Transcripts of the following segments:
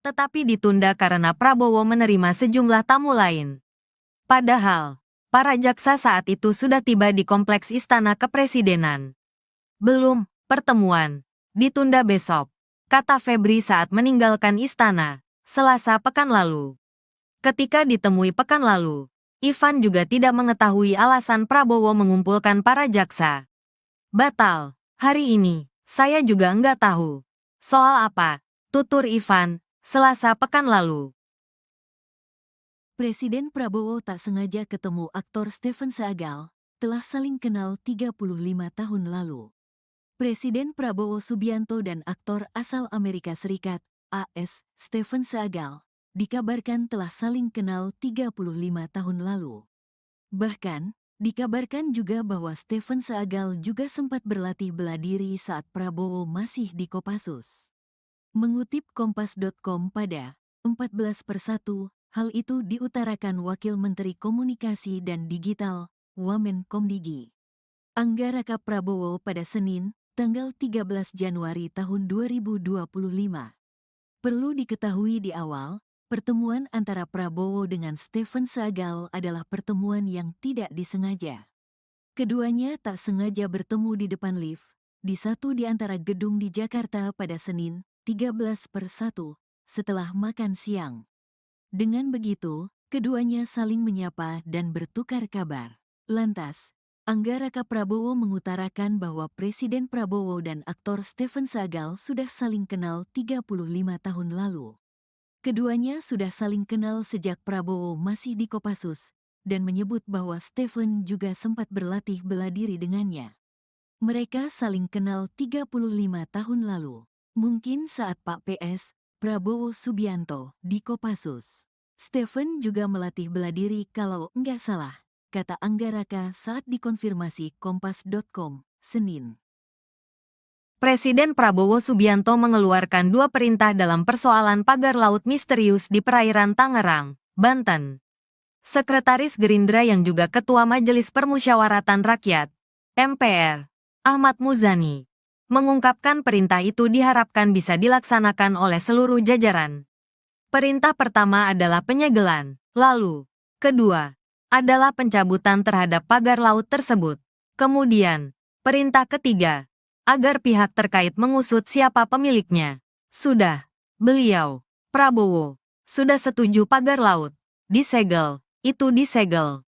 tetapi ditunda karena Prabowo menerima sejumlah tamu lain. Padahal, para jaksa saat itu sudah tiba di kompleks Istana Kepresidenan. Belum, pertemuan ditunda besok, kata Febri saat meninggalkan istana, Selasa pekan lalu. Ketika ditemui pekan lalu, Ivan juga tidak mengetahui alasan Prabowo mengumpulkan para jaksa. Batal, hari ini, saya juga enggak tahu. Soal apa? Tutur Ivan, Selasa pekan lalu. Presiden Prabowo tak sengaja ketemu aktor Stephen Seagal, telah saling kenal 35 tahun lalu. Presiden Prabowo Subianto dan aktor asal Amerika Serikat, AS, Stephen Seagal, dikabarkan telah saling kenal 35 tahun lalu. Bahkan, dikabarkan juga bahwa Stephen Seagal juga sempat berlatih bela diri saat Prabowo masih di Kopassus. Mengutip Kompas.com pada 14/1, hal itu diutarakan Wakil Menteri Komunikasi dan Digital, Wamenkomdigi, Anggaraka Prabowo pada Senin, tanggal 13 Januari tahun 2025. Perlu diketahui di awal, pertemuan antara Prabowo dengan Stephen Seagal adalah pertemuan yang tidak disengaja. Keduanya tak sengaja bertemu di depan lift, di satu di antara gedung di Jakarta pada Senin, 13/1, setelah makan siang. Dengan begitu, keduanya saling menyapa dan bertukar kabar. Lantas, Anggaraka Prabowo mengutarakan bahwa Presiden Prabowo dan aktor Stephen Seagal sudah saling kenal 35 tahun lalu. Keduanya sudah saling kenal sejak Prabowo masih di Kopassus, dan menyebut bahwa Stephen juga sempat berlatih bela diri dengannya. Mereka saling kenal 35 tahun lalu. Mungkin saat Pak PS, Prabowo Subianto, di Kopassus. Stephen juga melatih bela diri kalau enggak salah, kata Anggaraka saat dikonfirmasi Kompas.com, Senin. Presiden Prabowo Subianto mengeluarkan 2 perintah dalam persoalan pagar laut misterius di perairan Tangerang, Banten. Sekretaris Gerindra yang juga Ketua Majelis Permusyawaratan Rakyat, MPR, Ahmad Muzani, mengungkapkan perintah itu diharapkan bisa dilaksanakan oleh seluruh jajaran. Perintah pertama adalah penyegelan, lalu, kedua, adalah pencabutan terhadap pagar laut tersebut. Kemudian, perintah ketiga, agar pihak terkait mengusut siapa pemiliknya. Sudah, beliau, Prabowo, sudah setuju pagar laut disegel, itu disegel.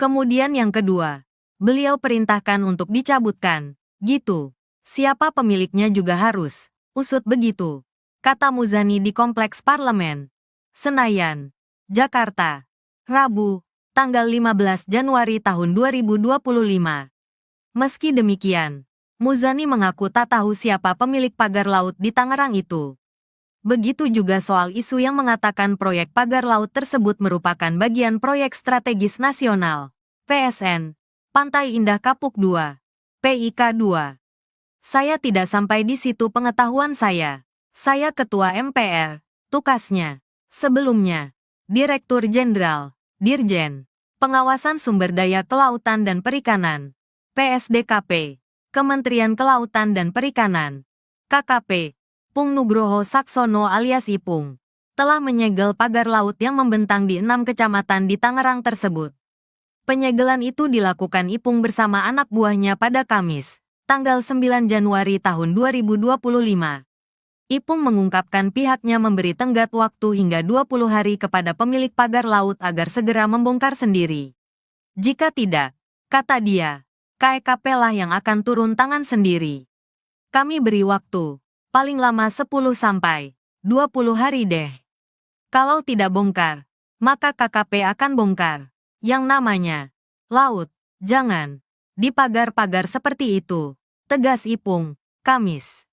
Kemudian yang kedua, beliau perintahkan untuk dicabutkan, gitu. Siapa pemiliknya juga harus usut begitu, kata Muzani di Kompleks Parlemen, Senayan, Jakarta, Rabu, tanggal 15 Januari tahun 2025. Meski demikian, Muzani mengaku tak tahu siapa pemilik pagar laut di Tangerang itu. Begitu juga soal isu yang mengatakan proyek pagar laut tersebut merupakan bagian proyek strategis nasional, PSN, Pantai Indah Kapuk 2, PIK 2. Saya tidak sampai di situ pengetahuan saya. Saya Ketua MPR, tukasnya. Sebelumnya, Direktur Jenderal, Dirjen, Pengawasan Sumber Daya Kelautan dan Perikanan, PSDKP, Kementerian Kelautan dan Perikanan, KKP, Pung Nugroho Saksono alias Ipung, telah menyegel pagar laut yang membentang di 6 kecamatan di Tangerang tersebut. Penyegelan itu dilakukan Ipung bersama anak buahnya pada Kamis, tanggal 9 Januari tahun 2025. Ipung mengungkapkan pihaknya memberi tenggat waktu hingga 20 hari kepada pemilik pagar laut agar segera membongkar sendiri. Jika tidak, kata dia, KEKP lah yang akan turun tangan sendiri. Kami beri waktu, paling lama 10 sampai 20 hari deh. Kalau tidak bongkar, maka KKP akan bongkar. Yang namanya laut, jangan di pagar-pagar seperti itu, tegas Ipung, Kamis.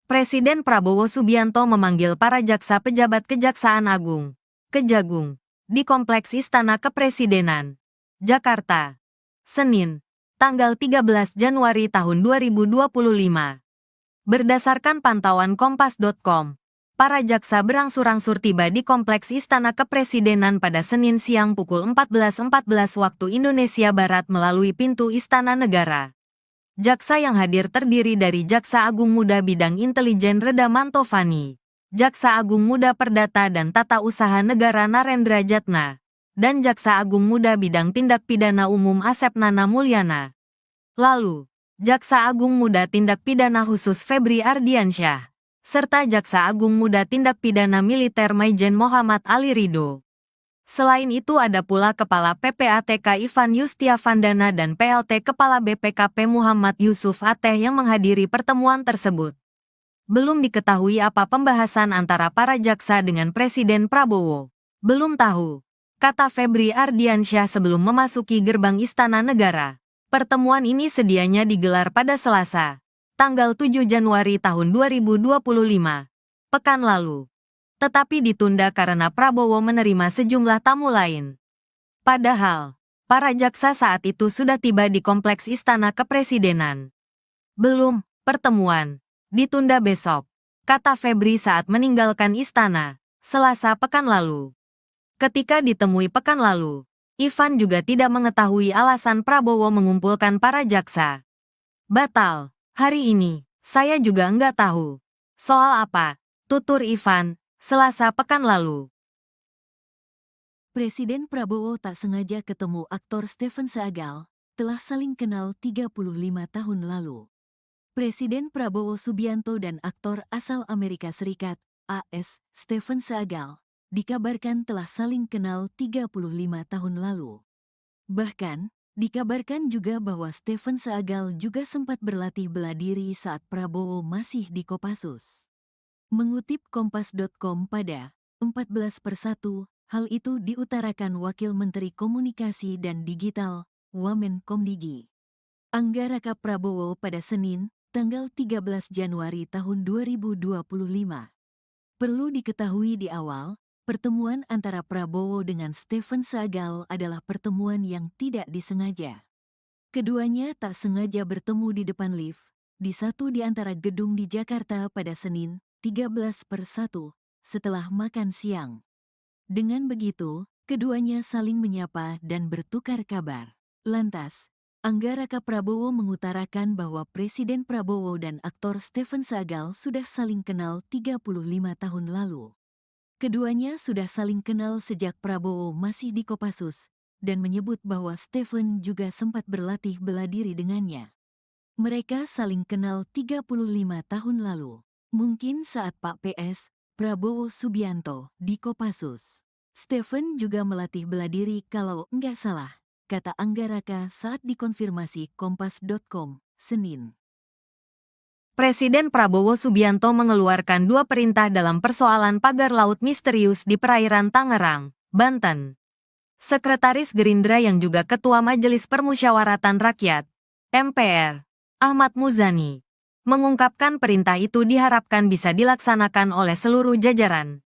Presiden Prabowo Subianto memanggil para jaksa pejabat Kejaksaan Agung, Kejagung, di Kompleks Istana Kepresidenan, Jakarta, Senin, tanggal 13 Januari tahun 2025. Berdasarkan pantauan Kompas.com, para jaksa berangsur-angsur tiba di Kompleks Istana Kepresidenan pada Senin siang pukul 14.14 waktu Indonesia Barat melalui pintu Istana Negara. Jaksa yang hadir terdiri dari Jaksa Agung Muda Bidang Intelijen Reda Mantovani, Jaksa Agung Muda Perdata dan Tata Usaha Negara Narendra Jatna, dan Jaksa Agung Muda Bidang Tindak Pidana Umum Asep Nana Mulyana. Lalu, Jaksa Agung Muda Tindak Pidana Khusus Febri Ardiansyah, serta Jaksa Agung Muda Tindak Pidana Militer Maijen Muhammad Ali Ridho. Selain itu ada pula Kepala PPATK Ivan Yustiavandana dan PLT Kepala BPKP Muhammad Yusuf Ateh yang menghadiri pertemuan tersebut. Belum diketahui apa pembahasan antara para jaksa dengan Presiden Prabowo. Belum tahu, kata Febri Ardiansyah sebelum memasuki gerbang Istana Negara. Pertemuan ini sedianya digelar pada Selasa, tanggal 7 Januari tahun 2025, pekan lalu. Tetapi ditunda karena Prabowo menerima sejumlah tamu lain. Padahal, para jaksa saat itu sudah tiba di kompleks Istana Kepresidenan. Belum, pertemuan ditunda besok, kata Febri saat meninggalkan istana, Selasa pekan lalu. Ketika ditemui pekan lalu, Ivan juga tidak mengetahui alasan Prabowo mengumpulkan para jaksa. Batal, hari ini, saya juga enggak tahu. Soal apa? Tutur Ivan, Selasa pekan lalu. Presiden Prabowo tak sengaja ketemu aktor Stephen Seagal, telah saling kenal 35 tahun lalu. Presiden Prabowo Subianto dan aktor asal Amerika Serikat, AS, Stephen Seagal, dikabarkan telah saling kenal 35 tahun lalu. Bahkan, dikabarkan juga bahwa Stephen Seagal juga sempat berlatih bela diri saat Prabowo masih di Kopassus. Mengutip Kompas.com pada 14/1, hal itu diutarakan Wakil Menteri Komunikasi dan Digital, Wamenkomdigi, Anggaraka Prabowo pada Senin, tanggal 13 Januari tahun 2025. Perlu diketahui di awal, pertemuan antara Prabowo dengan Stephen Seagal adalah pertemuan yang tidak disengaja. Keduanya tak sengaja bertemu di depan lift, di satu di antara gedung di Jakarta pada Senin, 13/1, setelah makan siang. Dengan begitu, keduanya saling menyapa dan bertukar kabar. Lantas, Anggaraka Prabowo mengutarakan bahwa Presiden Prabowo dan aktor Stephen Seagal sudah saling kenal 35 tahun lalu. Keduanya sudah saling kenal sejak Prabowo masih di Kopassus, dan menyebut bahwa Stephen juga sempat berlatih bela diri dengannya. Mereka saling kenal 35 tahun lalu. Mungkin saat Pak PS, Prabowo Subianto, di Kopassus. Stephen juga melatih bela diri kalau enggak salah, kata Anggaraka saat dikonfirmasi Kompas.com, Senin. Presiden Prabowo Subianto mengeluarkan dua perintah dalam persoalan pagar laut misterius di perairan Tangerang, Banten. Sekretaris Gerindra yang juga Ketua Majelis Permusyawaratan Rakyat, MPR, Ahmad Muzani, mengungkapkan perintah itu diharapkan bisa dilaksanakan oleh seluruh jajaran.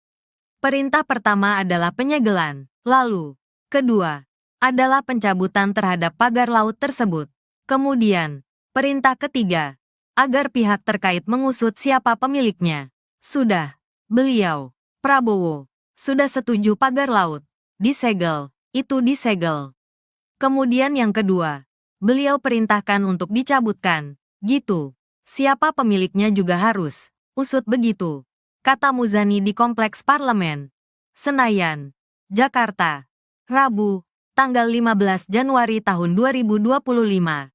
Perintah pertama adalah penyegelan, lalu, kedua, adalah pencabutan terhadap pagar laut tersebut. Kemudian, perintah ketiga, agar pihak terkait mengusut siapa pemiliknya. Sudah, beliau, Prabowo, sudah setuju pagar laut disegel, itu disegel. Kemudian yang kedua, beliau perintahkan untuk dicabutkan, gitu. Siapa pemiliknya juga harus usut begitu, kata Muzani di Kompleks Parlemen, Senayan, Jakarta, Rabu, tanggal 15 Januari tahun 2025.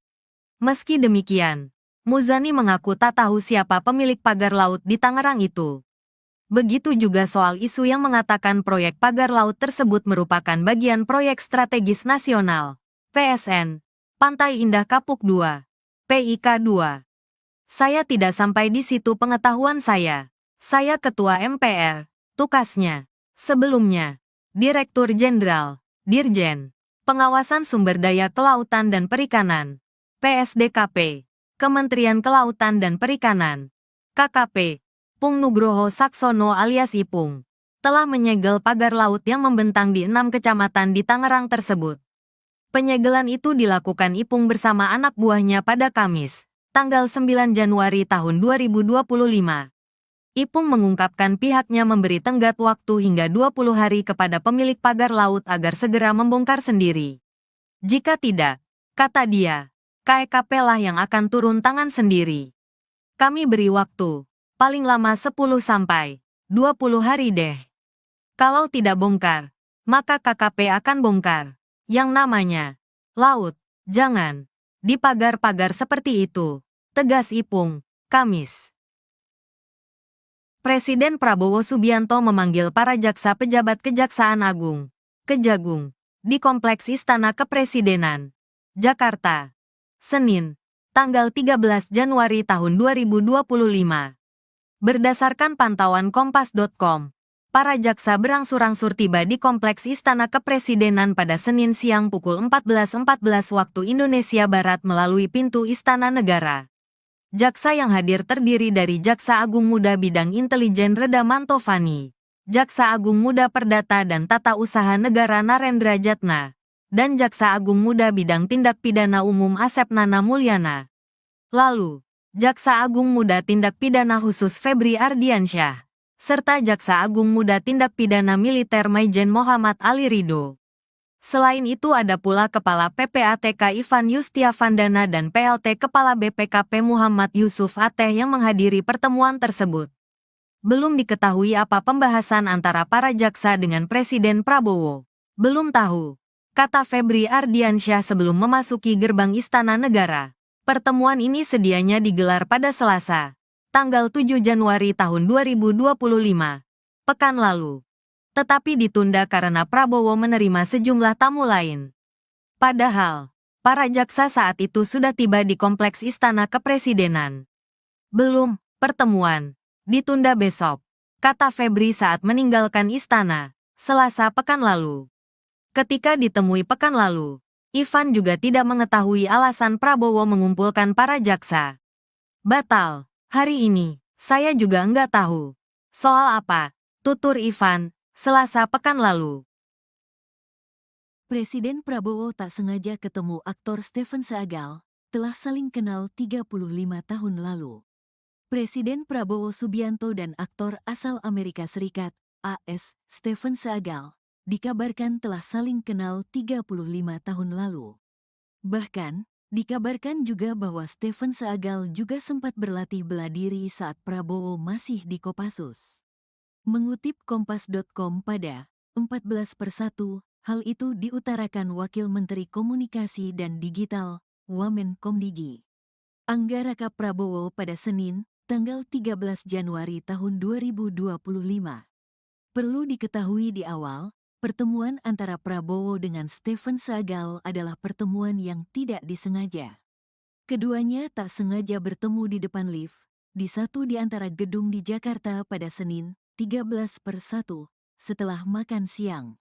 Meski demikian, Muzani mengaku tak tahu siapa pemilik pagar laut di Tangerang itu. Begitu juga soal isu yang mengatakan proyek pagar laut tersebut merupakan bagian proyek strategis nasional, PSN, Pantai Indah Kapuk 2, PIK 2. Saya tidak sampai di situ pengetahuan saya. Saya Ketua MPR, tukasnya. Sebelumnya, Direktur Jenderal, Dirjen, Pengawasan Sumber Daya Kelautan dan Perikanan, PSDKP, Kementerian Kelautan dan Perikanan, KKP, Pung Nugroho Saksono alias Ipung, telah menyegel pagar laut yang membentang di 6 kecamatan di Tangerang tersebut. Penyegelan itu dilakukan Ipung bersama anak buahnya pada Kamis, tanggal 9 Januari tahun 2025. Ipung mengungkapkan pihaknya memberi tenggat waktu hingga 20 hari kepada pemilik pagar laut agar segera membongkar sendiri. Jika tidak, kata dia, KEKP lah yang akan turun tangan sendiri. Kami beri waktu, paling lama 10 sampai 20 hari deh. Kalau tidak bongkar, maka KKP akan bongkar. Yang namanya laut, jangan dipagar-pagar seperti itu, tegas Ipung, Kamis. Presiden Prabowo Subianto memanggil para jaksa pejabat Kejaksaan Agung, Kejagung, di Kompleks Istana Kepresidenan, Jakarta, Senin, tanggal 13 Januari tahun 2025. Berdasarkan pantauan Kompas.com, para jaksa berangsur-angsur tiba di Kompleks Istana Kepresidenan pada Senin siang pukul 14.14 waktu Indonesia Barat melalui pintu Istana Negara. Jaksa yang hadir terdiri dari Jaksa Agung Muda Bidang Intelijen Reda Mantovani, Jaksa Agung Muda Perdata dan Tata Usaha Negara Narendra Jatna, dan Jaksa Agung Muda Bidang Tindak Pidana Umum Asep Nana Mulyana. Lalu, Jaksa Agung Muda Tindak Pidana Khusus Febri Ardiansyah, serta Jaksa Agung Muda Tindak Pidana Militer Maijen Muhammad Ali Ridho. Selain itu ada pula Kepala PPATK Ivan Yustiavandana dan PLT Kepala BPKP Muhammad Yusuf Ateh yang menghadiri pertemuan tersebut. Belum diketahui apa pembahasan antara para jaksa dengan Presiden Prabowo. Belum tahu, kata Febri Ardiansyah sebelum memasuki gerbang Istana Negara. Pertemuan ini sedianya digelar pada Selasa, tanggal 7 Januari tahun 2025, pekan lalu. Tetapi ditunda karena Prabowo menerima sejumlah tamu lain. Padahal, para jaksa saat itu sudah tiba di Kompleks Istana Kepresidenan. Belum, pertemuan ditunda besok, kata Febri saat meninggalkan istana, Selasa pekan lalu. Ketika ditemui pekan lalu, Ivan juga tidak mengetahui alasan Prabowo mengumpulkan para jaksa. Batal, hari ini, saya juga enggak tahu. Soal apa? Tutur Ivan, Selasa pekan lalu. Presiden Prabowo tak sengaja ketemu aktor Stephen Seagal, telah saling kenal 35 tahun lalu. Presiden Prabowo Subianto dan aktor asal Amerika Serikat, AS, Stephen Seagal, dikabarkan telah saling kenal 35 tahun lalu. Bahkan, dikabarkan juga bahwa Stephen Seagal juga sempat berlatih bela diri saat Prabowo masih di Kopassus. Mengutip Kompas.com pada 14/1, hal itu diutarakan Wakil Menteri Komunikasi dan Digital, Wamenkomdigi, Anggaraka Prabowo pada Senin, tanggal 13 Januari tahun 2025. Perlu diketahui di awal, pertemuan antara Prabowo dengan Stephen Seagal adalah pertemuan yang tidak disengaja. Keduanya tak sengaja bertemu di depan lift, di satu di antara gedung di Jakarta pada Senin, 13/1, setelah makan siang.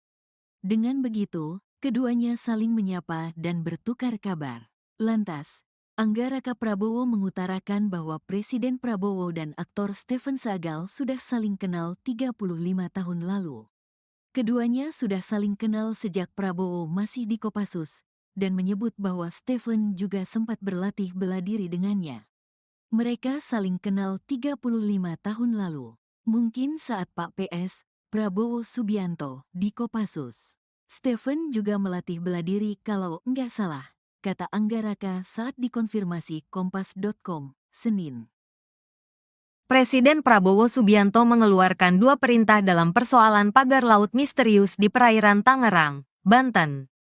Dengan begitu, keduanya saling menyapa dan bertukar kabar. Lantas, Anggaraka Prabowo mengutarakan bahwa Presiden Prabowo dan aktor Stephen Seagal sudah saling kenal 35 tahun lalu. Keduanya sudah saling kenal sejak Prabowo masih di Kopassus, dan menyebut bahwa Stephen juga sempat berlatih bela diri dengannya. Mereka saling kenal 35 tahun lalu. Mungkin saat Pak PS, Prabowo Subianto, di Kopassus. Stephen juga melatih bela diri kalau enggak salah, kata Anggaraka saat dikonfirmasi Kompas.com, Senin. Presiden Prabowo Subianto mengeluarkan 2 perintah dalam persoalan pagar laut misterius di perairan Tangerang, Banten.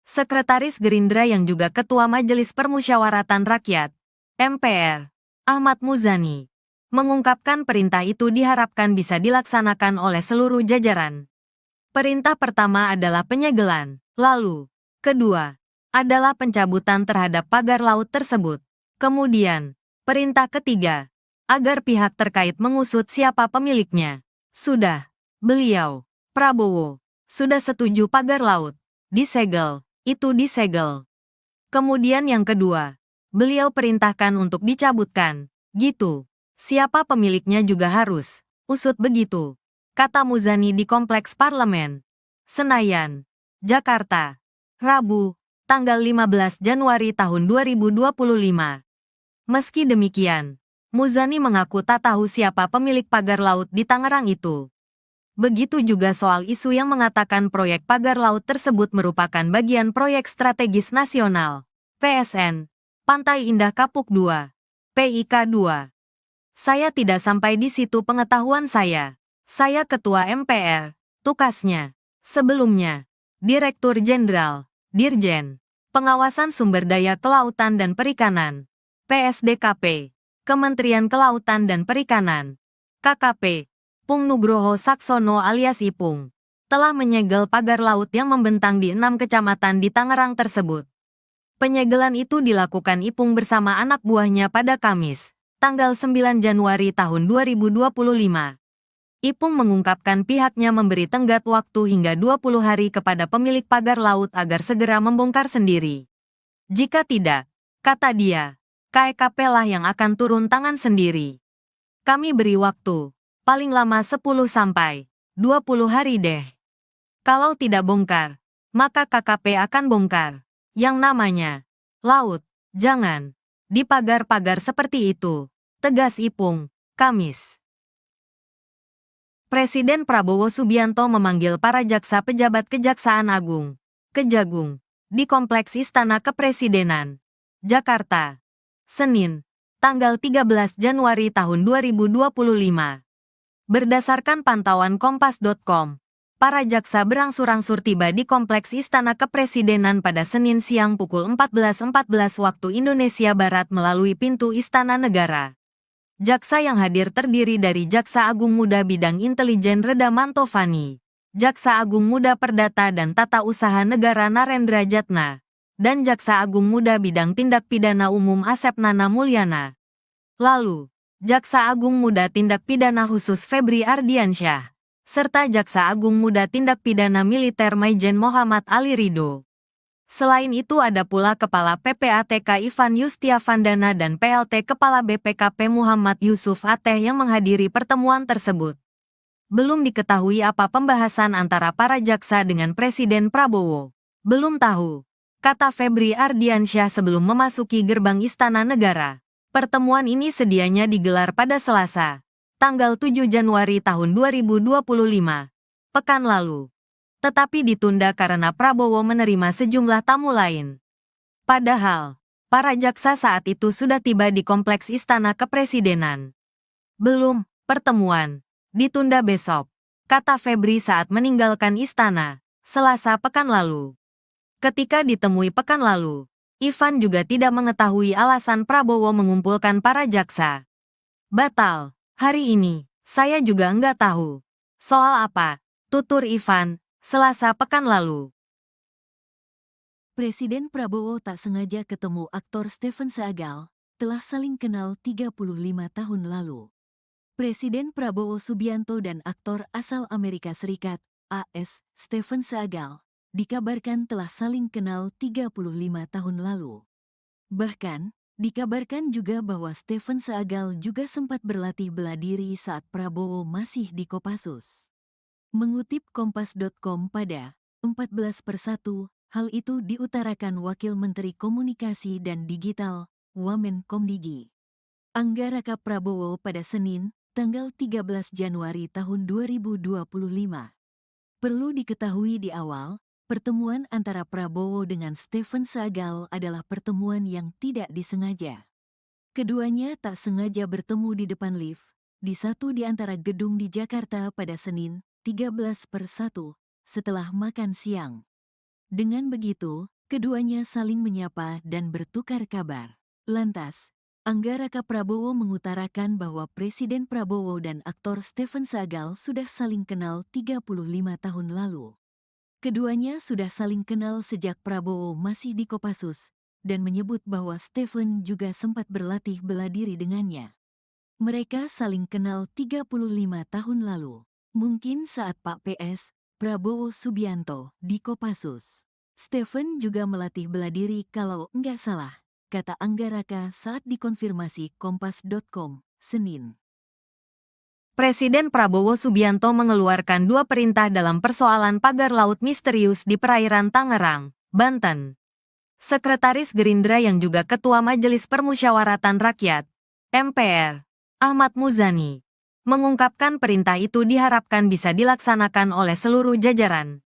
Sekretaris Gerindra yang juga Ketua Majelis Permusyawaratan Rakyat, MPR, Ahmad Muzani, mengungkapkan perintah itu diharapkan bisa dilaksanakan oleh seluruh jajaran. Perintah pertama adalah penyegelan, lalu, kedua, adalah pencabutan terhadap pagar laut tersebut. Kemudian, perintah ketiga, agar pihak terkait mengusut siapa pemiliknya. Sudah, beliau, Prabowo, sudah setuju pagar laut disegel, itu disegel. Kemudian yang kedua, beliau perintahkan untuk dicabutkan, gitu. Siapa pemiliknya juga harus usut begitu, kata Muzani di Kompleks Parlemen, Senayan, Jakarta, Rabu, tanggal 15 Januari tahun 2025. Meski demikian, Muzani mengaku tak tahu siapa pemilik pagar laut di Tangerang itu. Begitu juga soal isu yang mengatakan proyek pagar laut tersebut merupakan bagian proyek strategis nasional, PSN, Pantai Indah Kapuk 2, PIK 2. Saya tidak sampai di situ pengetahuan saya. Saya Ketua MPR, tukasnya. Sebelumnya, Direktur Jenderal, Dirjen, Pengawasan Sumber Daya Kelautan dan Perikanan, PSDKP, Kementerian Kelautan dan Perikanan, KKP, Pung Nugroho Saksono alias Ipung, telah menyegel pagar laut yang membentang di 6 kecamatan di Tangerang tersebut. Penyegelan itu dilakukan Ipung bersama anak buahnya pada Kamis, tanggal 9 Januari tahun 2025. Ipung mengungkapkan pihaknya memberi tenggat waktu hingga 20 hari kepada pemilik pagar laut agar segera membongkar sendiri. Jika tidak, kata dia, KEKP lah yang akan turun tangan sendiri. Kami beri waktu, paling lama 10 sampai 20 hari deh. Kalau tidak bongkar, maka KKP akan bongkar. Yang namanya laut, jangan di pagar-pagar seperti itu, tegas Ipung, Kamis. Presiden Prabowo Subianto memanggil para jaksa pejabat Kejaksaan Agung, Kejagung, di Kompleks Istana Kepresidenan, Jakarta, Senin, tanggal 13 Januari tahun 2025. Berdasarkan pantauan Kompas.com, para jaksa berangsur-angsur tiba di Kompleks Istana Kepresidenan pada Senin siang pukul 14.14 waktu Indonesia Barat melalui pintu Istana Negara. Jaksa yang hadir terdiri dari Jaksa Agung Muda Bidang Intelijen Reda Mantovani, Jaksa Agung Muda Perdata dan Tata Usaha Negara Narendra Jatna, dan Jaksa Agung Muda Bidang Tindak Pidana Umum Asep Nana Mulyana. Lalu, Jaksa Agung Muda Tindak Pidana Khusus Febri Ardiansyah, serta Jaksa Agung Muda Tindak Pidana Militer Maijen Muhammad Ali Ridho. Selain itu ada pula Kepala PPATK Ivan Yustiavandana dan PLT Kepala BPKP Muhammad Yusuf Ateh yang menghadiri pertemuan tersebut. Belum diketahui apa pembahasan antara para jaksa dengan Presiden Prabowo. Belum tahu, kata Febri Ardiansyah sebelum memasuki gerbang Istana Negara. Pertemuan ini sedianya digelar pada Selasa, tanggal 7 Januari tahun 2025, pekan lalu. Tetapi ditunda karena Prabowo menerima sejumlah tamu lain. Padahal, para jaksa saat itu sudah tiba di Kompleks Istana Kepresidenan. Belum, pertemuan ditunda besok, kata Febri saat meninggalkan istana, Selasa pekan lalu. Ketika ditemui pekan lalu, Ivan juga tidak mengetahui alasan Prabowo mengumpulkan para jaksa. Batal, hari ini, saya juga enggak tahu. Soal apa? Tutur Ivan, Selasa pekan lalu. Presiden Prabowo tak sengaja ketemu aktor Stephen Seagal, telah saling kenal 35 tahun lalu. Presiden Prabowo Subianto dan aktor asal Amerika Serikat, AS, Stephen Seagal, dikabarkan telah saling kenal 35 tahun lalu. Bahkan, dikabarkan juga bahwa Stephen Seagal juga sempat berlatih bela diri saat Prabowo masih di Kopassus. Mengutip Kompas.com pada 14/1, hal itu diutarakan Wakil Menteri Komunikasi dan Digital, Wamenkomdigi, Anggaraka Prabowo pada Senin, tanggal 13 Januari tahun 2025. Perlu diketahui di awal, pertemuan antara Prabowo dengan Stephen Seagal adalah pertemuan yang tidak disengaja. Keduanya tak sengaja bertemu di depan lift, di satu di antara gedung di Jakarta pada Senin, 13/1, setelah makan siang. Dengan begitu, keduanya saling menyapa dan bertukar kabar. Lantas, Anggaraka Prabowo mengutarakan bahwa Presiden Prabowo dan aktor Stephen Seagal sudah saling kenal 35 tahun lalu. Keduanya sudah saling kenal sejak Prabowo masih di Kopassus, dan menyebut bahwa Stephen juga sempat berlatih bela diri dengannya. Mereka saling kenal 35 tahun lalu. Mungkin saat Pak PS, Prabowo Subianto, di Kopassus. Stephen juga melatih bela diri kalau enggak salah, kata Anggaraka saat dikonfirmasi Kompas.com, Senin. Presiden Prabowo Subianto mengeluarkan 2 perintah dalam persoalan pagar laut misterius di perairan Tangerang, Banten. Sekretaris Gerindra yang juga Ketua Majelis Permusyawaratan Rakyat, MPR, Ahmad Muzani, mengungkapkan perintah itu diharapkan bisa dilaksanakan oleh seluruh jajaran.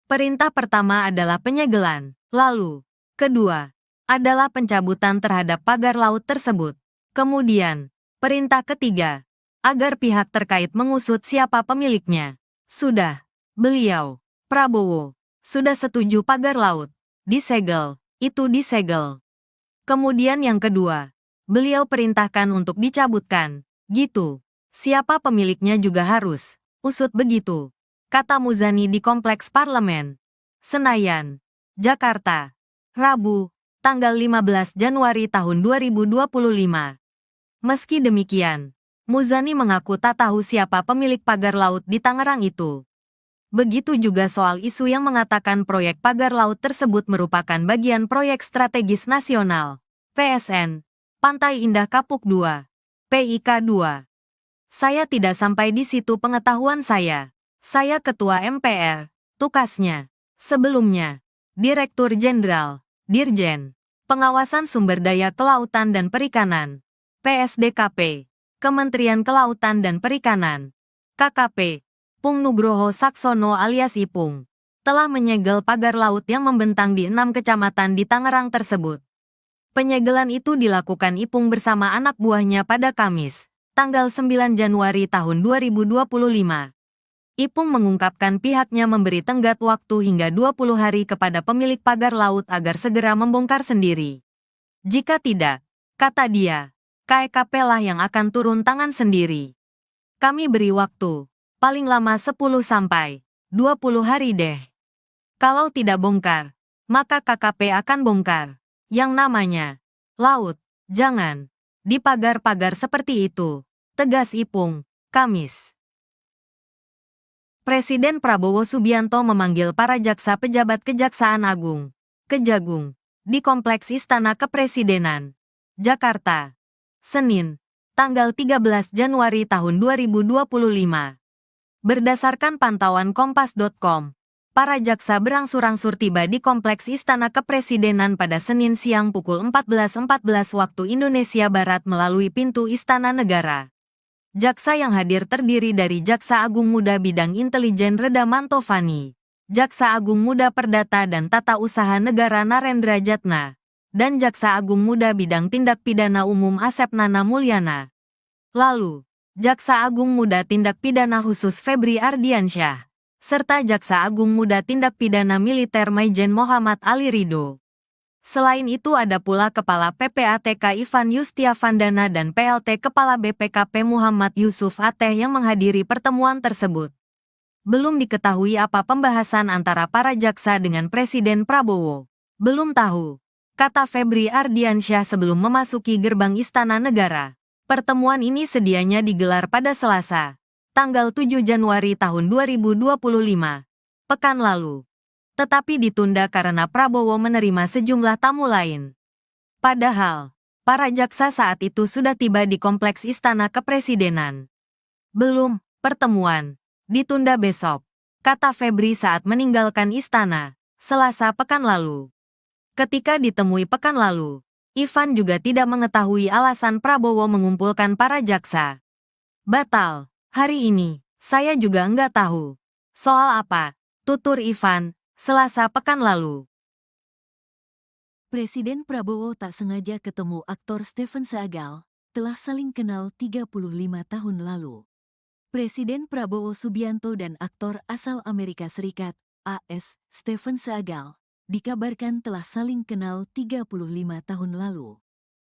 Perintah pertama adalah penyegelan, lalu, kedua, adalah pencabutan terhadap pagar laut tersebut. Kemudian, perintah ketiga, agar pihak terkait mengusut siapa pemiliknya. Sudah, beliau, Prabowo, sudah setuju pagar laut. Disegel, itu disegel. Kemudian yang kedua, beliau perintahkan untuk dicabutkan. Gitu. Siapa pemiliknya juga harus usut begitu, kata Muzani di Kompleks Parlemen, Senayan, Jakarta, Rabu, tanggal 15 Januari tahun 2025. Meski demikian, Muzani mengaku tak tahu siapa pemilik pagar laut di Tangerang itu. Begitu juga soal isu yang mengatakan proyek pagar laut tersebut merupakan bagian proyek strategis nasional, PSN, Pantai Indah Kapuk II, PIK II. Saya tidak sampai di situ pengetahuan saya. Saya Ketua MPR, tukasnya. Sebelumnya, Direktur Jenderal, Dirjen, Pengawasan Sumber Daya Kelautan dan Perikanan, PSDKP, Kementerian Kelautan dan Perikanan, KKP, Pung Nugroho Saksono alias Ipung, telah menyegel pagar laut yang membentang di 6 kecamatan di Tangerang tersebut. Penyegelan itu dilakukan Ipung bersama anak buahnya pada Kamis, tanggal 9 Januari tahun 2025. Ipung mengungkapkan pihaknya memberi tenggat waktu hingga 20 hari kepada pemilik pagar laut agar segera membongkar sendiri. Jika tidak, kata dia, KEKP lah yang akan turun tangan sendiri. Kami beri waktu, paling lama 10 sampai 20 hari deh. Kalau tidak bongkar, maka KKP akan bongkar. Yang namanya laut, jangan di pagar-pagar seperti itu, tegas Ipung, Kamis. Presiden Prabowo Subianto memanggil para jaksa pejabat Kejaksaan Agung, Kejagung, di Kompleks Istana Kepresidenan, Jakarta, Senin, tanggal 13 Januari tahun 2025. Berdasarkan pantauan Kompas.com, para jaksa berangsur-angsur tiba di Kompleks Istana Kepresidenan pada Senin siang pukul 14.14 waktu Indonesia Barat melalui pintu Istana Negara. Jaksa yang hadir terdiri dari Jaksa Agung Muda Bidang Intelijen Reda Mantovani, Jaksa Agung Muda Perdata dan Tata Usaha Negara Narendra Jatna, dan Jaksa Agung Muda Bidang Tindak Pidana Umum Asep Nana Mulyana. Lalu, Jaksa Agung Muda Tindak Pidana Khusus Febri Ardiansyah, serta Jaksa Agung Muda Tindak Pidana Militer Maijen Muhammad Ali Ridho. Selain itu ada pula Kepala PPATK Ivan Yustiavandana dan PLT Kepala BPKP Muhammad Yusuf Ateh yang menghadiri pertemuan tersebut. Belum diketahui apa pembahasan antara para jaksa dengan Presiden Prabowo. Belum tahu, kata Febri Ardiansyah sebelum memasuki gerbang Istana Negara. Pertemuan ini sedianya digelar pada Selasa, tanggal 7 Januari tahun 2025, pekan lalu. Tetapi ditunda karena Prabowo menerima sejumlah tamu lain. Padahal, para jaksa saat itu sudah tiba di Kompleks Istana Kepresidenan. Belum, pertemuan ditunda besok, kata Febri saat meninggalkan istana, Selasa pekan lalu. Ketika ditemui pekan lalu, Ivan juga tidak mengetahui alasan Prabowo mengumpulkan para jaksa. Batal, hari ini, saya juga enggak tahu. Soal apa? Tutur Ivan, Selasa pekan lalu. Presiden Prabowo tak sengaja ketemu aktor Stephen Seagal, telah saling kenal 35 tahun lalu. Presiden Prabowo Subianto dan aktor asal Amerika Serikat, AS, Stephen Seagal, dikabarkan telah saling kenal 35 tahun lalu.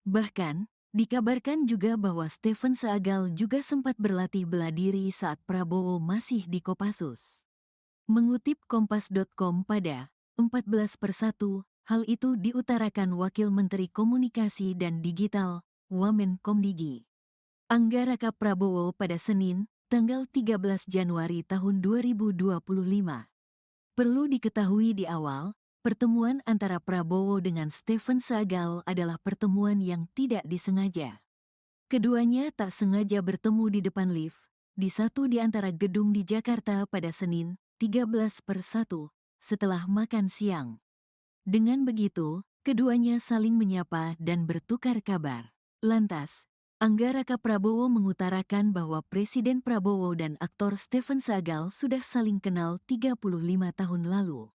Bahkan, dikabarkan juga bahwa Stephen Seagal juga sempat berlatih bela diri saat Prabowo masih di Kopassus. Mengutip Kompas.com pada 14/1, hal itu diutarakan Wakil Menteri Komunikasi dan Digital, Wamenkomdigi, Anggaraka Prabowo pada Senin, tanggal 13 Januari tahun 2025. Perlu diketahui di awal, pertemuan antara Prabowo dengan Stephen Seagal adalah pertemuan yang tidak disengaja. Keduanya tak sengaja bertemu di depan lift, di satu di antara gedung di Jakarta pada Senin, 13/1, setelah makan siang. Dengan begitu, keduanya saling menyapa dan bertukar kabar. Lantas, Anggaraka Prabowo mengutarakan bahwa Presiden Prabowo dan aktor Stephen Seagal sudah saling kenal 35 tahun lalu.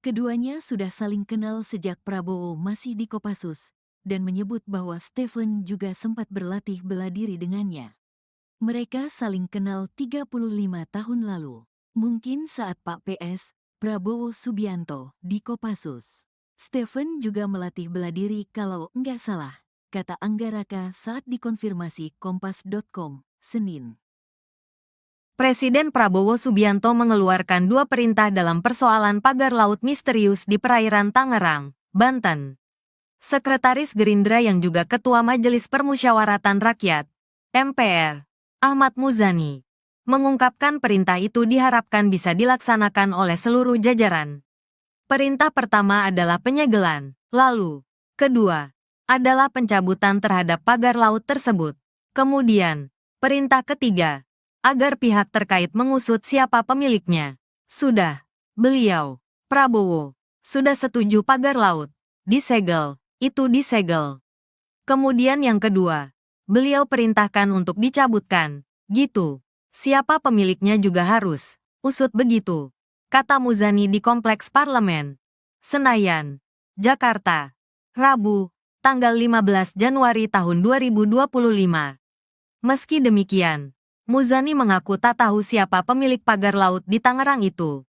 Keduanya sudah saling kenal sejak Prabowo masih di Kopassus, dan menyebut bahwa Stephen juga sempat berlatih bela diri dengannya. Mereka saling kenal 35 tahun lalu. Mungkin saat Pak PS, Prabowo Subianto, di Kopassus. Stephen juga melatih bela diri kalau nggak salah, kata Anggaraka saat dikonfirmasi Kompas.com, Senin. Presiden Prabowo Subianto mengeluarkan 2 perintah dalam persoalan pagar laut misterius di perairan Tangerang, Banten. Sekretaris Gerindra yang juga Ketua Majelis Permusyawaratan Rakyat, MPR, Ahmad Muzani, mengungkapkan perintah itu diharapkan bisa dilaksanakan oleh seluruh jajaran. Perintah pertama adalah penyegelan, lalu, kedua, adalah pencabutan terhadap pagar laut tersebut. Kemudian, perintah ketiga, agar pihak terkait mengusut siapa pemiliknya. Sudah, beliau, Prabowo, sudah setuju pagar laut disegel, itu disegel. Kemudian yang kedua, beliau perintahkan untuk dicabutkan, gitu. Siapa pemiliknya juga harus usut begitu, kata Muzani di Kompleks Parlemen, Senayan, Jakarta, Rabu, tanggal 15 Januari tahun 2025. Meski demikian, Muzani mengaku tak tahu siapa pemilik pagar laut di Tangerang itu.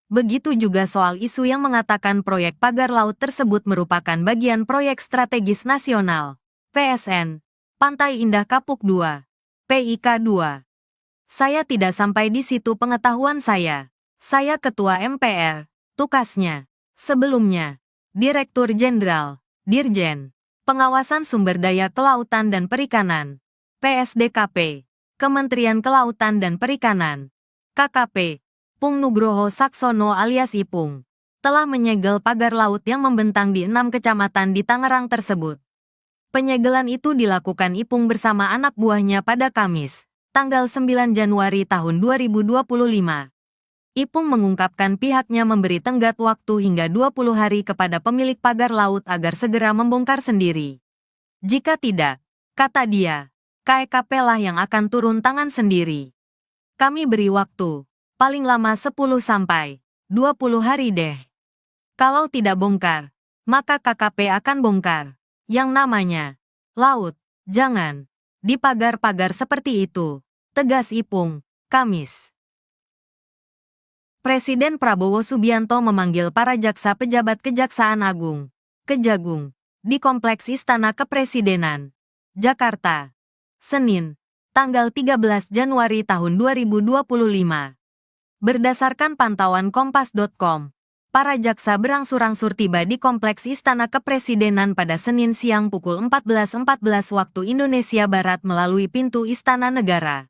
Begitu juga soal isu yang mengatakan proyek pagar laut tersebut merupakan bagian proyek strategis nasional, PSN, Pantai Indah Kapuk 2, PIK 2. Saya tidak sampai di situ pengetahuan saya. Saya Ketua MPR, tukasnya. Sebelumnya, Direktur Jenderal, Dirjen, Pengawasan Sumber Daya Kelautan dan Perikanan, PSDKP, Kementerian Kelautan dan Perikanan, KKP, Pung Nugroho Saksono alias Ipung, telah menyegel pagar laut yang membentang di 6 kecamatan di Tangerang tersebut. Penyegelan itu dilakukan Ipung bersama anak buahnya pada Kamis, tanggal 9 Januari tahun 2025. Ipung mengungkapkan pihaknya memberi tenggat waktu hingga 20 hari kepada pemilik pagar laut agar segera membongkar sendiri. Jika tidak, kata dia, KEKP lah yang akan turun tangan sendiri. Kami beri waktu, paling lama 10 sampai 20 hari deh. Kalau tidak bongkar, maka KKP akan bongkar. Yang namanya laut, jangan di pagar-pagar seperti itu, tegas Ipung, Kamis. Presiden Prabowo Subianto memanggil para jaksa pejabat Kejaksaan Agung, Kejagung, di Kompleks Istana Kepresidenan, Jakarta, Senin, tanggal 13 Januari tahun 2025. Berdasarkan pantauan Kompas.com, para jaksa berangsur-angsur tiba di Kompleks Istana Kepresidenan pada Senin siang pukul 14.14 waktu Indonesia Barat melalui pintu Istana Negara.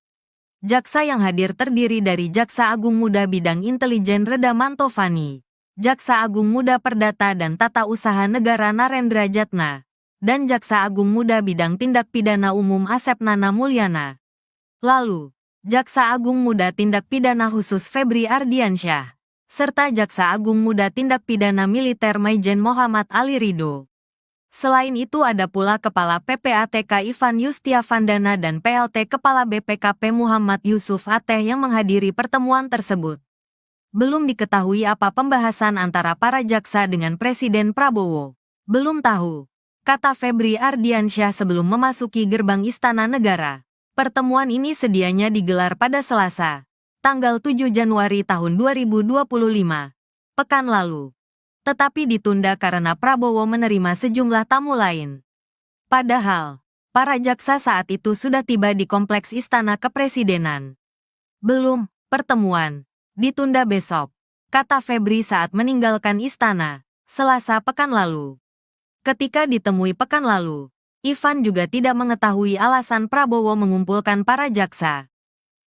Jaksa yang hadir terdiri dari Jaksa Agung Muda Bidang Intelijen Reda Mantovani, Jaksa Agung Muda Perdata dan Tata Usaha Negara Narendra Jatna, dan Jaksa Agung Muda Bidang Tindak Pidana Umum Asep Nana Mulyana. Lalu, Jaksa Agung Muda Tindak Pidana Khusus Febri Ardiansyah, serta Jaksa Agung Muda Tindak Pidana Militer Maijen Muhammad Ali Ridho. Selain itu ada pula Kepala PPATK Ivan Yustiavandana dan PLT Kepala BPKP Muhammad Yusuf Ateh yang menghadiri pertemuan tersebut. Belum diketahui apa pembahasan antara para jaksa dengan Presiden Prabowo. Belum tahu, kata Febri Ardiansyah sebelum memasuki gerbang Istana Negara. Pertemuan ini sedianya digelar pada Selasa, tanggal 7 Januari tahun 2025, pekan lalu. Tetapi ditunda karena Prabowo menerima sejumlah tamu lain. Padahal, para jaksa saat itu sudah tiba di Kompleks Istana Kepresidenan. Belum, pertemuan ditunda besok, kata Febri saat meninggalkan istana, Selasa pekan lalu. Ketika ditemui pekan lalu, Ivan juga tidak mengetahui alasan Prabowo mengumpulkan para jaksa.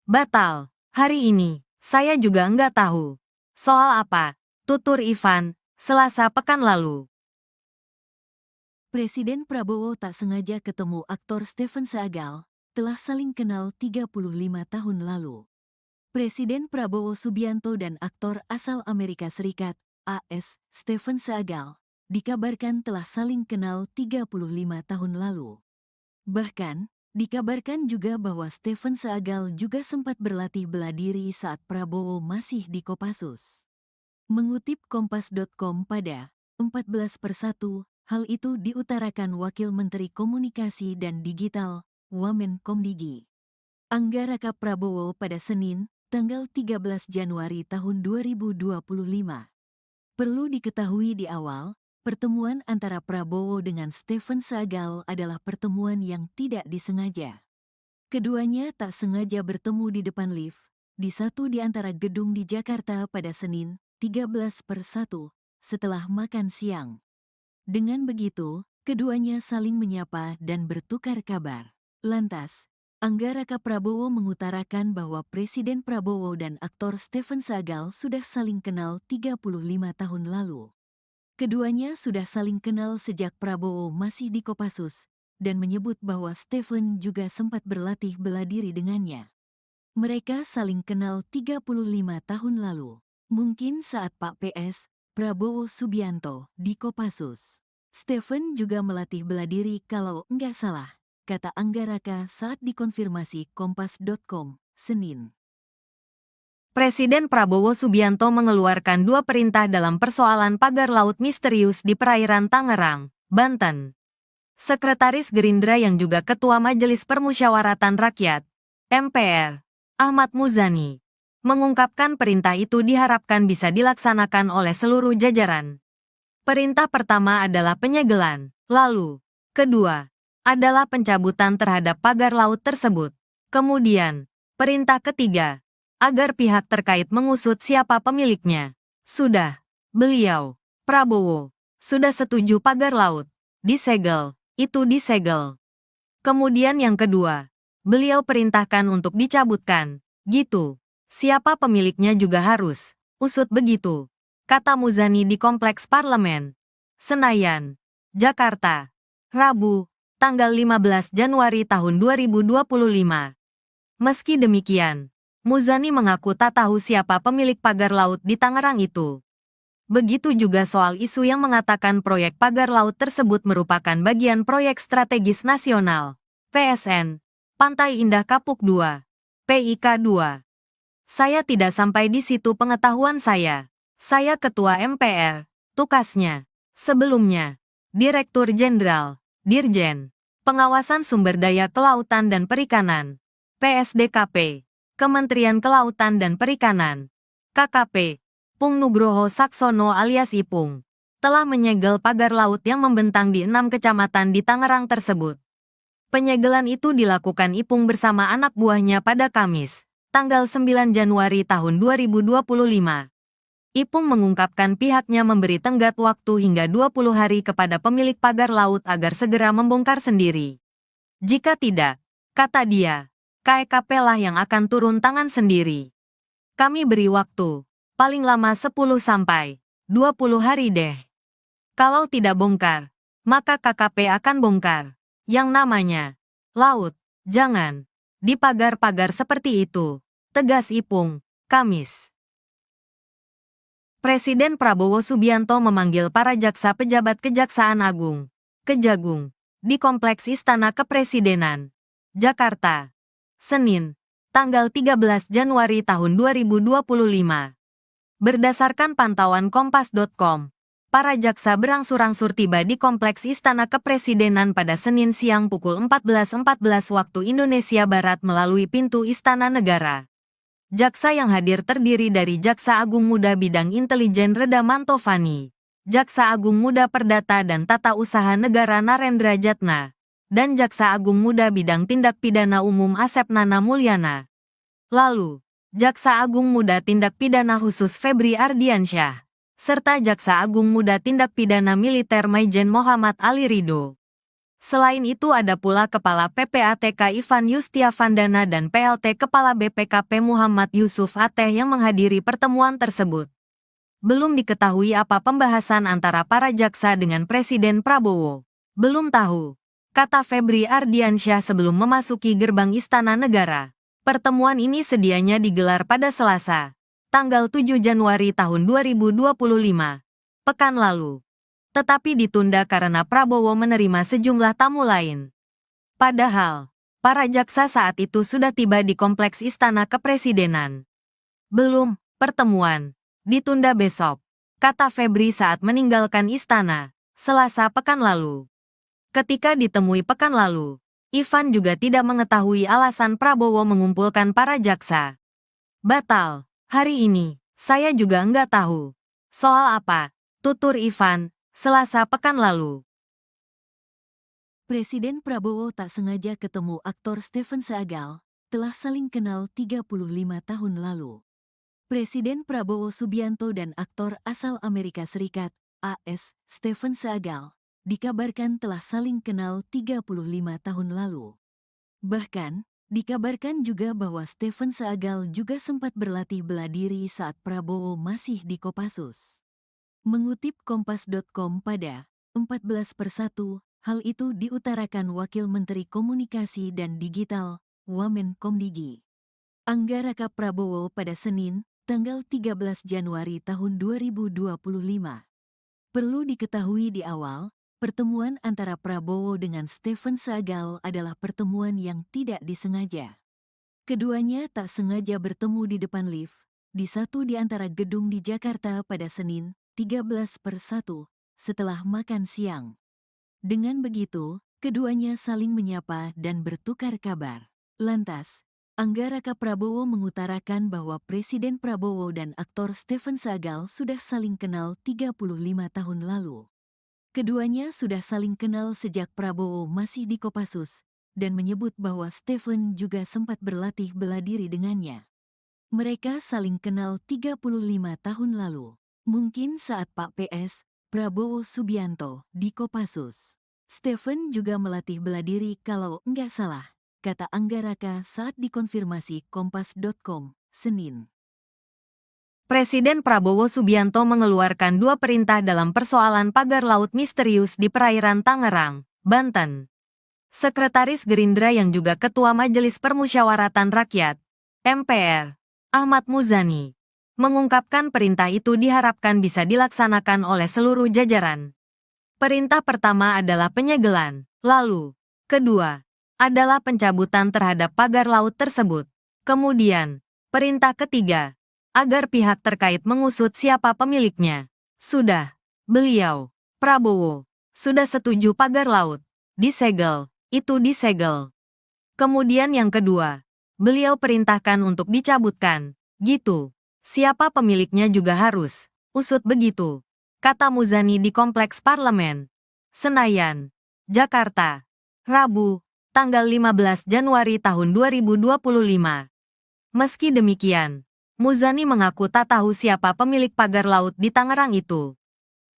Batal, hari ini, saya juga enggak tahu. Soal apa? Tutur Ivan, Selasa pekan lalu. Presiden Prabowo tak sengaja ketemu aktor Stephen Seagal, telah saling kenal 35 tahun lalu. Presiden Prabowo Subianto dan aktor asal Amerika Serikat, AS, Stephen Seagal, dikabarkan telah saling kenal 35 tahun lalu. Bahkan, dikabarkan juga bahwa Stephen Seagal juga sempat berlatih bela diri saat Prabowo masih di Kopassus. Mengutip Kompas.com pada 14/1, hal itu diutarakan Wakil Menteri Komunikasi dan Digital, Wamenkomdigi, Anggaraka Prabowo pada Senin, tanggal 13 Januari tahun 2025. Perlu diketahui di awal, pertemuan antara Prabowo dengan Stephen Seagal adalah pertemuan yang tidak disengaja. Keduanya tak sengaja bertemu di depan lift, di satu di antara gedung di Jakarta pada Senin, 13/1, setelah makan siang. Dengan begitu, keduanya saling menyapa dan bertukar kabar. Lantas, Anggaraka Prabowo mengutarakan bahwa Presiden Prabowo dan aktor Stephen Seagal sudah saling kenal 35 tahun lalu. Keduanya sudah saling kenal sejak Prabowo masih di Kopassus, dan menyebut bahwa Stephen juga sempat berlatih bela diri dengannya. Mereka saling kenal 35 tahun lalu. Mungkin saat Pak PS, Prabowo Subianto, di Kopassus. Stephen juga melatih bela diri kalau enggak salah, kata Anggaraka saat dikonfirmasi Kompas.com, Senin. Presiden Prabowo Subianto mengeluarkan dua perintah dalam persoalan pagar laut misterius di perairan Tangerang, Banten. Sekretaris Gerindra yang juga Ketua Majelis Permusyawaratan Rakyat, MPR, Ahmad Muzani, mengungkapkan perintah itu diharapkan bisa dilaksanakan oleh seluruh jajaran. Perintah pertama adalah penyegelan, lalu, kedua, adalah pencabutan terhadap pagar laut tersebut. Kemudian, perintah ketiga, agar pihak terkait mengusut siapa pemiliknya. Sudah, beliau, Prabowo, sudah setuju pagar laut disegel. Itu disegel. Kemudian yang kedua, beliau perintahkan untuk dicabutkan, gitu. Siapa pemiliknya juga harus usut begitu, kata Muzani di Kompleks Parlemen, Senayan, Jakarta, Rabu, tanggal 15 Januari tahun 2025. Meski demikian, Muzani mengaku tak tahu siapa pemilik pagar laut di Tangerang itu. Begitu juga soal isu yang mengatakan proyek pagar laut tersebut merupakan bagian proyek strategis nasional, PSN, Pantai Indah Kapuk 2, PIK 2. Saya tidak sampai di situ pengetahuan saya. Saya Ketua MPR, tukasnya. Sebelumnya, Direktur Jenderal, Dirjen, Pengawasan Sumber Daya Kelautan dan Perikanan, PSDKP, Kementerian Kelautan dan Perikanan, KKP, Pung Nugroho Saksono alias Ipung, telah menyegel pagar laut yang membentang di 6 kecamatan di Tangerang tersebut. Penyegelan itu dilakukan Ipung bersama anak buahnya pada Kamis, tanggal 9 Januari tahun 2025. Ipung mengungkapkan pihaknya memberi tenggat waktu hingga 20 hari kepada pemilik pagar laut agar segera membongkar sendiri. Jika tidak, kata dia, KEKP lah yang akan turun tangan sendiri. Kami beri waktu, paling lama 10 sampai 20 hari deh. Kalau tidak bongkar, maka KKP akan bongkar. Yang namanya laut, jangan di pagar-pagar seperti itu, tegas Ipung, Kamis. Presiden Prabowo Subianto memanggil para jaksa pejabat Kejaksaan Agung, Kejagung, di Kompleks Istana Kepresidenan, Jakarta, Senin, tanggal 13 Januari tahun 2025. Berdasarkan pantauan Kompas.com, para jaksa berangsur-angsur tiba di Kompleks Istana Kepresidenan pada Senin siang pukul 14.14 waktu Indonesia Barat melalui pintu Istana Negara. Jaksa yang hadir terdiri dari Jaksa Agung Muda Bidang Intelijen Reda Mantovani, Jaksa Agung Muda Perdata dan Tata Usaha Negara Narendra Jatna, dan Jaksa Agung Muda Bidang Tindak Pidana Umum Asep Nana Mulyana. Lalu, Jaksa Agung Muda Tindak Pidana Khusus Febri Ardiansyah, serta Jaksa Agung Muda Tindak Pidana Militer Maijen Muhammad Ali Ridho. Selain itu ada pula Kepala PPATK Ivan Yustiavandana dan PLT Kepala BPKP Muhammad Yusuf Ateh yang menghadiri pertemuan tersebut. Belum diketahui apa pembahasan antara para jaksa dengan Presiden Prabowo. Belum tahu, kata Febri Ardiansyah sebelum memasuki gerbang Istana Negara. Pertemuan ini sedianya digelar pada Selasa, tanggal 7 Januari tahun 2025, pekan lalu. Tetapi ditunda karena Prabowo menerima sejumlah tamu lain. Padahal, para jaksa saat itu sudah tiba di Kompleks Istana Kepresidenan. Belum, pertemuan ditunda besok, kata Febri saat meninggalkan istana, Selasa pekan lalu. Ketika ditemui pekan lalu, Ivan juga tidak mengetahui alasan Prabowo mengumpulkan para jaksa. Batal. Hari ini, saya juga enggak tahu. Soal apa? Tutur Ivan, Selasa pekan lalu. Presiden Prabowo tak sengaja ketemu aktor Stephen Seagal, telah saling kenal 35 tahun lalu. Presiden Prabowo Subianto dan aktor asal Amerika Serikat, AS, Stephen Seagal, dikabarkan telah saling kenal 35 tahun lalu. Bahkan, dikabarkan juga bahwa Stephen Seagal juga sempat berlatih bela diri saat Prabowo masih di Kopassus. Mengutip Kompas.com pada 14/1, hal itu diutarakan Wakil Menteri Komunikasi dan Digital, Wamenkomdigi, Anggaraka Prabowo pada Senin, tanggal 13 Januari tahun 2025. Perlu diketahui di awal, pertemuan antara Prabowo dengan Stephen Seagal adalah pertemuan yang tidak disengaja. Keduanya tak sengaja bertemu di depan lift, di satu di antara gedung di Jakarta pada Senin, 13/1, setelah makan siang. Dengan begitu, keduanya saling menyapa dan bertukar kabar. Lantas, Anggaraka Prabowo mengutarakan bahwa Presiden Prabowo dan aktor Stephen Seagal sudah saling kenal 35 tahun lalu. Keduanya sudah saling kenal sejak Prabowo masih di Kopassus, dan menyebut bahwa Stephen juga sempat berlatih bela diri dengannya. Mereka saling kenal 35 tahun lalu. Mungkin saat Pak PS, Prabowo Subianto, di Kopassus. Stephen juga melatih bela diri kalau enggak salah, kata Anggaraka saat dikonfirmasi Kompas.com, Senin. Presiden Prabowo Subianto mengeluarkan 2 perintah dalam persoalan pagar laut misterius di perairan Tangerang, Banten. Sekretaris Gerindra yang juga Ketua Majelis Permusyawaratan Rakyat, MPR, Ahmad Muzani, mengungkapkan perintah itu diharapkan bisa dilaksanakan oleh seluruh jajaran. Perintah pertama adalah penyegelan, lalu, kedua, adalah pencabutan terhadap pagar laut tersebut. Kemudian, perintah ketiga, agar pihak terkait mengusut siapa pemiliknya. Sudah, beliau, Prabowo, sudah setuju pagar laut disegel, itu disegel. Kemudian yang kedua, beliau perintahkan untuk dicabutkan, gitu. Siapa pemiliknya juga harus usut begitu, kata Muzani di Kompleks Parlemen, Senayan, Jakarta, Rabu, tanggal 15 Januari tahun 2025. Meski demikian, Muzani mengaku tak tahu siapa pemilik pagar laut di Tangerang itu.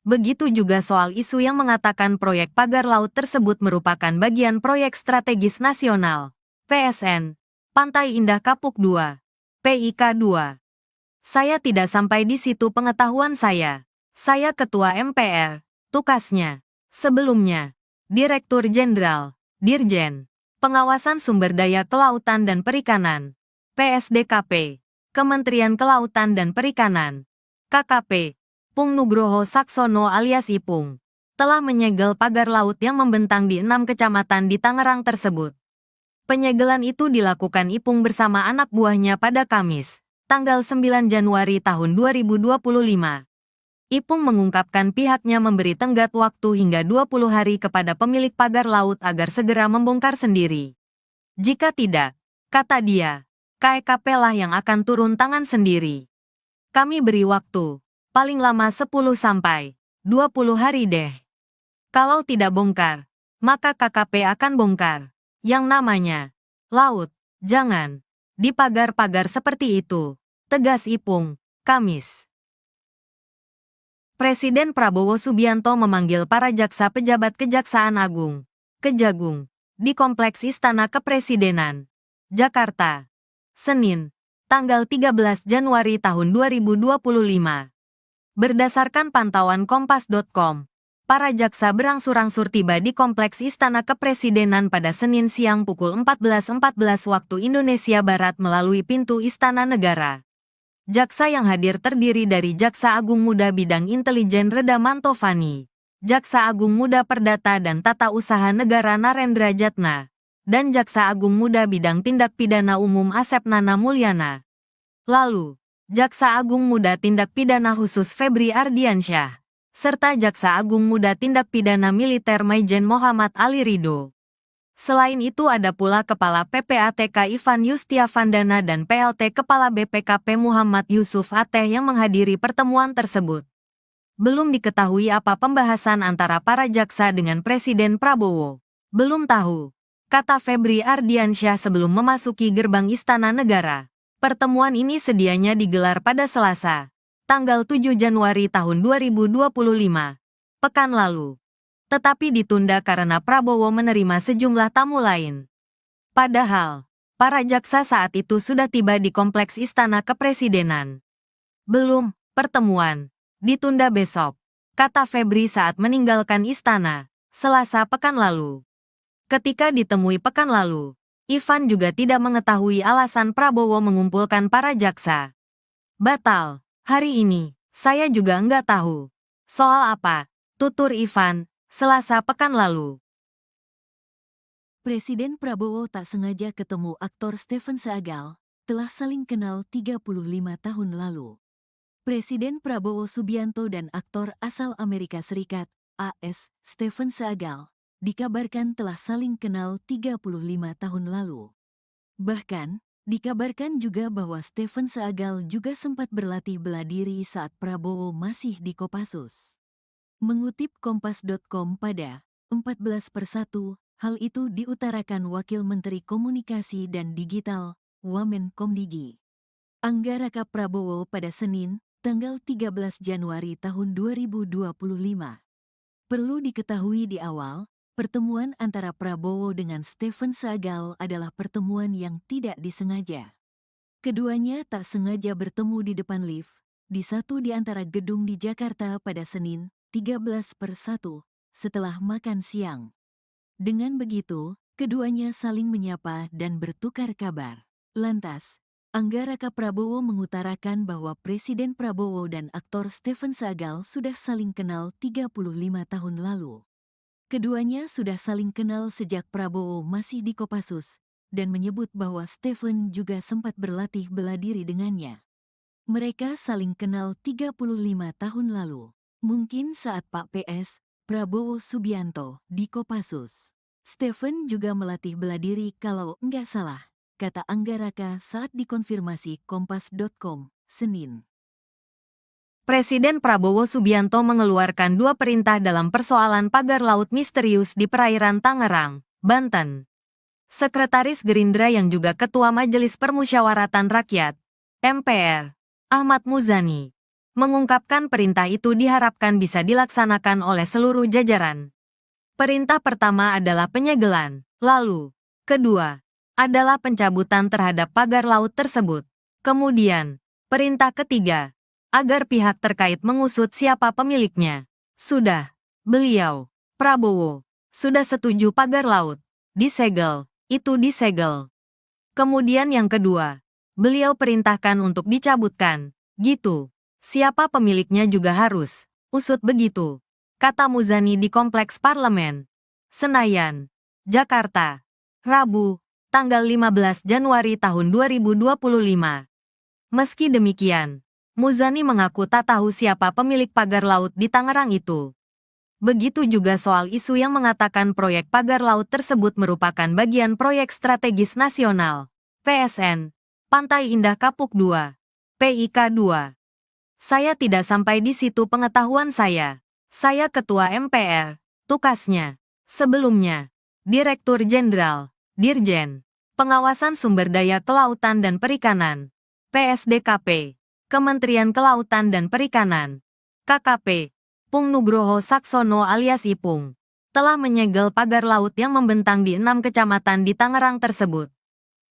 Begitu juga soal isu yang mengatakan proyek pagar laut tersebut merupakan bagian proyek strategis nasional, PSN, Pantai Indah Kapuk 2, PIK 2. Saya tidak sampai di situ pengetahuan saya. Saya Ketua MPR, tukasnya. Sebelumnya, Direktur Jenderal, Dirjen, Pengawasan Sumber Daya Kelautan dan Perikanan, PSDKP, Kementerian Kelautan dan Perikanan, KKP, Pung Nugroho Saksono alias Ipung, telah menyegel pagar laut yang membentang di 6 kecamatan di Tangerang tersebut. Penyegelan itu dilakukan Ipung bersama anak buahnya pada Kamis, tanggal 9 Januari tahun 2025. Ipung mengungkapkan pihaknya memberi tenggat waktu hingga 20 hari kepada pemilik pagar laut agar segera membongkar sendiri. Jika tidak, kata dia, KEKP lah yang akan turun tangan sendiri. Kami beri waktu, paling lama 10 sampai 20 hari deh. Kalau tidak bongkar, maka KKP akan bongkar. Yang namanya laut, jangan di pagar-pagar seperti itu, tegas Ipung, Kamis. Presiden Prabowo Subianto memanggil para jaksa pejabat Kejaksaan Agung, Kejagung, di Kompleks Istana Kepresidenan, Jakarta, Senin, tanggal 13 Januari tahun 2025. Berdasarkan pantauan Kompas.com, para jaksa berangsur-angsur tiba di Kompleks Istana Kepresidenan pada Senin siang pukul 14.14 waktu Indonesia Barat melalui pintu Istana Negara. Jaksa yang hadir terdiri dari Jaksa Agung Muda Bidang Intelijen Reda Mantovani, Jaksa Agung Muda Perdata dan Tata Usaha Negara Narendra Jatna, dan Jaksa Agung Muda Bidang Tindak Pidana Umum Asep Nana Mulyana. Lalu, Jaksa Agung Muda Tindak Pidana Khusus Febri Ardiansyah, serta Jaksa Agung Muda Tindak Pidana Militer Maijen Muhammad Ali Ridho. Selain itu ada pula Kepala PPATK Ivan Yustiavandana dan PLT Kepala BPKP Muhammad Yusuf Ateh yang menghadiri pertemuan tersebut. Belum diketahui apa pembahasan antara para jaksa dengan Presiden Prabowo. Belum tahu, kata Febri Ardiansyah sebelum memasuki gerbang Istana Negara. Pertemuan ini sedianya digelar pada Selasa, tanggal 7 Januari tahun 2025, pekan lalu. Tetapi ditunda karena Prabowo menerima sejumlah tamu lain. Padahal, para jaksa saat itu sudah tiba di kompleks Istana Kepresidenan. Belum, pertemuan ditunda besok, kata Febri saat meninggalkan istana, Selasa pekan lalu. Ketika ditemui pekan lalu, Ivan juga tidak mengetahui alasan Prabowo mengumpulkan para jaksa. Batal, hari ini, saya juga enggak tahu. Soal apa? Tutur Ivan, Selasa pekan lalu. Presiden Prabowo tak sengaja ketemu aktor Stephen Seagal, telah saling kenal 35 tahun lalu. Presiden Prabowo Subianto dan aktor asal Amerika Serikat, AS, Stephen Seagal, dikabarkan telah saling kenal 35 tahun lalu. Bahkan, dikabarkan juga bahwa Stephen Seagal juga sempat berlatih bela diri saat Prabowo masih di Kopassus. Mengutip Kompas.com pada 14/1, hal itu diutarakan Wakil Menteri Komunikasi dan Digital, Wamenkomdigi, Anggaraka Prabowo pada Senin, tanggal 13 Januari tahun 2025. Perlu diketahui di awal, pertemuan antara Prabowo dengan Stephen Seagal adalah pertemuan yang tidak disengaja. Keduanya tak sengaja bertemu di depan lift, di satu di antara gedung di Jakarta pada Senin, 13/1, setelah makan siang. Dengan begitu, keduanya saling menyapa dan bertukar kabar. Lantas, Anggaraka Prabowo mengutarakan bahwa Presiden Prabowo dan aktor Stephen Seagal sudah saling kenal 35 tahun lalu. Keduanya sudah saling kenal sejak Prabowo masih di Kopassus, dan menyebut bahwa Stephen juga sempat berlatih bela diri dengannya. Mereka saling kenal 35 tahun lalu. Mungkin saat Pak PS, Prabowo Subianto, di Kopassus. Stephen juga melatih bela diri kalau enggak salah, kata Anggaraka saat dikonfirmasi Kompas.com, Senin. Presiden Prabowo Subianto mengeluarkan dua perintah dalam persoalan pagar laut misterius di perairan Tangerang, Banten. Sekretaris Gerindra yang juga Ketua Majelis Permusyawaratan Rakyat, MPR, Ahmad Muzani, mengungkapkan perintah itu diharapkan bisa dilaksanakan oleh seluruh jajaran. Perintah pertama adalah penyegelan, lalu, kedua, adalah pencabutan terhadap pagar laut tersebut. Kemudian, perintah ketiga, agar pihak terkait mengusut siapa pemiliknya. Sudah, beliau, Prabowo, sudah setuju pagar laut disegel, itu disegel. Kemudian yang kedua, beliau perintahkan untuk dicabutkan, gitu. Siapa pemiliknya juga harus usut begitu, kata Muzani di Kompleks Parlemen, Senayan, Jakarta, Rabu, tanggal 15 Januari tahun 2025. Meski demikian, Muzani mengaku tak tahu siapa pemilik pagar laut di Tangerang itu. Begitu juga soal isu yang mengatakan proyek pagar laut tersebut merupakan bagian proyek strategis nasional, PSN, Pantai Indah Kapuk 2, PIK 2. Saya tidak sampai di situ pengetahuan saya. Saya Ketua MPR, tukasnya. Sebelumnya, Direktur Jenderal, Dirjen, Pengawasan Sumber Daya Kelautan dan Perikanan, PSDKP, Kementerian Kelautan dan Perikanan, KKP, Pung Nugroho Saksono alias Ipung, telah menyegel pagar laut yang membentang di 6 kecamatan di Tangerang tersebut.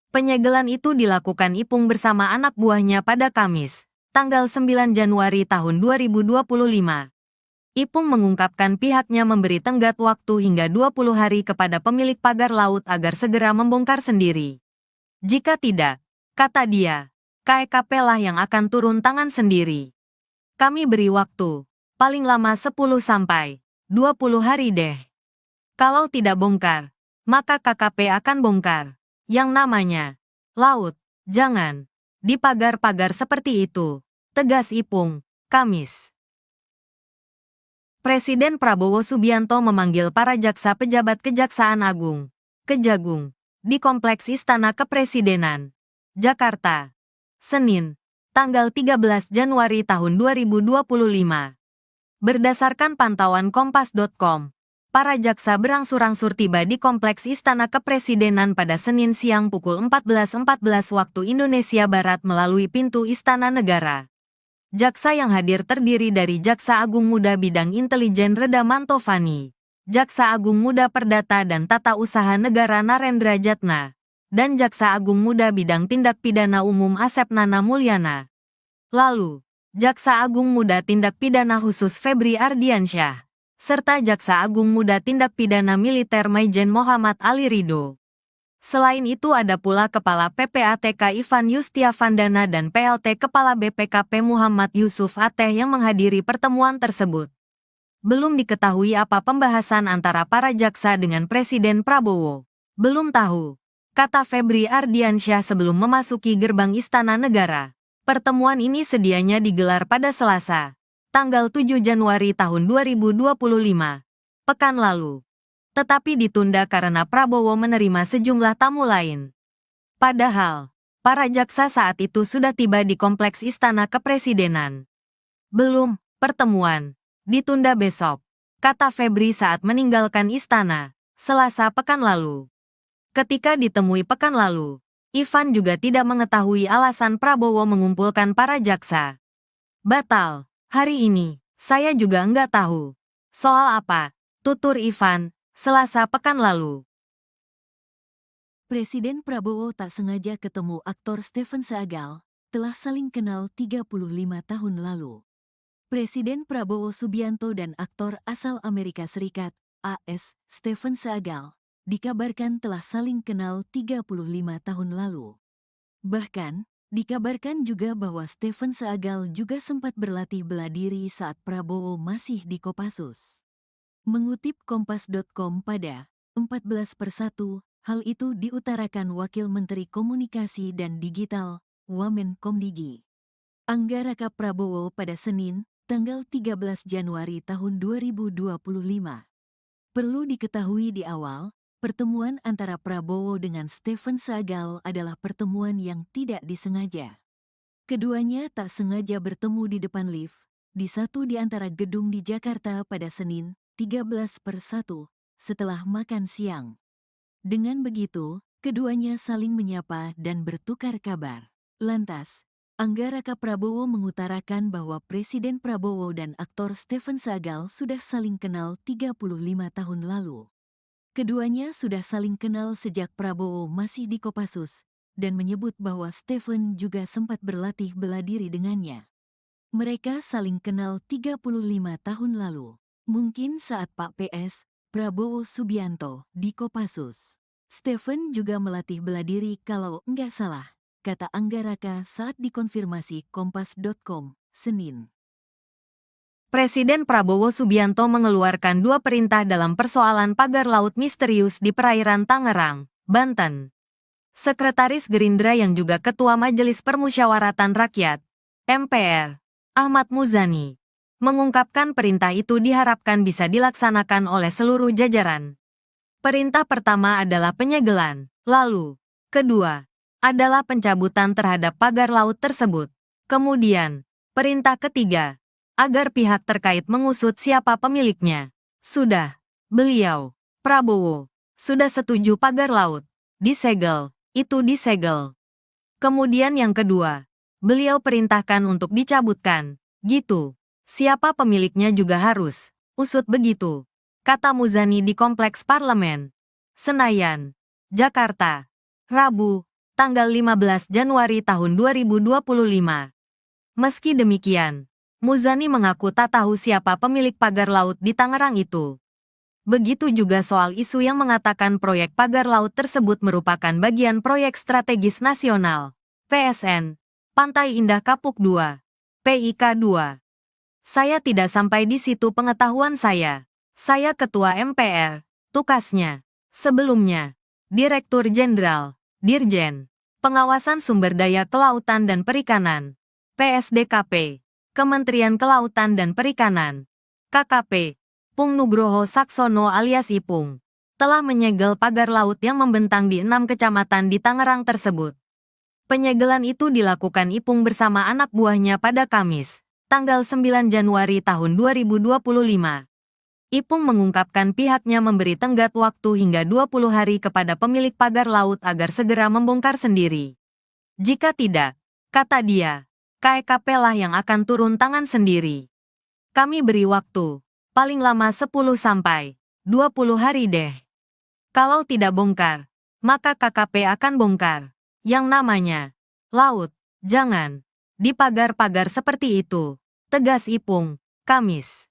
Penyegelan itu dilakukan Ipung bersama anak buahnya pada Kamis, tanggal 9 Januari tahun 2025. Ipung mengungkapkan pihaknya memberi tenggat waktu hingga 20 hari kepada pemilik pagar laut agar segera membongkar sendiri. Jika tidak, kata dia, KEKP lah yang akan turun tangan sendiri. Kami beri waktu, paling lama 10 sampai 20 hari deh. Kalau tidak bongkar, maka KKP akan bongkar. Yang namanya laut, jangan di pagar-pagar seperti itu, tegas Ipung, Kamis. Presiden Prabowo Subianto memanggil para jaksa pejabat Kejaksaan Agung, Kejagung, di Kompleks Istana Kepresidenan, Jakarta. Senin, tanggal 13 Januari tahun 2025. Berdasarkan pantauan Kompas.com, para jaksa berangsur-angsur tiba di Kompleks Istana Kepresidenan pada Senin siang pukul 14.14 waktu Indonesia Barat melalui pintu Istana Negara. Jaksa yang hadir terdiri dari Jaksa Agung Muda Bidang Intelijen Reda Mantovani, Jaksa Agung Muda Perdata dan Tata Usaha Negara Narendra Jatna, dan Jaksa Agung Muda Bidang Tindak Pidana Umum Asep Nana Mulyana. Lalu, Jaksa Agung Muda Tindak Pidana Khusus Febri Ardiansyah, serta Jaksa Agung Muda Tindak Pidana Militer Maijen Muhammad Ali Ridho. Selain itu ada pula Kepala PPATK Ivan Yustiavandana dan PLT Kepala BPKP Muhammad Yusuf Ateh yang menghadiri pertemuan tersebut. Belum diketahui apa pembahasan antara para jaksa dengan Presiden Prabowo. Belum tahu, kata Febri Ardiansyah sebelum memasuki gerbang Istana Negara. Pertemuan ini sedianya digelar pada Selasa, tanggal 7 Januari tahun 2025, pekan lalu. Tetapi ditunda karena Prabowo menerima sejumlah tamu lain. Padahal, para jaksa saat itu sudah tiba di Kompleks Istana Kepresidenan. Belum, pertemuan ditunda besok, kata Febri saat meninggalkan istana, Selasa pekan lalu. Ketika ditemui pekan lalu, Ivan juga tidak mengetahui alasan Prabowo mengumpulkan para jaksa. Batal, hari ini, saya juga enggak tahu. Soal apa? Tutur Ivan, Selasa pekan lalu. Presiden Prabowo tak sengaja ketemu aktor Stephen Seagal, telah saling kenal 35 tahun lalu. Presiden Prabowo Subianto dan aktor asal Amerika Serikat, AS, Stephen Seagal, dikabarkan telah saling kenal 35 tahun lalu. Bahkan, dikabarkan juga bahwa Stephen Seagal juga sempat berlatih bela diri saat Prabowo masih di Kopassus. Mengutip Kompas.com pada 14/1, hal itu diutarakan Wakil Menteri Komunikasi dan Digital, Wamenkomdigi, Anggaraka Prabowo pada Senin, tanggal 13 Januari tahun 2025. Perlu diketahui di awal, pertemuan antara Prabowo dengan Stephen Seagal adalah pertemuan yang tidak disengaja. Keduanya tak sengaja bertemu di depan lift, di satu di antara gedung di Jakarta pada Senin, 13/1, setelah makan siang. Dengan begitu, keduanya saling menyapa dan bertukar kabar. Lantas, Anggaraka Prabowo mengutarakan bahwa Presiden Prabowo dan aktor Stephen Seagal sudah saling kenal 35 tahun lalu. Keduanya sudah saling kenal sejak Prabowo masih di Kopassus, dan menyebut bahwa Stephen juga sempat berlatih bela diri dengannya. Mereka saling kenal 35 tahun lalu. Mungkin saat Pak PS, Prabowo Subianto, di Kopassus. Stephen juga melatih bela diri kalau enggak salah, kata Anggaraka saat dikonfirmasi Kompas.com, Senin. Presiden Prabowo Subianto mengeluarkan 2 perintah dalam persoalan pagar laut misterius di perairan Tangerang, Banten. Sekretaris Gerindra yang juga Ketua Majelis Permusyawaratan Rakyat, MPR, Ahmad Muzani, mengungkapkan perintah itu diharapkan bisa dilaksanakan oleh seluruh jajaran. Perintah pertama adalah penyegelan, lalu, kedua, adalah pencabutan terhadap pagar laut tersebut. Kemudian, perintah ketiga, agar pihak terkait mengusut siapa pemiliknya. Sudah, beliau, Prabowo, sudah setuju pagar laut disegel, itu disegel. Kemudian yang kedua, beliau perintahkan untuk dicabutkan, gitu. Siapa pemiliknya juga harus usut begitu, kata Muzani di Kompleks Parlemen, Senayan, Jakarta, Rabu, tanggal 15 Januari tahun 2025. Meski demikian, Muzani mengaku tak tahu siapa pemilik pagar laut di Tangerang itu. Begitu juga soal isu yang mengatakan proyek pagar laut tersebut merupakan bagian proyek strategis nasional, PSN, Pantai Indah Kapuk 2, PIK 2. Saya tidak sampai di situ pengetahuan saya. Saya Ketua MPR, tukasnya. Sebelumnya, Direktur Jenderal, Dirjen, Pengawasan Sumber Daya Kelautan dan Perikanan, PSDKP, Kementerian Kelautan dan Perikanan, KKP, Pung Nugroho Saksono alias Ipung. telah menyegel pagar laut yang membentang di 6 kecamatan di Tangerang tersebut. Penyegelan itu dilakukan Ipung bersama anak buahnya pada Kamis, tanggal 9 Januari tahun 2025. Ipung mengungkapkan pihaknya memberi tenggat waktu hingga 20 hari kepada pemilik pagar laut agar segera membongkar sendiri. Jika tidak, kata dia, KEKP lah yang akan turun tangan sendiri. Kami beri waktu, paling lama 10 sampai 20 hari deh. Kalau tidak bongkar, maka KKP akan bongkar. Yang namanya laut, jangan di pagar-pagar seperti itu, tegas Ipung, Kamis.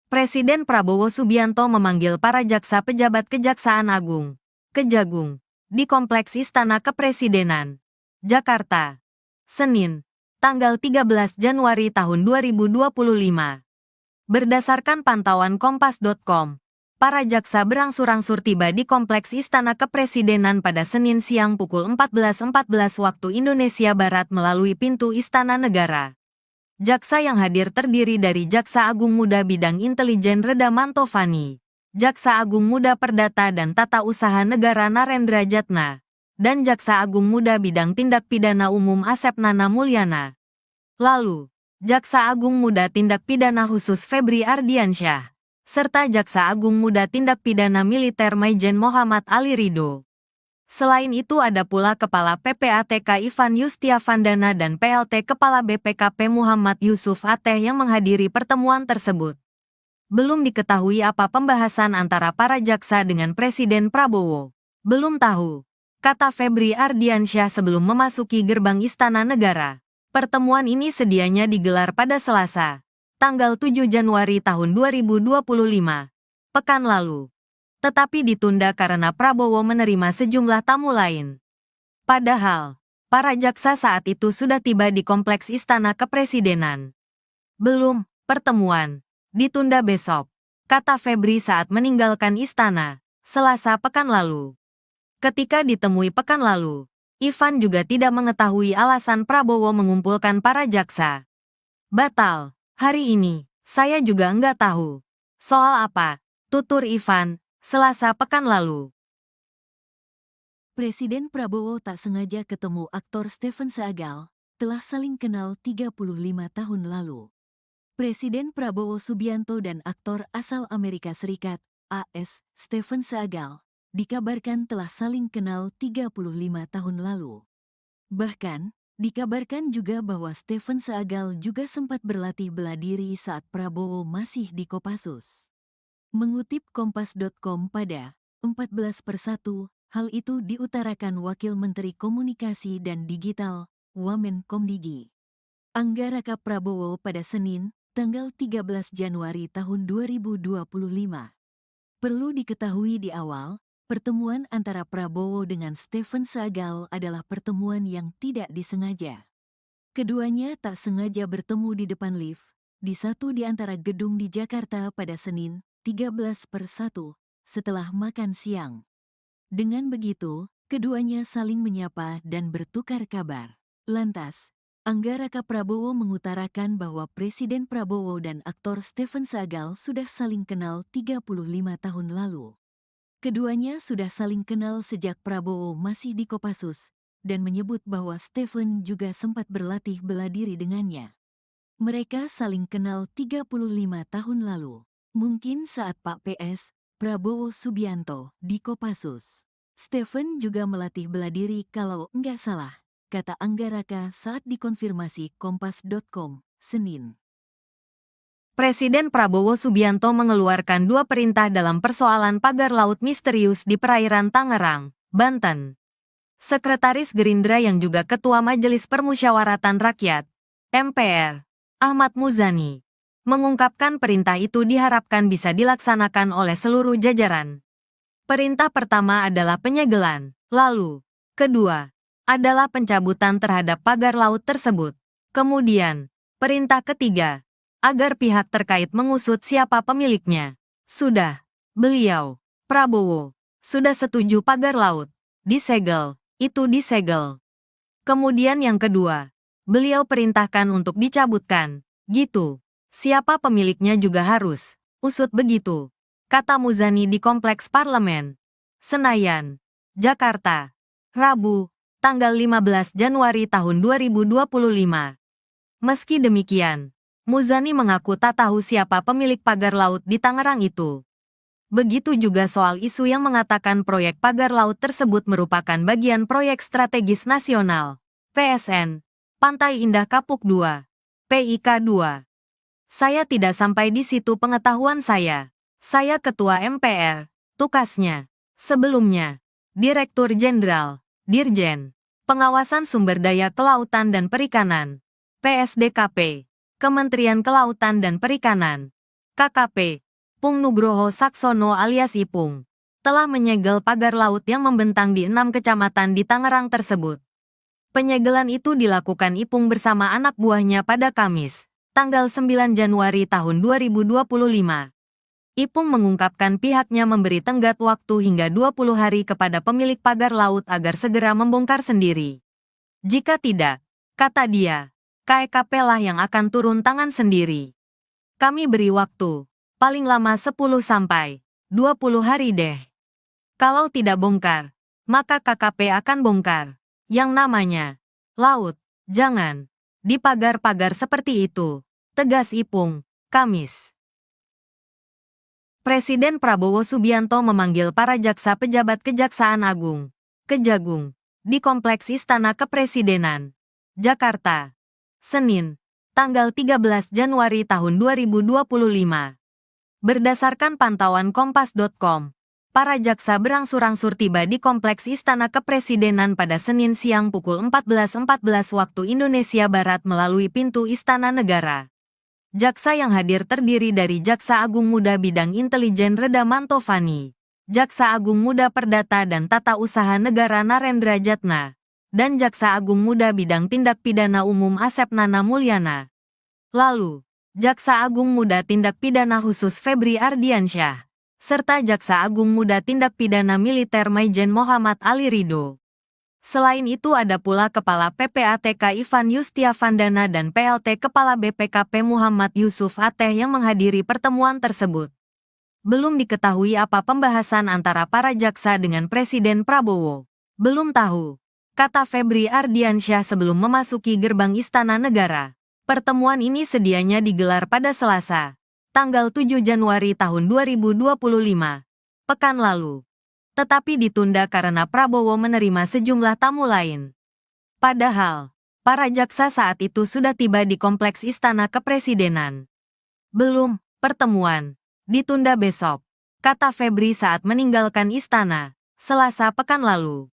Presiden Prabowo Subianto memanggil para jaksa pejabat Kejaksaan Agung, Kejagung, di Kompleks Istana Kepresidenan, Jakarta, Senin, tanggal 13 Januari tahun 2025. Berdasarkan pantauan Kompas.com, para jaksa berangsur-angsur tiba di Kompleks Istana Kepresidenan pada Senin siang pukul 14.14 waktu Indonesia Barat melalui pintu Istana Negara. Jaksa yang hadir terdiri dari Jaksa Agung Muda Bidang Intelijen Reda Mantovani, Jaksa Agung Muda Perdata dan Tata Usaha Negara Narendra Jatna, dan Jaksa Agung Muda Bidang Tindak Pidana Umum Asep Nana Mulyana. Lalu, Jaksa Agung Muda Tindak Pidana Khusus Febri Ardiansyah, serta Jaksa Agung Muda Tindak Pidana Militer Maijen Muhammad Ali Ridho. Selain itu ada pula Kepala PPATK Ivan Yustiavandana dan PLT Kepala BPKP Muhammad Yusuf Ateh yang menghadiri pertemuan tersebut. Belum diketahui apa pembahasan antara para jaksa dengan Presiden Prabowo. Belum tahu, kata Febri Ardiansyah sebelum memasuki gerbang Istana Negara. Pertemuan ini sedianya digelar pada Selasa, tanggal 7 Januari tahun 2025, pekan lalu. Tetapi ditunda karena Prabowo menerima sejumlah tamu lain. Padahal, para jaksa saat itu sudah tiba di Kompleks Istana Kepresidenan. Belum, pertemuan ditunda besok, kata Febri saat meninggalkan istana, Selasa pekan lalu. Ketika ditemui pekan lalu, Ivan juga tidak mengetahui alasan Prabowo mengumpulkan para jaksa. Batal, hari ini, saya juga enggak tahu. Soal apa? Tutur Ivan, Selasa pekan lalu. Presiden Prabowo tak sengaja ketemu aktor Stephen Seagal, telah saling kenal 35 tahun lalu. Presiden Prabowo Subianto dan aktor asal Amerika Serikat, AS, Stephen Seagal, dikabarkan telah saling kenal 35 tahun lalu. Bahkan, dikabarkan juga bahwa Stephen Seagal juga sempat berlatih bela diri saat Prabowo masih di Kopassus. Mengutip Kompas.com pada 14/1, hal itu diutarakan Wakil Menteri Komunikasi dan Digital, Wamenkomdigi, Anggaraka Prabowo pada Senin, tanggal 13 Januari tahun 2025. Perlu diketahui di awal, pertemuan antara Prabowo dengan Stephen Seagal adalah pertemuan yang tidak disengaja. Keduanya tak sengaja bertemu di depan lift, di satu di antara gedung di Jakarta pada Senin, 13/1, setelah makan siang. Dengan begitu, keduanya saling menyapa dan bertukar kabar. Lantas, Anggaraka Prabowo mengutarakan bahwa Presiden Prabowo dan aktor Stephen Seagal sudah saling kenal 35 tahun lalu. Keduanya sudah saling kenal sejak Prabowo masih di Kopassus, dan menyebut bahwa Stephen juga sempat berlatih bela diri dengannya. Mereka saling kenal 35 tahun lalu. Mungkin saat Pak PS, Prabowo Subianto, di Kopassus. Stephen juga melatih bela diri kalau enggak salah, kata Anggaraka saat dikonfirmasi Kompas.com, Senin. Presiden Prabowo Subianto mengeluarkan 2 perintah dalam persoalan pagar laut misterius di perairan Tangerang, Banten. Sekretaris Gerindra yang juga Ketua Majelis Permusyawaratan Rakyat, MPR, Ahmad Muzani, mengungkapkan perintah itu diharapkan bisa dilaksanakan oleh seluruh jajaran. Perintah pertama adalah penyegelan, lalu, kedua, adalah pencabutan terhadap pagar laut tersebut. Kemudian, perintah ketiga, agar pihak terkait mengusut siapa pemiliknya. Sudah, beliau, Prabowo, sudah setuju pagar laut disegel, itu disegel. Kemudian yang kedua, beliau perintahkan untuk dicabutkan, gitu. Siapa pemiliknya juga harus usut begitu, kata Muzani di Kompleks Parlemen, Senayan, Jakarta, Rabu, tanggal 15 Januari tahun 2025. Meski demikian, Muzani mengaku tak tahu siapa pemilik pagar laut di Tangerang itu. Begitu juga soal isu yang mengatakan proyek pagar laut tersebut merupakan bagian proyek strategis nasional, PSN, Pantai Indah Kapuk II, PIK II. Saya tidak sampai di situ pengetahuan saya. Saya Ketua MPR, tukasnya. Sebelumnya, Direktur Jenderal, Dirjen, Pengawasan Sumber Daya Kelautan dan Perikanan, PSDKP, Kementerian Kelautan dan Perikanan, KKP, Pung Nugroho Saksono alias Ipung, telah menyegel pagar laut yang membentang di 6 kecamatan di Tangerang tersebut. Penyegelan itu dilakukan Ipung bersama anak buahnya pada Kamis, tanggal 9 Januari tahun 2025. Ipung mengungkapkan pihaknya memberi tenggat waktu hingga 20 hari kepada pemilik pagar laut agar segera membongkar sendiri. Jika tidak, kata dia, KEKP lah yang akan turun tangan sendiri. Kami beri waktu, paling lama 10 sampai 20 hari deh. Kalau tidak bongkar, maka KKP akan bongkar. Yang namanya laut, jangan di pagar-pagar seperti itu, tegas Ipung, Kamis. Presiden Prabowo Subianto memanggil para jaksa pejabat Kejaksaan Agung, Kejagung, di Kompleks Istana Kepresidenan, Jakarta, Senin, tanggal 13 Januari tahun 2025. Berdasarkan pantauan Kompas.com, para jaksa berangsur-angsur tiba di Kompleks Istana Kepresidenan pada Senin siang pukul 14.14 waktu Indonesia Barat melalui pintu Istana Negara. Jaksa yang hadir terdiri dari Jaksa Agung Muda Bidang Intelijen Reda Mantovani, Jaksa Agung Muda Perdata dan Tata Usaha Negara Narendra Jatna, dan Jaksa Agung Muda Bidang Tindak Pidana Umum Asep Nana Mulyana. Lalu, Jaksa Agung Muda Tindak Pidana Khusus Febri Ardiansyah, serta Jaksa Agung Muda Tindak Pidana Militer Maijen Muhammad Ali Ridho. Selain itu ada pula Kepala PPATK Ivan Yustiavandana dan PLT Kepala BPKP Muhammad Yusuf Ateh yang menghadiri pertemuan tersebut. Belum diketahui apa pembahasan antara para jaksa dengan Presiden Prabowo. Belum tahu, kata Febri Ardiansyah sebelum memasuki gerbang Istana Negara. Pertemuan ini sedianya digelar pada Selasa, tanggal 7 Januari tahun 2025, pekan lalu. Tetapi ditunda karena Prabowo menerima sejumlah tamu lain. Padahal, para jaksa saat itu sudah tiba di Kompleks Istana Kepresidenan. Belum, pertemuan ditunda besok, kata Febri saat meninggalkan istana, Selasa pekan lalu.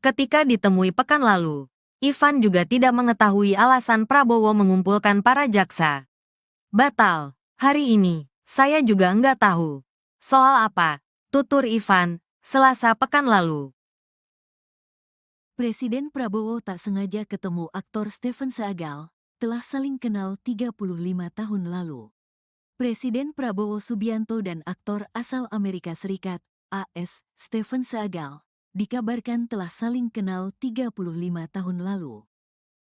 Ketika ditemui pekan lalu, Ivan juga tidak mengetahui alasan Prabowo mengumpulkan para jaksa. Batal, hari ini, saya juga enggak tahu. Soal apa, tutur Ivan, Selasa pekan lalu. Presiden Prabowo tak sengaja ketemu aktor Stephen Seagal, telah saling kenal 35 tahun lalu. Presiden Prabowo Subianto dan aktor asal Amerika Serikat, AS, Stephen Seagal, dikabarkan telah saling kenal 35 tahun lalu.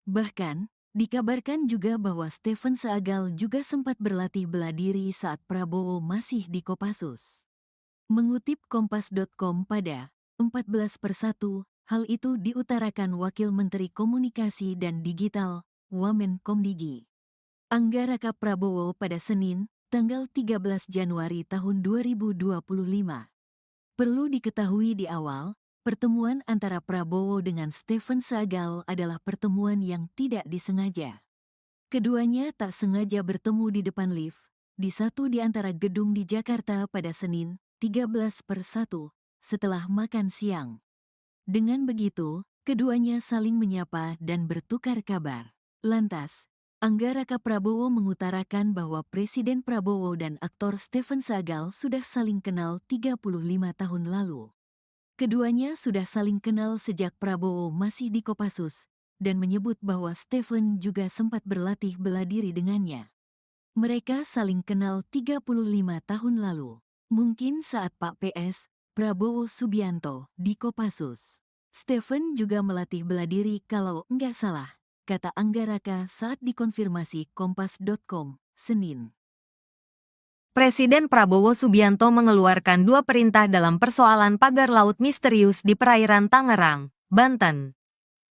Bahkan, dikabarkan juga bahwa Stephen Seagal juga sempat berlatih bela diri saat Prabowo masih di Kopassus. Mengutip Kompas.com pada 14/1, hal itu diutarakan Wakil Menteri Komunikasi dan Digital, Wamenkomdigi, Anggaraka Prabowo pada Senin, tanggal 13 Januari tahun 2025. Perlu diketahui di awal, pertemuan antara Prabowo dengan Stephen Seagal adalah pertemuan yang tidak disengaja. Keduanya tak sengaja bertemu di depan lift, di satu di antara gedung di Jakarta pada Senin, 13/1, setelah makan siang. Dengan begitu, keduanya saling menyapa dan bertukar kabar. Lantas, Anggaraka Prabowo mengutarakan bahwa Presiden Prabowo dan aktor Stephen Seagal sudah saling kenal 35 tahun lalu. Keduanya sudah saling kenal sejak Prabowo masih di Kopassus, dan menyebut bahwa Stephen juga sempat berlatih bela diri dengannya. Mereka saling kenal 35 tahun lalu. Mungkin saat Pak PS, Prabowo Subianto, di Kopassus. Stephen juga melatih bela diri kalau enggak salah, kata Anggaraka saat dikonfirmasi Kompas.com, Senin. Presiden Prabowo Subianto mengeluarkan dua perintah dalam persoalan pagar laut misterius di perairan Tangerang, Banten.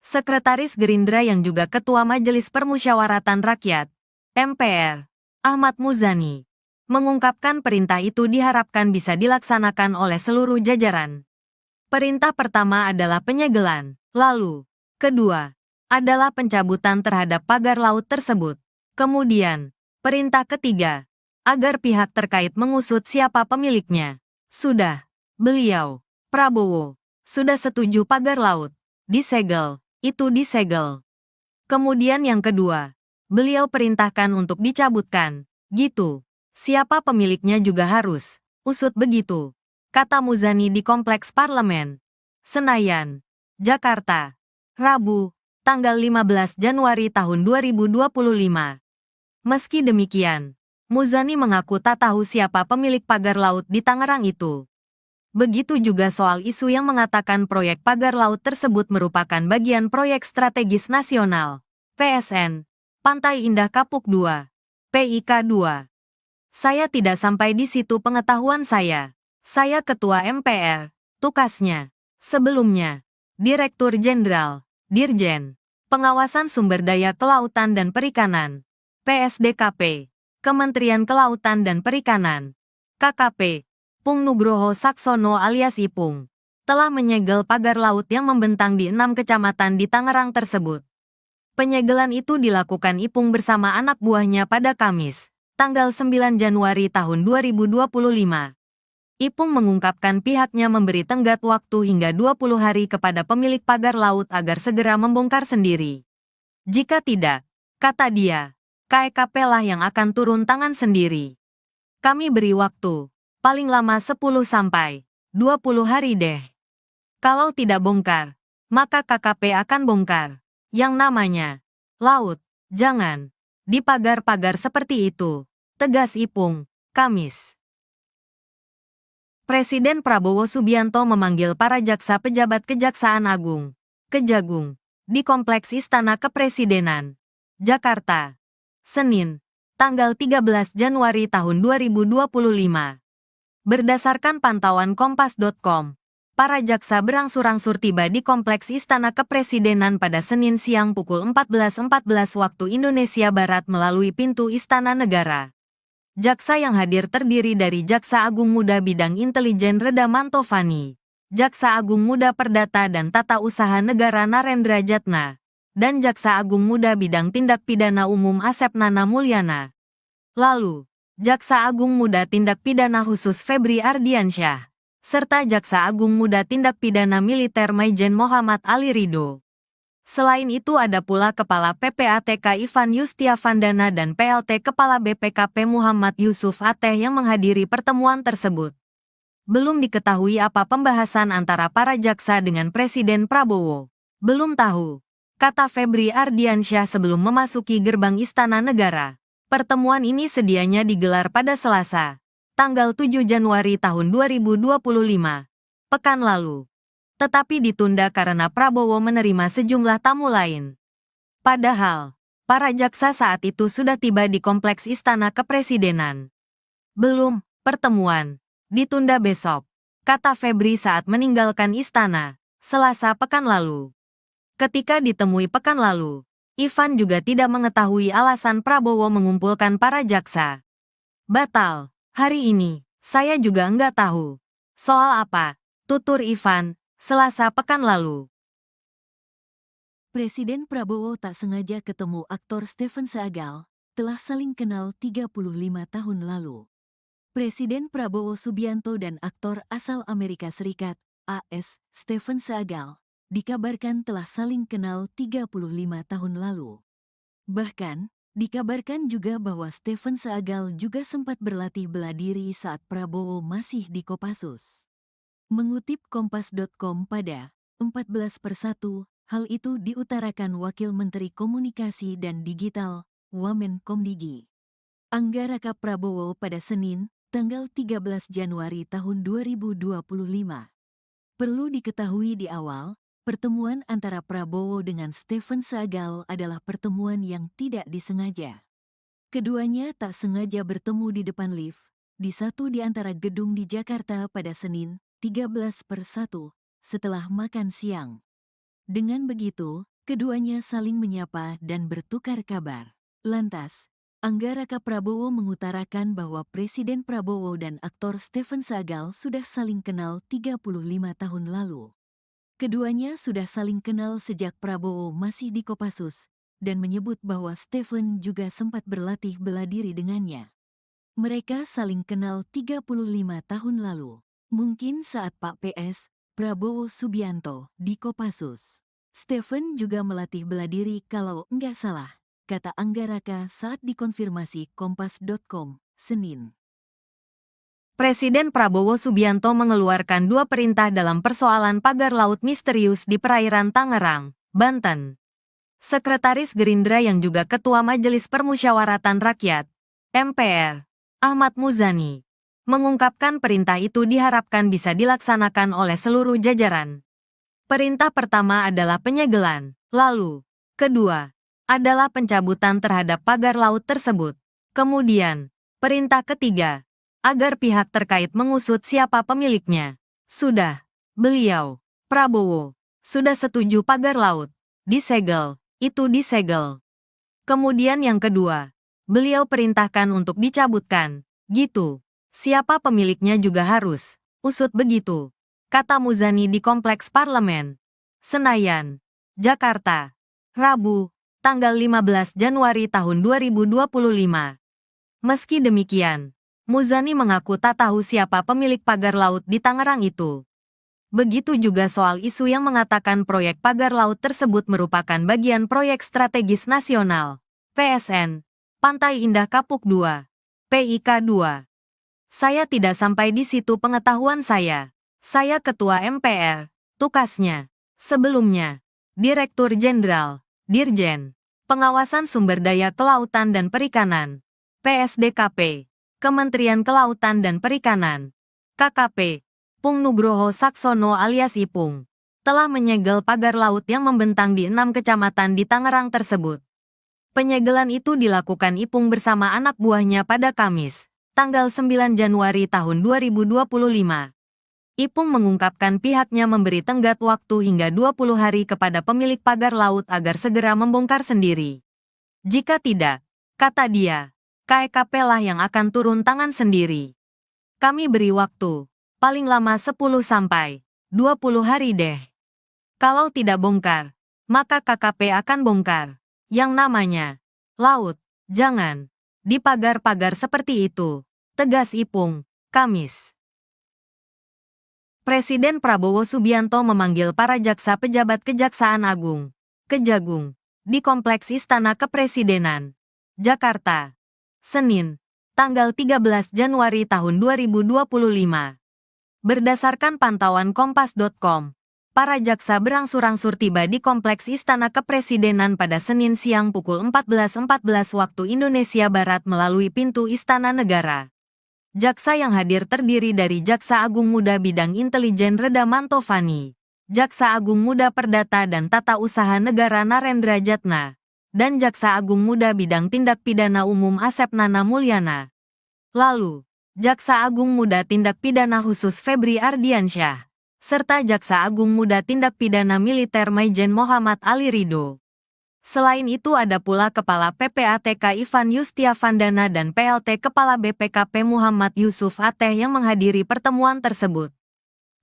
Sekretaris Gerindra yang juga Ketua Majelis Permusyawaratan Rakyat, MPR, Ahmad Muzani, mengungkapkan perintah itu diharapkan bisa dilaksanakan oleh seluruh jajaran. Perintah pertama adalah penyegelan, lalu, kedua, adalah pencabutan terhadap pagar laut tersebut. Kemudian, perintah ketiga, agar pihak terkait mengusut siapa pemiliknya. Sudah, beliau, Prabowo, sudah setuju pagar laut disegel, itu disegel. Kemudian yang kedua, beliau perintahkan untuk dicabutkan, gitu. Siapa pemiliknya juga harus usut begitu, kata Muzani di Kompleks Parlemen, Senayan, Jakarta, Rabu, tanggal 15 Januari tahun 2025. Meski demikian, Muzani mengaku tak tahu siapa pemilik pagar laut di Tangerang itu. Begitu juga soal isu yang mengatakan proyek pagar laut tersebut merupakan bagian proyek strategis nasional, PSN, Pantai Indah Kapuk II, PIK II. Saya tidak sampai di situ pengetahuan saya. Saya Ketua MPR, tukasnya. Sebelumnya, Direktur Jenderal, Dirjen, Pengawasan Sumber Daya Kelautan dan Perikanan, PSDKP, Kementerian Kelautan dan Perikanan, KKP, Pung Nugroho Saksono alias Ipung, telah menyegel pagar laut yang membentang di 6 kecamatan di Tangerang tersebut. Penyegelan itu dilakukan Ipung bersama anak buahnya pada Kamis, tanggal 9 Januari tahun 2025. Ipung mengungkapkan pihaknya memberi tenggat waktu hingga 20 hari kepada pemilik pagar laut agar segera membongkar sendiri. Jika tidak, kata dia, KEKP lah yang akan turun tangan sendiri. Kami beri waktu, paling lama 10 sampai 20 hari deh. Kalau tidak bongkar, maka KKP akan bongkar. Yang namanya laut, jangan di pagar-pagar seperti itu, tegas Ipung, Kamis. Presiden Prabowo Subianto memanggil para jaksa pejabat Kejaksaan Agung, Kejagung, di Kompleks Istana Kepresidenan, Jakarta, Senin, tanggal 13 Januari tahun 2025. Berdasarkan pantauan Kompas.com, para jaksa berangsur-angsur tiba di Kompleks Istana Kepresidenan pada Senin siang pukul 14.14 waktu Indonesia Barat melalui pintu Istana Negara. Jaksa yang hadir terdiri dari Jaksa Agung Muda Bidang Intelijen Reda Mantovani, Jaksa Agung Muda Perdata dan Tata Usaha Negara Narendra Jatna, dan Jaksa Agung Muda Bidang Tindak Pidana Umum Asep Nana Mulyana. Lalu, Jaksa Agung Muda Tindak Pidana Khusus Febri Ardiansyah, serta Jaksa Agung Muda Tindak Pidana Militer Maijen Muhammad Ali Ridho. Selain itu ada pula Kepala PPATK Ivan Yustiavandana dan PLT Kepala BPKP Muhammad Yusuf Ateh yang menghadiri pertemuan tersebut. Belum diketahui apa pembahasan antara para jaksa dengan Presiden Prabowo. Belum tahu, kata Febri Ardiansyah sebelum memasuki gerbang Istana Negara. Pertemuan ini sedianya digelar pada Selasa, tanggal 7 Januari tahun 2025, pekan lalu. Tetapi ditunda karena Prabowo menerima sejumlah tamu lain. Padahal, para jaksa saat itu sudah tiba di Kompleks Istana Kepresidenan. Belum, pertemuan ditunda besok, kata Febri saat meninggalkan istana, Selasa pekan lalu. Ketika ditemui pekan lalu, Ivan juga tidak mengetahui alasan Prabowo mengumpulkan para jaksa. Batal, hari ini, saya juga enggak tahu. Soal apa? Tutur Ivan, Selasa pekan lalu. Presiden Prabowo tak sengaja ketemu aktor Stephen Seagal, telah saling kenal 35 tahun lalu. Presiden Prabowo Subianto dan aktor asal Amerika Serikat, AS, Stephen Seagal, dikabarkan telah saling kenal 35 tahun lalu. Bahkan, dikabarkan juga bahwa Stephen Seagal juga sempat berlatih bela diri saat Prabowo masih di Kopassus. Mengutip Kompas.com pada 14/1, hal itu diutarakan Wakil Menteri Komunikasi dan Digital, Wamenkomdigi, Anggaraka Prabowo pada Senin, tanggal 13 Januari tahun 2025. Perlu diketahui di awal, pertemuan antara Prabowo dengan Stephen Seagal adalah pertemuan yang tidak disengaja. Keduanya tak sengaja bertemu di depan lift, di satu di antara gedung di Jakarta pada Senin, 13/1, setelah makan siang. Dengan begitu, keduanya saling menyapa dan bertukar kabar. Lantas, Angga Raka Prabowo mengutarakan bahwa Presiden Prabowo dan aktor Stephen Seagal sudah saling kenal 35 tahun lalu. Keduanya sudah saling kenal sejak Prabowo masih di Kopassus, dan menyebut bahwa Stephen juga sempat berlatih bela diri dengannya. Mereka saling kenal 35 tahun lalu. Mungkin saat Pak PS, Prabowo Subianto, di Kopassus. Stephen juga melatih bela diri kalau enggak salah, kata Angga Raka saat dikonfirmasi Kompas.com, Senin. Presiden Prabowo Subianto mengeluarkan dua perintah dalam persoalan pagar laut misterius di perairan Tangerang, Banten. Sekretaris Gerindra yang juga Ketua Majelis Permusyawaratan Rakyat, MPR, Ahmad Muzani, mengungkapkan perintah itu diharapkan bisa dilaksanakan oleh seluruh jajaran. Perintah pertama adalah penyegelan, lalu, kedua, adalah pencabutan terhadap pagar laut tersebut. Kemudian, perintah ketiga, agar pihak terkait mengusut siapa pemiliknya. Sudah, beliau, Prabowo, sudah setuju pagar laut disegel, itu disegel. Kemudian yang kedua, beliau perintahkan untuk dicabutkan, gitu. Siapa pemiliknya juga harus usut begitu, kata Muzani di Kompleks Parlemen, Senayan, Jakarta, Rabu, tanggal 15 Januari tahun 2025. Meski demikian, Muzani mengaku tak tahu siapa pemilik pagar laut di Tangerang itu. Begitu juga soal isu yang mengatakan proyek pagar laut tersebut merupakan bagian proyek strategis nasional, PSN, Pantai Indah Kapuk 2, PIK 2. Saya tidak sampai di situ pengetahuan saya. Saya Ketua MPR, tukasnya. Sebelumnya, Direktur Jenderal, Dirjen, Pengawasan Sumber Daya Kelautan dan Perikanan, PSDKP. Kementerian Kelautan dan Perikanan, KKP, Pung Nugroho Saksono alias Ipung, telah menyegel pagar laut yang membentang di 6 kecamatan di Tangerang tersebut. Penyegelan itu dilakukan Ipung bersama anak buahnya pada Kamis, tanggal 9 Januari tahun 2025. Ipung mengungkapkan pihaknya memberi tenggat waktu hingga 20 hari kepada pemilik pagar laut agar segera membongkar sendiri. Jika tidak, kata dia, KEKP lah yang akan turun tangan sendiri. Kami beri waktu, paling lama 10 sampai 20 hari deh. Kalau tidak bongkar, maka KKP akan bongkar. Yang namanya laut, jangan di pagar-pagar seperti itu, tegas Ipung, Kamis. Presiden Prabowo Subianto memanggil para jaksa pejabat Kejaksaan Agung, Kejagung, di Kompleks Istana Kepresidenan, Jakarta. Senin, tanggal 13 Januari tahun 2025. Berdasarkan pantauan Kompas.com, para jaksa berangsur-angsur tiba di Kompleks Istana Kepresidenan pada Senin siang pukul 14.14 waktu Indonesia Barat melalui pintu Istana Negara. Jaksa yang hadir terdiri dari Jaksa Agung Muda Bidang Intelijen Reda Mantovani, Jaksa Agung Muda Perdata dan Tata Usaha Negara Narendra Jatna, dan Jaksa Agung Muda Bidang Tindak Pidana Umum Asep Nana Mulyana. Lalu, Jaksa Agung Muda Tindak Pidana Khusus Febri Ardiansyah, serta Jaksa Agung Muda Tindak Pidana Militer Maijen Muhammad Ali Ridho. Selain itu ada pula Kepala PPATK Ivan Yustiavandana dan PLT Kepala BPKP Muhammad Yusuf Ateh yang menghadiri pertemuan tersebut.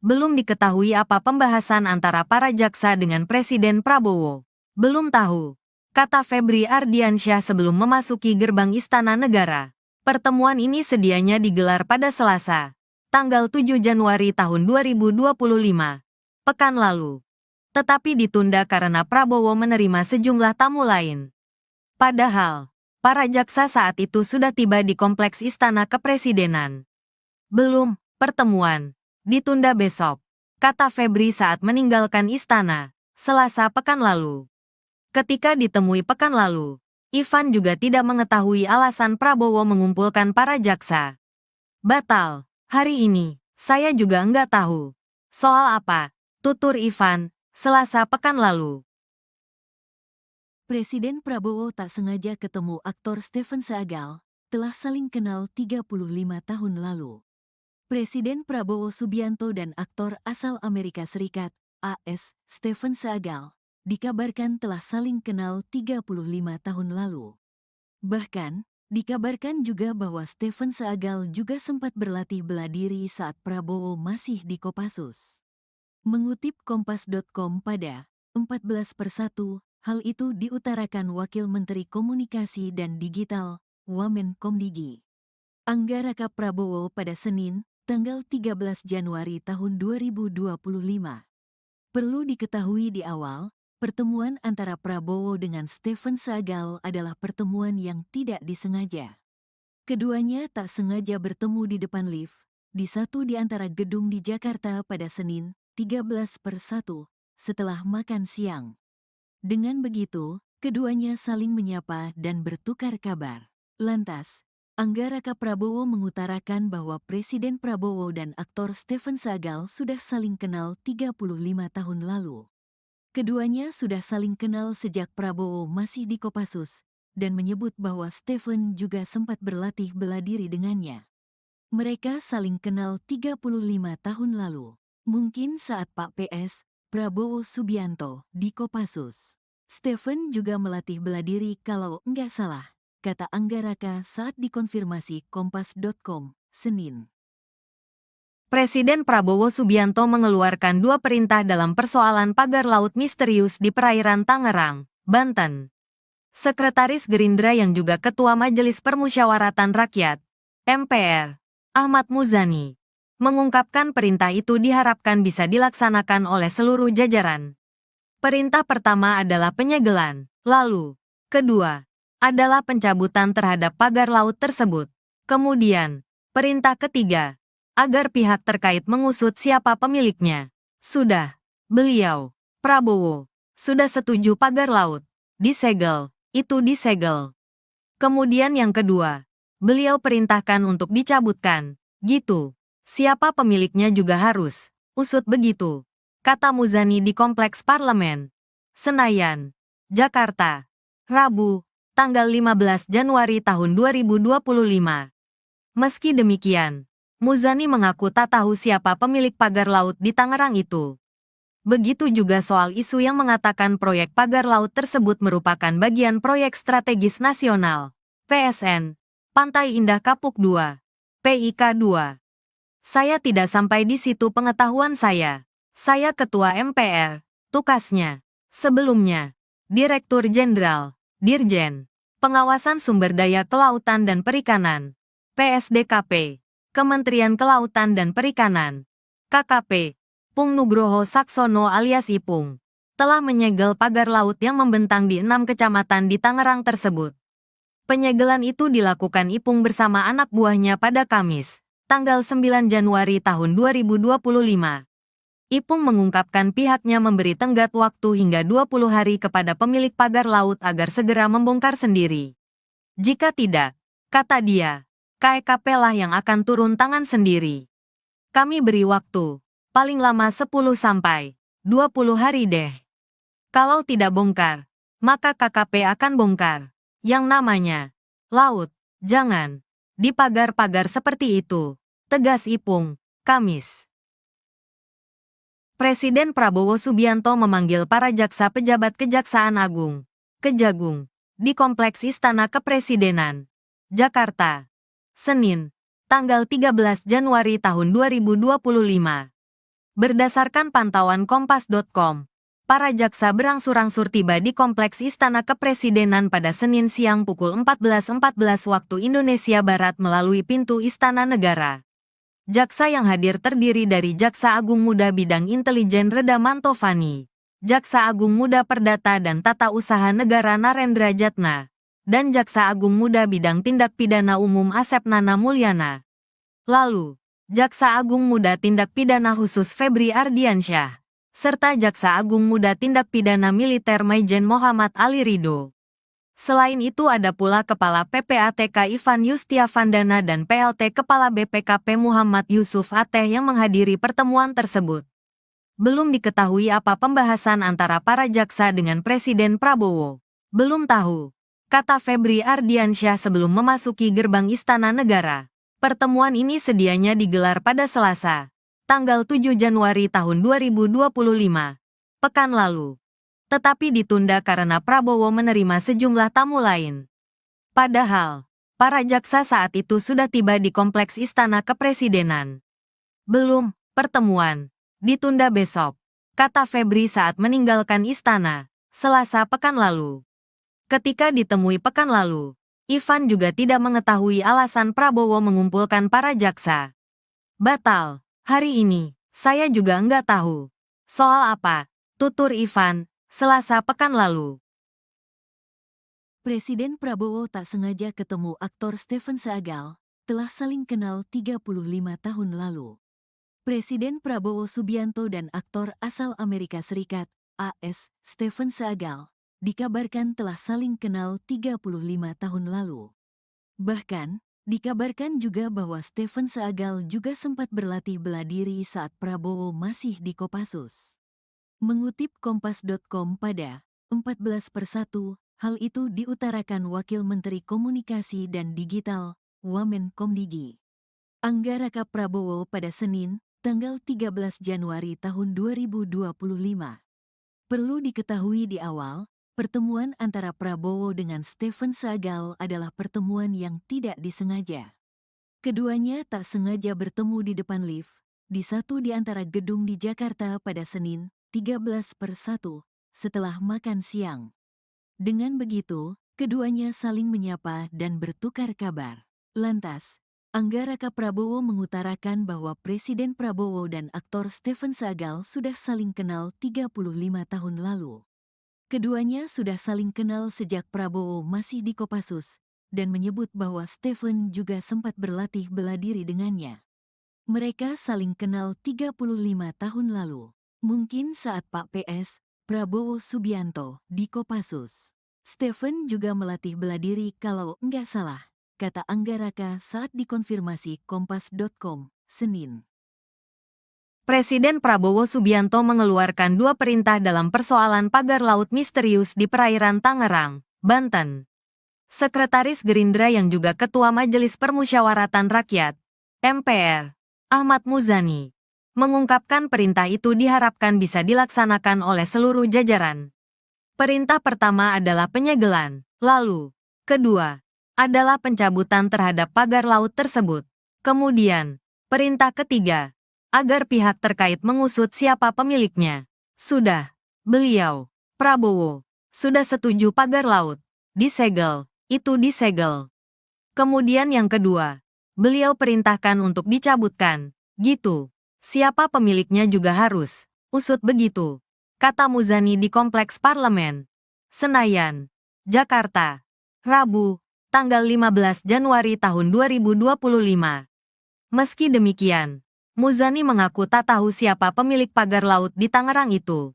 Belum diketahui apa pembahasan antara para jaksa dengan Presiden Prabowo. Belum tahu, kata Febri Ardiansyah sebelum memasuki gerbang Istana Negara. Pertemuan ini sedianya digelar pada Selasa, tanggal 7 Januari tahun 2025, pekan lalu. Tetapi ditunda karena Prabowo menerima sejumlah tamu lain. Padahal, para jaksa saat itu sudah tiba di Kompleks Istana Kepresidenan. Belum, pertemuan ditunda besok, kata Febri saat meninggalkan istana, Selasa pekan lalu. Ketika ditemui pekan lalu, Ivan juga tidak mengetahui alasan Prabowo mengumpulkan para jaksa. Batal, hari ini, saya juga enggak tahu. Soal apa? Tutur Ivan, Selasa pekan lalu. Presiden Prabowo tak sengaja ketemu aktor Stephen Seagal, telah saling kenal 35 tahun lalu. Presiden Prabowo Subianto dan aktor asal Amerika Serikat, AS, Stephen Seagal, dikabarkan telah saling kenal 35 tahun lalu. Bahkan, dikabarkan juga bahwa Stephen Seagal juga sempat berlatih bela diri saat Prabowo masih di Kopassus. Mengutip Kompas.com pada 14/1, hal itu diutarakan Wakil Menteri Komunikasi dan Digital, Wamenkomdigi, Anggaraka Prabowo pada Senin, tanggal 13 Januari tahun 2025. Perlu diketahui di awal, pertemuan antara Prabowo dengan Stephen Seagal adalah pertemuan yang tidak disengaja. Keduanya tak sengaja bertemu di depan lift, di satu di antara gedung di Jakarta pada Senin, 13/1, setelah makan siang. Dengan begitu, keduanya saling menyapa dan bertukar kabar. Lantas, Anggaraka Prabowo mengutarakan bahwa Presiden Prabowo dan aktor Stephen Seagal sudah saling kenal 35 tahun lalu. Keduanya sudah saling kenal sejak Prabowo masih di Kopassus, dan menyebut bahwa Stephen juga sempat berlatih bela diri dengannya. Mereka saling kenal 35 tahun lalu, mungkin saat Pak PS, Prabowo Subianto, di Kopassus. Stephen juga melatih bela diri kalau enggak salah, kata Anggaraka saat dikonfirmasi Kompas.com, Senin. Presiden Prabowo Subianto mengeluarkan 2 perintah dalam persoalan pagar laut misterius di perairan Tangerang, Banten. Sekretaris Gerindra yang juga Ketua Majelis Permusyawaratan Rakyat, MPR, Ahmad Muzani, mengungkapkan perintah itu diharapkan bisa dilaksanakan oleh seluruh jajaran. Perintah pertama adalah penyegelan, lalu, kedua, adalah pencabutan terhadap pagar laut tersebut. Kemudian, perintah ketiga, agar pihak terkait mengusut siapa pemiliknya. Sudah, beliau, Prabowo, sudah setuju pagar laut disegel, itu disegel. Kemudian yang kedua, beliau perintahkan untuk dicabutkan, gitu. Siapa pemiliknya juga harus usut begitu, kata Muzani di Kompleks Parlemen, Senayan, Jakarta, Rabu, tanggal 15 Januari tahun 2025. Meski demikian, Muzani mengaku tak tahu siapa pemilik pagar laut di Tangerang itu. Begitu juga soal isu yang mengatakan proyek pagar laut tersebut merupakan bagian proyek strategis nasional, PSN, Pantai Indah Kapuk 2, PIK 2. Saya tidak sampai di situ pengetahuan saya. Saya Ketua MPR, tukasnya. Sebelumnya, Direktur Jenderal, Dirjen, Pengawasan Sumber Daya Kelautan dan Perikanan, PSDKP, Kementerian Kelautan dan Perikanan, KKP, Pung Nugroho Saksono alias Ipung, telah menyegel pagar laut yang membentang di 6 kecamatan di Tangerang tersebut. Penyegelan itu dilakukan Ipung bersama anak buahnya pada Kamis, tanggal 9 Januari tahun 2025. Ipung mengungkapkan pihaknya memberi tenggat waktu hingga 20 hari kepada pemilik pagar laut agar segera membongkar sendiri. Jika tidak, kata dia, KEKP lah yang akan turun tangan sendiri. Kami beri waktu, paling lama 10 sampai 20 hari deh. Kalau tidak bongkar, maka KKP akan bongkar. Yang namanya laut, jangan di pagar-pagar seperti itu, tegas Ipung, Kamis. Presiden Prabowo Subianto memanggil para jaksa pejabat Kejaksaan Agung, Kejagung, di Kompleks Istana Kepresidenan, Jakarta, Senin, tanggal 13 Januari tahun 2025. Berdasarkan pantauan Kompas.com, para jaksa berangsur-angsur tiba di Kompleks Istana Kepresidenan pada Senin siang pukul 14.14 waktu Indonesia Barat melalui pintu Istana Negara. Jaksa yang hadir terdiri dari Jaksa Agung Muda Bidang Intelijen Reda Mantovani, Jaksa Agung Muda Perdata dan Tata Usaha Negara Narendra Jatna, dan Jaksa Agung Muda Bidang Tindak Pidana Umum Asep Nana Mulyana. Lalu, Jaksa Agung Muda Tindak Pidana Khusus Febri Ardiansyah, serta Jaksa Agung Muda Tindak Pidana Militer Maijen Muhammad Ali Ridho. Selain itu ada pula Kepala PPATK Ivan Yustiavandana dan PLT Kepala BPKP Muhammad Yusuf Ateh yang menghadiri pertemuan tersebut. Belum diketahui apa pembahasan antara para jaksa dengan Presiden Prabowo. Belum tahu. kata Febri Ardiansyah sebelum memasuki gerbang Istana Negara. Pertemuan ini sedianya digelar pada Selasa, tanggal 7 Januari tahun 2025, pekan lalu. Tetapi ditunda karena Prabowo menerima sejumlah tamu lain. Padahal, para jaksa saat itu sudah tiba di kompleks Istana Kepresidenan. Belum, pertemuan ditunda besok, kata Febri saat meninggalkan istana, Selasa pekan lalu. Ketika ditemui pekan lalu, Ivan juga tidak mengetahui alasan Prabowo mengumpulkan para jaksa. Batal, hari ini, saya juga enggak tahu. Soal apa? Tutur Ivan, Selasa pekan lalu. Presiden Prabowo tak sengaja ketemu aktor Stephen Seagal, telah saling kenal 35 tahun lalu. Presiden Prabowo Subianto dan aktor asal Amerika Serikat, AS, Stephen Seagal, dikabarkan telah saling kenal 35 tahun lalu. Bahkan, dikabarkan juga bahwa Stephen Seagal juga sempat berlatih bela diri saat Prabowo masih di Kopassus. Mengutip Kompas.com pada 14/1, hal itu diutarakan Wakil Menteri Komunikasi dan Digital, Wamenkomdigi, Anggaraka Prabowo pada Senin, tanggal 13 Januari tahun 2025. Perlu diketahui di awal, pertemuan antara Prabowo dengan Stephen Seagal adalah pertemuan yang tidak disengaja. Keduanya tak sengaja bertemu di depan lift, di satu di antara gedung di Jakarta pada Senin, 13/1, setelah makan siang. Dengan begitu, keduanya saling menyapa dan bertukar kabar. Lantas, Anggaraka Prabowo mengutarakan bahwa Presiden Prabowo dan aktor Stephen Seagal sudah saling kenal 35 tahun lalu. Keduanya sudah saling kenal sejak Prabowo masih di Kopassus, dan menyebut bahwa Stephen juga sempat berlatih bela diri dengannya. Mereka saling kenal 35 tahun lalu. Mungkin saat Pak PS, Prabowo Subianto, di Kopassus. Stephen juga melatih bela diri kalau enggak salah, kata Anggaraka saat dikonfirmasi Kompas.com, Senin. Presiden Prabowo Subianto mengeluarkan dua perintah dalam persoalan pagar laut misterius di perairan Tangerang, Banten. Sekretaris Gerindra yang juga Ketua Majelis Permusyawaratan Rakyat, MPR, Ahmad Muzani, mengungkapkan perintah itu diharapkan bisa dilaksanakan oleh seluruh jajaran. Perintah pertama adalah penyegelan, lalu, kedua, adalah pencabutan terhadap pagar laut tersebut. Kemudian, perintah ketiga, agar pihak terkait mengusut siapa pemiliknya. Sudah, beliau, Prabowo, sudah setuju pagar laut disegel, itu disegel. Kemudian yang kedua, beliau perintahkan untuk dicabutkan, gitu. Siapa pemiliknya juga harus usut begitu, kata Muzani di Kompleks Parlemen, Senayan, Jakarta, Rabu, tanggal 15 Januari tahun 2025. Meski demikian, Muzani mengaku tak tahu siapa pemilik pagar laut di Tangerang itu.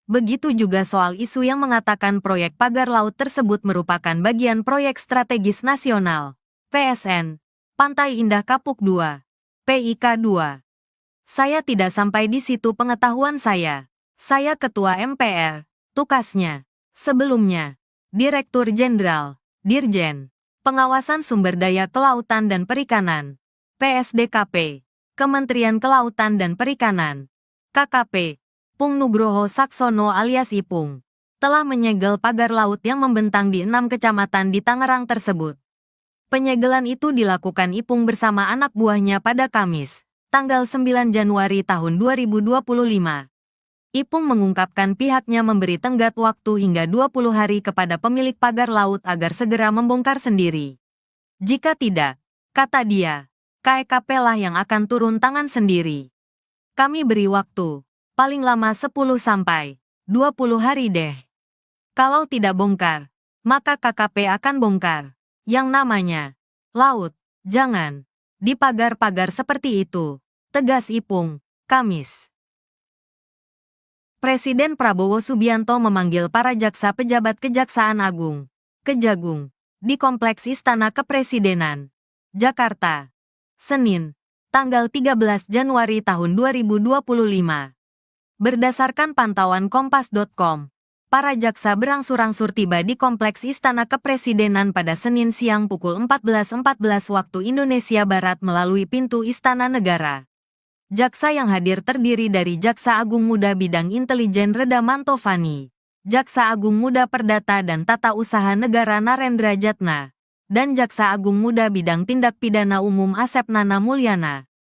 Begitu juga soal isu yang mengatakan proyek pagar laut tersebut merupakan bagian proyek strategis nasional, PSN, Pantai Indah Kapuk 2, PIK 2. Saya tidak sampai di situ pengetahuan saya. Saya Ketua MPR, tukasnya. Sebelumnya, Direktur Jenderal, Dirjen, Pengawasan Sumber Daya Kelautan dan Perikanan, PSDKP, Kementerian Kelautan dan Perikanan, KKP, Pung Nugroho Saksono alias Ipung, telah menyegel pagar laut yang membentang di 6 kecamatan di Tangerang tersebut. Penyegelan itu dilakukan Ipung bersama anak buahnya pada Kamis, tanggal 9 Januari tahun 2025. Ipung mengungkapkan pihaknya memberi tenggat waktu hingga 20 hari kepada pemilik pagar laut agar segera membongkar sendiri. Jika tidak, kata dia, KEKP lah yang akan turun tangan sendiri. Kami beri waktu, paling lama 10 sampai 20 hari deh. Kalau tidak bongkar, maka KKP akan bongkar. Yang namanya laut, jangan di pagar-pagar seperti itu, tegas Ipung, Kamis. Presiden Prabowo Subianto memanggil para jaksa pejabat Kejaksaan Agung, Kejagung, di Kompleks Istana Kepresidenan, Jakarta, Senin, tanggal 13 Januari tahun 2025. Berdasarkan pantauan Kompas.com, para jaksa berangsur-angsur tiba di Kompleks Istana Kepresidenan pada Senin siang pukul 14.14 waktu Indonesia Barat melalui pintu Istana Negara. Jaksa yang hadir terdiri dari Jaksa Agung Muda Bidang Intelijen Reda Mantovani, Jaksa Agung Muda Perdata dan Tata Usaha Negara Narendra Jatna, dan Jaksa Agung Muda Bidang Tindak Pidana Umum Asep Nana Mulyana.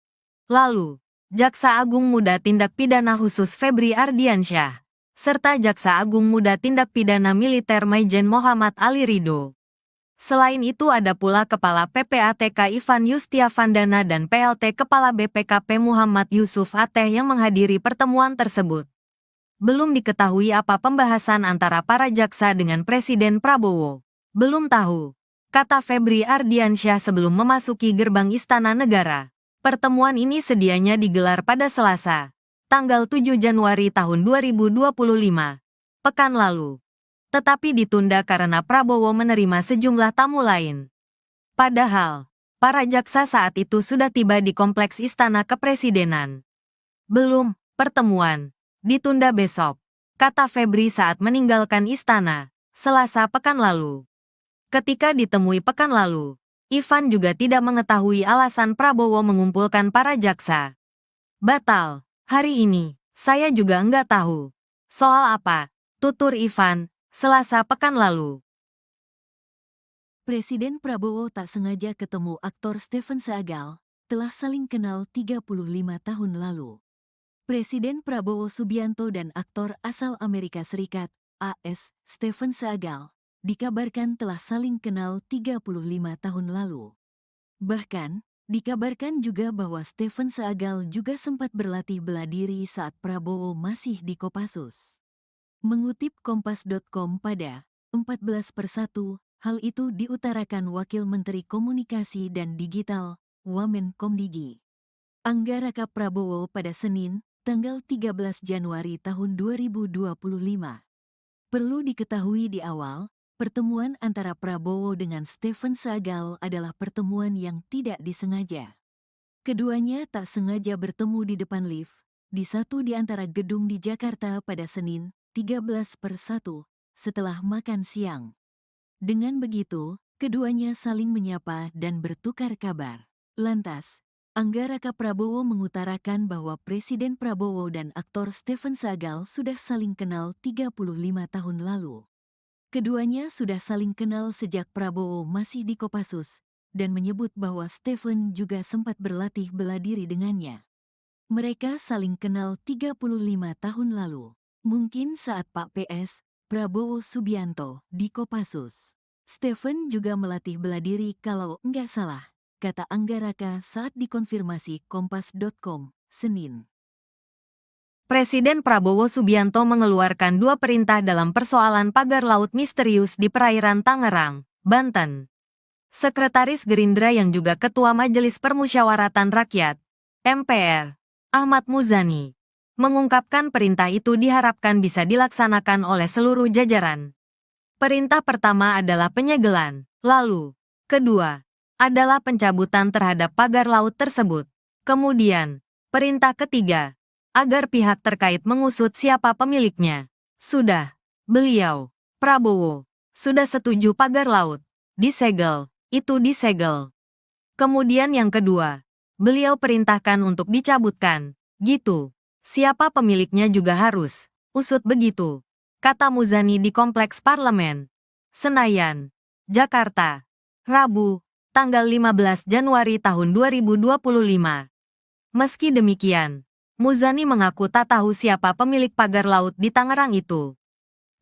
Lalu, Jaksa Agung Muda Tindak Pidana Khusus Febri Ardiansyah, serta Jaksa Agung Muda Tindak Pidana Militer Maijen Muhammad Ali Ridho. Selain itu ada pula Kepala PPATK Ivan Yustiavandana dan PLT Kepala BPKP Muhammad Yusuf Ateh yang menghadiri pertemuan tersebut. Belum diketahui apa pembahasan antara para jaksa dengan Presiden Prabowo. Belum tahu, kata Febri Ardiansyah sebelum memasuki gerbang Istana Negara. Pertemuan ini sedianya digelar pada Selasa, tanggal 7 Januari tahun 2025, pekan lalu. Tetapi ditunda karena Prabowo menerima sejumlah tamu lain. Padahal, para jaksa saat itu sudah tiba di Kompleks Istana Kepresidenan. Belum, pertemuan ditunda besok, kata Febri saat meninggalkan istana, Selasa pekan lalu. Ketika ditemui pekan lalu, Ivan juga tidak mengetahui alasan Prabowo mengumpulkan para jaksa. Batal, hari ini, saya juga enggak tahu. Soal apa? Tutur Ivan, Selasa pekan lalu. Presiden Prabowo tak sengaja ketemu aktor Stephen Seagal, telah saling kenal 35 tahun lalu. Presiden Prabowo Subianto dan aktor asal Amerika Serikat, AS, Stephen Seagal, dikabarkan telah saling kenal 35 tahun lalu. Bahkan, dikabarkan juga bahwa Stephen Seagal juga sempat berlatih bela diri saat Prabowo masih di Kopassus. Mengutip Kompas.com pada 14/1, hal itu diutarakan Wakil Menteri Komunikasi dan Digital, Wamenkomdigi, Anggaraka Prabowo pada Senin, tanggal 13 Januari tahun 2025. Perlu diketahui di awal, pertemuan antara Prabowo dengan Stephen Seagal adalah pertemuan yang tidak disengaja. Keduanya tak sengaja bertemu di depan lift, di satu di antara gedung di Jakarta pada Senin, 13/1, setelah makan siang. Dengan begitu, keduanya saling menyapa dan bertukar kabar. Lantas, Anggaraka Prabowo mengutarakan bahwa Presiden Prabowo dan aktor Stephen Seagal sudah saling kenal 35 tahun lalu. Keduanya sudah saling kenal sejak Prabowo masih di Kopassus, dan menyebut bahwa Stephen juga sempat berlatih bela diri dengannya. Mereka saling kenal 35 tahun lalu. Mungkin saat Pak PS, Prabowo Subianto, di Kopassus. Stephen juga melatih bela diri kalau enggak salah, kata Anggaraka saat dikonfirmasi Kompas.com, Senin. Presiden Prabowo Subianto mengeluarkan dua perintah dalam persoalan pagar laut misterius di perairan Tangerang, Banten. Sekretaris Gerindra yang juga Ketua Majelis Permusyawaratan Rakyat, MPR, Ahmad Muzani, mengungkapkan perintah itu diharapkan bisa dilaksanakan oleh seluruh jajaran. Perintah pertama adalah penyegelan, lalu, kedua, adalah pencabutan terhadap pagar laut tersebut. Kemudian, perintah ketiga, agar pihak terkait mengusut siapa pemiliknya. Sudah, beliau, Prabowo, sudah setuju pagar laut disegel, itu disegel. Kemudian yang kedua, beliau perintahkan untuk dicabutkan, gitu. Siapa pemiliknya juga harus usut begitu, kata Muzani di Kompleks Parlemen, Senayan, Jakarta, Rabu, tanggal 15 Januari tahun 2025. Meski demikian, Muzani mengaku tak tahu siapa pemilik pagar laut di Tangerang itu.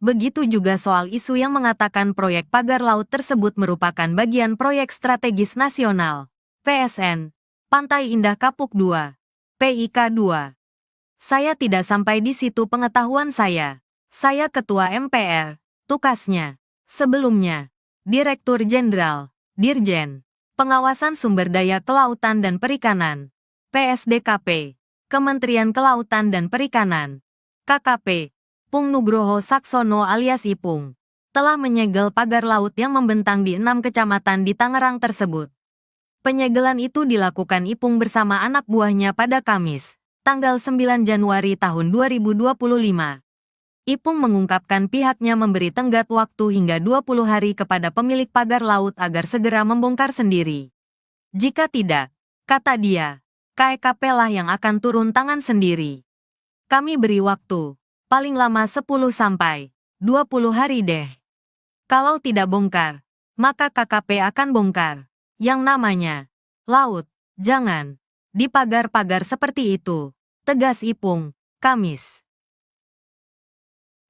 Begitu juga soal isu yang mengatakan proyek pagar laut tersebut merupakan bagian proyek strategis nasional, PSN, Pantai Indah Kapuk II, PIK II. Saya tidak sampai di situ pengetahuan saya. Saya Ketua MPR, tukasnya. Sebelumnya, Direktur Jenderal, Dirjen, Pengawasan Sumber Daya Kelautan dan Perikanan, PSDKP, Kementerian Kelautan dan Perikanan, KKP, Pung Nugroho Saksono alias Ipung, telah menyegel pagar laut yang membentang di 6 kecamatan di Tangerang tersebut. Penyegelan itu dilakukan Ipung bersama anak buahnya pada Kamis, tanggal 9 Januari tahun 2025. Ipung mengungkapkan pihaknya memberi tenggat waktu hingga 20 hari kepada pemilik pagar laut agar segera membongkar sendiri. Jika tidak, kata dia, KEKP lah yang akan turun tangan sendiri. Kami beri waktu, paling lama 10 sampai 20 hari deh. Kalau tidak bongkar, maka KKP akan bongkar. Yang namanya laut, jangan di pagar-pagar seperti itu, tegas Ipung, Kamis.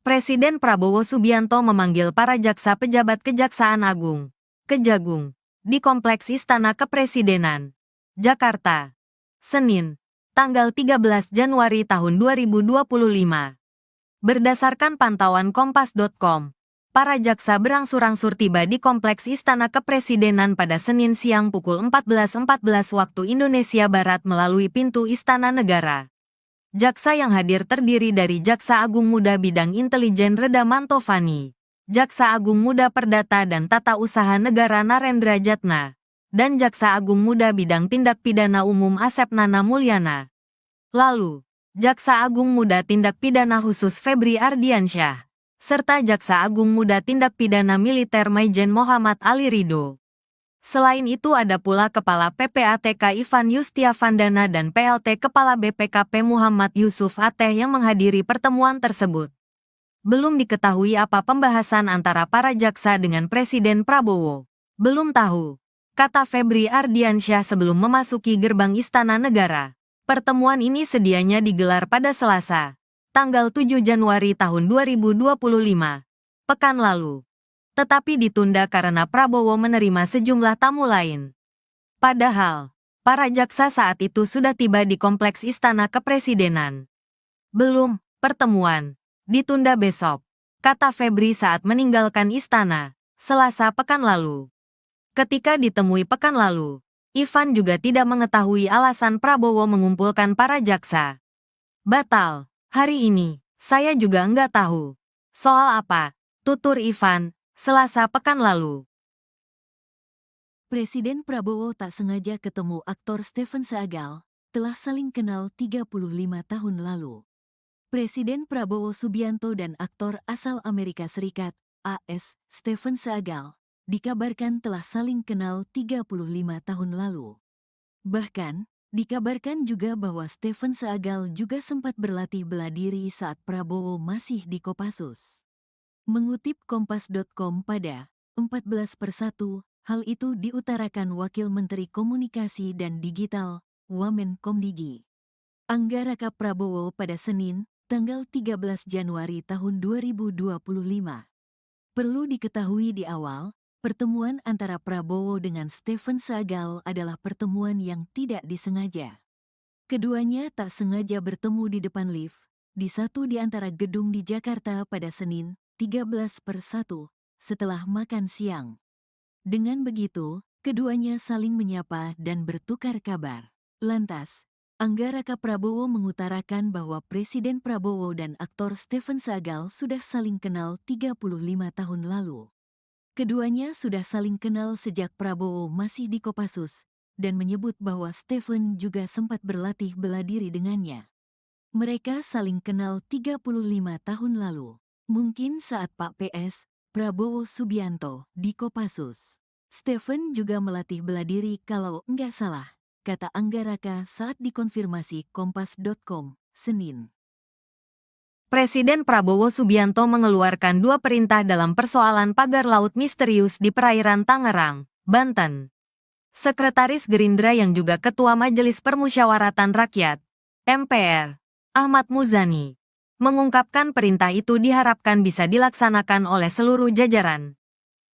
Presiden Prabowo Subianto memanggil para jaksa pejabat Kejaksaan Agung, Kejagung, di Kompleks Istana Kepresidenan, Jakarta, Senin, tanggal 13 Januari tahun 2025. Berdasarkan pantauan Kompas.com, para jaksa berangsur-angsur tiba di Kompleks Istana Kepresidenan pada Senin siang pukul 14.14 waktu Indonesia Barat melalui pintu Istana Negara. Jaksa yang hadir terdiri dari Jaksa Agung Muda Bidang Intelijen Reda Mantovani, Jaksa Agung Muda Perdata dan Tata Usaha Negara Narendra Jatna, dan Jaksa Agung Muda Bidang Tindak Pidana Umum Asep Nana Mulyana. Lalu, Jaksa Agung Muda Tindak Pidana Khusus Febri Ardiansyah, serta Jaksa Agung Muda Tindak Pidana Militer Maijen Muhammad Ali Ridho. Selain itu ada pula Kepala PPATK Ivan Yustiavandana dan PLT Kepala BPKP Muhammad Yusuf Ateh yang menghadiri pertemuan tersebut. Belum diketahui apa pembahasan antara para jaksa dengan Presiden Prabowo. Belum tahu, kata Febri Ardiansyah sebelum memasuki gerbang Istana Negara. Pertemuan ini sedianya digelar pada Selasa, tanggal 7 Januari tahun 2025, pekan lalu. Tetapi ditunda karena Prabowo menerima sejumlah tamu lain. Padahal, para jaksa saat itu sudah tiba di Kompleks Istana Kepresidenan. Belum, pertemuan ditunda besok, kata Febri saat meninggalkan istana, Selasa pekan lalu. Ketika ditemui pekan lalu, Ivan juga tidak mengetahui alasan Prabowo mengumpulkan para jaksa. Batal, hari ini, saya juga enggak tahu. Soal apa? Tutur Ivan, Selasa pekan lalu. Presiden Prabowo tak sengaja ketemu aktor Stephen Seagal, telah saling kenal 35 tahun lalu. Presiden Prabowo Subianto dan aktor asal Amerika Serikat, AS, Stephen Seagal, dikabarkan telah saling kenal 35 tahun lalu. Bahkan, dikabarkan juga bahwa Stephen Seagal juga sempat berlatih bela diri saat Prabowo masih di Kopassus. Mengutip Kompas.com pada 14/1, hal itu diutarakan Wakil Menteri Komunikasi dan Digital, Wamenkomdigi, Anggaraka Prabowo pada Senin, tanggal 13 Januari tahun 2025. Perlu diketahui di awal, pertemuan antara Prabowo dengan Stephen Seagal adalah pertemuan yang tidak disengaja. Keduanya tak sengaja bertemu di depan lift, di satu di antara gedung di Jakarta pada Senin, 13/1, setelah makan siang. Dengan begitu, keduanya saling menyapa dan bertukar kabar. Lantas, Anggaraka Prabowo mengutarakan bahwa Presiden Prabowo dan aktor Stephen Seagal sudah saling kenal 35 tahun lalu. Keduanya sudah saling kenal sejak Prabowo masih di Kopassus, dan menyebut bahwa Stephen juga sempat berlatih bela diri dengannya. Mereka saling kenal 35 tahun lalu. Mungkin saat Pak PS, Prabowo Subianto, di Kopassus. Stephen juga melatih bela diri kalau enggak salah, kata Anggaraka saat dikonfirmasi Kompas.com, Senin. Presiden Prabowo Subianto mengeluarkan 2 perintah dalam persoalan pagar laut misterius di perairan Tangerang, Banten. Sekretaris Gerindra yang juga Ketua Majelis Permusyawaratan Rakyat, MPR, Ahmad Muzani, mengungkapkan perintah itu diharapkan bisa dilaksanakan oleh seluruh jajaran.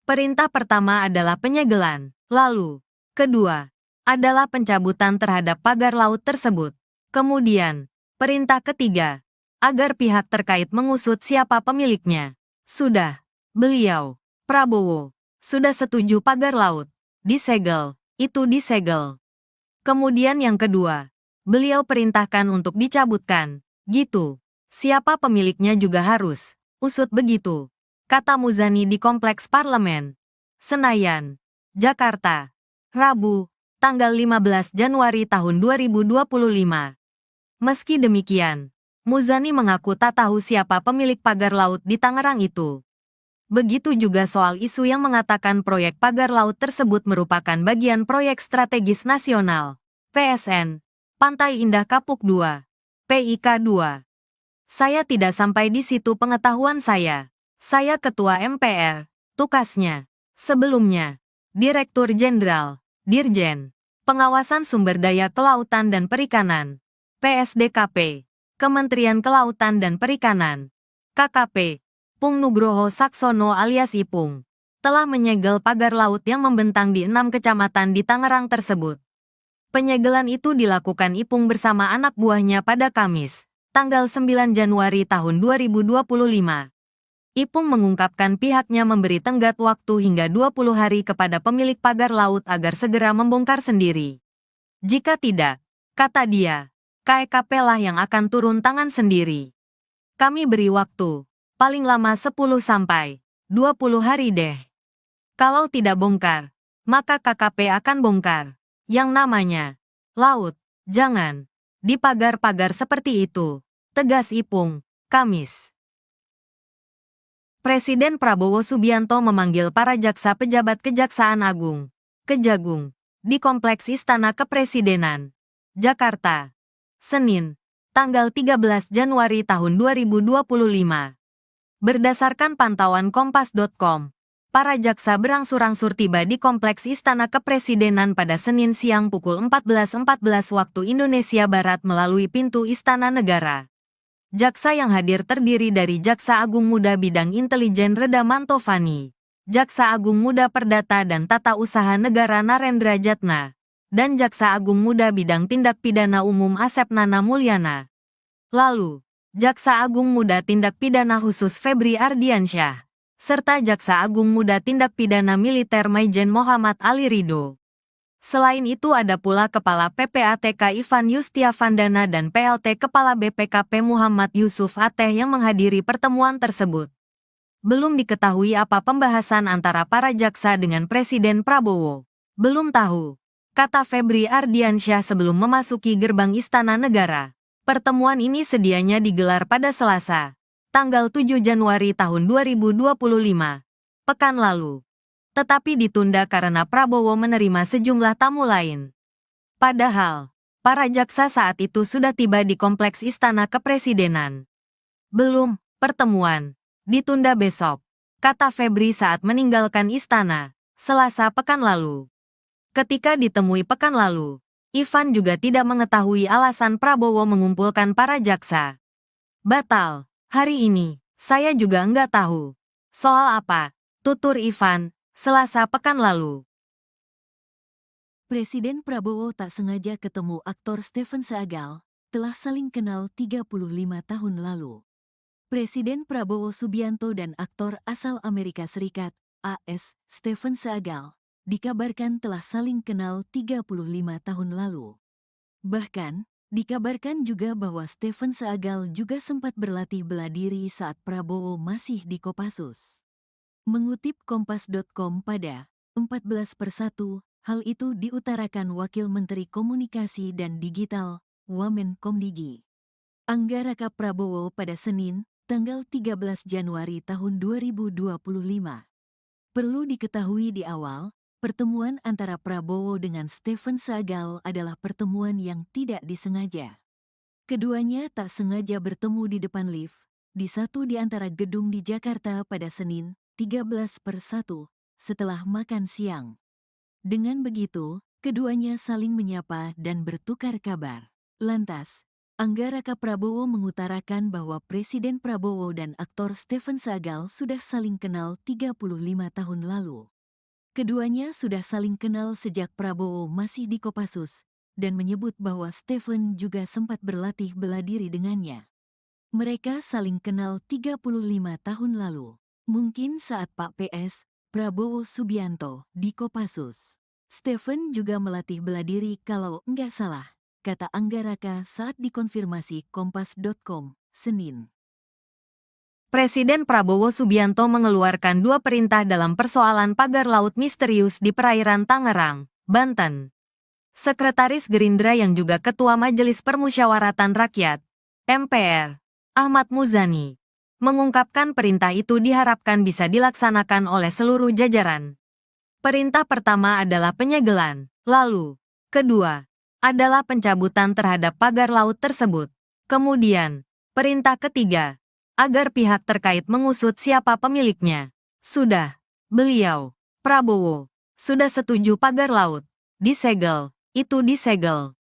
Perintah pertama adalah penyegelan, lalu, kedua, adalah pencabutan terhadap pagar laut tersebut. Kemudian, perintah ketiga, agar pihak terkait mengusut siapa pemiliknya. Sudah, beliau, Prabowo, sudah setuju pagar laut disegel, itu disegel. Kemudian yang kedua, beliau perintahkan untuk dicabutkan, gitu. Siapa pemiliknya juga harus usut begitu, kata Muzani di Kompleks Parlemen, Senayan, Jakarta, Rabu, tanggal 15 Januari tahun 2025. Meski demikian, Muzani mengaku tak tahu siapa pemilik pagar laut di Tangerang itu. Begitu juga soal isu yang mengatakan proyek pagar laut tersebut merupakan bagian proyek strategis nasional, PSN, Pantai Indah Kapuk 2, PIK 2. Saya tidak sampai di situ pengetahuan saya. Saya Ketua MPR, tukasnya. Sebelumnya, Direktur Jenderal, Dirjen, Pengawasan Sumber Daya Kelautan dan Perikanan, PSDKP, Kementerian Kelautan dan Perikanan, KKP, Pung Nugroho Saksono alias Ipung, telah menyegel pagar laut yang membentang di 6 kecamatan di Tangerang tersebut. Penyegelan itu dilakukan Ipung bersama anak buahnya pada Kamis, tanggal 9 Januari tahun 2025. Ipung mengungkapkan pihaknya memberi tenggat waktu hingga 20 hari kepada pemilik pagar laut agar segera membongkar sendiri. Jika tidak, kata dia, KEKP lah yang akan turun tangan sendiri. Kami beri waktu, paling lama 10 sampai 20 hari deh. Kalau tidak bongkar, maka KKP akan bongkar. Yang namanya laut, jangan di pagar-pagar seperti itu, tegas Ipung, Kamis. Presiden Prabowo Subianto memanggil para jaksa pejabat Kejaksaan Agung, Kejagung, di Kompleks Istana Kepresidenan, Jakarta, Senin, tanggal 13 Januari tahun 2025. Berdasarkan pantauan Kompas.com, para jaksa berangsur-angsur tiba di Kompleks Istana Kepresidenan pada Senin siang pukul 14.14 waktu Indonesia Barat melalui pintu Istana Negara. Jaksa yang hadir terdiri dari Jaksa Agung Muda Bidang Intelijen Reda Mantovani, Jaksa Agung Muda Perdata dan Tata Usaha Negara Narendra Jatna, dan Jaksa Agung Muda Bidang Tindak Pidana Umum Asep Nana Mulyana. Lalu, Jaksa Agung Muda Tindak Pidana Khusus Febri Ardiansyah, serta Jaksa Agung Muda Tindak Pidana Militer Maijen Muhammad Ali Ridho. Selain itu ada pula Kepala PPATK Ivan Yustiavandana dan PLT Kepala BPKP Muhammad Yusuf Ateh yang menghadiri pertemuan tersebut. Belum diketahui apa pembahasan antara para jaksa dengan Presiden Prabowo. Belum tahu, kata Febri Ardiansyah sebelum memasuki gerbang Istana Negara. Pertemuan ini sedianya digelar pada Selasa, tanggal 7 Januari tahun 2025, pekan lalu. Tetapi ditunda karena Prabowo menerima sejumlah tamu lain. Padahal, para jaksa saat itu sudah tiba di Kompleks Istana Kepresidenan. Belum, pertemuan ditunda besok, kata Febri saat meninggalkan istana, Selasa pekan lalu. Ketika ditemui pekan lalu, Ivan juga tidak mengetahui alasan Prabowo mengumpulkan para jaksa. Batal, hari ini, saya juga enggak tahu. Soal apa? Tutur Ivan, Selasa pekan lalu. Presiden Prabowo tak sengaja ketemu aktor Stephen Seagal, telah saling kenal 35 tahun lalu. Presiden Prabowo Subianto dan aktor asal Amerika Serikat, AS, Stephen Seagal, dikabarkan telah saling kenal 35 tahun lalu. Bahkan, dikabarkan juga bahwa Stephen Seagal juga sempat berlatih bela diri saat Prabowo masih di Kopassus. Mengutip Kompas.com pada 14/1, hal itu diutarakan Wakil Menteri Komunikasi dan Digital, Wamenkomdigi, Anggaraka Prabowo pada Senin, tanggal 13 Januari tahun 2025. Perlu diketahui di awal, pertemuan antara Prabowo dengan Stephen Seagal adalah pertemuan yang tidak disengaja. Keduanya tak sengaja bertemu di depan lift, di satu di antara gedung di Jakarta pada Senin, 13/1, setelah makan siang. Dengan begitu, keduanya saling menyapa dan bertukar kabar. Lantas, Anggaraka Prabowo mengutarakan bahwa Presiden Prabowo dan aktor Stephen Seagal sudah saling kenal 35 tahun lalu. Keduanya sudah saling kenal sejak Prabowo masih di Kopassus, dan menyebut bahwa Stephen juga sempat berlatih bela diri dengannya. Mereka saling kenal 35 tahun lalu. Mungkin saat Pak PS, Prabowo Subianto, di Kopassus. Stephen juga melatih bela diri kalau enggak salah, kata Anggaraka saat dikonfirmasi Kompas.com, Senin. Presiden Prabowo Subianto mengeluarkan 2 perintah dalam persoalan pagar laut misterius di perairan Tangerang, Banten. Sekretaris Gerindra yang juga Ketua Majelis Permusyawaratan Rakyat, MPR, Ahmad Muzani, mengungkapkan perintah itu diharapkan bisa dilaksanakan oleh seluruh jajaran. Perintah pertama adalah penyegelan, lalu, kedua, adalah pencabutan terhadap pagar laut tersebut. Kemudian, perintah ketiga, agar pihak terkait mengusut siapa pemiliknya. Sudah, beliau, Prabowo, sudah setuju pagar laut disegel, itu disegel.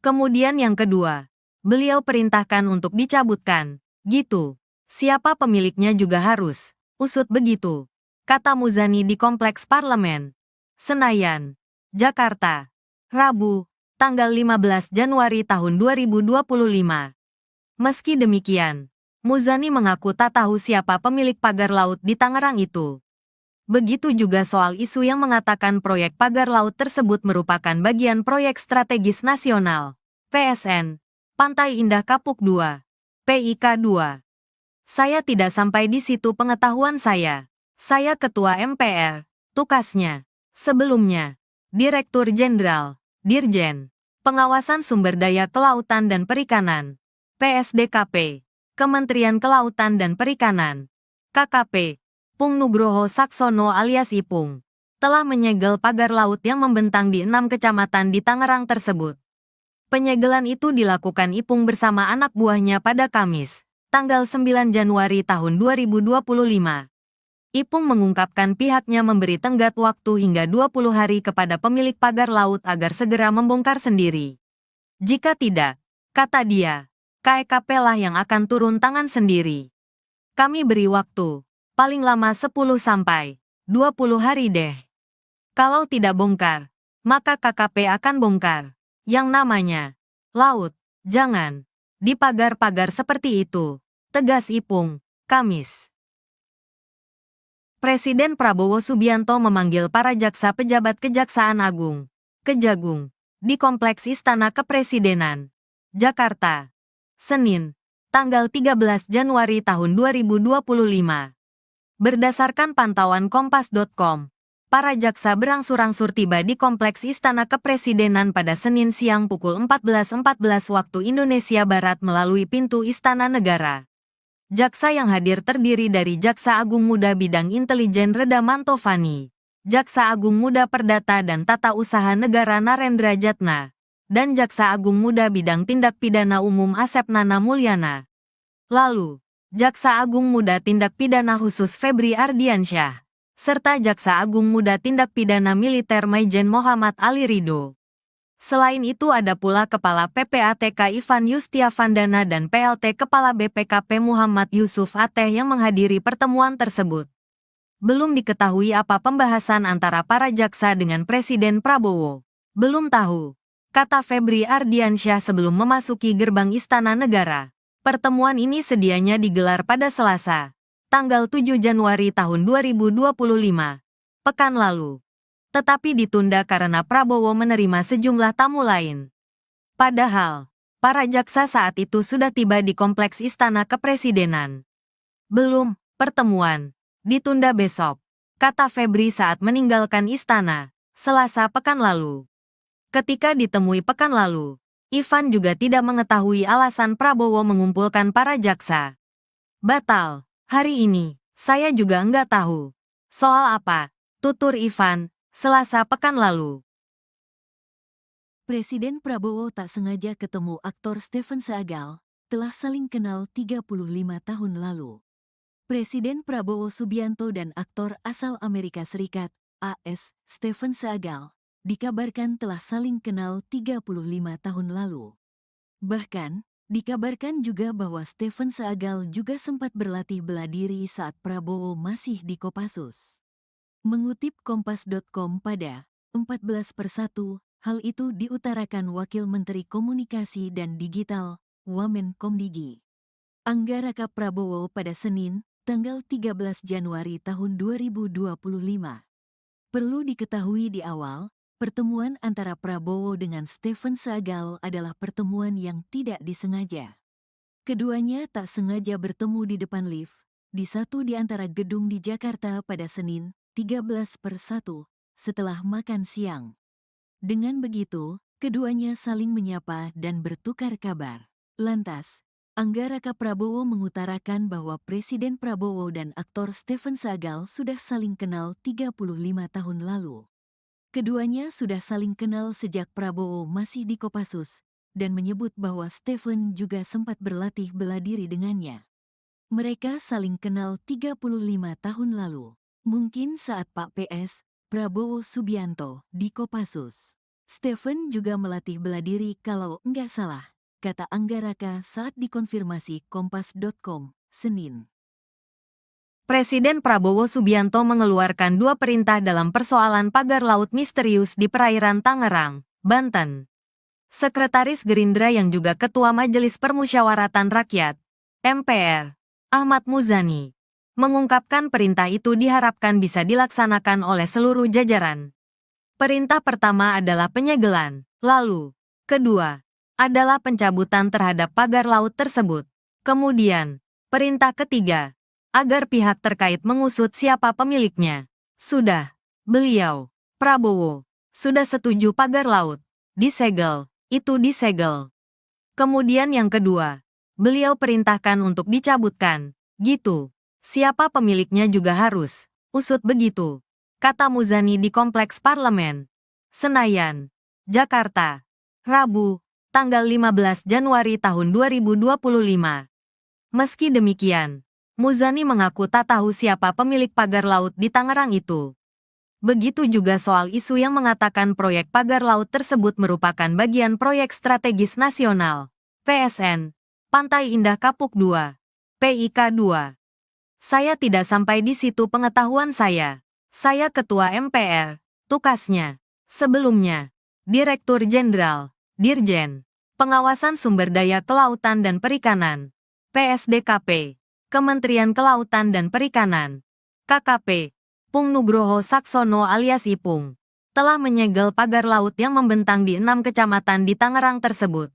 Kemudian yang kedua, beliau perintahkan untuk dicabutkan, gitu. Siapa pemiliknya juga harus usut begitu, kata Muzani di Kompleks Parlemen, Senayan, Jakarta, Rabu, tanggal 15 Januari tahun 2025. Meski demikian, Muzani mengaku tak tahu siapa pemilik pagar laut di Tangerang itu. Begitu juga soal isu yang mengatakan proyek pagar laut tersebut merupakan bagian proyek strategis nasional, PSN, Pantai Indah Kapuk 2, PIK 2. Saya tidak sampai di situ pengetahuan saya. Saya Ketua MPR, tukasnya. Sebelumnya, Direktur Jenderal, Dirjen, Pengawasan Sumber Daya Kelautan dan Perikanan, PSDKP, Kementerian Kelautan dan Perikanan, KKP, Pung Nugroho Saksono alias Ipung, telah menyegel pagar laut yang membentang di 6 kecamatan di Tangerang tersebut. Penyegelan itu dilakukan Ipung bersama anak buahnya pada Kamis, tanggal 9 Januari tahun 2025. Ipung mengungkapkan pihaknya memberi tenggat waktu hingga 20 hari kepada pemilik pagar laut agar segera membongkar sendiri. Jika tidak, kata dia, KEKP lah yang akan turun tangan sendiri. Kami beri waktu, paling lama 10 sampai 20 hari deh. Kalau tidak bongkar, maka KKP akan bongkar. Yang namanya laut, jangan dipagar-pagar seperti itu, tegas Ipung, Kamis. Presiden Prabowo Subianto memanggil para jaksa pejabat Kejaksaan Agung, Kejagung, di Kompleks Istana Kepresidenan, Jakarta, Senin, tanggal 13 Januari tahun 2025. Berdasarkan pantauan Kompas.com, para jaksa berangsur-angsur tiba di Kompleks Istana Kepresidenan pada Senin siang pukul 14.14 waktu Indonesia Barat melalui pintu Istana Negara. Jaksa yang hadir terdiri dari Jaksa Agung Muda Bidang Intelijen Reda Mantovani, Jaksa Agung Muda Perdata dan Tata Usaha Negara Narendra Jatna, dan Jaksa Agung Muda Bidang Tindak Pidana Umum Asep Nana Mulyana. Lalu, Jaksa Agung Muda Tindak Pidana Khusus Febri Ardiansyah, serta Jaksa Agung Muda Tindak Pidana Militer Maijen Muhammad Ali Ridho. Selain itu ada pula Kepala PPATK Ivan Yustiavandana dan PLT Kepala BPKP Muhammad Yusuf Ateh yang menghadiri pertemuan tersebut. Belum diketahui apa pembahasan antara para jaksa dengan Presiden Prabowo. Belum tahu, kata Febri Ardiansyah sebelum memasuki gerbang Istana Negara. Pertemuan ini sedianya digelar pada Selasa, tanggal 7 Januari tahun 2025, pekan lalu. Tetapi ditunda karena Prabowo menerima sejumlah tamu lain. Padahal, para jaksa saat itu sudah tiba di Kompleks Istana Kepresidenan. Belum, pertemuan ditunda besok, kata Febri saat meninggalkan istana, Selasa pekan lalu. Ketika ditemui pekan lalu, Ivan juga tidak mengetahui alasan Prabowo mengumpulkan para jaksa. Batal, hari ini, saya juga enggak tahu. Soal apa? Tutur Ivan, Selasa pekan lalu. Presiden Prabowo tak sengaja ketemu aktor Stephen Seagal, telah saling kenal 35 tahun lalu. Presiden Prabowo Subianto dan aktor asal Amerika Serikat, AS, Stephen Seagal, dikabarkan telah saling kenal 35 tahun lalu. Bahkan, dikabarkan juga bahwa Stephen Seagal juga sempat berlatih bela diri saat Prabowo masih di Kopassus. Mengutip Kompas.com pada 14/1, hal itu diutarakan Wakil Menteri Komunikasi dan Digital, Wamenkomdigi, Anggaraka Prabowo pada Senin, tanggal 13 Januari tahun 2025. Perlu diketahui di awal, pertemuan antara Prabowo dengan Stephen Seagal adalah pertemuan yang tidak disengaja. Keduanya tak sengaja bertemu di depan lift, di satu di antara gedung di Jakarta pada Senin, 13/1, setelah makan siang. Dengan begitu, keduanya saling menyapa dan bertukar kabar. Lantas, Anggaraka Prabowo mengutarakan bahwa Presiden Prabowo dan aktor Stephen Seagal sudah saling kenal 35 tahun lalu. Keduanya sudah saling kenal sejak Prabowo masih di Kopassus, dan menyebut bahwa Stephen juga sempat berlatih bela diri dengannya. Mereka saling kenal 35 tahun lalu. Mungkin saat Pak PS, Prabowo Subianto, di Kopassus. Stephen juga melatih bela diri kalau enggak salah, kata Anggaraka saat dikonfirmasi Kompas.com, Senin. Presiden Prabowo Subianto mengeluarkan 2 perintah dalam persoalan pagar laut misterius di perairan Tangerang, Banten. Sekretaris Gerindra yang juga Ketua Majelis Permusyawaratan Rakyat, MPR, Ahmad Muzani, mengungkapkan perintah itu diharapkan bisa dilaksanakan oleh seluruh jajaran. Perintah pertama adalah penyegelan, lalu, kedua, adalah pencabutan terhadap pagar laut tersebut. Kemudian, perintah ketiga, agar pihak terkait mengusut siapa pemiliknya. Sudah, beliau, Prabowo, sudah setuju pagar laut disegel, itu disegel. Kemudian yang kedua, beliau perintahkan untuk dicabutkan, gitu. Siapa pemiliknya juga harus usut begitu, kata Muzani di Kompleks Parlemen, Senayan, Jakarta, Rabu, tanggal 15 Januari tahun 2025. Meski demikian, Muzani mengaku tak tahu siapa pemilik pagar laut di Tangerang itu. Begitu juga soal isu yang mengatakan proyek pagar laut tersebut merupakan bagian proyek strategis nasional, PSN, Pantai Indah Kapuk 2, PIK 2. Saya tidak sampai di situ pengetahuan saya. Saya Ketua MPR, tukasnya. Sebelumnya, Direktur Jenderal, Dirjen, Pengawasan Sumber Daya Kelautan dan Perikanan, PSDKP, Kementerian Kelautan dan Perikanan, KKP, Pung Nugroho Saksono alias Ipung, telah menyegel pagar laut yang membentang di 6 kecamatan di Tangerang tersebut.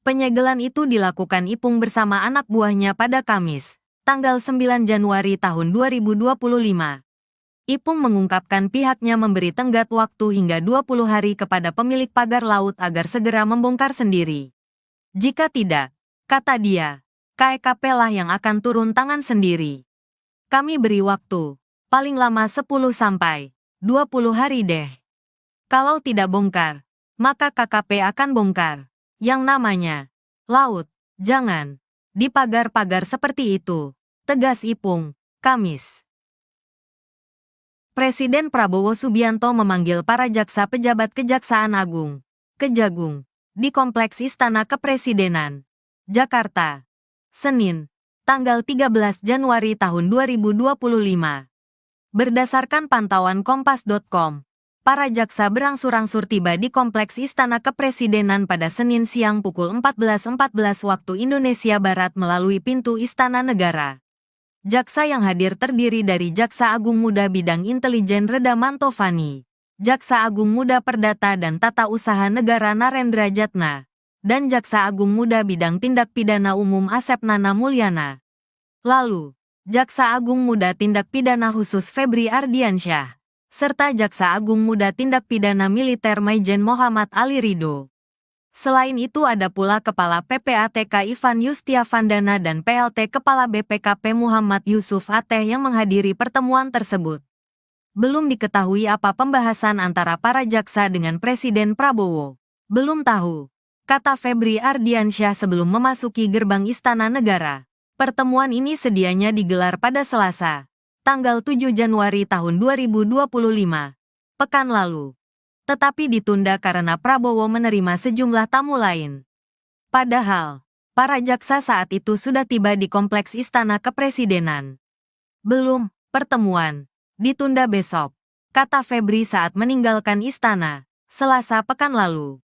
Penyegelan itu dilakukan Ipung bersama anak buahnya pada Kamis, tanggal 9 Januari tahun 2025. Ipung mengungkapkan pihaknya memberi tenggat waktu hingga 20 hari kepada pemilik pagar laut agar segera membongkar sendiri. Jika tidak, kata dia, KEKP lah yang akan turun tangan sendiri. Kami beri waktu, paling lama 10 sampai 20 hari deh. Kalau tidak bongkar, maka KKP akan bongkar. Yang namanya laut, jangan di pagar-pagar seperti itu, tegas Ipung, Kamis. Presiden Prabowo Subianto memanggil para jaksa pejabat Kejaksaan Agung, Kejagung, di Kompleks Istana Kepresidenan, Jakarta, Senin, tanggal 13 Januari tahun 2025. Berdasarkan pantauan Kompas.com, para jaksa berangsur-angsur tiba di Kompleks Istana Kepresidenan pada Senin siang pukul 14.14 waktu Indonesia Barat melalui pintu Istana Negara. Jaksa yang hadir terdiri dari Jaksa Agung Muda Bidang Intelijen Reda Mantovani, Jaksa Agung Muda Perdata dan Tata Usaha Negara Narendra Jatna, dan Jaksa Agung Muda Bidang Tindak Pidana Umum Asep Nana Mulyana. Lalu, Jaksa Agung Muda Tindak Pidana Khusus Febri Ardiansyah, serta Jaksa Agung Muda Tindak Pidana Militer Maijen Muhammad Ali Ridho. Selain itu ada pula Kepala PPATK Ivan Yustiavandana dan PLT Kepala BPKP Muhammad Yusuf Ateh yang menghadiri pertemuan tersebut. Belum diketahui apa pembahasan antara para jaksa dengan Presiden Prabowo. Belum tahu, kata Febri Ardiansyah sebelum memasuki gerbang Istana Negara. Pertemuan ini sedianya digelar pada Selasa, tanggal 7 Januari tahun 2025, pekan lalu. Tetapi ditunda karena Prabowo menerima sejumlah tamu lain. Padahal, para jaksa saat itu sudah tiba di Kompleks Istana Kepresidenan. Belum, pertemuan ditunda besok, kata Febri saat meninggalkan istana, Selasa pekan lalu.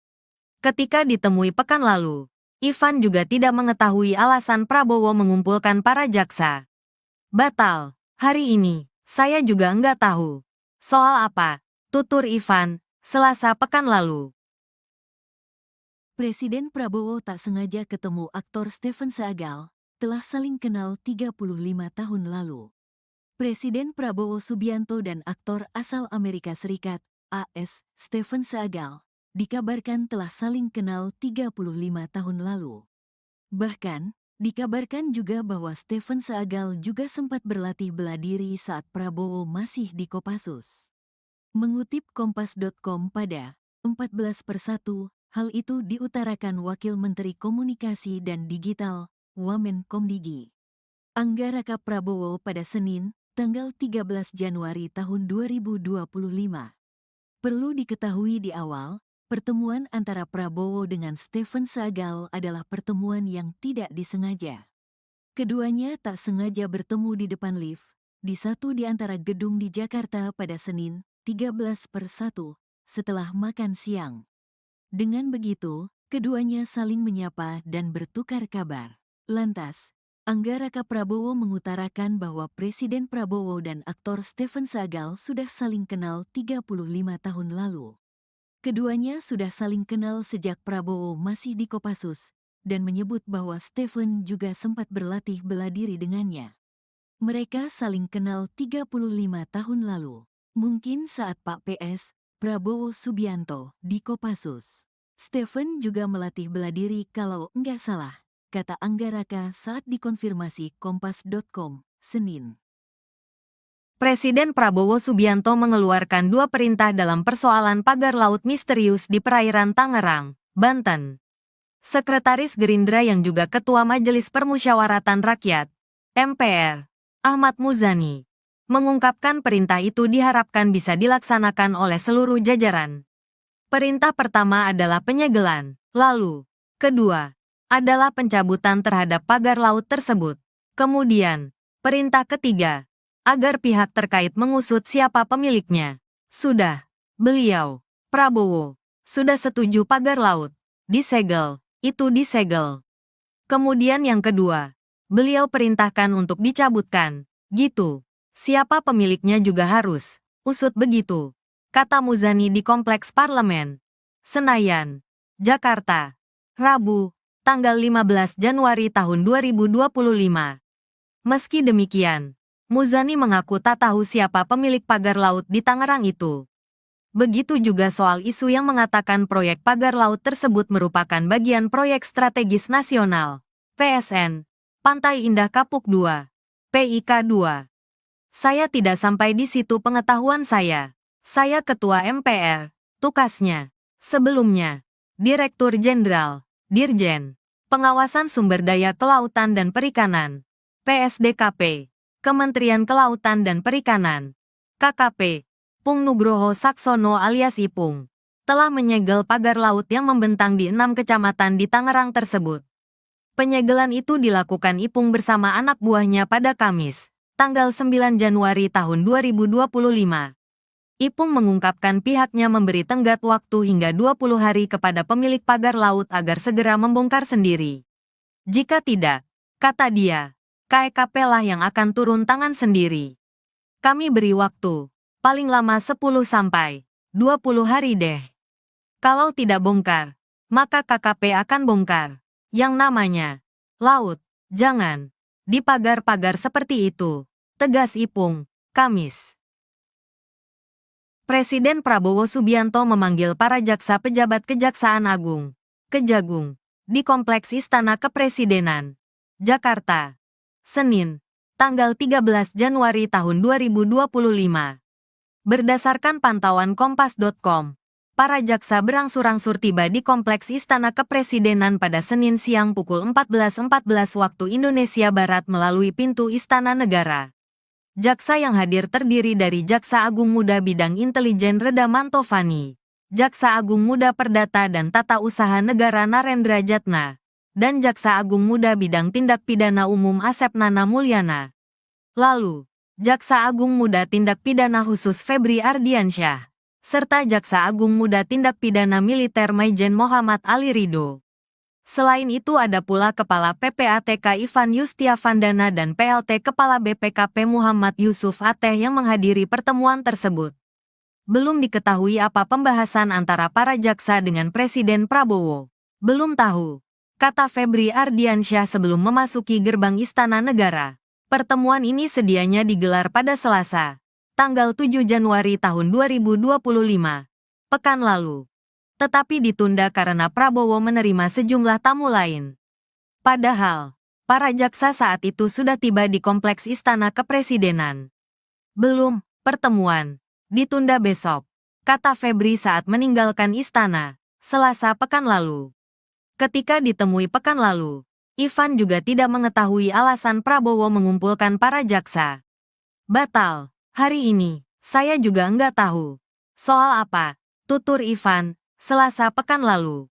Ketika ditemui pekan lalu, Ivan juga tidak mengetahui alasan Prabowo mengumpulkan para jaksa. Batal, hari ini, saya juga enggak tahu. Soal apa, tutur Ivan, Selasa pekan lalu. Presiden Prabowo tak sengaja ketemu aktor Stephen Seagal, telah saling kenal 35 tahun lalu. Presiden Prabowo Subianto dan aktor asal Amerika Serikat, AS, Stephen Seagal, dikabarkan telah saling kenal 35 tahun lalu. Bahkan, Dikabarkan juga bahwa Stephen Seagal juga sempat berlatih bela diri saat Prabowo masih di Kopassus. Mengutip Kompas.com pada 14/1, hal itu diutarakan Wakil Menteri Komunikasi dan Digital, Wamenkomdigi, Anggaraka Prabowo pada Senin, tanggal 13 Januari tahun 2025. Perlu diketahui di awal, pertemuan antara Prabowo dengan Stephen Seagal adalah pertemuan yang tidak disengaja. Keduanya tak sengaja bertemu di depan lift, di satu di antara gedung di Jakarta pada Senin, 13/1, setelah makan siang. Dengan begitu, keduanya saling menyapa dan bertukar kabar. Lantas, Anggaraka Prabowo mengutarakan bahwa Presiden Prabowo dan aktor Stephen Seagal sudah saling kenal 35 tahun lalu. Keduanya sudah saling kenal sejak Prabowo masih di Kopassus, dan menyebut bahwa Stephen juga sempat berlatih bela diri dengannya. Mereka saling kenal 35 tahun lalu. Mungkin saat Pak PS, Prabowo Subianto, di Kopassus. Stephen juga melatih bela diri kalau enggak salah, kata Anggaraka saat dikonfirmasi Kompas.com, Senin. Presiden Prabowo Subianto mengeluarkan 2 perintah dalam persoalan pagar laut misterius di perairan Tangerang, Banten. Sekretaris Gerindra yang juga Ketua Majelis Permusyawaratan Rakyat, MPR, Ahmad Muzani, mengungkapkan perintah itu diharapkan bisa dilaksanakan oleh seluruh jajaran. Perintah pertama adalah penyegelan, lalu, kedua, adalah pencabutan terhadap pagar laut tersebut. Kemudian, perintah ketiga, agar pihak terkait mengusut siapa pemiliknya. Sudah, beliau, Prabowo, sudah setuju pagar laut disegel, itu disegel. Kemudian yang kedua, beliau perintahkan untuk dicabutkan, gitu. Siapa pemiliknya juga harus usut begitu, kata Muzani di Kompleks Parlemen, Senayan, Jakarta, Rabu, tanggal 15 Januari tahun 2025. Meski demikian, Muzani mengaku tak tahu siapa pemilik pagar laut di Tangerang itu. Begitu juga soal isu yang mengatakan proyek pagar laut tersebut merupakan bagian proyek strategis nasional, PSN, Pantai Indah Kapuk 2, PIK 2. Saya tidak sampai di situ pengetahuan saya. Saya Ketua MPR, tukasnya. Sebelumnya, Direktur Jenderal, Dirjen, Pengawasan Sumber Daya Kelautan dan Perikanan, PSDKP, Kementerian Kelautan dan Perikanan, KKP, Pung Nugroho Saksono alias Ipung, telah menyegel pagar laut yang membentang di 6 kecamatan di Tangerang tersebut. Penyegelan itu dilakukan Ipung bersama anak buahnya pada Kamis, tanggal 9 Januari tahun 2025. Ipung mengungkapkan pihaknya memberi tenggat waktu hingga 20 hari kepada pemilik pagar laut agar segera membongkar sendiri. Jika tidak, kata dia, KEKP lah yang akan turun tangan sendiri. Kami beri waktu, paling lama 10 sampai 20 hari deh. Kalau tidak bongkar, maka KKP akan bongkar. Yang namanya laut, jangan di pagar-pagar seperti itu, tegas Ipung, Kamis. Presiden Prabowo Subianto memanggil para jaksa pejabat Kejaksaan Agung, Kejagung, di Kompleks Istana Kepresidenan, Jakarta, Senin, tanggal 13 Januari tahun 2025. Berdasarkan pantauan Kompas.com, para jaksa berangsur-angsur tiba di Kompleks Istana Kepresidenan pada Senin siang pukul 14.14 waktu Indonesia Barat melalui pintu Istana Negara. Jaksa yang hadir terdiri dari Jaksa Agung Muda Bidang Intelijen Reda Mantovani, Jaksa Agung Muda Perdata dan Tata Usaha Negara Narendra Jatna, dan Jaksa Agung Muda Bidang Tindak Pidana Umum Asep Nana Mulyana. Lalu, Jaksa Agung Muda Tindak Pidana Khusus Febri Ardiansyah, serta Jaksa Agung Muda Tindak Pidana Militer Maijen Muhammad Ali Ridho. Selain itu ada pula Kepala PPATK Ivan Yustiavandana dan PLT Kepala BPKP Muhammad Yusuf Ateh yang menghadiri pertemuan tersebut. Belum diketahui apa pembahasan antara para jaksa dengan Presiden Prabowo. Belum tahu, kata Febri Ardiansyah sebelum memasuki gerbang Istana Negara. Pertemuan ini sedianya digelar pada Selasa, tanggal 7 Januari tahun 2025, pekan lalu. Tetapi ditunda karena Prabowo menerima sejumlah tamu lain. Padahal, Para jaksa saat itu sudah tiba di kompleks Istana Kepresidenan. Belum, pertemuan ditunda besok, kata Febri saat meninggalkan istana, Selasa pekan lalu. Ketika ditemui pekan lalu, Ivan juga tidak mengetahui alasan Prabowo mengumpulkan para jaksa. Batal, hari ini, saya juga enggak tahu. Soal apa? Tutur Ivan, Selasa pekan lalu.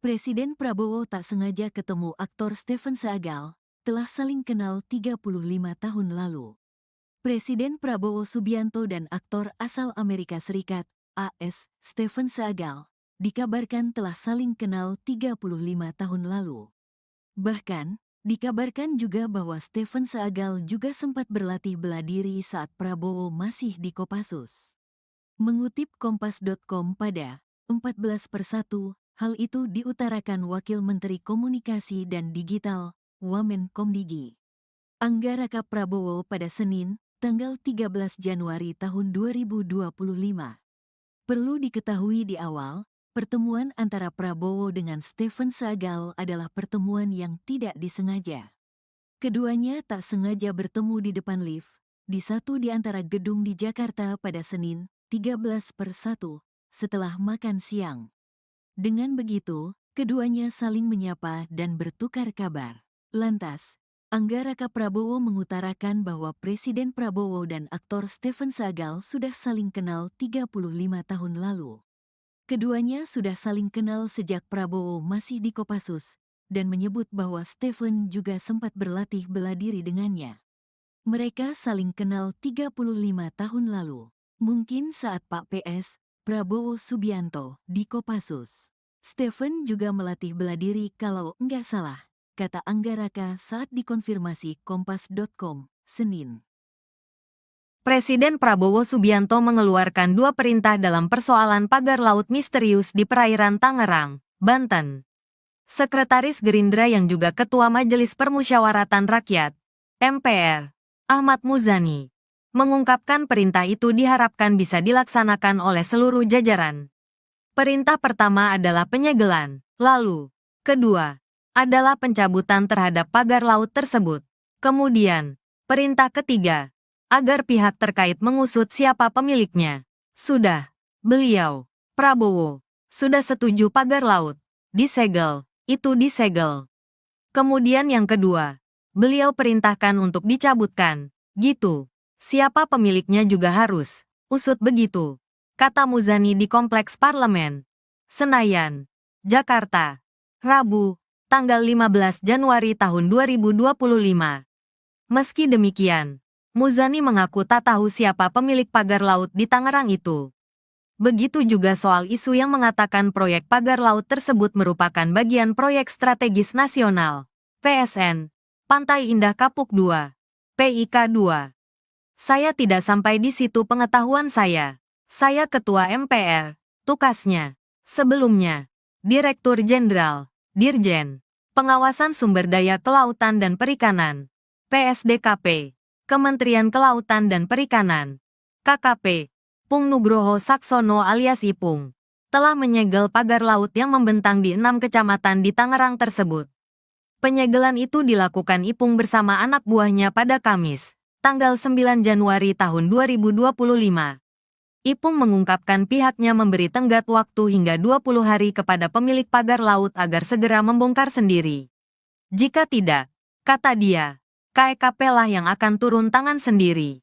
Presiden Prabowo tak sengaja ketemu aktor Steven Seagal, telah saling kenal 35 tahun lalu. Presiden Prabowo Subianto dan aktor asal Amerika Serikat, AS, Steven Seagal, dikabarkan telah saling kenal 35 tahun lalu. Bahkan, dikabarkan juga bahwa Steven Seagal juga sempat berlatih bela diri saat Prabowo masih di Kopassus. Mengutip Kompas.com pada 14/1, hal itu diutarakan Wakil Menteri Komunikasi dan Digital, Wamenkomdigi, Anggaraka Prabowo pada Senin, tanggal 13 Januari tahun 2025. Perlu diketahui di awal, pertemuan antara Prabowo dengan Steven Seagal adalah pertemuan yang tidak disengaja. Keduanya tak sengaja bertemu di depan lift, di satu di antara gedung di Jakarta pada Senin, 13/1, setelah makan siang. Dengan begitu, keduanya saling menyapa dan bertukar kabar. Lantas, Anggaraka Prabowo mengutarakan bahwa Presiden Prabowo dan aktor Steven Seagal sudah saling kenal 35 tahun lalu. Keduanya sudah saling kenal sejak Prabowo masih di Kopassus, dan menyebut bahwa Steven juga sempat berlatih bela diri dengannya. Mereka saling kenal 35 tahun lalu, mungkin saat Pak PS, Prabowo Subianto, di Kopassus. Steven juga melatih bela diri kalau enggak salah, kata Anggaraka saat dikonfirmasi Kompas.com, Senin. Presiden Prabowo Subianto mengeluarkan dua perintah dalam persoalan pagar laut misterius di perairan Tangerang, Banten. Sekretaris Gerindra yang juga Ketua Majelis Permusyawaratan Rakyat, MPR, Ahmad Muzani, mengungkapkan perintah itu diharapkan bisa dilaksanakan oleh seluruh jajaran. Perintah pertama adalah penyegelan, lalu, kedua, adalah pencabutan terhadap pagar laut tersebut. Kemudian, perintah ketiga, agar pihak terkait mengusut siapa pemiliknya. Sudah, beliau, Prabowo, sudah setuju pagar laut disegel, itu disegel. Kemudian yang kedua, beliau perintahkan untuk dicabutkan, gitu. Siapa pemiliknya juga harus usut begitu, kata Muzani di Kompleks Parlemen, Senayan, Jakarta, Rabu, tanggal 15 Januari tahun 2025. Meski demikian, Muzani mengaku tak tahu siapa pemilik pagar laut di Tangerang itu. Begitu juga soal isu yang mengatakan proyek pagar laut tersebut merupakan bagian proyek strategis nasional, PSN, Pantai Indah Kapuk 2, PIK 2. Saya tidak sampai di situ pengetahuan saya. Saya Ketua MPR, tukasnya. Sebelumnya, Direktur Jenderal, Dirjen, Pengawasan Sumber Daya Kelautan dan Perikanan, PSDKP, Kementerian Kelautan dan Perikanan, KKP, Pung Nugroho Saksono alias Ipung, telah menyegel pagar laut yang membentang di 6 kecamatan di Tangerang tersebut. Penyegelan itu dilakukan Ipung bersama anak buahnya pada Kamis, tanggal 9 Januari tahun 2025. Ipung mengungkapkan pihaknya memberi tenggat waktu hingga 20 hari kepada pemilik pagar laut agar segera membongkar sendiri. Jika tidak, kata dia, KEKP lah yang akan turun tangan sendiri.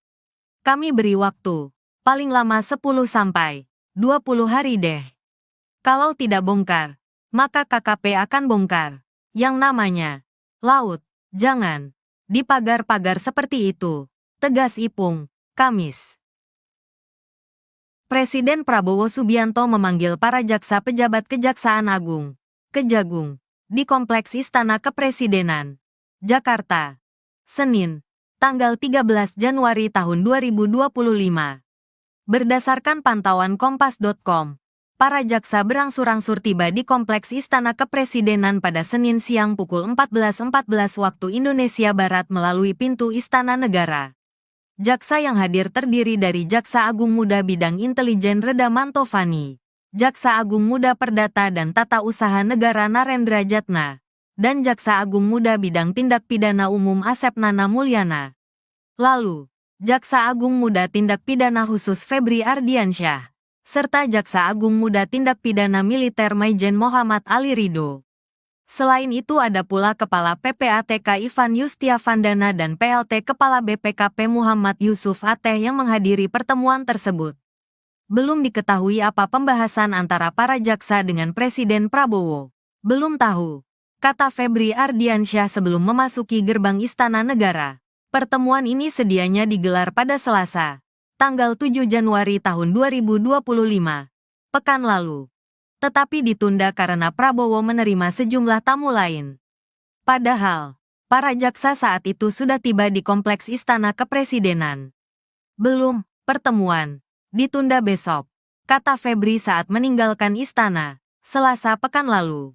Kami beri waktu, paling lama 10 sampai 20 hari deh. Kalau tidak bongkar, maka KKP akan bongkar. Yang namanya laut, jangan di pagar-pagar seperti itu, tegas Ipung, Kamis. Presiden Prabowo Subianto memanggil para jaksa pejabat Kejaksaan Agung, Kejagung, di Kompleks Istana Kepresidenan, Jakarta, Senin, tanggal 13 Januari tahun 2025. Berdasarkan pantauan Kompas.com, para jaksa berangsur-angsur tiba di Kompleks Istana Kepresidenan pada Senin siang pukul 14.14 waktu Indonesia Barat melalui pintu Istana Negara. Jaksa yang hadir terdiri dari Jaksa Agung Muda Bidang Intelijen Reda Mantovani, Jaksa Agung Muda Perdata dan Tata Usaha Negara Narendra Jatna, dan Jaksa Agung Muda Bidang Tindak Pidana Umum Asep Nana Mulyana. Lalu, Jaksa Agung Muda Tindak Pidana Khusus Febri Ardiansyah, serta Jaksa Agung Muda Tindak Pidana Militer Maijen Muhammad Ali Ridho. Selain itu ada pula Kepala PPATK Ivan Yustiavandana dan PLT Kepala BPKP Muhammad Yusuf Ateh yang menghadiri pertemuan tersebut. Belum diketahui apa pembahasan antara para jaksa dengan Presiden Prabowo. Belum tahu, kata Febri Ardiansyah sebelum memasuki gerbang Istana Negara. Pertemuan ini sedianya digelar pada Selasa, tanggal 7 Januari tahun 2025, pekan lalu. Tetapi ditunda karena Prabowo menerima sejumlah tamu lain. Padahal, para jaksa saat itu sudah tiba di Kompleks Istana Kepresidenan. Belum, pertemuan ditunda besok, kata Febri saat meninggalkan istana, Selasa pekan lalu.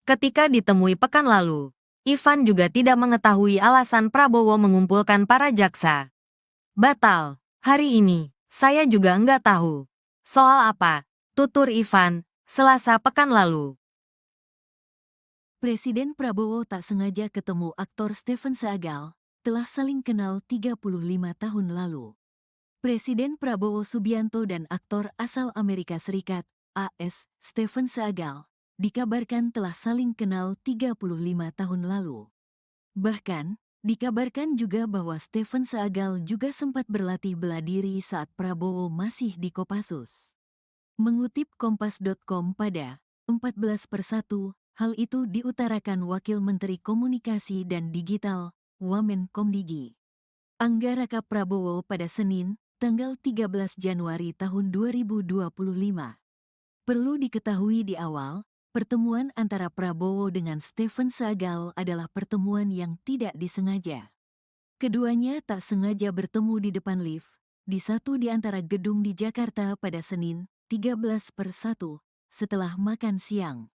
Ketika ditemui pekan lalu, Ivan juga tidak mengetahui alasan Prabowo mengumpulkan para jaksa. Batal, hari ini, saya juga enggak tahu. Soal apa? Tutur Ivan, Selasa pekan lalu. Presiden Prabowo tak sengaja ketemu aktor Stephen Seagal, telah saling kenal 35 tahun lalu. Presiden Prabowo Subianto dan aktor asal Amerika Serikat, AS, Stephen Seagal, dikabarkan telah saling kenal 35 tahun lalu. Bahkan, dikabarkan juga bahwa Stephen Seagal juga sempat berlatih bela diri saat Prabowo masih di Kopassus. Mengutip Kompas.com pada 14/1, hal itu diutarakan Wakil Menteri Komunikasi dan Digital, Wamenkomdigi, Anggaraka Prabowo pada Senin, tanggal 13 Januari tahun 2025. Perlu diketahui di awal, pertemuan antara Prabowo dengan Stephen Seagal adalah pertemuan yang tidak disengaja. Keduanya tak sengaja bertemu di depan lift, di satu di antara gedung di Jakarta pada Senin, 13/1, setelah makan siang.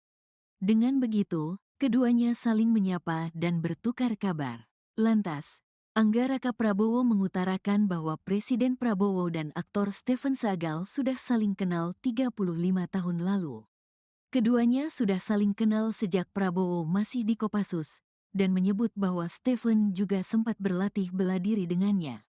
Dengan begitu, keduanya saling menyapa dan bertukar kabar. Lantas, Anggaraka Prabowo mengutarakan bahwa Presiden Prabowo dan aktor Stephen Seagal sudah saling kenal 35 tahun lalu. Keduanya sudah saling kenal sejak Prabowo masih di Kopassus, dan menyebut bahwa Stephen juga sempat berlatih bela diri dengannya.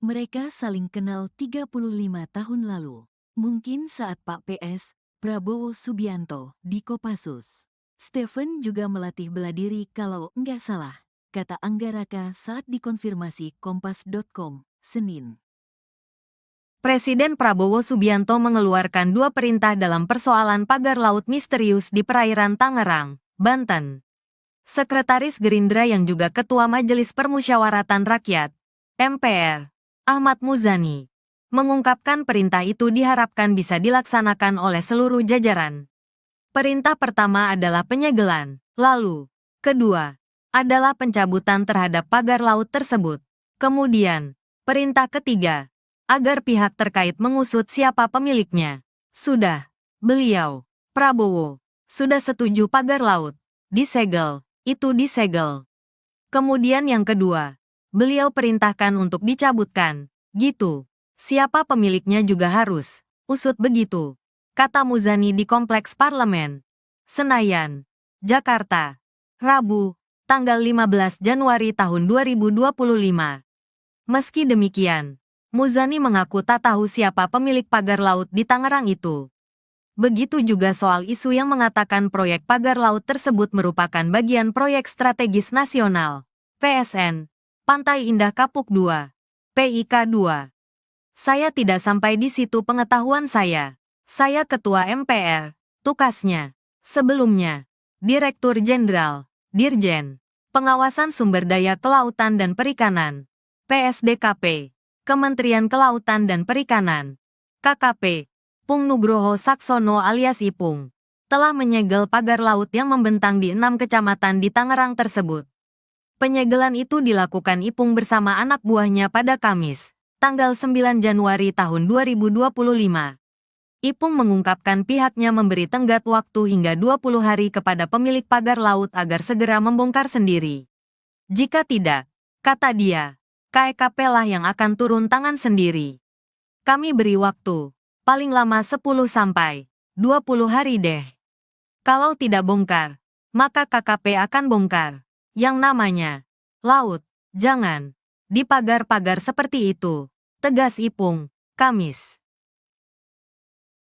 Mereka saling kenal 35 tahun lalu. Mungkin saat Pak PS, Prabowo Subianto, di Kopassus. Stephen juga melatih bela diri kalau enggak salah, kata Anggaraka saat dikonfirmasi Kompas.com, Senin. Presiden Prabowo Subianto mengeluarkan 2 perintah dalam persoalan pagar laut misterius di perairan Tangerang, Banten. Sekretaris Gerindra yang juga Ketua Majelis Permusyawaratan Rakyat, MPR, Ahmad Muzani, mengungkapkan perintah itu diharapkan bisa dilaksanakan oleh seluruh jajaran. Perintah pertama adalah penyegelan, lalu, kedua, adalah pencabutan terhadap pagar laut tersebut. Kemudian, perintah ketiga, agar pihak terkait mengusut siapa pemiliknya. Sudah, beliau, Prabowo, sudah setuju pagar laut disegel, itu disegel. Kemudian yang kedua, beliau perintahkan untuk dicabutkan, gitu. Siapa pemiliknya juga harus usut begitu, kata Muzani di Kompleks Parlemen, Senayan, Jakarta, Rabu, tanggal 15 Januari tahun 2025. Meski demikian, Muzani mengaku tak tahu siapa pemilik pagar laut di Tangerang itu. Begitu juga soal isu yang mengatakan proyek pagar laut tersebut merupakan bagian proyek strategis nasional, PSN, Pantai Indah Kapuk 2, PIK 2. Saya tidak sampai di situ pengetahuan saya. Saya Ketua MPR, tukasnya. Sebelumnya, Direktur Jenderal, Dirjen, Pengawasan Sumber Daya Kelautan dan Perikanan, PSDKP, Kementerian Kelautan dan Perikanan, KKP, Pung Nugroho Saksono alias Ipung, telah menyegel pagar laut yang membentang di 6 kecamatan di Tangerang tersebut. Penyegelan itu dilakukan Ipung bersama anak buahnya pada Kamis, tanggal 9 Januari tahun 2025. Ipung mengungkapkan pihaknya memberi tenggat waktu hingga 20 hari kepada pemilik pagar laut agar segera membongkar sendiri. Jika tidak, kata dia, KEKP lah yang akan turun tangan sendiri. Kami beri waktu, paling lama 10 sampai 20 hari deh. Kalau tidak bongkar, maka KKP akan bongkar. Yang namanya laut, jangan di pagar-pagar seperti itu, tegas Ipung, Kamis.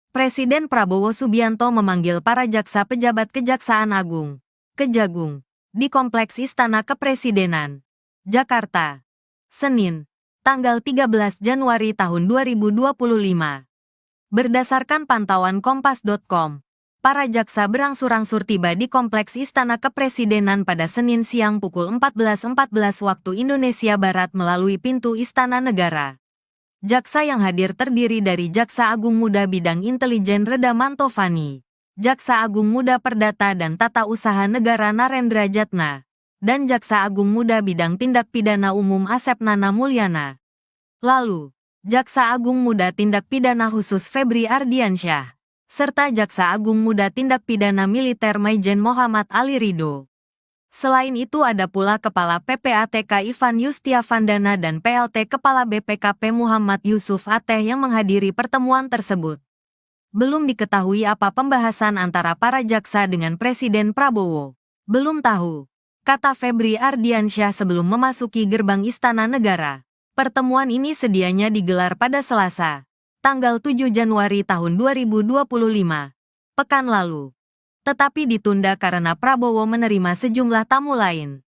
Presiden Prabowo Subianto memanggil para jaksa pejabat Kejaksaan Agung, Kejagung, di Kompleks Istana Kepresidenan, Jakarta, Senin, tanggal 13 Januari tahun 2025. Berdasarkan pantauan Kompas.com, para jaksa berangsur-angsur tiba di Kompleks Istana Kepresidenan pada Senin siang pukul 14.14 waktu Indonesia Barat melalui pintu Istana Negara. Jaksa yang hadir terdiri dari Jaksa Agung Muda Bidang Intelijen Reda Mantovani, Jaksa Agung Muda Perdata dan Tata Usaha Negara Narendra Jatna, dan Jaksa Agung Muda Bidang Tindak Pidana Umum Asep Nana Mulyana. Lalu, Jaksa Agung Muda Tindak Pidana Khusus Febri Ardiansyah, serta Jaksa Agung Muda Tindak Pidana Militer Maijen Muhammad Ali Ridho. Selain itu ada pula Kepala PPATK Ivan Yustiavandana dan PLT Kepala BPKP Muhammad Yusuf Ateh yang menghadiri pertemuan tersebut. Belum diketahui apa pembahasan antara para jaksa dengan Presiden Prabowo. Belum tahu, kata Febri Ardiansyah sebelum memasuki gerbang Istana Negara. Pertemuan ini sedianya digelar pada Selasa, tanggal 7 Januari tahun 2025, pekan lalu. Tetapi ditunda karena Prabowo menerima sejumlah tamu lain.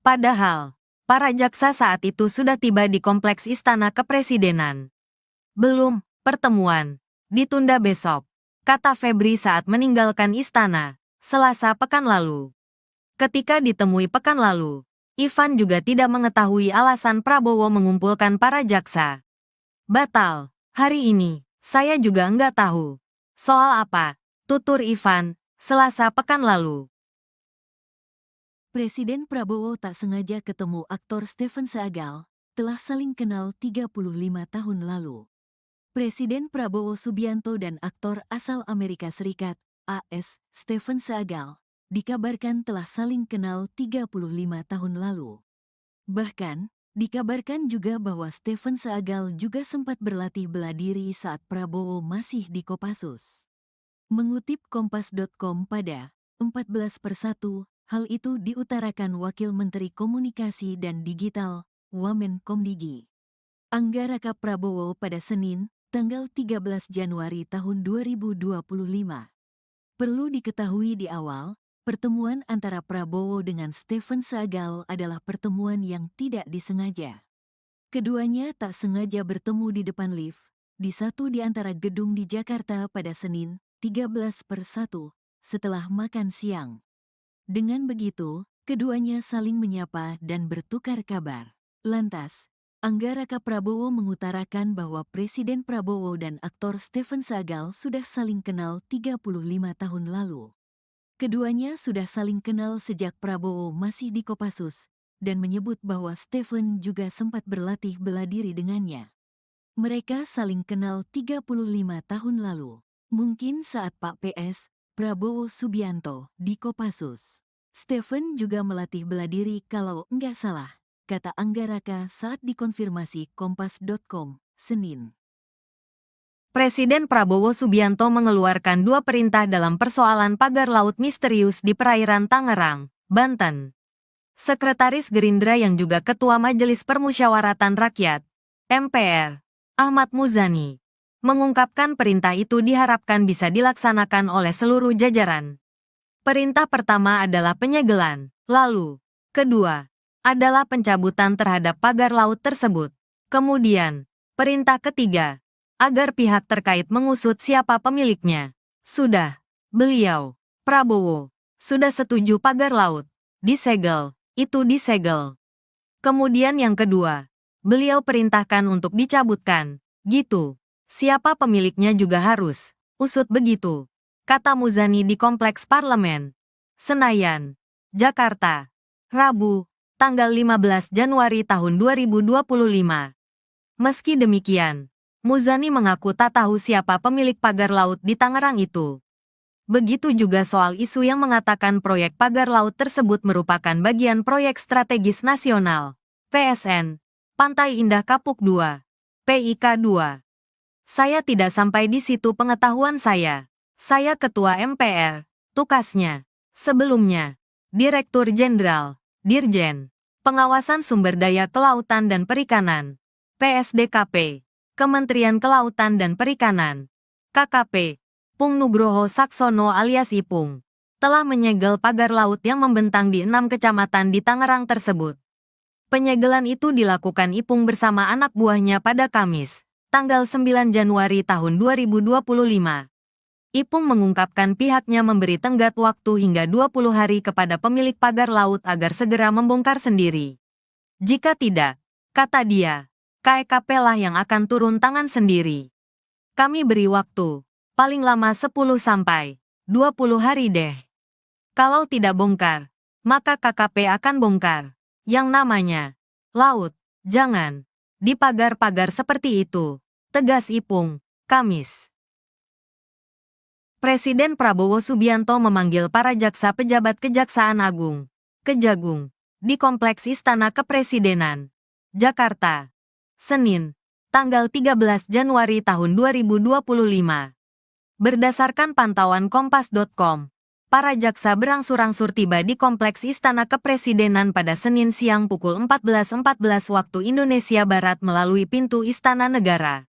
Padahal, para jaksa saat itu sudah tiba di Kompleks Istana Kepresidenan. Belum, pertemuan ditunda besok, kata Febri saat meninggalkan istana, Selasa pekan lalu. Ketika ditemui pekan lalu, Ivan juga tidak mengetahui alasan Prabowo mengumpulkan para jaksa. Batal, hari ini, saya juga enggak tahu. Soal apa? Tutur Ivan, Selasa pekan lalu. Presiden Prabowo tak sengaja ketemu aktor Stephen Seagal, telah saling kenal 35 tahun lalu. Presiden Prabowo Subianto dan aktor asal Amerika Serikat, AS, Stephen Seagal, dikabarkan telah saling kenal 35 tahun lalu. Bahkan, dikabarkan juga bahwa Stephen Seagal juga sempat berlatih bela diri saat Prabowo masih di Kopassus. Mengutip Kompas.com pada 14/1, hal itu diutarakan Wakil Menteri Komunikasi dan Digital, Wamenkomdigi, Anggaraka Prabowo pada Senin, tanggal 13 Januari tahun 2025. Perlu diketahui di awal, pertemuan antara Prabowo dengan Stephen Seagal adalah pertemuan yang tidak disengaja. Keduanya tak sengaja bertemu di depan lift, di satu di antara gedung di Jakarta pada Senin, 13/1, setelah makan siang. Dengan begitu, keduanya saling menyapa dan bertukar kabar. Lantas, Anggaraka Prabowo mengutarakan bahwa Presiden Prabowo dan aktor Stephen Seagal sudah saling kenal 35 tahun lalu. Keduanya sudah saling kenal sejak Prabowo masih di Kopassus, dan menyebut bahwa Stephen juga sempat berlatih bela diri dengannya. Mereka saling kenal 35 tahun lalu. Mungkin saat Pak PS, Prabowo Subianto, di Kopassus. Stephen juga melatih bela diri kalau enggak salah, kata Anggaraka saat dikonfirmasi Kompas.com, Senin. Presiden Prabowo Subianto mengeluarkan dua perintah dalam persoalan pagar laut misterius di perairan Tangerang, Banten. Sekretaris Gerindra yang juga Ketua Majelis Permusyawaratan Rakyat, MPR, Ahmad Muzani, mengungkapkan perintah itu diharapkan bisa dilaksanakan oleh seluruh jajaran. Perintah pertama adalah penyegelan, lalu, kedua, adalah pencabutan terhadap pagar laut tersebut. Kemudian, perintah ketiga, agar pihak terkait mengusut siapa pemiliknya. Sudah, beliau, Prabowo, sudah setuju pagar laut disegel, itu disegel. Kemudian yang kedua, beliau perintahkan untuk dicabutkan, gitu. Siapa pemiliknya juga harus usut begitu, kata Muzani di Kompleks Parlemen, Senayan, Jakarta, Rabu, tanggal 15 Januari tahun 2025. Meski demikian, Muzani mengaku tak tahu siapa pemilik pagar laut di Tangerang itu. Begitu juga soal isu yang mengatakan proyek pagar laut tersebut merupakan bagian proyek strategis nasional, PSN, Pantai Indah Kapuk II, PIK II. Saya tidak sampai di situ pengetahuan saya. Saya ketua MPR, tukasnya. Sebelumnya, Direktur Jenderal, Dirjen, Pengawasan Sumber Daya Kelautan dan Perikanan, PSDKP, Kementerian Kelautan dan Perikanan, KKP, Pung Nugroho Saksono alias Ipung, telah menyegel pagar laut yang membentang di 6 kecamatan di Tangerang tersebut. Penyegelan itu dilakukan Ipung bersama anak buahnya pada Kamis, tanggal 9 Januari tahun 2025. Ipung mengungkapkan pihaknya memberi tenggat waktu hingga 20 hari kepada pemilik pagar laut agar segera membongkar sendiri. Jika tidak, kata dia, KEKP lah yang akan turun tangan sendiri. Kami beri waktu, paling lama 10 sampai 20 hari deh. Kalau tidak bongkar, maka KKP akan bongkar. Yang namanya laut, jangan di pagar-pagar seperti itu, tegas Ipung, Kamis. Presiden Prabowo Subianto memanggil para jaksa pejabat Kejaksaan Agung, Kejagung, di Kompleks Istana Kepresidenan, Jakarta, Senin, tanggal 13 Januari tahun 2025. Berdasarkan pantauan Kompas.com, para jaksa berangsur-angsur tiba di Kompleks Istana Kepresidenan pada Senin siang pukul 14.14 waktu Indonesia Barat melalui pintu Istana Negara.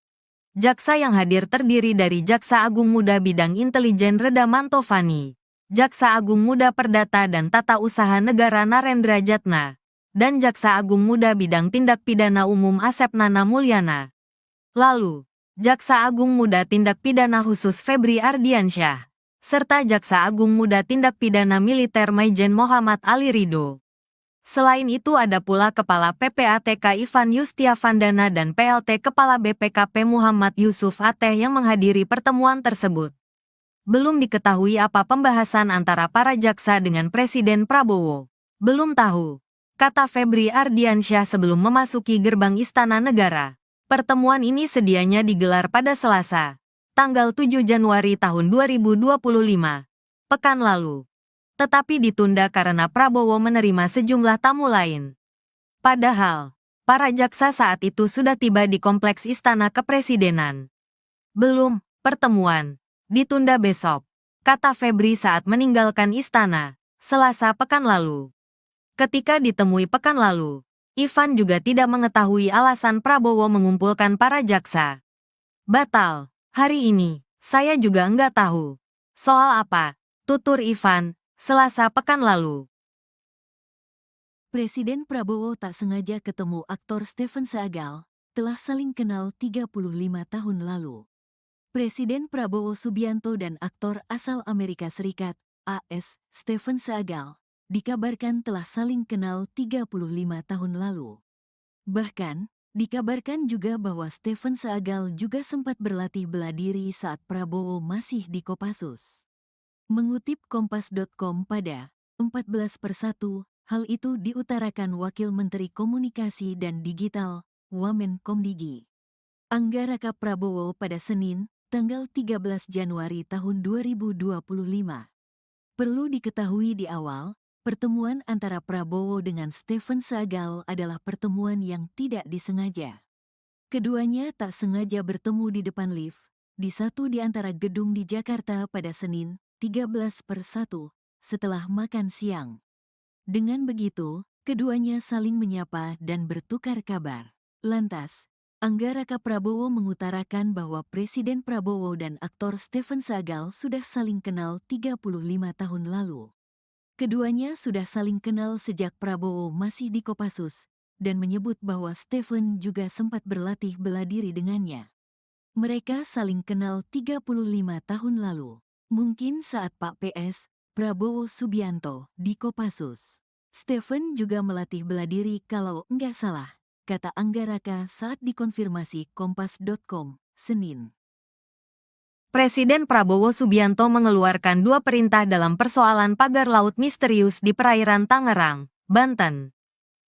Jaksa yang hadir terdiri dari Jaksa Agung Muda Bidang Intelijen Reda Mantovani, Jaksa Agung Muda Perdata dan Tata Usaha Negara Narendra Jatna, dan Jaksa Agung Muda Bidang Tindak Pidana Umum Asep Nana Mulyana. Lalu, Jaksa Agung Muda Tindak Pidana Khusus Febri Ardiansyah, serta Jaksa Agung Muda Tindak Pidana Militer Maijen Muhammad Ali Ridho. Selain itu ada pula Kepala PPATK Ivan Yustiavandana dan PLT Kepala BPKP Muhammad Yusuf Ateh yang menghadiri pertemuan tersebut. Belum diketahui apa pembahasan antara para jaksa dengan Presiden Prabowo. Belum tahu, kata Febri Ardiansyah sebelum memasuki gerbang Istana Negara. Pertemuan ini sedianya digelar pada Selasa, tanggal 7 Januari tahun 2025, pekan lalu. Tetapi ditunda karena Prabowo menerima sejumlah tamu lain. Padahal, para jaksa saat itu sudah tiba di Kompleks Istana Kepresidenan. Belum, pertemuan ditunda besok, kata Febri saat meninggalkan istana, Selasa pekan lalu. Ketika ditemui pekan lalu, Ivan juga tidak mengetahui alasan Prabowo mengumpulkan para jaksa. Batal, hari ini, saya juga enggak tahu. Soal apa? Tutur Ivan, Selasa pekan lalu. Presiden Prabowo tak sengaja ketemu aktor Stephen Seagal, telah saling kenal 35 tahun lalu. Presiden Prabowo Subianto dan aktor asal Amerika Serikat, AS, Stephen Seagal, dikabarkan telah saling kenal 35 tahun lalu. Bahkan, dikabarkan juga bahwa Stephen Seagal juga sempat berlatih bela diri saat Prabowo masih di Kopassus. Mengutip Kompas.com pada 14/1, hal itu diutarakan Wakil Menteri Komunikasi dan Digital, Wamenkomdigi, Anggaraka Prabowo pada Senin, tanggal 13 Januari tahun 2025. Perlu diketahui di awal, pertemuan antara Prabowo dengan Stephen Seagal adalah pertemuan yang tidak disengaja. Keduanya tak sengaja bertemu di depan lift, di satu di antara gedung di Jakarta pada Senin, 13/1, setelah makan siang. Dengan begitu, keduanya saling menyapa dan bertukar kabar. Lantas, Anggaraka Prabowo mengutarakan bahwa Presiden Prabowo dan aktor Stephen Seagal sudah saling kenal 35 tahun lalu. Keduanya sudah saling kenal sejak Prabowo masih di Kopassus, dan menyebut bahwa Stephen juga sempat berlatih bela diri dengannya. Mereka saling kenal 35 tahun lalu. Mungkin saat Pak PS, Prabowo Subianto, di Kopassus. Stephen juga melatih bela diri kalau enggak salah, kata Anggaraka saat dikonfirmasi Kompas.com, Senin. Presiden Prabowo Subianto mengeluarkan 2 perintah dalam persoalan pagar laut misterius di perairan Tangerang, Banten.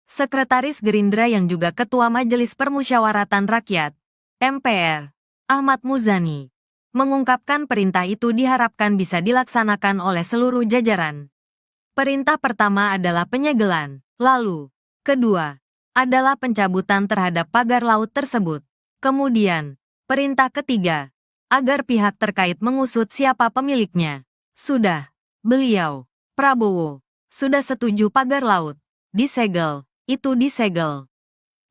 Sekretaris Gerindra yang juga Ketua Majelis Permusyawaratan Rakyat, MPR, Ahmad Muzani, mengungkapkan perintah itu diharapkan bisa dilaksanakan oleh seluruh jajaran. Perintah pertama adalah penyegelan, lalu, kedua, adalah pencabutan terhadap pagar laut tersebut. Kemudian, perintah ketiga, agar pihak terkait mengusut siapa pemiliknya. Sudah, beliau Prabowo, sudah setuju pagar laut. Disegel, itu disegel.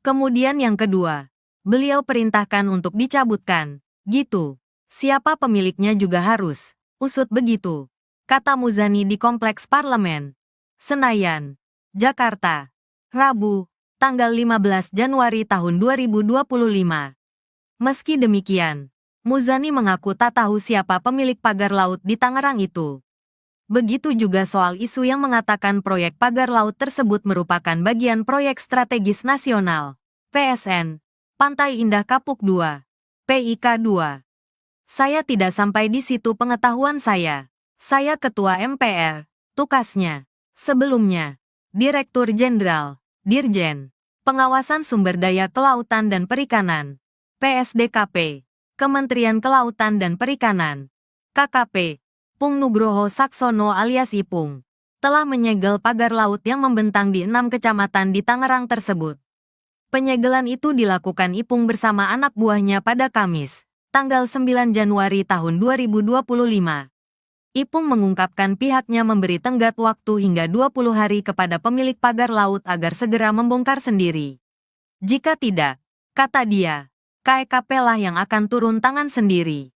Kemudian yang kedua, beliau perintahkan untuk dicabutkan. Gitu. Siapa pemiliknya juga harus usut begitu, kata Muzani di Kompleks Parlemen, Senayan, Jakarta, Rabu, tanggal 15 Januari tahun 2025. Meski demikian, Muzani mengaku tak tahu siapa pemilik pagar laut di Tangerang itu. Begitu juga soal isu yang mengatakan proyek pagar laut tersebut merupakan bagian proyek strategis nasional, PSN, Pantai Indah Kapuk 2, PIK 2. Saya tidak sampai di situ pengetahuan saya. Saya Ketua MPR, tukasnya. Sebelumnya, Direktur Jenderal, Dirjen, Pengawasan Sumber Daya Kelautan dan Perikanan, PSDKP, Kementerian Kelautan dan Perikanan, KKP, Pung Nugroho Saksono alias Ipung, telah menyegel pagar laut yang membentang di 6 kecamatan di Tangerang tersebut. Penyegelan itu dilakukan Ipung bersama anak buahnya pada Kamis, tanggal 9 Januari tahun 2025. Ipung mengungkapkan pihaknya memberi tenggat waktu hingga 20 hari kepada pemilik pagar laut agar segera membongkar sendiri. Jika tidak, kata dia, KEKP lah yang akan turun tangan sendiri.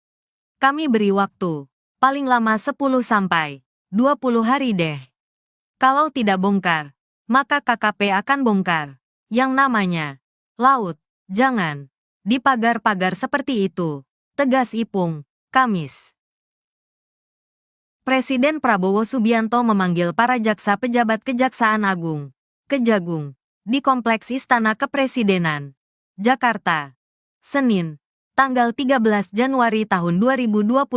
Kami beri waktu, paling lama 10 sampai 20 hari deh. Kalau tidak bongkar, maka KKP akan bongkar. Yang namanya laut, jangan di pagar-pagar seperti itu, tegas Ipung, Kamis. Presiden Prabowo Subianto memanggil para jaksa pejabat Kejaksaan Agung, Kejagung, di Kompleks Istana Kepresidenan, Jakarta, Senin, tanggal 13 Januari tahun 2025.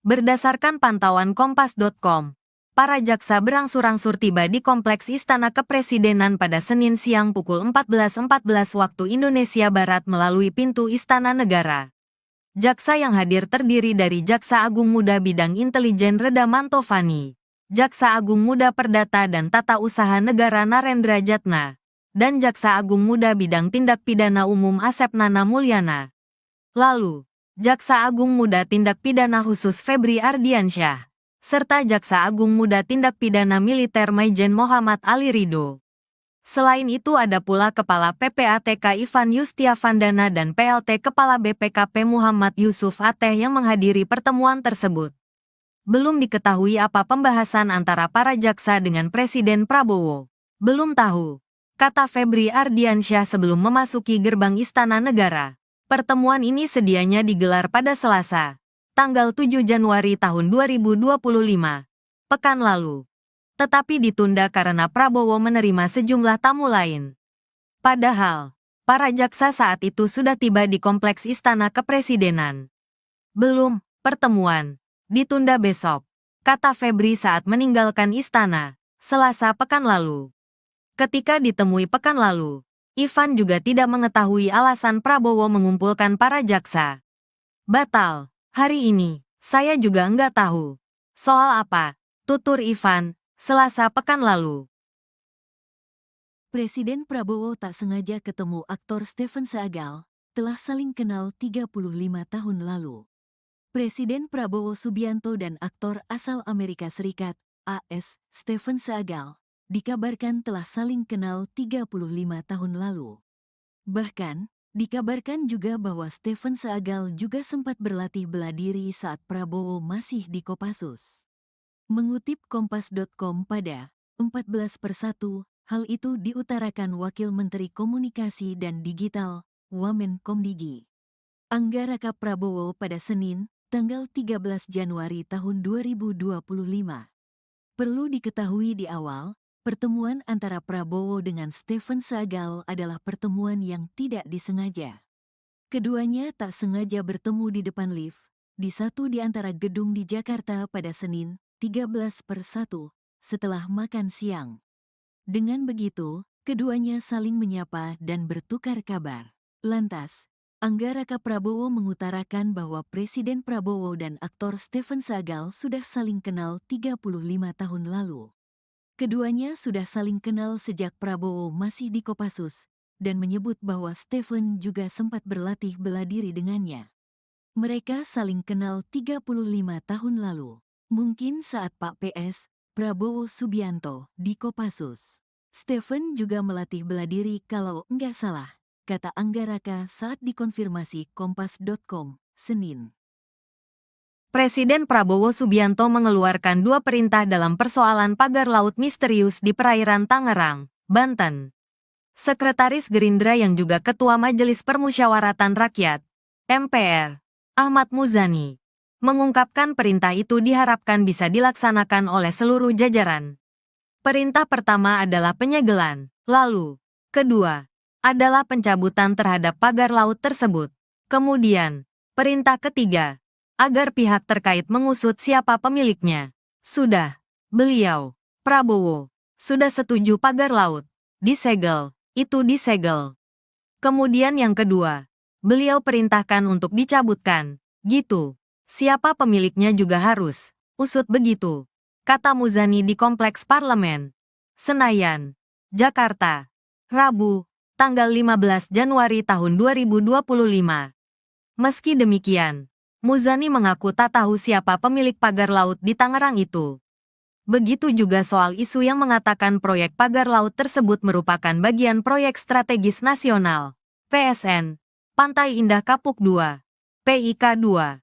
Berdasarkan pantauan Kompas.com, para jaksa berangsur-angsur tiba di Kompleks Istana Kepresidenan pada Senin siang pukul 14.14 waktu Indonesia Barat melalui pintu Istana Negara. Jaksa yang hadir terdiri dari Jaksa Agung Muda Bidang Intelijen Reda Mantovani, Jaksa Agung Muda Perdata dan Tata Usaha Negara Narendra Jatna, dan Jaksa Agung Muda Bidang Tindak Pidana Umum Asep Nana Mulyana. Lalu, Jaksa Agung Muda Tindak Pidana Khusus Febri Ardiansyah, serta Jaksa Agung Muda Tindak Pidana Militer Maijen Muhammad Ali Ridho. Selain itu ada pula Kepala PPATK Ivan Yustiavandana dan PLT Kepala BPKP Muhammad Yusuf Ateh yang menghadiri pertemuan tersebut. Belum diketahui apa pembahasan antara para jaksa dengan Presiden Prabowo. Belum tahu, kata Febri Ardiansyah sebelum memasuki gerbang Istana Negara. Pertemuan ini sedianya digelar pada Selasa, tanggal 7 Januari tahun 2025, pekan lalu. Tetapi ditunda karena Prabowo menerima sejumlah tamu lain. Padahal, para jaksa saat itu sudah tiba di Kompleks Istana Kepresidenan. Belum, pertemuan ditunda besok, kata Febri saat meninggalkan istana, Selasa pekan lalu. Ketika ditemui pekan lalu, Ivan juga tidak mengetahui alasan Prabowo mengumpulkan para jaksa. Batal, hari ini, saya juga enggak tahu. Soal apa? Tutur Ivan, Selasa pekan lalu. Presiden Prabowo tak sengaja ketemu aktor Stephen Seagal, telah saling kenal 35 tahun lalu. Presiden Prabowo Subianto dan aktor asal Amerika Serikat, AS, Stephen Seagal, dikabarkan telah saling kenal 35 tahun lalu. Bahkan, dikabarkan juga bahwa Stephen Seagal juga sempat berlatih bela diri saat Prabowo masih di Kopassus. Mengutip Kompas.com pada 14/1, hal itu diutarakan Wakil Menteri Komunikasi dan Digital, Wamenkomdigi, Anggaraka Prabowo pada Senin, tanggal 13 Januari tahun 2025. Perlu diketahui di awal, pertemuan antara Prabowo dengan Stephen Seagal adalah pertemuan yang tidak disengaja. Keduanya tak sengaja bertemu di depan lift, di satu di antara gedung di Jakarta pada Senin, 13/1, setelah makan siang. Dengan begitu, keduanya saling menyapa dan bertukar kabar. Lantas, Anggaraka Prabowo mengutarakan bahwa Presiden Prabowo dan aktor Stephen Seagal sudah saling kenal 35 tahun lalu. Keduanya sudah saling kenal sejak Prabowo masih di Kopassus, dan menyebut bahwa Stephen juga sempat berlatih bela diri dengannya. Mereka saling kenal 35 tahun lalu. Mungkin saat Pak PS, Prabowo Subianto di Kopassus. Stephen juga melatih bela diri kalau nggak salah, kata Anggaraka saat dikonfirmasi Kompas.com, Senin. Presiden Prabowo Subianto mengeluarkan dua perintah dalam persoalan pagar laut misterius di perairan Tangerang, Banten. Sekretaris Gerindra yang juga Ketua Majelis Permusyawaratan Rakyat, MPR, Ahmad Muzani, mengungkapkan perintah itu diharapkan bisa dilaksanakan oleh seluruh jajaran. Perintah pertama adalah penyegelan, lalu, kedua, adalah pencabutan terhadap pagar laut tersebut. Kemudian, perintah ketiga, agar pihak terkait mengusut siapa pemiliknya. Sudah, beliau, Prabowo, sudah setuju pagar laut disegel, itu disegel. Kemudian yang kedua, beliau perintahkan untuk dicabutkan, gitu. Siapa pemiliknya juga harus usut begitu, kata Muzani di Kompleks Parlemen, Senayan, Jakarta, Rabu, tanggal 15 Januari tahun 2025. Meski demikian, Muzani mengaku tak tahu siapa pemilik pagar laut di Tangerang itu. Begitu juga soal isu yang mengatakan proyek pagar laut tersebut merupakan bagian proyek strategis nasional, PSN, Pantai Indah Kapuk 2, PIK 2.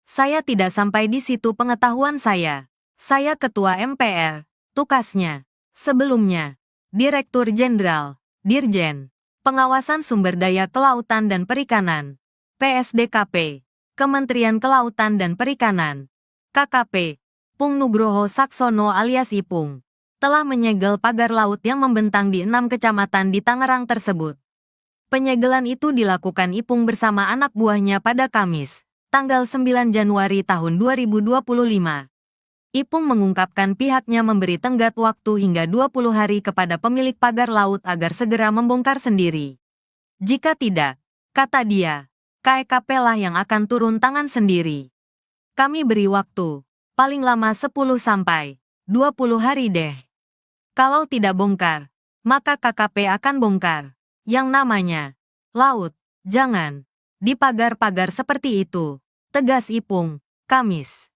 Saya tidak sampai di situ pengetahuan saya. Saya Ketua MPR, tukasnya. Sebelumnya, Direktur Jenderal, Dirjen, Pengawasan Sumber Daya Kelautan dan Perikanan, PSDKP, Kementerian Kelautan dan Perikanan, KKP, Pung Nugroho Saksono alias Ipung, telah menyegel pagar laut yang membentang di 6 kecamatan di Tangerang tersebut. Penyegelan itu dilakukan Ipung bersama anak buahnya pada Kamis, tanggal 9 Januari tahun 2025. Ipung mengungkapkan pihaknya memberi tenggat waktu hingga 20 hari kepada pemilik pagar laut agar segera membongkar sendiri. Jika tidak, kata dia, KEKP lah yang akan turun tangan sendiri. Kami beri waktu, paling lama 10 sampai 20 hari deh. Kalau tidak bongkar, maka KKP akan bongkar. Yang namanya laut, jangan di pagar-pagar seperti itu, tegas Ipung, Kamis.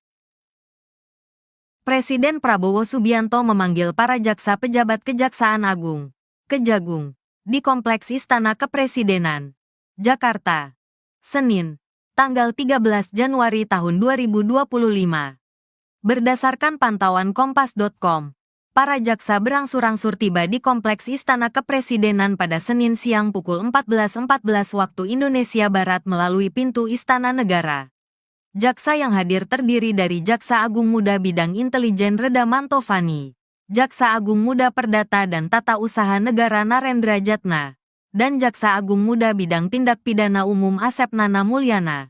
Presiden Prabowo Subianto memanggil para jaksa pejabat Kejaksaan Agung, Kejagung, di Kompleks Istana Kepresidenan, Jakarta, Senin, tanggal 13 Januari tahun 2025. Berdasarkan pantauan Kompas.com, para jaksa berangsur-angsur tiba di Kompleks Istana Kepresidenan pada Senin siang pukul 14.14 waktu Indonesia Barat melalui pintu Istana Negara. Jaksa yang hadir terdiri dari Jaksa Agung Muda Bidang Intelijen Reda Mantovani, Jaksa Agung Muda Perdata dan Tata Usaha Negara Narendra Jatna, dan Jaksa Agung Muda Bidang Tindak Pidana Umum Asep Nana Mulyana.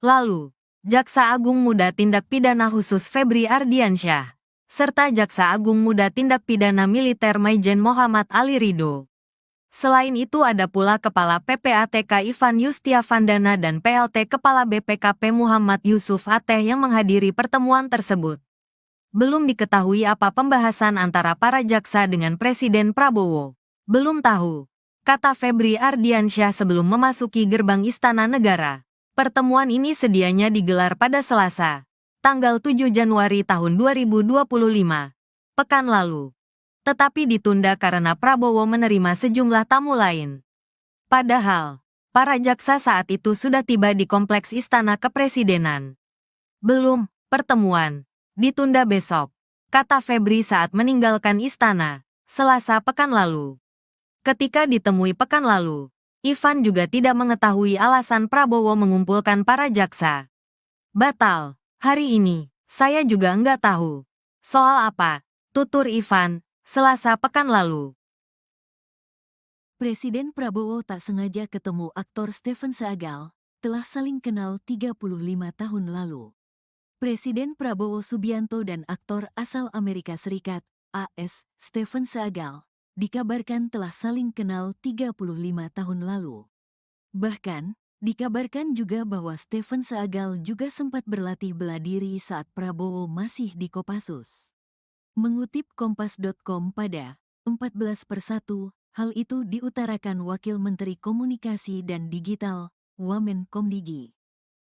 Lalu, Jaksa Agung Muda Tindak Pidana Khusus Febri Ardiansyah, serta Jaksa Agung Muda Tindak Pidana Militer Maijen Muhammad Ali Ridho. Selain itu ada pula Kepala PPATK Ivan Yustiavandana dan PLT Kepala BPKP Muhammad Yusuf Ateh yang menghadiri pertemuan tersebut. Belum diketahui apa pembahasan antara para jaksa dengan Presiden Prabowo. Belum tahu, kata Febri Ardiansyah sebelum memasuki gerbang Istana Negara. Pertemuan ini sedianya digelar pada Selasa, tanggal 7 Januari tahun 2025, pekan lalu. Tetapi ditunda karena Prabowo menerima sejumlah tamu lain. Padahal, para jaksa saat itu sudah tiba di Kompleks Istana Kepresidenan. Belum, pertemuan ditunda besok, kata Febri saat meninggalkan istana, Selasa pekan lalu. Ketika ditemui pekan lalu, Ivan juga tidak mengetahui alasan Prabowo mengumpulkan para jaksa. Batal, hari ini, saya juga enggak tahu. Soal apa, tutur Ivan, Selasa pekan lalu. Presiden Prabowo tak sengaja ketemu aktor Stephen Seagal, telah saling kenal 35 tahun lalu. Presiden Prabowo Subianto dan aktor asal Amerika Serikat, AS, Stephen Seagal, dikabarkan telah saling kenal 35 tahun lalu. Bahkan, dikabarkan juga bahwa Stephen Seagal juga sempat berlatih bela diri saat Prabowo masih di Kopassus. Mengutip Kompas.com pada 14/1, hal itu diutarakan Wakil Menteri Komunikasi dan Digital, Wamenkomdigi,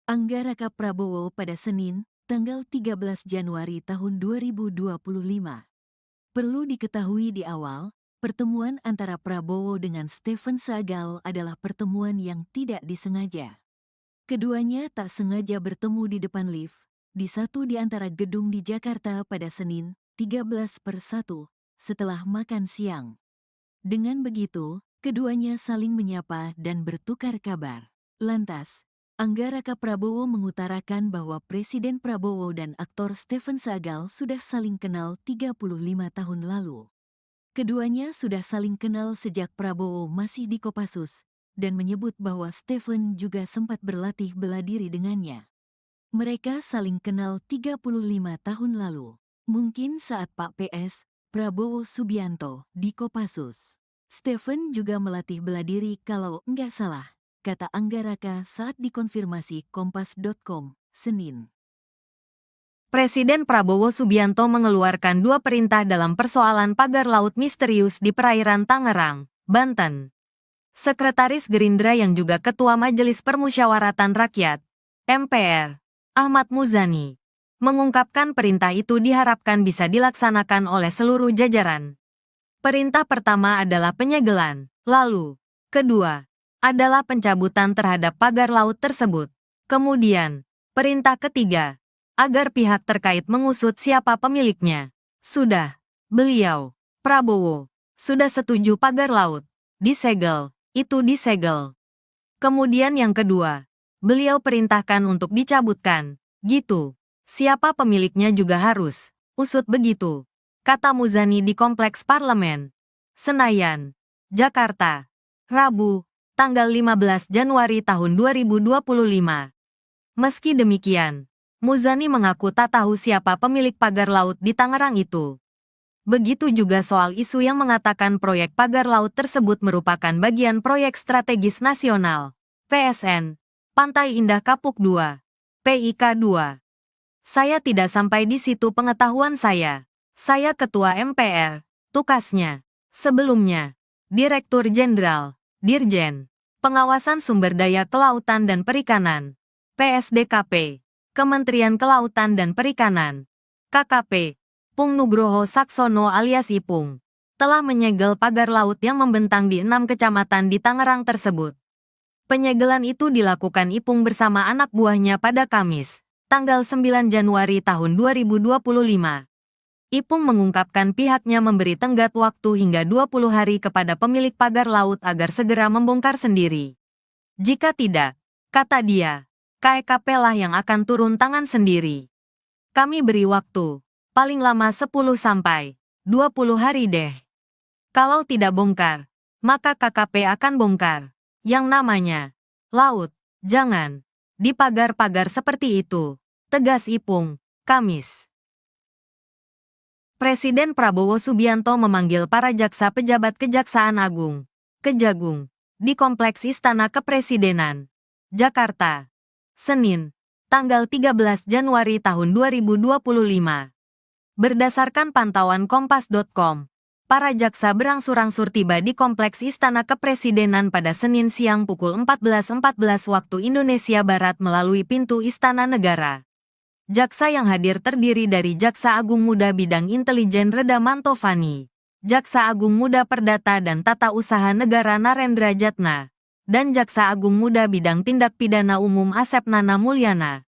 Anggaraka Prabowo pada Senin, tanggal 13 Januari tahun 2025. Perlu diketahui di awal, pertemuan antara Prabowo dengan Stephen Seagal adalah pertemuan yang tidak disengaja. Keduanya tak sengaja bertemu di depan lift, di satu di antara gedung di Jakarta pada Senin, 13/1, setelah makan siang. Dengan begitu, keduanya saling menyapa dan bertukar kabar. Lantas, Anggaraka Prabowo mengutarakan bahwa Presiden Prabowo dan aktor Stephen Seagal sudah saling kenal 35 tahun lalu. Keduanya sudah saling kenal sejak Prabowo masih di Kopassus, dan menyebut bahwa Stephen juga sempat berlatih bela diri dengannya. Mereka saling kenal 35 tahun lalu, mungkin saat Pak PS, Prabowo Subianto, di Kopassus. Stephen juga melatih bela diri kalau enggak salah, kata Anggaraka saat dikonfirmasi Kompas.com, Senin. Presiden Prabowo Subianto mengeluarkan 2 perintah dalam persoalan pagar laut misterius di perairan Tangerang, Banten. Sekretaris Gerindra yang juga Ketua Majelis Permusyawaratan Rakyat, MPR, Ahmad Muzani, mengungkapkan perintah itu diharapkan bisa dilaksanakan oleh seluruh jajaran. Perintah pertama adalah penyegelan, lalu, kedua, adalah pencabutan terhadap pagar laut tersebut. Kemudian, perintah ketiga, agar pihak terkait mengusut siapa pemiliknya. Sudah, beliau, Prabowo, sudah setuju pagar laut disegel, itu disegel. Kemudian yang kedua, beliau perintahkan untuk dicabutkan, gitu. Siapa pemiliknya juga harus usut begitu, kata Muzani di Kompleks Parlemen, Senayan, Jakarta, Rabu, tanggal 15 Januari tahun 2025. Meski demikian, Muzani mengaku tak tahu siapa pemilik pagar laut di Tangerang itu. Begitu juga soal isu yang mengatakan proyek pagar laut tersebut merupakan bagian proyek strategis nasional, PSN, Pantai Indah Kapuk 2, PIK 2. Saya tidak sampai di situ pengetahuan saya. Saya Ketua MPR, tukasnya. Sebelumnya, Direktur Jenderal, Dirjen, Pengawasan Sumber Daya Kelautan dan Perikanan, PSDKP, Kementerian Kelautan dan Perikanan, KKP, Pung Nugroho Saksono alias Ipung, telah menyegel pagar laut yang membentang di 6 kecamatan di Tangerang tersebut. Penyegelan itu dilakukan Ipung bersama anak buahnya pada Kamis, tanggal 9 Januari tahun 2025. Ipung mengungkapkan pihaknya memberi tenggat waktu hingga 20 hari kepada pemilik pagar laut agar segera membongkar sendiri. Jika tidak, kata dia, KEKP lah yang akan turun tangan sendiri. Kami beri waktu, paling lama 10 sampai 20 hari deh. Kalau tidak bongkar, maka KKP akan bongkar. Yang namanya laut, jangan di pagar-pagar seperti itu, tegas Ipung, Kamis. Presiden Prabowo Subianto memanggil para jaksa pejabat Kejaksaan Agung, Kejagung, di Kompleks Istana Kepresidenan, Jakarta, Senin, tanggal 13 Januari tahun 2025. Berdasarkan pantauan Kompas.com, para jaksa berangsur-angsur tiba di Kompleks Istana Kepresidenan pada Senin siang pukul 14.14 waktu Indonesia Barat melalui pintu Istana Negara. Jaksa yang hadir terdiri dari Jaksa Agung Muda Bidang Intelijen Reda Mantovani, Jaksa Agung Muda Perdata dan Tata Usaha Negara Narendra Jatna, dan Jaksa Agung Muda Bidang Tindak Pidana Umum Asep Nana Mulyana.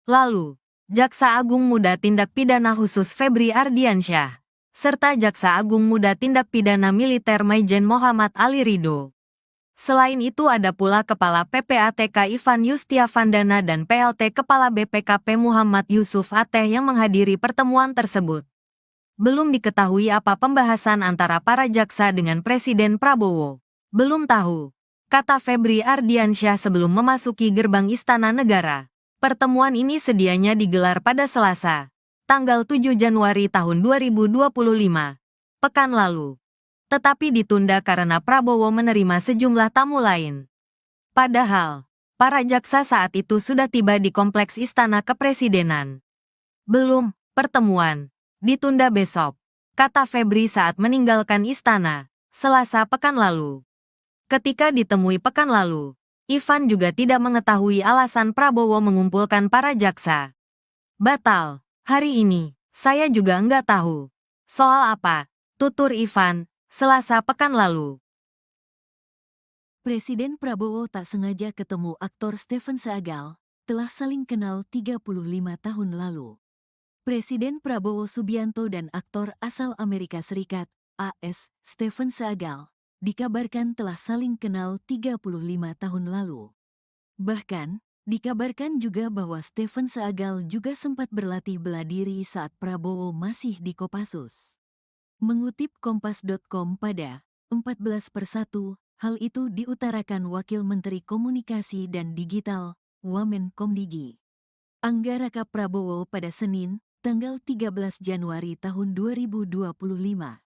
Lalu, Jaksa Agung Muda Tindak Pidana Khusus Febri Ardiansyah, serta Jaksa Agung Muda Tindak Pidana Militer Maijen Muhammad Ali Ridho. Selain itu ada pula Kepala PPATK Ivan Yustiavandana dan PLT Kepala BPKP Muhammad Yusuf Ateh yang menghadiri pertemuan tersebut. Belum diketahui apa pembahasan antara para jaksa dengan Presiden Prabowo. Belum tahu, kata Febri Ardiansyah sebelum memasuki gerbang Istana Negara. Pertemuan ini sedianya digelar pada Selasa, tanggal 7 Januari tahun 2025, pekan lalu. Tetapi ditunda karena Prabowo menerima sejumlah tamu lain. Padahal, para jaksa saat itu sudah tiba di Kompleks Istana Kepresidenan. Belum, pertemuan ditunda besok, kata Febri saat meninggalkan istana, Selasa pekan lalu. Ketika ditemui pekan lalu, Ivan juga tidak mengetahui alasan Prabowo mengumpulkan para jaksa. Batal. Hari ini, saya juga nggak tahu. Soal apa? Tutur Ivan, Selasa pekan lalu. Presiden Prabowo tak sengaja ketemu aktor Stephen Seagal, telah saling kenal 35 tahun lalu. Presiden Prabowo Subianto dan aktor asal Amerika Serikat, AS, Stephen Seagal, dikabarkan telah saling kenal 35 tahun lalu. Bahkan, dikabarkan juga bahwa Stephen Seagal juga sempat berlatih bela diri saat Prabowo masih di Kopassus. Mengutip Kompas.com pada 14/1, hal itu diutarakan Wakil Menteri Komunikasi dan Digital, Wamenkomdigi, Anggaraka Prabowo pada Senin, tanggal 13 Januari tahun 2025.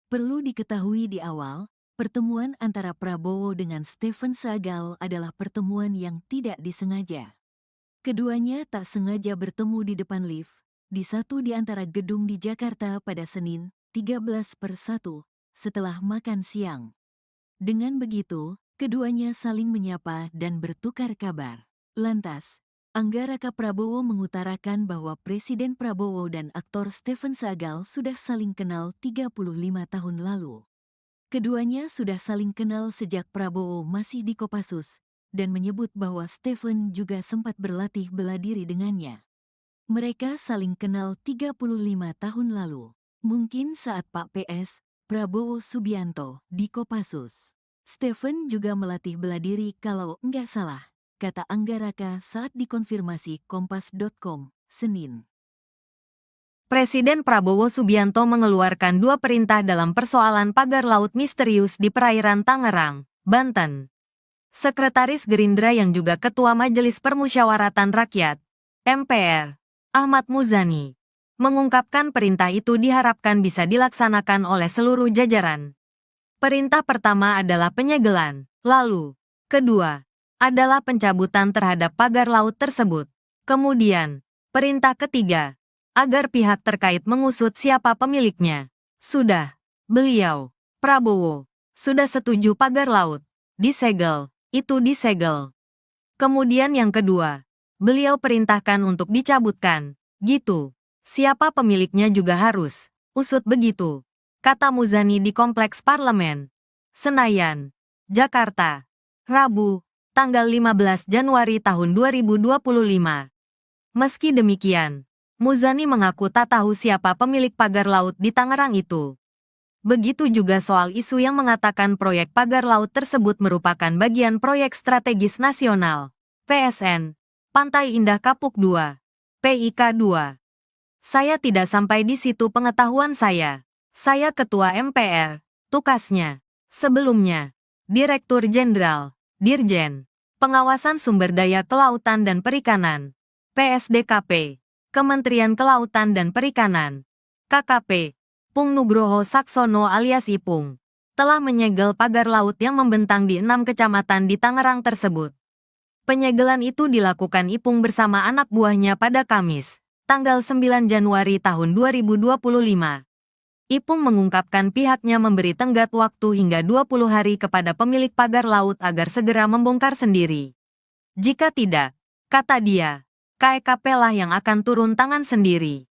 Perlu diketahui di awal, pertemuan antara Prabowo dengan Stephen Seagal adalah pertemuan yang tidak disengaja. Keduanya tak sengaja bertemu di depan lift, di satu di antara gedung di Jakarta pada Senin, 13/1, setelah makan siang. Dengan begitu, keduanya saling menyapa dan bertukar kabar. Lantas, Anggaraka Prabowo mengutarakan bahwa Presiden Prabowo dan aktor Stephen Seagal sudah saling kenal 35 tahun lalu. Keduanya sudah saling kenal sejak Prabowo masih di Kopassus, dan menyebut bahwa Stephen juga sempat berlatih bela diri dengannya. Mereka saling kenal 35 tahun lalu, mungkin saat Pak PS, Prabowo Subianto, di Kopassus. Stephen juga melatih bela diri kalau enggak salah, kata Anggaraka saat dikonfirmasi Kompas.com, Senin. Presiden Prabowo Subianto mengeluarkan 2 perintah dalam persoalan pagar laut misterius di perairan Tangerang, Banten. Sekretaris Gerindra yang juga Ketua Majelis Permusyawaratan Rakyat, MPR, Ahmad Muzani, mengungkapkan perintah itu diharapkan bisa dilaksanakan oleh seluruh jajaran. Perintah pertama adalah penyegelan, lalu, kedua, adalah pencabutan terhadap pagar laut tersebut. Kemudian, perintah ketiga, agar pihak terkait mengusut siapa pemiliknya. Sudah, beliau, Prabowo, sudah setuju pagar laut disegel, itu disegel. Kemudian yang kedua, beliau perintahkan untuk dicabutkan, gitu. Siapa pemiliknya juga harus usut begitu, kata Muzani di Kompleks Parlemen, Senayan, Jakarta, Rabu, tanggal 15 Januari tahun 2025. Meski demikian, Muzani mengaku tak tahu siapa pemilik pagar laut di Tangerang itu. Begitu juga soal isu yang mengatakan proyek pagar laut tersebut merupakan bagian proyek strategis nasional, PSN, Pantai Indah Kapuk 2, PIK 2. Saya tidak sampai di situ pengetahuan saya. Saya Ketua MPR, tukasnya. Sebelumnya, Direktur Jenderal, Dirjen, Pengawasan Sumber Daya Kelautan dan Perikanan, PSDKP, Kementerian Kelautan dan Perikanan, KKP, Pung Nugroho Saksono alias Ipung, telah menyegel pagar laut yang membentang di 6 kecamatan di Tangerang tersebut. Penyegelan itu dilakukan Ipung bersama anak buahnya pada Kamis, tanggal 9 Januari tahun 2025. Ipung mengungkapkan pihaknya memberi tenggat waktu hingga 20 hari kepada pemilik pagar laut agar segera membongkar sendiri. Jika tidak, kata dia, KEKP lah yang akan turun tangan sendiri.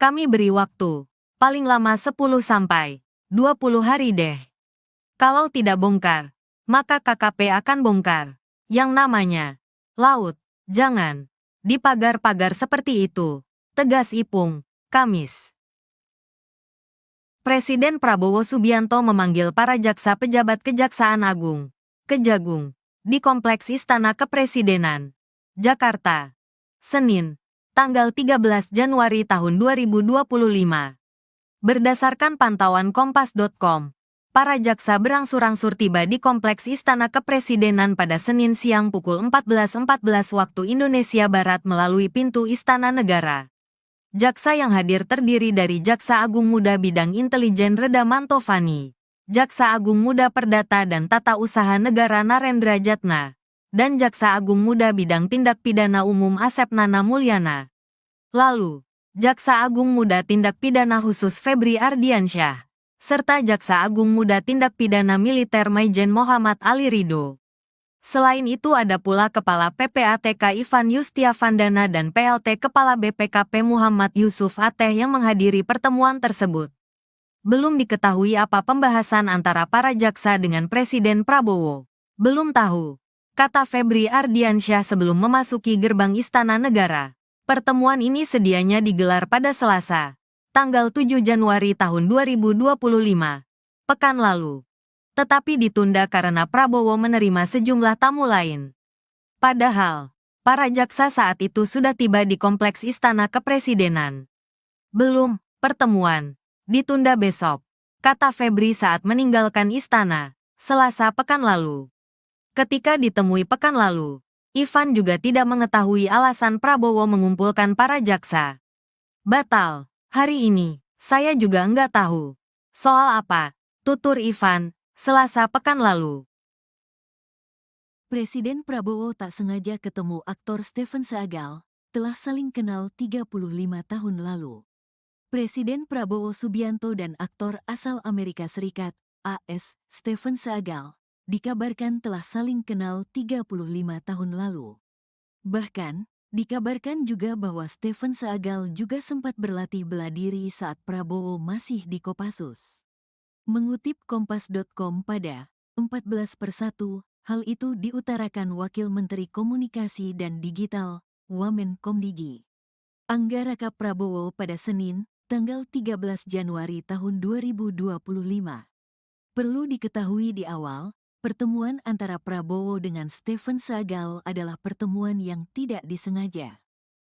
Kami beri waktu, paling lama 10 sampai 20 hari deh. Kalau tidak bongkar, maka KKP akan bongkar. Yang namanya laut, jangan di pagar-pagar seperti itu, tegas Ipung, Kamis. Presiden Prabowo Subianto memanggil para jaksa pejabat Kejaksaan Agung, Kejagung, di Kompleks Istana Kepresidenan, Jakarta, Senin, tanggal 13 Januari tahun 2025. Berdasarkan pantauan Kompas.com, para jaksa berangsur-angsur tiba di Kompleks Istana Kepresidenan pada Senin siang pukul 14.14 waktu Indonesia Barat melalui pintu Istana Negara. Jaksa yang hadir terdiri dari Jaksa Agung Muda Bidang Intelijen Reda Mantovani, Jaksa Agung Muda Perdata dan Tata Usaha Negara Narendra Jatna, dan Jaksa Agung Muda Bidang Tindak Pidana Umum Asep Nana Mulyana. Lalu, Jaksa Agung Muda Tindak Pidana Khusus Febri Ardiansyah, serta Jaksa Agung Muda Tindak Pidana Militer Maijen Muhammad Ali Ridho. Selain itu ada pula Kepala PPATK Ivan Yustiavandana dan PLT Kepala BPKP Muhammad Yusuf Ateh yang menghadiri pertemuan tersebut. Belum diketahui apa pembahasan antara para jaksa dengan Presiden Prabowo. Belum tahu, kata Febri Ardiansyah sebelum memasuki gerbang Istana Negara. Pertemuan ini sedianya digelar pada Selasa, tanggal 7 Januari tahun 2025, pekan lalu. Tetapi ditunda karena Prabowo menerima sejumlah tamu lain. Padahal, para jaksa saat itu sudah tiba di kompleks Istana Kepresidenan. Belum, pertemuan ditunda besok, kata Febri saat meninggalkan istana, Selasa pekan lalu. Ketika ditemui pekan lalu, Ivan juga tidak mengetahui alasan Prabowo mengumpulkan para jaksa. Batal, hari ini, saya juga enggak tahu. Soal apa? Tutur Ivan, Selasa pekan lalu. Presiden Prabowo tak sengaja ketemu aktor Stephen Seagal, telah saling kenal 35 tahun lalu. Presiden Prabowo Subianto dan aktor asal Amerika Serikat, AS, Stephen Seagal, dikabarkan telah saling kenal 35 tahun lalu. Bahkan, dikabarkan juga bahwa Stephen Seagal juga sempat berlatih bela diri saat Prabowo masih di Kopassus. Mengutip Kompas.com pada 14/1, hal itu diutarakan Wakil Menteri Komunikasi dan Digital, Wamenkomdigi, Anggaraka Prabowo pada Senin, tanggal 13 Januari tahun 2025. Perlu diketahui di awal, pertemuan antara Prabowo dengan Stephen Seagal adalah pertemuan yang tidak disengaja.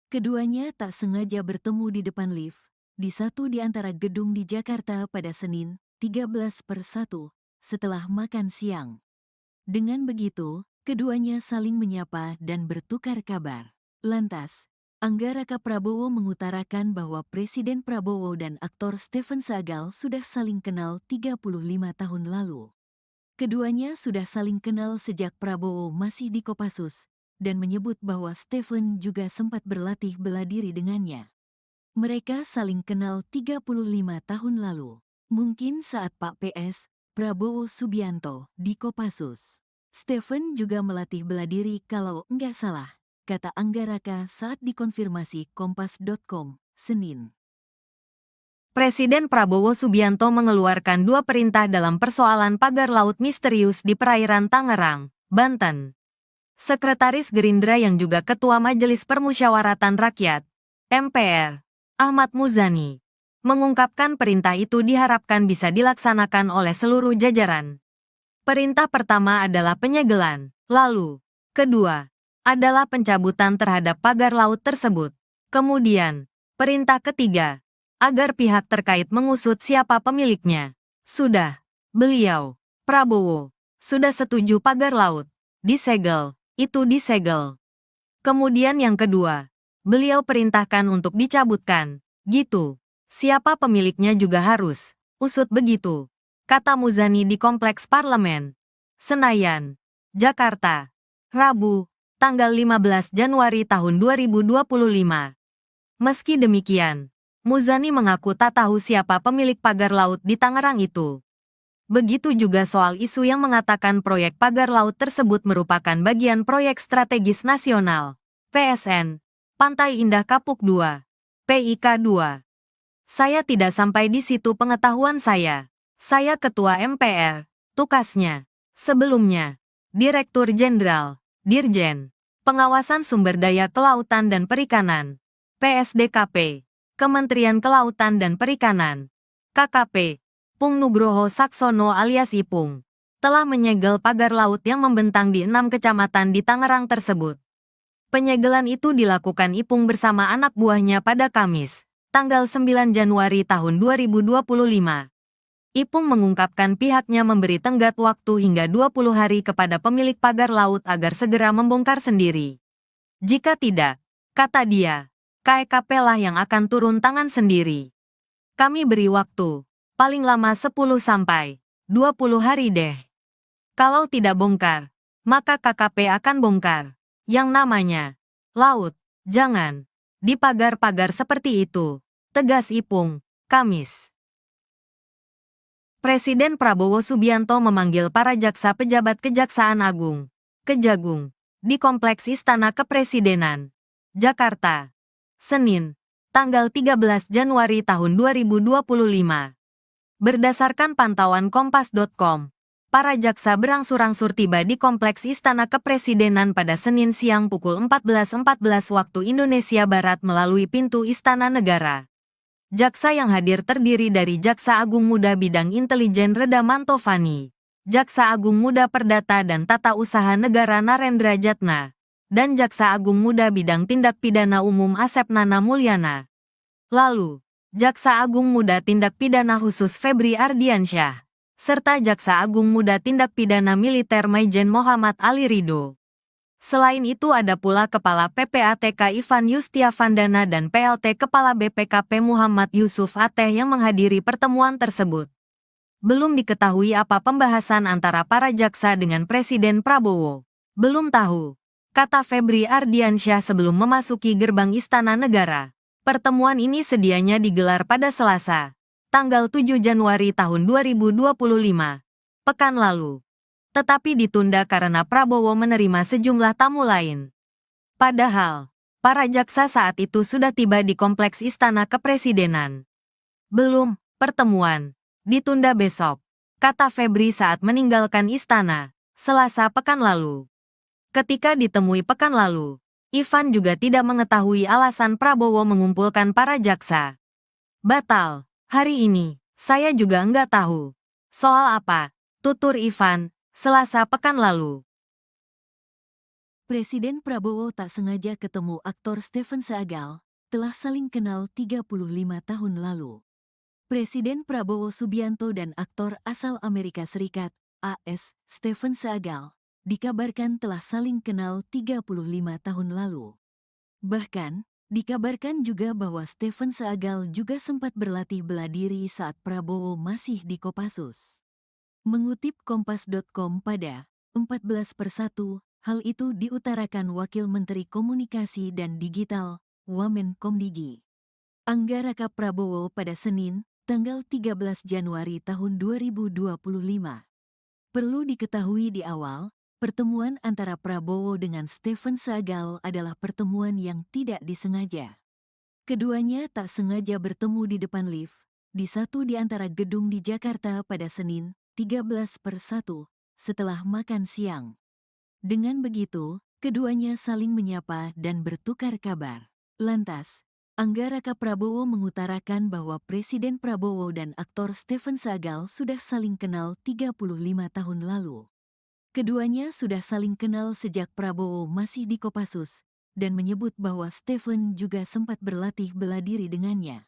Keduanya tak sengaja bertemu di depan lift, di satu di antara gedung di Jakarta pada Senin, 13/1, setelah makan siang. Dengan begitu, keduanya saling menyapa dan bertukar kabar. Lantas, Anggaraka Prabowo mengutarakan bahwa Presiden Prabowo dan aktor Stephen Seagal sudah saling kenal 35 tahun lalu. Keduanya sudah saling kenal sejak Prabowo masih di Kopassus, dan menyebut bahwa Stephen juga sempat berlatih bela diri dengannya. Mereka saling kenal 35 tahun lalu. Mungkin saat Pak PS, Prabowo Subianto, di Kopassus. Stephen juga melatih bela diri kalau enggak salah, kata Anggaraka saat dikonfirmasi Kompas.com, Senin. Presiden Prabowo Subianto mengeluarkan 2 perintah dalam persoalan pagar laut misterius di perairan Tangerang, Banten. Sekretaris Gerindra yang juga Ketua Majelis Permusyawaratan Rakyat, MPR, Ahmad Muzani, mengungkapkan perintah itu diharapkan bisa dilaksanakan oleh seluruh jajaran. Perintah pertama adalah penyegelan, lalu, kedua, adalah pencabutan terhadap pagar laut tersebut. Kemudian, perintah ketiga, agar pihak terkait mengusut siapa pemiliknya. Sudah, beliau, Prabowo, sudah setuju pagar laut disegel, itu disegel. Kemudian yang kedua, beliau perintahkan untuk dicabutkan, gitu. Siapa pemiliknya juga harus usut begitu, kata Muzani di Kompleks Parlemen, Senayan, Jakarta, Rabu, tanggal 15 Januari tahun 2025. Meski demikian, Muzani mengaku tak tahu siapa pemilik pagar laut di Tangerang itu. Begitu juga soal isu yang mengatakan proyek pagar laut tersebut merupakan bagian proyek strategis nasional, PSN, Pantai Indah Kapuk 2, PIK 2. Saya tidak sampai di situ pengetahuan saya. Saya Ketua MPR, tukasnya. Sebelumnya, Direktur Jenderal, Dirjen, Pengawasan Sumber Daya Kelautan dan Perikanan, PSDKP, Kementerian Kelautan dan Perikanan, KKP, Pung Nugroho Saksono alias Ipung, telah menyegel pagar laut yang membentang di 6 kecamatan di Tangerang tersebut. Penyegelan itu dilakukan Ipung bersama anak buahnya pada Kamis, tanggal 9 Januari tahun 2025. Ipung mengungkapkan pihaknya memberi tenggat waktu hingga 20 hari kepada pemilik pagar laut agar segera membongkar sendiri. Jika tidak, kata dia, KEKP lah yang akan turun tangan sendiri. Kami beri waktu, paling lama 10 sampai 20 hari deh. Kalau tidak bongkar, maka KKP akan bongkar. Yang namanya laut, jangan di pagar-pagar seperti itu, tegas Ipung, Kamis. Presiden Prabowo Subianto memanggil para jaksa pejabat Kejaksaan Agung, Kejagung, di Kompleks Istana Kepresidenan, Jakarta. Senin, tanggal 13 Januari tahun 2025. Berdasarkan pantauan Kompas.com, para jaksa berangsur-angsur tiba di Kompleks Istana Kepresidenan pada Senin siang pukul 14.14 waktu Indonesia Barat melalui pintu Istana Negara. Jaksa yang hadir terdiri dari Jaksa Agung Muda Bidang Intelijen Reda Mantovani, Jaksa Agung Muda Perdata dan Tata Usaha Negara Narendra Jatna, dan Jaksa Agung Muda Bidang Tindak Pidana Umum Asep Nana Mulyana. Lalu, Jaksa Agung Muda Tindak Pidana Khusus Febri Ardiansyah, serta Jaksa Agung Muda Tindak Pidana Militer Maijen Muhammad Ali Ridho. Selain itu ada pula Kepala PPATK Ivan Yustiavandana dan PLT Kepala BPKP Muhammad Yusuf Ateh yang menghadiri pertemuan tersebut. Belum diketahui apa pembahasan antara para jaksa dengan Presiden Prabowo. Belum tahu, kata Febri Ardiansyah sebelum memasuki gerbang Istana Negara. Pertemuan ini sedianya digelar pada Selasa, tanggal 7 Januari tahun 2025, pekan lalu. Tetapi ditunda karena Prabowo menerima sejumlah tamu lain. Padahal, para jaksa saat itu sudah tiba di Kompleks Istana Kepresidenan. Belum, pertemuan ditunda besok, kata Febri saat meninggalkan istana, Selasa pekan lalu. Ketika ditemui pekan lalu, Ivan juga tidak mengetahui alasan Prabowo mengumpulkan para jaksa. Batal, hari ini, saya juga enggak tahu. Soal apa? Tutur Ivan, Selasa pekan lalu. Presiden Prabowo tak sengaja ketemu aktor Stephen Seagal, telah saling kenal 35 tahun lalu. Presiden Prabowo Subianto dan aktor asal Amerika Serikat, AS, Stephen Seagal, dikabarkan telah saling kenal 35 tahun lalu. Bahkan, dikabarkan juga bahwa Stephen Seagal juga sempat berlatih bela diri saat Prabowo masih di Kopassus. Mengutip Kompas.com pada 14/1, hal itu diutarakan Wakil Menteri Komunikasi dan Digital, Wamenkomdigi, Anggaraka Prabowo pada Senin, tanggal 13 Januari tahun 2025. Perlu diketahui di awal, pertemuan antara Prabowo dengan Stephen Seagal adalah pertemuan yang tidak disengaja. Keduanya tak sengaja bertemu di depan lift, di satu di antara gedung di Jakarta pada Senin, 13/1, setelah makan siang. Dengan begitu, keduanya saling menyapa dan bertukar kabar. Lantas, Anggaraka Prabowo mengutarakan bahwa Presiden Prabowo dan aktor Stephen Seagal sudah saling kenal 35 tahun lalu. Keduanya sudah saling kenal sejak Prabowo masih di Kopassus, dan menyebut bahwa Stephen juga sempat berlatih bela diri dengannya.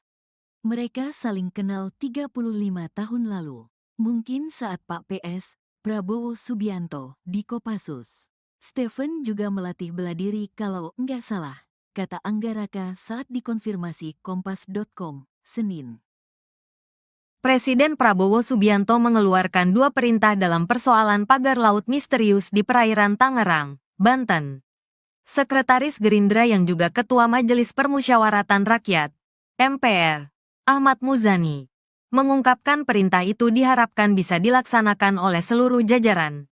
Mereka saling kenal 35 tahun lalu. Mungkin saat Pak PS, Prabowo Subianto, di Kopassus. Stephen juga melatih bela diri kalau enggak salah, kata Anggaraka saat dikonfirmasi Kompas.com, Senin. Presiden Prabowo Subianto mengeluarkan 2 perintah dalam persoalan pagar laut misterius di perairan Tangerang, Banten. Sekretaris Gerindra yang juga Ketua Majelis Permusyawaratan Rakyat, MPR, Ahmad Muzani, mengungkapkan perintah itu diharapkan bisa dilaksanakan oleh seluruh jajaran.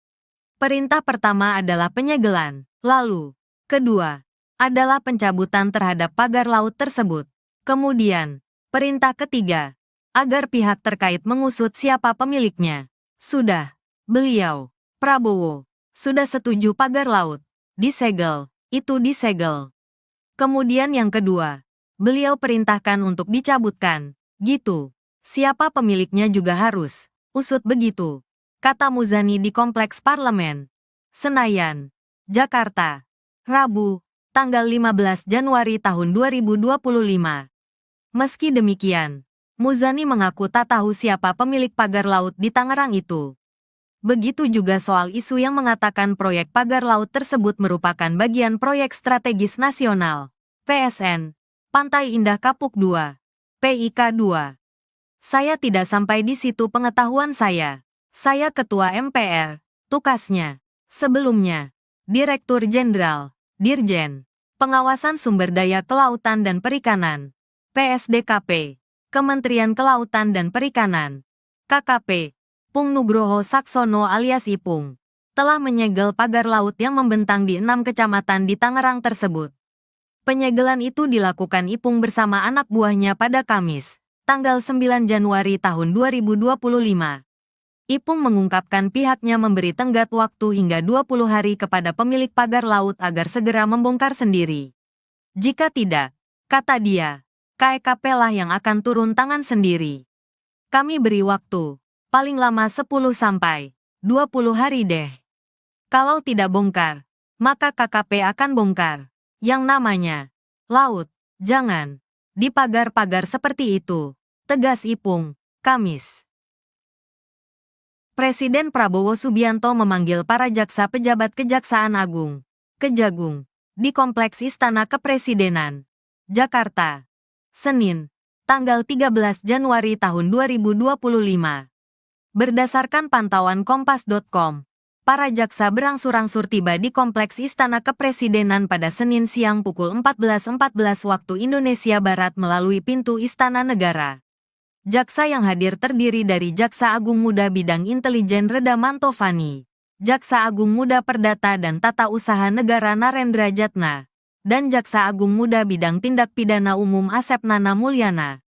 Perintah pertama adalah penyegelan, lalu, kedua, adalah pencabutan terhadap pagar laut tersebut. Kemudian, perintah ketiga, agar pihak terkait mengusut siapa pemiliknya. Sudah, beliau, Prabowo, sudah setuju pagar laut disegel, itu disegel. Kemudian yang kedua, beliau perintahkan untuk dicabutkan, gitu. Siapa pemiliknya juga harus usut begitu, kata Muzani di Kompleks Parlemen, Senayan, Jakarta, Rabu, tanggal 15 Januari tahun 2025. Meski demikian, Muzani mengaku tak tahu siapa pemilik pagar laut di Tangerang itu. Begitu juga soal isu yang mengatakan proyek pagar laut tersebut merupakan bagian proyek strategis nasional, PSN, Pantai Indah Kapuk 2, PIK 2. Saya tidak sampai di situ pengetahuan saya. Saya Ketua MPR, tukasnya. Sebelumnya, Direktur Jenderal, Dirjen, Pengawasan Sumber Daya Kelautan dan Perikanan, PSDKP, Kementerian Kelautan dan Perikanan, KKP, Pung Nugroho Saksono alias Ipung. telah menyegel pagar laut yang membentang di 6 kecamatan di Tangerang tersebut. Penyegelan itu dilakukan Ipung bersama anak buahnya pada Kamis, tanggal 9 Januari tahun 2025. Ipung mengungkapkan pihaknya memberi tenggat waktu hingga 20 hari kepada pemilik pagar laut agar segera membongkar sendiri. Jika tidak, kata dia, KEKP lah yang akan turun tangan sendiri. Kami beri waktu, paling lama 10 sampai 20 hari deh. Kalau tidak bongkar, maka KKP akan bongkar. Yang namanya laut, jangan di pagar-pagar seperti itu, tegas Ipung, Kamis. Presiden Prabowo Subianto memanggil para jaksa pejabat Kejaksaan Agung, Kejagung, di Kompleks Istana Kepresidenan, Jakarta, Senin, tanggal 13 Januari tahun 2025. Berdasarkan pantauan Kompas.com, para jaksa berangsur-angsur tiba di Kompleks Istana Kepresidenan pada Senin siang pukul 14.14 waktu Indonesia Barat melalui pintu Istana Negara. Jaksa yang hadir terdiri dari Jaksa Agung Muda Bidang Intelijen Reda Mantovani, Jaksa Agung Muda Perdata dan Tata Usaha Negara Narendra Jatna, dan Jaksa Agung Muda Bidang Tindak Pidana Umum Asep Nana Mulyana.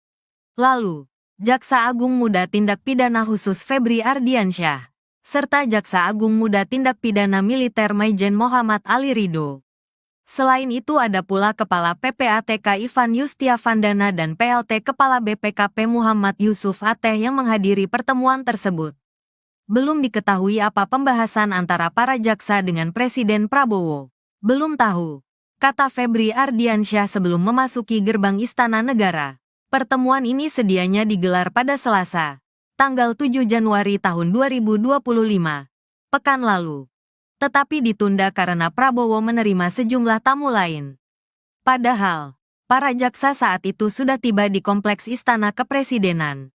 Lalu, Jaksa Agung Muda Tindak Pidana Khusus Febri Ardiansyah, serta Jaksa Agung Muda Tindak Pidana Militer Maijen Muhammad Ali Ridho. Selain itu ada pula Kepala PPATK Ivan Yustiavandana dan PLT Kepala BPKP Muhammad Yusuf Ateh yang menghadiri pertemuan tersebut. Belum diketahui apa pembahasan antara para jaksa dengan Presiden Prabowo. Belum tahu, kata Febri Ardiansyah sebelum memasuki gerbang Istana Negara. Pertemuan ini sedianya digelar pada Selasa, tanggal 7 Januari tahun 2025, pekan lalu. Tetapi ditunda karena Prabowo menerima sejumlah tamu lain. Padahal, para jaksa saat itu sudah tiba di Kompleks Istana Kepresidenan.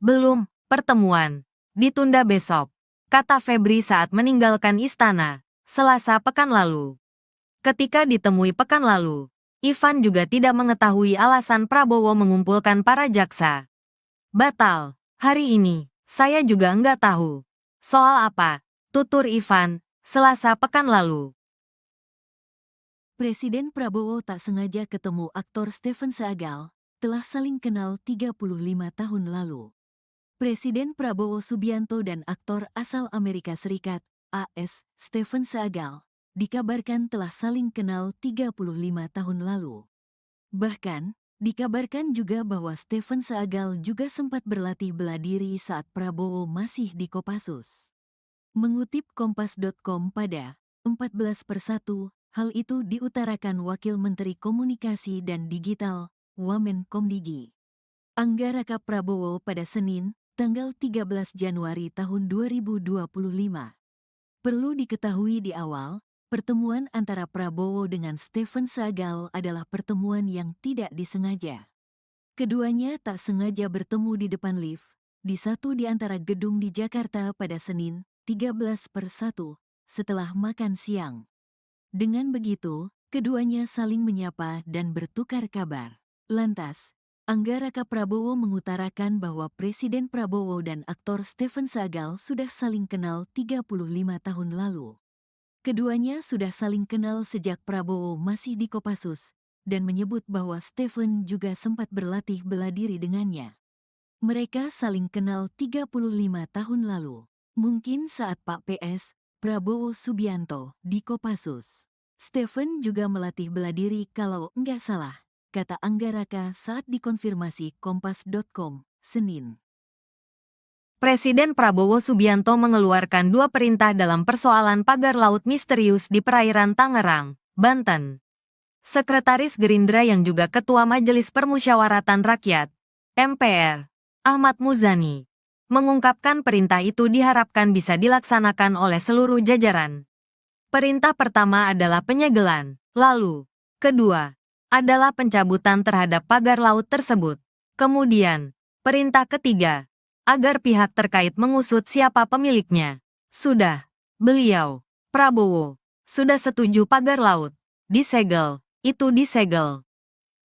Belum, pertemuan ditunda besok, kata Febri saat meninggalkan istana, Selasa pekan lalu. Ketika ditemui pekan lalu, Ivan juga tidak mengetahui alasan Prabowo mengumpulkan para jaksa. Batal, hari ini, saya juga enggak tahu. Soal apa? Tutur Ivan, Selasa pekan lalu. Presiden Prabowo tak sengaja ketemu aktor Stephen Seagal, telah saling kenal 35 tahun lalu. Presiden Prabowo Subianto dan aktor asal Amerika Serikat, AS, Stephen Seagal, dikabarkan telah saling kenal 35 tahun lalu. Bahkan, dikabarkan juga bahwa Stephen Seagal juga sempat berlatih bela diri saat Prabowo masih di Kopassus. Mengutip Kompas.com pada 14/1, hal itu diutarakan Wakil Menteri Komunikasi dan Digital, Wamenkomdigi, Anggaraka Prabowo pada Senin, tanggal 13 Januari tahun 2025. Perlu diketahui di awal, pertemuan antara Prabowo dengan Stephen Seagal adalah pertemuan yang tidak disengaja. Keduanya tak sengaja bertemu di depan lift, di satu di antara gedung di Jakarta pada Senin, 13/1, setelah makan siang. Dengan begitu, keduanya saling menyapa dan bertukar kabar. Lantas, Anggaraka Prabowo mengutarakan bahwa Presiden Prabowo dan aktor Stephen Seagal sudah saling kenal 35 tahun lalu. Keduanya sudah saling kenal sejak Prabowo masih di Kopassus, dan menyebut bahwa Stephen juga sempat berlatih bela diri dengannya. Mereka saling kenal 35 tahun lalu, mungkin saat Pak PS, Prabowo Subianto, di Kopassus. Stephen juga melatih bela diri kalau enggak salah, kata Anggaraka saat dikonfirmasi Kompas.com, Senin. Presiden Prabowo Subianto mengeluarkan 2 perintah dalam persoalan pagar laut misterius di perairan Tangerang, Banten. Sekretaris Gerindra yang juga Ketua Majelis Permusyawaratan Rakyat, MPR, Ahmad Muzani, mengungkapkan perintah itu diharapkan bisa dilaksanakan oleh seluruh jajaran. Perintah pertama adalah penyegelan, lalu, kedua, adalah pencabutan terhadap pagar laut tersebut. Kemudian, perintah ketiga, agar pihak terkait mengusut siapa pemiliknya. Sudah, beliau, Prabowo, sudah setuju pagar laut disegel, itu disegel.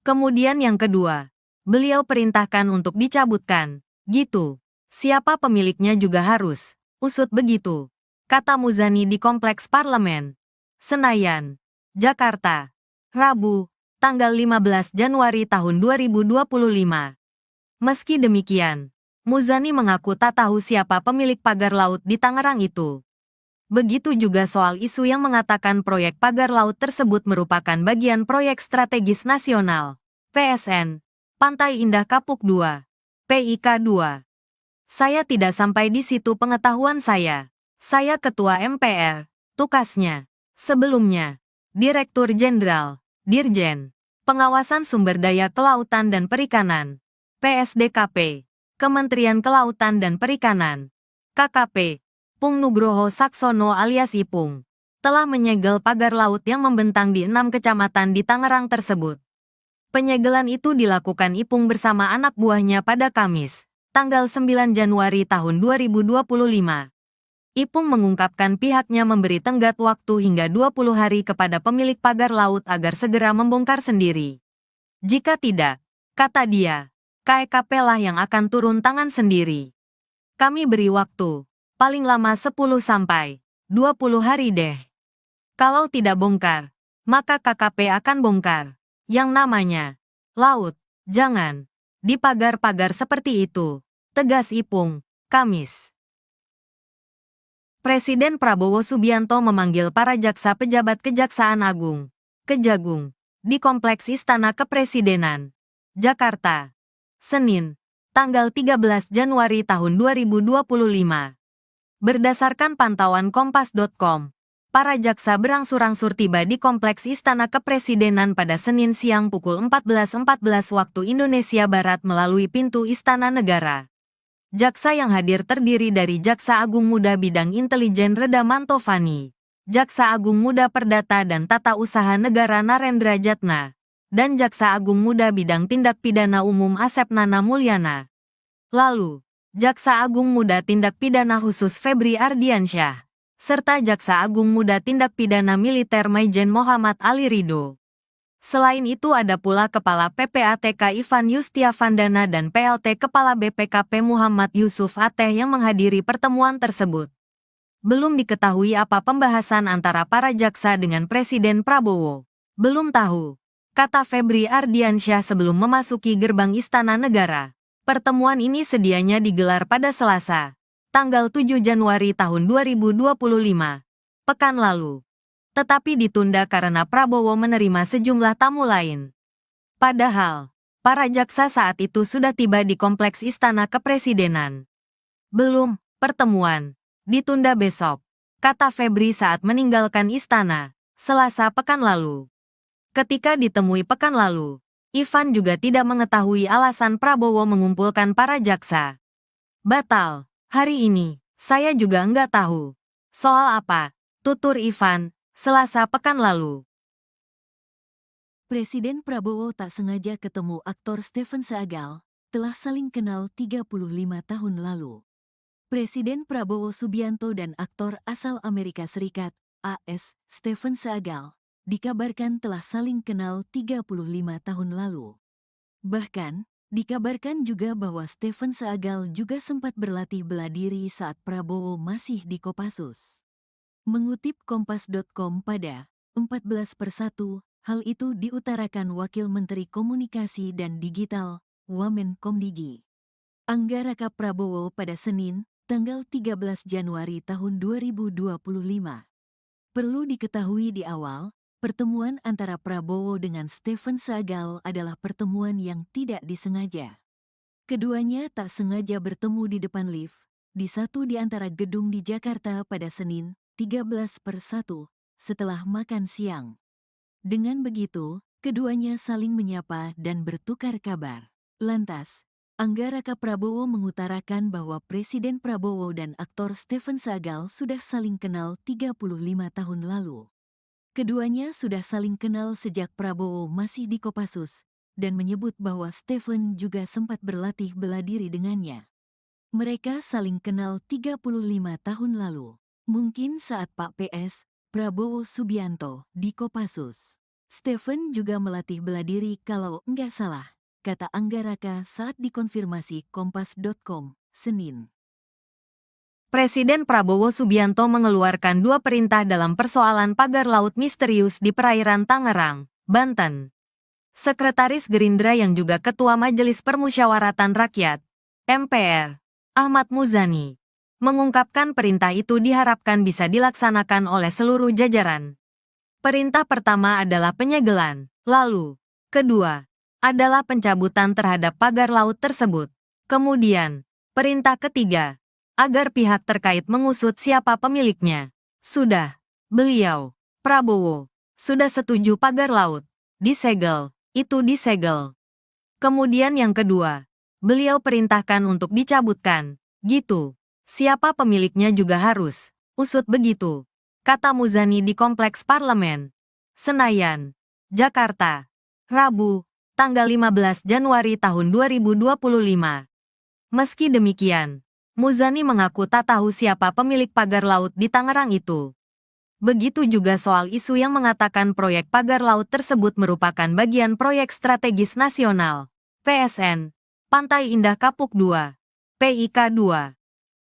Kemudian yang kedua, beliau perintahkan untuk dicabutkan, gitu. Siapa pemiliknya juga harus usut begitu, kata Muzani di Kompleks Parlemen, Senayan, Jakarta, Rabu, tanggal 15 Januari tahun 2025. Meski demikian, Muzani mengaku tak tahu siapa pemilik pagar laut di Tangerang itu. Begitu juga soal isu yang mengatakan proyek pagar laut tersebut merupakan bagian proyek strategis nasional, PSN, Pantai Indah Kapuk II, PIK II. Saya tidak sampai di situ pengetahuan saya. Saya Ketua MPR, tukasnya. Sebelumnya, Direktur Jenderal, Dirjen, Pengawasan Sumber Daya Kelautan dan Perikanan, PSDKP, Kementerian Kelautan dan Perikanan, KKP, Pung Nugroho Saksono alias Ipung, telah menyegel pagar laut yang membentang di 6 kecamatan di Tangerang tersebut. Penyegelan itu dilakukan Ipung bersama anak buahnya pada Kamis, tanggal 9 Januari tahun 2025. Ipung mengungkapkan pihaknya memberi tenggat waktu hingga 20 hari kepada pemilik pagar laut agar segera membongkar sendiri. Jika tidak, kata dia, KEKP lah yang akan turun tangan sendiri. Kami beri waktu, paling lama 10 sampai 20 hari deh. Kalau tidak bongkar, maka KKP akan bongkar. Yang namanya laut, jangan di pagar-pagar seperti itu, tegas Ipung, Kamis. Presiden Prabowo Subianto memanggil para jaksa pejabat Kejaksaan Agung, Kejagung, di Kompleks Istana Kepresidenan, Jakarta, Senin, tanggal 13 Januari tahun 2025. Berdasarkan pantauan Kompas.com, para jaksa berangsur-angsur tiba di Kompleks Istana Kepresidenan pada Senin siang pukul 14.14 waktu Indonesia Barat melalui pintu Istana Negara. Jaksa yang hadir terdiri dari Jaksa Agung Muda Bidang Intelijen Reda Mantovani, Jaksa Agung Muda Perdata dan Tata Usaha Negara Narendra Jatna, dan Jaksa Agung Muda Bidang Tindak Pidana Umum Asep Nana Mulyana. Lalu, Jaksa Agung Muda Tindak Pidana Khusus Febri Ardiansyah, serta Jaksa Agung Muda Tindak Pidana Militer Maijen Muhammad Ali Ridho. Selain itu ada pula Kepala PPATK Ivan Yustiavandana dan PLT Kepala BPKP Muhammad Yusuf Ateh yang menghadiri pertemuan tersebut. Belum diketahui apa pembahasan antara para jaksa dengan Presiden Prabowo. Belum tahu, kata Febri Ardiansyah sebelum memasuki gerbang Istana Negara. Pertemuan ini sedianya digelar pada Selasa, tanggal 7 Januari tahun 2025, pekan lalu. Tetapi ditunda karena Prabowo menerima sejumlah tamu lain. Padahal, para jaksa saat itu sudah tiba di Kompleks Istana Kepresidenan. Belum, pertemuan ditunda besok, kata Febri saat meninggalkan istana, Selasa pekan lalu. Ketika ditemui pekan lalu, Ivan juga tidak mengetahui alasan Prabowo mengumpulkan para jaksa. Batal, hari ini, saya juga enggak tahu. Soal apa, tutur Ivan, Selasa pekan lalu. Presiden Prabowo tak sengaja ketemu aktor Stephen Seagal, telah saling kenal 35 tahun lalu. Presiden Prabowo Subianto dan aktor asal Amerika Serikat, AS, Stephen Seagal, dikabarkan telah saling kenal 35 tahun lalu. Bahkan, dikabarkan juga bahwa Stephen Seagal juga sempat berlatih bela diri saat Prabowo masih di Kopassus. Mengutip Kompas.com pada 14/1, hal itu diutarakan Wakil Menteri Komunikasi dan Digital, Wamenkomdigi, Anggaraka Prabowo pada Senin, tanggal 13 Januari tahun 2025. Perlu diketahui di awal, pertemuan antara Prabowo dengan Stephen Seagal adalah pertemuan yang tidak disengaja. Keduanya tak sengaja bertemu di depan lift, di satu di antara gedung di Jakarta pada Senin, 13/1, setelah makan siang. Dengan begitu, keduanya saling menyapa dan bertukar kabar. Lantas, Anggaraka Prabowo mengutarakan bahwa Presiden Prabowo dan aktor Stephen Seagal sudah saling kenal 35 tahun lalu. Keduanya sudah saling kenal sejak Prabowo masih di Kopassus, dan menyebut bahwa Stephen juga sempat berlatih bela diri dengannya. Mereka saling kenal 35 tahun lalu. Mungkin saat Pak PS, Prabowo Subianto, di Kopassus. Stephen juga melatih bela diri kalau enggak salah, kata Anggaraka saat dikonfirmasi Kompas.com, Senin. Presiden Prabowo Subianto mengeluarkan dua perintah dalam persoalan pagar laut misterius di perairan Tangerang, Banten. Sekretaris Gerindra yang juga Ketua Majelis Permusyawaratan Rakyat, MPR, Ahmad Muzani, mengungkapkan perintah itu diharapkan bisa dilaksanakan oleh seluruh jajaran. Perintah pertama adalah penyegelan, lalu, kedua, adalah pencabutan terhadap pagar laut tersebut. Kemudian, perintah ketiga, agar pihak terkait mengusut siapa pemiliknya. Sudah, beliau, Prabowo, sudah setuju pagar laut disegel, itu disegel. Kemudian yang kedua, beliau perintahkan untuk dicabutkan, gitu. Siapa pemiliknya juga harus usut begitu, kata Muzani di Kompleks Parlemen, Senayan, Jakarta, Rabu, tanggal 15 Januari tahun 2025. Meski demikian, Muzani mengaku tak tahu siapa pemilik pagar laut di Tangerang itu. Begitu juga soal isu yang mengatakan proyek pagar laut tersebut merupakan bagian proyek strategis nasional, PSN, Pantai Indah Kapuk 2, PIK 2.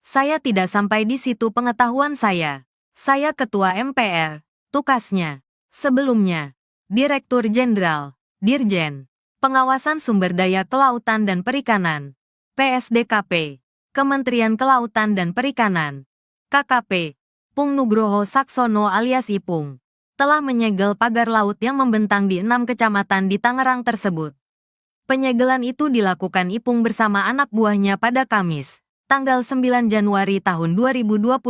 Saya tidak sampai di situ pengetahuan saya. Saya Ketua MPR, tukasnya. Sebelumnya, Direktur Jenderal, Dirjen, Pengawasan Sumber Daya Kelautan dan Perikanan, PSDKP, Kementerian Kelautan dan Perikanan, KKP, Pung Nugroho Saksono alias Ipung, telah menyegel pagar laut yang membentang di 6 kecamatan di Tangerang tersebut. Penyegelan itu dilakukan Ipung bersama anak buahnya pada Kamis, tanggal 9 Januari tahun 2025.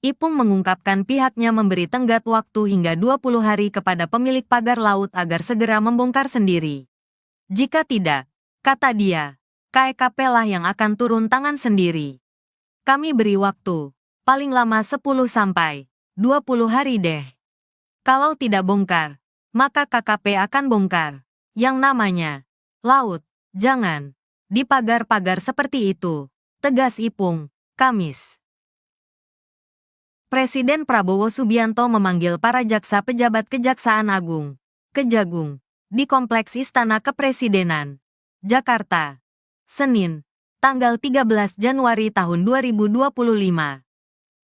Ipung mengungkapkan pihaknya memberi tenggat waktu hingga 20 hari kepada pemilik pagar laut agar segera membongkar sendiri. Jika tidak, kata dia, KEKP lah yang akan turun tangan sendiri. Kami beri waktu, paling lama 10 sampai 20 hari deh. Kalau tidak bongkar, maka KKP akan bongkar. Yang namanya laut, jangan di pagar-pagar seperti itu, tegas Ipung, Kamis. Presiden Prabowo Subianto memanggil para jaksa pejabat Kejaksaan Agung, Kejagung, di Kompleks Istana Kepresidenan, Jakarta, Senin, tanggal 13 Januari tahun 2025.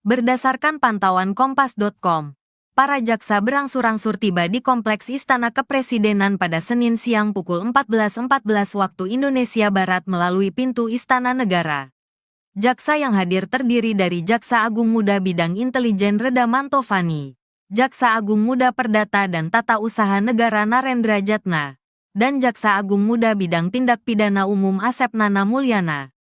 Berdasarkan pantauan Kompas.com, para jaksa berangsur-angsur tiba di Kompleks Istana Kepresidenan pada Senin siang pukul 14.14 waktu Indonesia Barat melalui pintu Istana Negara. Jaksa yang hadir terdiri dari Jaksa Agung Muda Bidang Intelijen Reda Mantovani, Jaksa Agung Muda Perdata dan Tata Usaha Negara Narendra Jatna, dan Jaksa Agung Muda Bidang Tindak Pidana Umum Asep Nana Mulyana.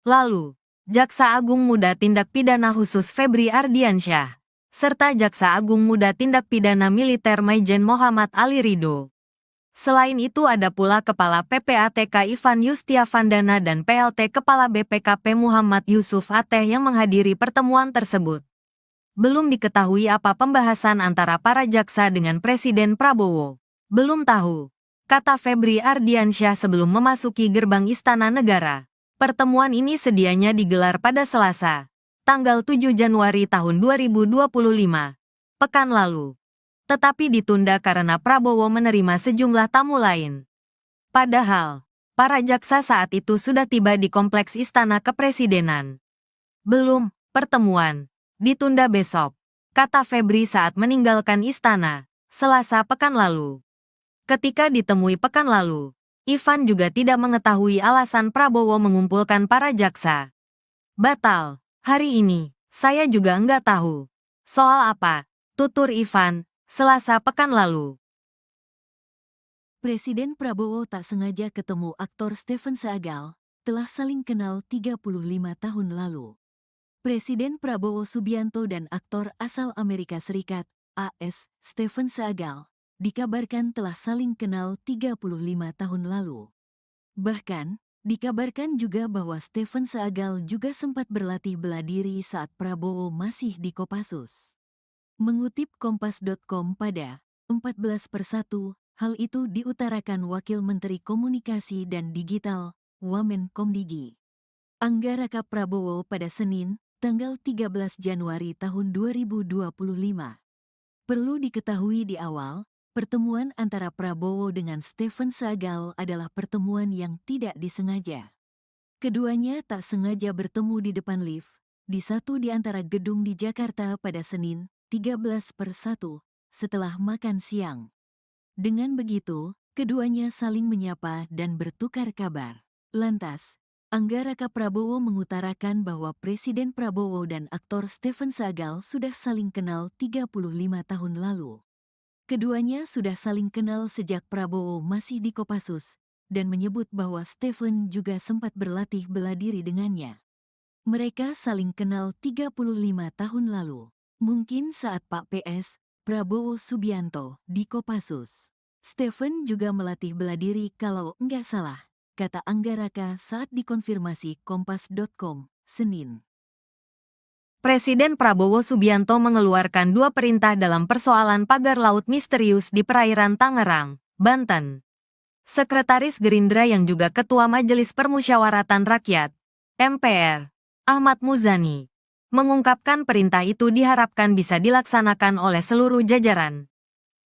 Lalu, Jaksa Agung Muda Tindak Pidana Khusus Febri Ardiansyah, serta Jaksa Agung Muda Tindak Pidana Militer Maijen Muhammad Ali Ridho. Selain itu ada pula Kepala PPATK Ivan Yustiavandana dan PLT Kepala BPKP Muhammad Yusuf Ateh yang menghadiri pertemuan tersebut. Belum diketahui apa pembahasan antara para jaksa dengan Presiden Prabowo. Belum tahu, kata Febri Ardiansyah sebelum memasuki gerbang Istana Negara. Pertemuan ini sedianya digelar pada Selasa, tanggal 7 Januari tahun 2025, pekan lalu. Tetapi ditunda karena Prabowo menerima sejumlah tamu lain. Padahal, para jaksa saat itu sudah tiba di Kompleks Istana Kepresidenan. Belum, pertemuan ditunda besok, kata Febri saat meninggalkan istana, Selasa pekan lalu. Ketika ditemui pekan lalu, Ivan juga tidak mengetahui alasan Prabowo mengumpulkan para jaksa. Batal, hari ini, saya juga enggak tahu. Soal apa? Tutur Ivan, Selasa pekan lalu. Presiden Prabowo tak sengaja ketemu aktor Stephen Seagal, telah saling kenal 35 tahun lalu. Presiden Prabowo Subianto dan aktor asal Amerika Serikat, AS, Stephen Seagal, dikabarkan telah saling kenal 35 tahun lalu. Bahkan, dikabarkan juga bahwa Stephen Seagal juga sempat berlatih bela diri saat Prabowo masih di Kopassus. Mengutip Kompas.com pada 14/1, hal itu diutarakan Wakil Menteri Komunikasi dan Digital, Wamenkomdigi, Anggaraka Prabowo pada Senin, tanggal 13 Januari tahun 2025. Perlu diketahui di awal, pertemuan antara Prabowo dengan Stephen Seagal adalah pertemuan yang tidak disengaja. Keduanya tak sengaja bertemu di depan lift, di satu di antara gedung di Jakarta pada Senin, 13/1, setelah makan siang. Dengan begitu, keduanya saling menyapa dan bertukar kabar. Lantas, Anggaraka Prabowo mengutarakan bahwa Presiden Prabowo dan aktor Stephen Seagal sudah saling kenal 35 tahun lalu. Keduanya sudah saling kenal sejak Prabowo masih di Kopassus, dan menyebut bahwa Stephen juga sempat berlatih bela diri dengannya. Mereka saling kenal 35 tahun lalu. Mungkin saat Pak PS, Prabowo Subianto, di Kopassus. Stephen juga melatih bela diri kalau enggak salah, kata Anggaraka saat dikonfirmasi Kompas.com, Senin. Presiden Prabowo Subianto mengeluarkan 2 perintah dalam persoalan pagar laut misterius di perairan Tangerang, Banten. Sekretaris Gerindra yang juga Ketua Majelis Permusyawaratan Rakyat, MPR, Ahmad Muzani, mengungkapkan perintah itu diharapkan bisa dilaksanakan oleh seluruh jajaran.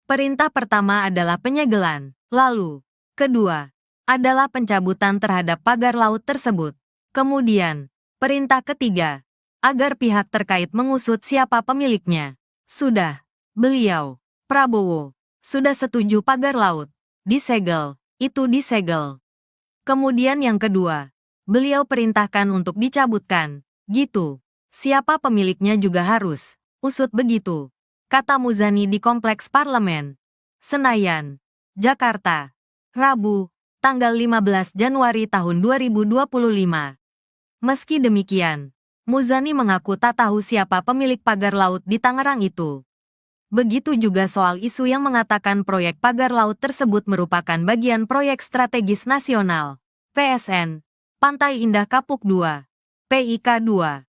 Perintah pertama adalah penyegelan, lalu, kedua, adalah pencabutan terhadap pagar laut tersebut. Kemudian, perintah ketiga, agar pihak terkait mengusut siapa pemiliknya. Sudah, beliau, Prabowo, sudah setuju pagar laut disegel, itu disegel. Kemudian yang kedua, beliau perintahkan untuk dicabutkan, gitu. Siapa pemiliknya juga harus usut begitu, kata Muzani di Kompleks Parlemen, Senayan, Jakarta, Rabu, tanggal 15 Januari tahun 2025. Meski demikian, Muzani mengaku tak tahu siapa pemilik pagar laut di Tangerang itu. Begitu juga soal isu yang mengatakan proyek pagar laut tersebut merupakan bagian proyek strategis nasional, PSN, Pantai Indah Kapuk 2, PIK 2.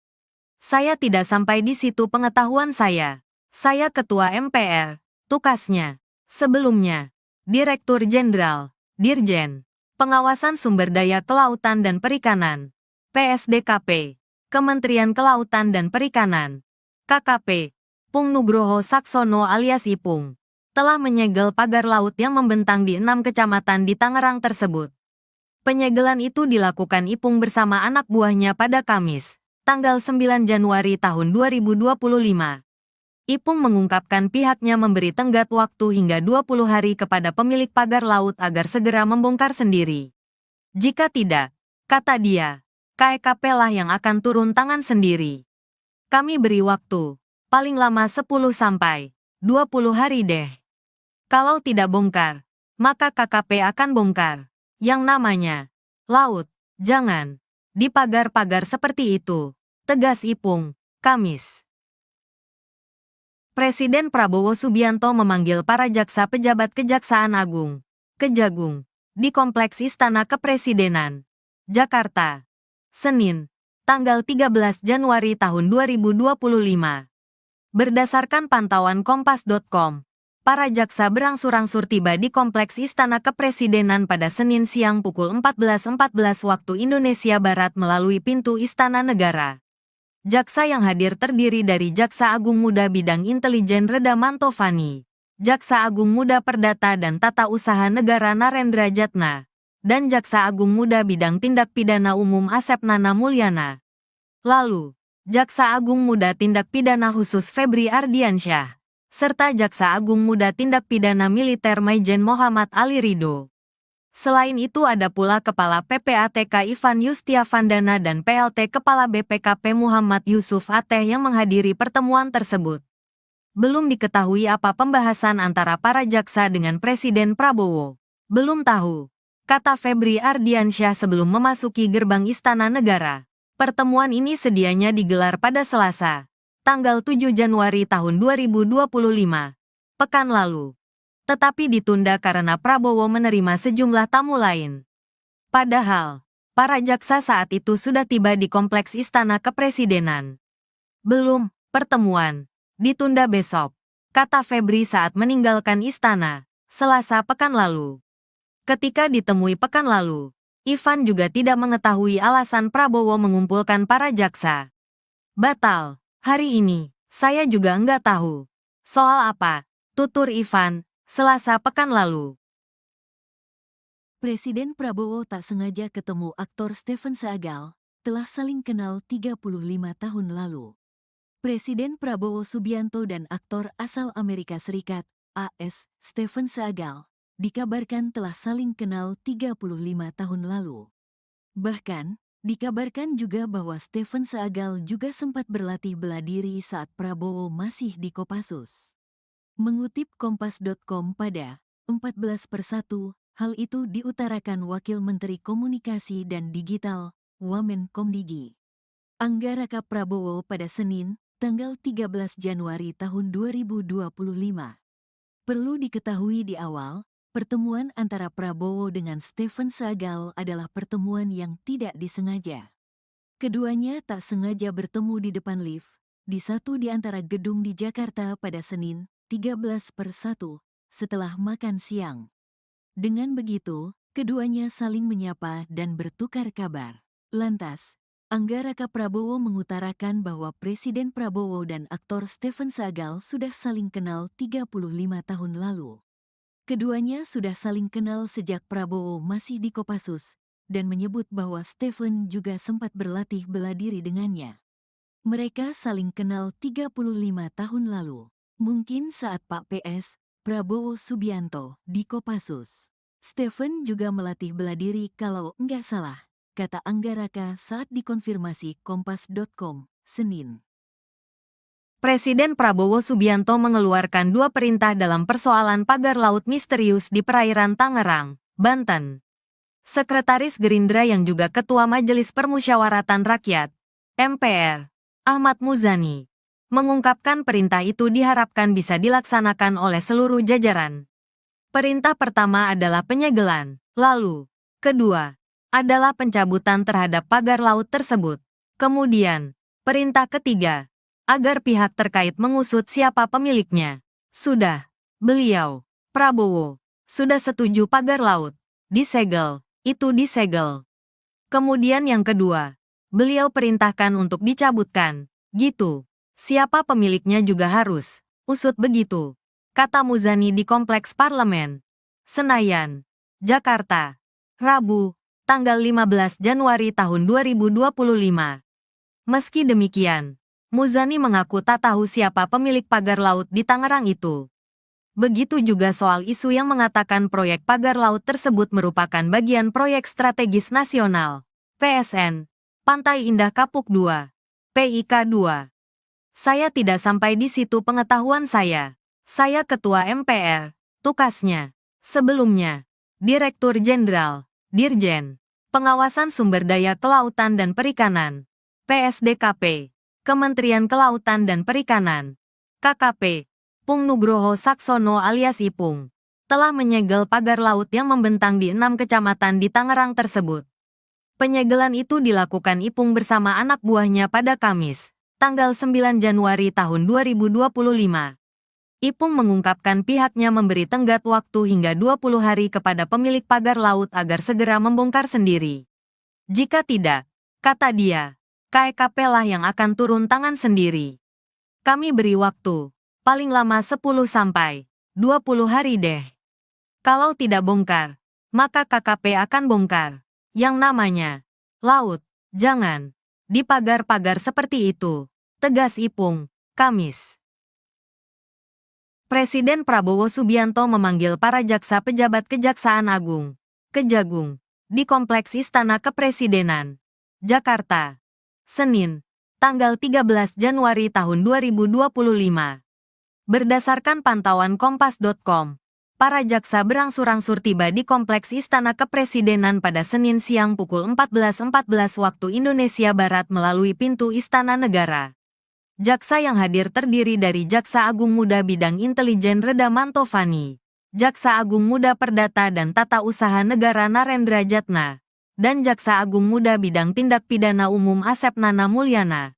Saya tidak sampai di situ pengetahuan saya. Saya Ketua MPR, tukasnya. Sebelumnya, Direktur Jenderal, Dirjen, Pengawasan Sumber Daya Kelautan dan Perikanan, PSDKP, Kementerian Kelautan dan Perikanan, KKP, Pung Nugroho Saksono alias Ipung, telah menyegel pagar laut yang membentang di 6 kecamatan di Tangerang tersebut. Penyegelan itu dilakukan Ipung bersama anak buahnya pada Kamis, tanggal 9 Januari tahun 2025. Ipung mengungkapkan pihaknya memberi tenggat waktu hingga 20 hari kepada pemilik pagar laut agar segera membongkar sendiri. Jika tidak, kata dia, KEKP lah yang akan turun tangan sendiri. Kami beri waktu, paling lama 10 sampai 20 hari deh. Kalau tidak bongkar, maka KKP akan bongkar. Yang namanya laut, jangan di pagar-pagar seperti itu, tegas Ipung, Kamis. Presiden Prabowo Subianto memanggil para jaksa pejabat Kejaksaan Agung, Kejagung, di Kompleks Istana Kepresidenan, Jakarta, Senin, tanggal 13 Januari tahun 2025. Berdasarkan pantauan Kompas.com, para jaksa berangsur-angsur tiba di Kompleks Istana Kepresidenan pada Senin siang pukul 14.14 waktu Indonesia Barat melalui pintu Istana Negara. Jaksa yang hadir terdiri dari Jaksa Agung Muda Bidang Intelijen Reda Mantovani, Jaksa Agung Muda Perdata dan Tata Usaha Negara Narendra Jatna, dan Jaksa Agung Muda Bidang Tindak Pidana Umum Asep Nana Mulyana. Lalu, Jaksa Agung Muda Tindak Pidana Khusus Febri Ardiansyah, serta Jaksa Agung Muda Tindak Pidana Militer Maijen Muhammad Ali Ridho. Selain itu ada pula Kepala PPATK Ivan Yustiavandana dan PLT Kepala BPKP Muhammad Yusuf Ateh yang menghadiri pertemuan tersebut. Belum diketahui apa pembahasan antara para jaksa dengan Presiden Prabowo. Belum tahu, kata Febri Ardiansyah sebelum memasuki gerbang Istana Negara. Pertemuan ini sedianya digelar pada Selasa, tanggal 7 Januari tahun 2025, pekan lalu. Tetapi ditunda karena Prabowo menerima sejumlah tamu lain. Padahal, para jaksa saat itu sudah tiba di Kompleks Istana Kepresidenan. Belum, pertemuan ditunda besok, kata Febri saat meninggalkan istana, Selasa pekan lalu. Ketika ditemui pekan lalu, Ivan juga tidak mengetahui alasan Prabowo mengumpulkan para jaksa. Batal, hari ini, saya juga enggak tahu. Soal apa, tutur Ivan, Selasa pekan lalu. Presiden Prabowo tak sengaja ketemu aktor Stephen Seagal, telah saling kenal 35 tahun lalu. Presiden Prabowo Subianto dan aktor asal Amerika Serikat, AS, Stephen Seagal, dikabarkan telah saling kenal 35 tahun lalu. Bahkan, dikabarkan juga bahwa Stephen Seagal juga sempat berlatih bela diri saat Prabowo masih di Kopassus. Mengutip Kompas.com pada 14/1, hal itu diutarakan Wakil Menteri Komunikasi dan Digital, Wamenkomdigi, Anggaraka Prabowo pada Senin, tanggal 13 Januari tahun 2025. Perlu diketahui di awal, pertemuan antara Prabowo dengan Stephen Seagal adalah pertemuan yang tidak disengaja. Keduanya tak sengaja bertemu di depan lift, di satu di antara gedung di Jakarta pada Senin, 13/1, setelah makan siang. Dengan begitu, keduanya saling menyapa dan bertukar kabar. Lantas, Anggaraka Prabowo mengutarakan bahwa Presiden Prabowo dan aktor Stephen Seagal sudah saling kenal 35 tahun lalu. Keduanya sudah saling kenal sejak Prabowo masih di Kopassus dan menyebut bahwa Stephen juga sempat berlatih bela diri dengannya. Mereka saling kenal 35 tahun lalu, mungkin saat Pak PS, Prabowo Subianto, di Kopassus. Stephen juga melatih bela diri kalau enggak salah, kata Anggaraka saat dikonfirmasi Kompas.com, Senin. Presiden Prabowo Subianto mengeluarkan 2 perintah dalam persoalan pagar laut misterius di perairan Tangerang, Banten. Sekretaris Gerindra yang juga Ketua Majelis Permusyawaratan Rakyat, MPR, Ahmad Muzani, mengungkapkan perintah itu diharapkan bisa dilaksanakan oleh seluruh jajaran. Perintah pertama adalah penyegelan, lalu, kedua, adalah pencabutan terhadap pagar laut tersebut. Kemudian, perintah ketiga, agar pihak terkait mengusut siapa pemiliknya. Sudah, beliau, Prabowo, sudah setuju pagar laut disegel, itu disegel. Kemudian yang kedua, beliau perintahkan untuk dicabutkan, gitu. Siapa pemiliknya juga harus usut begitu, kata Muzani di Kompleks Parlemen, Senayan, Jakarta, Rabu, tanggal 15 Januari tahun 2025. Meski demikian, Muzani mengaku tak tahu siapa pemilik pagar laut di Tangerang itu. Begitu juga soal isu yang mengatakan proyek pagar laut tersebut merupakan bagian proyek strategis nasional, PSN, Pantai Indah Kapuk 2, PIK 2. Saya tidak sampai di situ pengetahuan saya. Saya Ketua MPR, tukasnya. Sebelumnya, Direktur Jenderal, Dirjen, Pengawasan Sumber Daya Kelautan dan Perikanan, PSDKP, Kementerian Kelautan dan Perikanan, KKP, Pung Nugroho Saksono alias Ipung, telah menyegel pagar laut yang membentang di 6 kecamatan di Tangerang tersebut. Penyegelan itu dilakukan Ipung bersama anak buahnya pada Kamis, tanggal 9 Januari tahun 2025. Ipung mengungkapkan pihaknya memberi tenggat waktu hingga 20 hari kepada pemilik pagar laut agar segera membongkar sendiri. Jika tidak, kata dia, KEKP lah yang akan turun tangan sendiri. Kami beri waktu, paling lama 10 sampai 20 hari deh. Kalau tidak bongkar, maka KKP akan bongkar. Yang namanya laut, jangan di pagar-pagar seperti itu, tegas Ipung, Kamis. Presiden Prabowo Subianto memanggil para jaksa pejabat Kejaksaan Agung, Kejagung, di Kompleks Istana Kepresidenan, Jakarta, Senin, tanggal 13 Januari tahun 2025. Berdasarkan pantauan Kompas.com, para jaksa berangsur-angsur tiba di Kompleks Istana Kepresidenan pada Senin siang pukul 14.14 waktu Indonesia Barat melalui pintu Istana Negara. Jaksa yang hadir terdiri dari Jaksa Agung Muda Bidang Intelijen Reda Mantovani, Jaksa Agung Muda Perdata dan Tata Usaha Negara Narendra Jatna, dan Jaksa Agung Muda Bidang Tindak Pidana Umum Asep Nana Mulyana.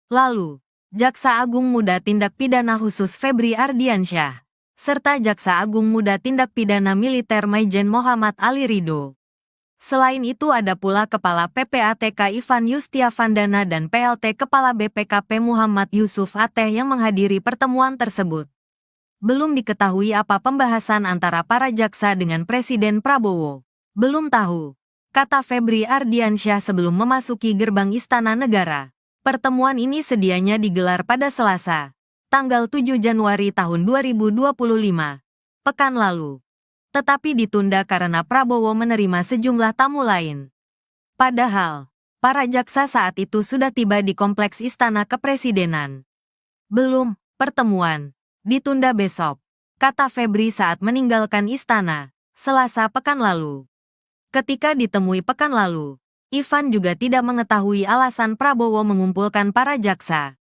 Lalu, Jaksa Agung Muda Tindak Pidana Khusus Febri Ardiansyah, serta Jaksa Agung Muda Tindak Pidana Militer Maijen Muhammad Ali Ridho. Selain itu ada pula Kepala PPATK Ivan Yustiavandana dan PLT Kepala BPKP Muhammad Yusuf Ateh yang menghadiri pertemuan tersebut. Belum diketahui apa pembahasan antara para jaksa dengan Presiden Prabowo. Belum tahu. kata Febri Ardiansyah sebelum memasuki gerbang Istana Negara. Pertemuan ini sedianya digelar pada Selasa, tanggal 7 Januari tahun 2025, pekan lalu. Tetapi ditunda karena Prabowo menerima sejumlah tamu lain. Padahal, para jaksa saat itu sudah tiba di kompleks Istana Kepresidenan. Belum, pertemuan ditunda besok, kata Febri saat meninggalkan istana, Selasa pekan lalu. Ketika ditemui pekan lalu, Ivan juga tidak mengetahui alasan Prabowo mengumpulkan para jaksa.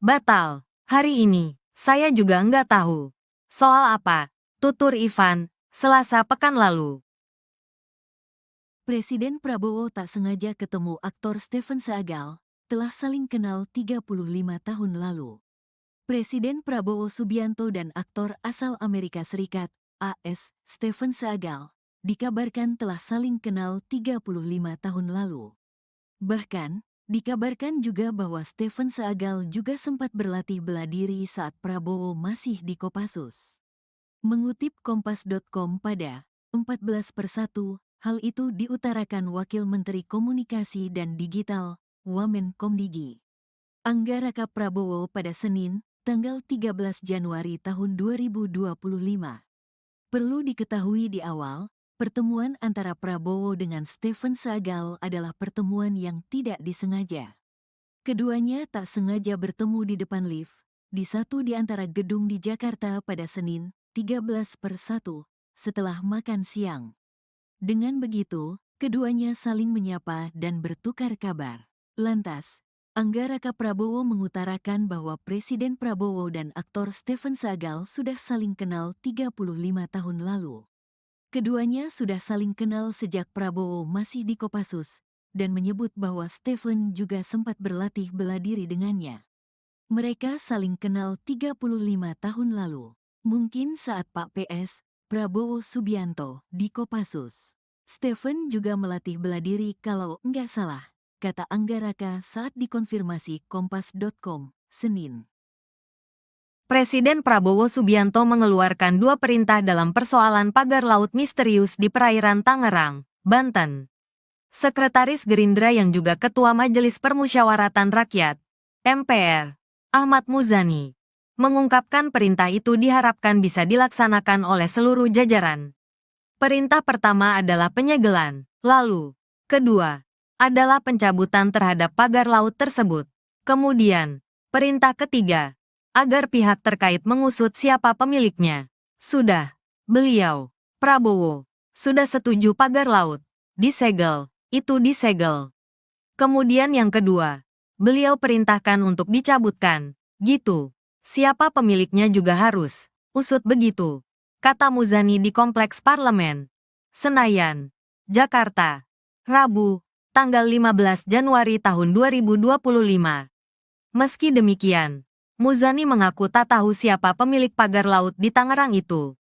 Batal, hari ini, saya juga enggak tahu. Soal apa? Tutur Ivan, Selasa pekan lalu. Presiden Prabowo tak sengaja ketemu aktor Stephen Seagal, telah saling kenal 35 tahun lalu. Presiden Prabowo Subianto dan aktor asal Amerika Serikat, AS, Stephen Seagal, dikabarkan telah saling kenal 35 tahun lalu. Bahkan, dikabarkan juga bahwa Stephen Seagal juga sempat berlatih bela diri saat Prabowo masih di Kopassus. Mengutip Kompas.com pada 14/1, hal itu diutarakan Wakil Menteri Komunikasi dan Digital, Wamenkomdigi, Anggaraka Prabowo pada Senin, tanggal 13 Januari tahun 2025. Perlu diketahui di awal, pertemuan antara Prabowo dengan Stephen Seagal adalah pertemuan yang tidak disengaja. Keduanya tak sengaja bertemu di depan lift, di satu di antara gedung di Jakarta pada Senin, 13/1, setelah makan siang. Dengan begitu, keduanya saling menyapa dan bertukar kabar. Lantas, Anggaraka Prabowo mengutarakan bahwa Presiden Prabowo dan aktor Stephen Seagal sudah saling kenal 35 tahun lalu. Keduanya sudah saling kenal sejak Prabowo masih di Kopassus, dan menyebut bahwa Stephen juga sempat berlatih bela diri dengannya. Mereka saling kenal 35 tahun lalu, mungkin saat Pak PS, Prabowo Subianto, di Kopassus. Stephen juga melatih bela diri kalau enggak salah, kata Anggaraka saat dikonfirmasi Kompas.com, Senin. Presiden Prabowo Subianto mengeluarkan 2 perintah dalam persoalan pagar laut misterius di perairan Tangerang, Banten. Sekretaris Gerindra yang juga Ketua Majelis Permusyawaratan Rakyat, MPR, Ahmad Muzani, mengungkapkan perintah itu diharapkan bisa dilaksanakan oleh seluruh jajaran. Perintah pertama adalah penyegelan, lalu, kedua, adalah pencabutan terhadap pagar laut tersebut. Kemudian, perintah ketiga, agar pihak terkait mengusut siapa pemiliknya. Sudah, beliau, Prabowo, sudah setuju pagar laut disegel, itu disegel. Kemudian yang kedua, beliau perintahkan untuk dicabutkan, gitu. Siapa pemiliknya juga harus usut begitu, kata Muzani di Kompleks Parlemen, Senayan, Jakarta, Rabu, tanggal 15 Januari tahun 2025. Meski demikian, Muzani mengaku tak tahu siapa pemilik pagar laut di Tangerang itu.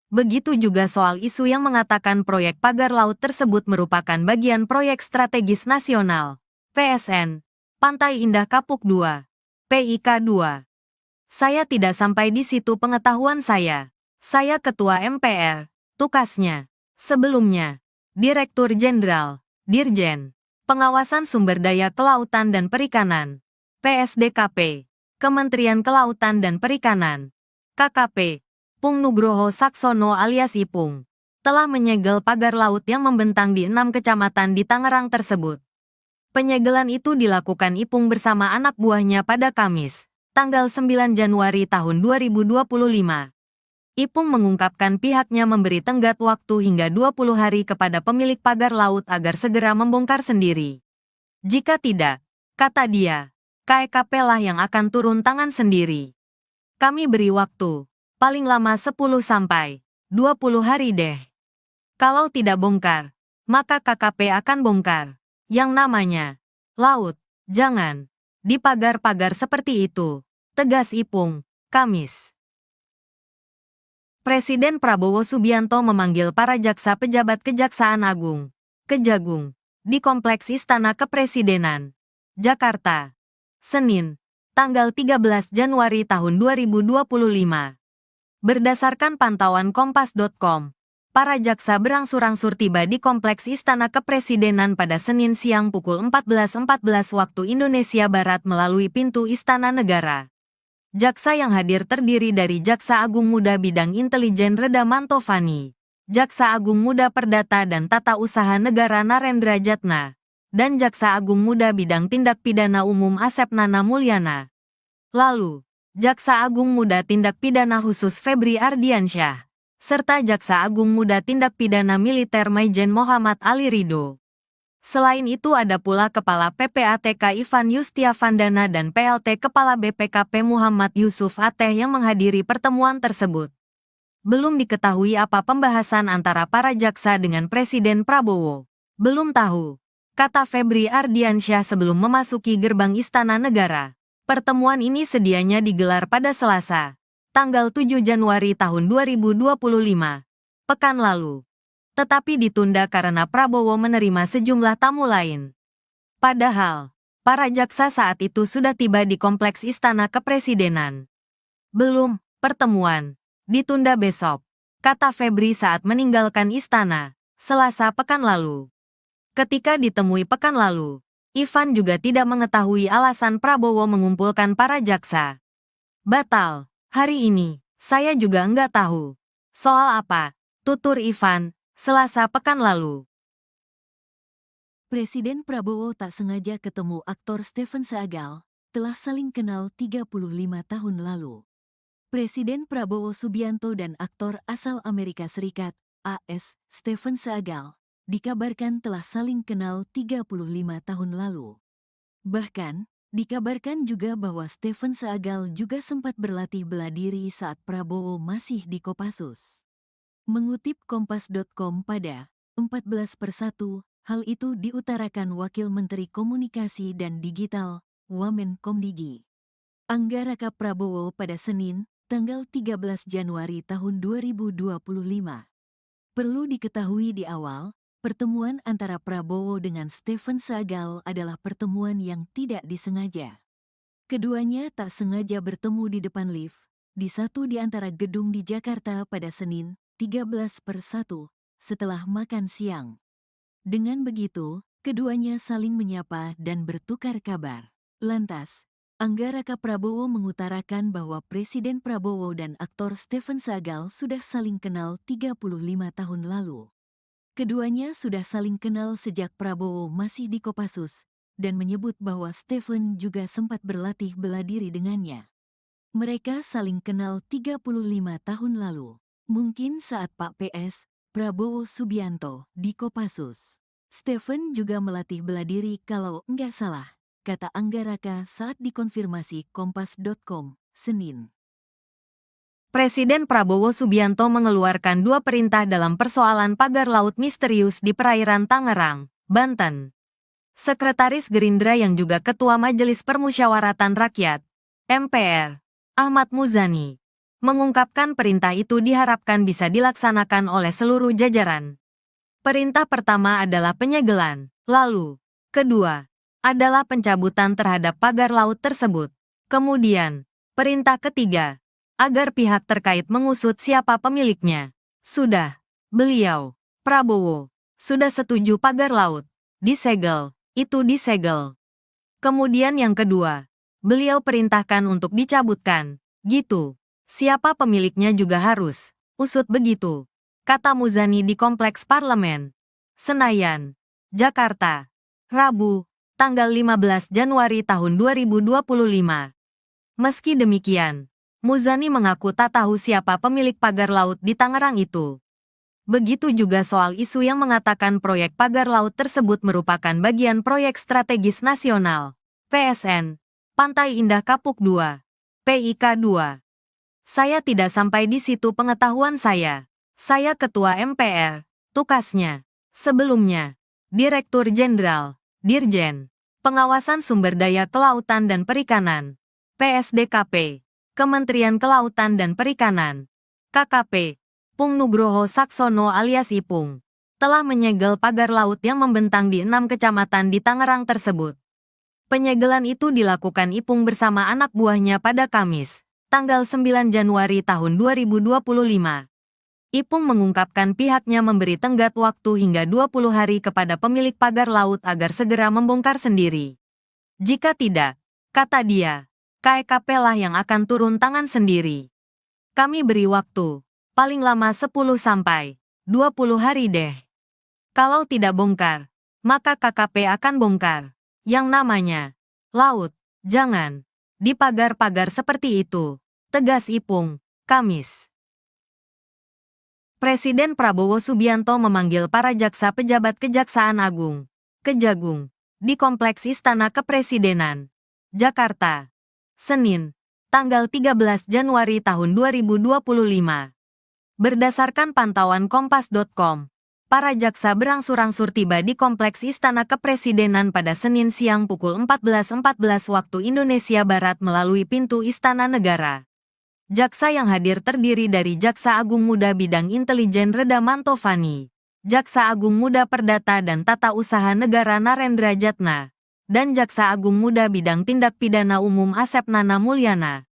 Begitu juga soal isu yang mengatakan proyek pagar laut tersebut merupakan bagian proyek strategis nasional, PSN, Pantai Indah Kapuk 2, PIK 2. Saya tidak sampai di situ pengetahuan saya. Saya Ketua MPR, tukasnya. Sebelumnya, Direktur Jenderal, Dirjen, Pengawasan Sumber Daya Kelautan dan Perikanan, PSDKP, Kementerian Kelautan dan Perikanan, KKP, Pung Nugroho Saksono alias Ipung, telah menyegel pagar laut yang membentang di 6 kecamatan di Tangerang tersebut. Penyegelan itu dilakukan Ipung bersama anak buahnya pada Kamis, tanggal 9 Januari tahun 2025. Ipung mengungkapkan pihaknya memberi tenggat waktu hingga 20 hari kepada pemilik pagar laut agar segera membongkar sendiri. Jika tidak, kata dia, KEKP lah yang akan turun tangan sendiri. Kami beri waktu, paling lama 10 sampai 20 hari deh. Kalau tidak bongkar, maka KKP akan bongkar. Yang namanya laut, jangan di pagar-pagar seperti itu, tegas Ipung, Kamis. Presiden Prabowo Subianto memanggil para jaksa pejabat Kejaksaan Agung, Kejagung, di Kompleks Istana Kepresidenan, Jakarta, Senin, tanggal 13 Januari tahun 2025. Berdasarkan pantauan Kompas.com, para jaksa berangsur-angsur tiba di Kompleks Istana Kepresidenan pada Senin siang pukul 14.14 waktu Indonesia Barat melalui pintu Istana Negara. Jaksa yang hadir terdiri dari Jaksa Agung Muda Bidang Intelijen Reda Mantovani, Jaksa Agung Muda Perdata dan Tata Usaha Negara Narendra Jatna, dan Jaksa Agung Muda Bidang Tindak Pidana Umum Asep Nana Mulyana. Lalu, Jaksa Agung Muda Tindak Pidana Khusus Febri Ardiansyah, serta Jaksa Agung Muda Tindak Pidana Militer Maijen Muhammad Ali Ridho. Selain itu ada pula Kepala PPATK Ivan Yustiavandana dan PLT Kepala BPKP Muhammad Yusuf Ateh yang menghadiri pertemuan tersebut. Belum diketahui apa pembahasan antara para jaksa dengan Presiden Prabowo. Belum tahu, kata Febri Ardiansyah sebelum memasuki gerbang Istana Negara. Pertemuan ini sedianya digelar pada Selasa, tanggal 7 Januari tahun 2025, pekan lalu. Tetapi ditunda karena Prabowo menerima sejumlah tamu lain. Padahal, para jaksa saat itu sudah tiba di Kompleks Istana Kepresidenan. Belum, pertemuan ditunda besok, kata Febri saat meninggalkan istana, Selasa pekan lalu. Ketika ditemui pekan lalu, Ivan juga tidak mengetahui alasan Prabowo mengumpulkan para jaksa. Batal. Hari ini, saya juga enggak tahu. Soal apa? Tutur Ivan, Selasa pekan lalu. Presiden Prabowo tak sengaja ketemu aktor Stephen Seagal, telah saling kenal 35 tahun lalu. Presiden Prabowo Subianto dan aktor asal Amerika Serikat, AS, Stephen Seagal, dikabarkan telah saling kenal 35 tahun lalu. Bahkan, dikabarkan juga bahwa Stephen Seagal juga sempat berlatih bela diri saat Prabowo masih di Kopassus. Mengutip Kompas.com pada 14/1, hal itu diutarakan Wakil Menteri Komunikasi dan Digital, Wamenkomdigi, Anggaraka Prabowo pada Senin, tanggal 13 Januari tahun 2025. Perlu diketahui di awal, pertemuan antara Prabowo dengan Stephen Seagal adalah pertemuan yang tidak disengaja. Keduanya tak sengaja bertemu di depan lift, di satu di antara gedung di Jakarta pada Senin, 13/1, setelah makan siang. Dengan begitu, keduanya saling menyapa dan bertukar kabar. Lantas, Anggaraka Prabowo mengutarakan bahwa Presiden Prabowo dan aktor Stephen Seagal sudah saling kenal 35 tahun lalu. Keduanya sudah saling kenal sejak Prabowo masih di Kopassus, dan menyebut bahwa Stephen juga sempat berlatih bela diri dengannya. Mereka saling kenal 35 tahun lalu, mungkin saat Pak PS, Prabowo Subianto, di Kopassus. Stephen juga melatih bela diri kalau enggak salah, kata Anggaraka saat dikonfirmasi Kompas.com, Senin. Presiden Prabowo Subianto mengeluarkan dua perintah dalam persoalan pagar laut misterius di perairan Tangerang, Banten. Sekretaris Gerindra yang juga Ketua Majelis Permusyawaratan Rakyat, MPR, Ahmad Muzani, mengungkapkan perintah itu diharapkan bisa dilaksanakan oleh seluruh jajaran. Perintah pertama adalah penyegelan, lalu, kedua, adalah pencabutan terhadap pagar laut tersebut. Kemudian, perintah ketiga, agar pihak terkait mengusut siapa pemiliknya. Sudah, beliau, Prabowo, sudah setuju pagar laut disegel, itu disegel. Kemudian yang kedua, beliau perintahkan untuk dicabutkan, gitu. Siapa pemiliknya juga harus usut begitu, kata Muzani di Kompleks Parlemen, Senayan, Jakarta, Rabu, tanggal 15 Januari tahun 2025. Meski demikian, Muzani mengaku tak tahu siapa pemilik pagar laut di Tangerang itu. Begitu juga soal isu yang mengatakan proyek pagar laut tersebut merupakan bagian proyek strategis nasional, PSN, Pantai Indah Kapuk II, PIK II. Saya tidak sampai di situ pengetahuan saya. Saya Ketua MPR, tukasnya. Sebelumnya, Direktur Jenderal, Dirjen, Pengawasan Sumber Daya Kelautan dan Perikanan, PSDKP, Kementerian Kelautan dan Perikanan, KKP, Pung Nugroho Saksono alias Ipung, telah menyegel pagar laut yang membentang di 6 kecamatan di Tangerang tersebut. Penyegelan itu dilakukan Ipung bersama anak buahnya pada Kamis, tanggal 9 Januari tahun 2025. Ipung mengungkapkan pihaknya memberi tenggat waktu hingga 20 hari kepada pemilik pagar laut agar segera membongkar sendiri. Jika tidak, kata dia, KEKP lah yang akan turun tangan sendiri. Kami beri waktu, paling lama 10 sampai 20 hari deh. Kalau tidak bongkar, maka KKP akan bongkar. Yang namanya laut, jangan di pagar-pagar seperti itu, tegas Ipung, Kamis. Presiden Prabowo Subianto memanggil para jaksa pejabat Kejaksaan Agung, Kejagung, di Kompleks Istana Kepresidenan, Jakarta, Senin, tanggal 13 Januari tahun 2025. Berdasarkan pantauan Kompas.com, para jaksa berangsur-angsur tiba di Kompleks Istana Kepresidenan pada Senin siang pukul 14.14 waktu Indonesia Barat melalui pintu Istana Negara. Jaksa yang hadir terdiri dari Jaksa Agung Muda Bidang Intelijen Reda Mantovani, Jaksa Agung Muda Perdata dan Tata Usaha Negara Narendra Jatna, dan Jaksa Agung Muda Bidang Tindak Pidana Umum Asep Nana Mulyana.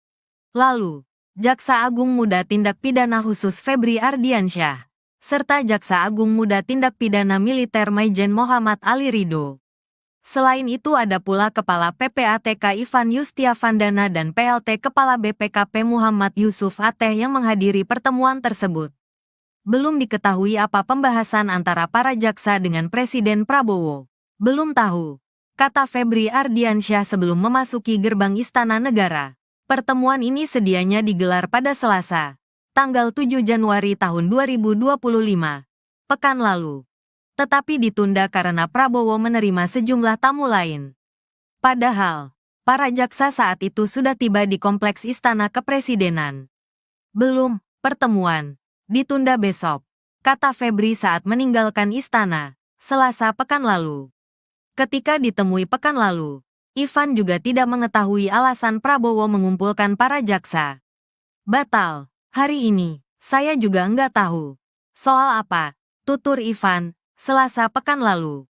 Lalu, Jaksa Agung Muda Tindak Pidana Khusus Febri Ardiansyah, serta Jaksa Agung Muda Tindak Pidana Militer Maijen Muhammad Ali Ridho. Selain itu ada pula Kepala PPATK Ivan Yustiavandana dan PLT Kepala BPKP Muhammad Yusuf Ateh yang menghadiri pertemuan tersebut. Belum diketahui apa pembahasan antara para jaksa dengan Presiden Prabowo. Belum tahu, kata Febri Ardiansyah sebelum memasuki gerbang Istana Negara. Pertemuan ini sedianya digelar pada Selasa, tanggal 7 Januari tahun 2025, pekan lalu. Tetapi ditunda karena Prabowo menerima sejumlah tamu lain. Padahal, para jaksa saat itu sudah tiba di Kompleks Istana Kepresidenan. Belum, pertemuan ditunda besok, kata Febri saat meninggalkan istana, Selasa pekan lalu. Ketika ditemui pekan lalu, Ivan juga tidak mengetahui alasan Prabowo mengumpulkan para jaksa. Batal, hari ini, saya juga enggak tahu. Soal apa? Tutur Ivan, Selasa pekan lalu.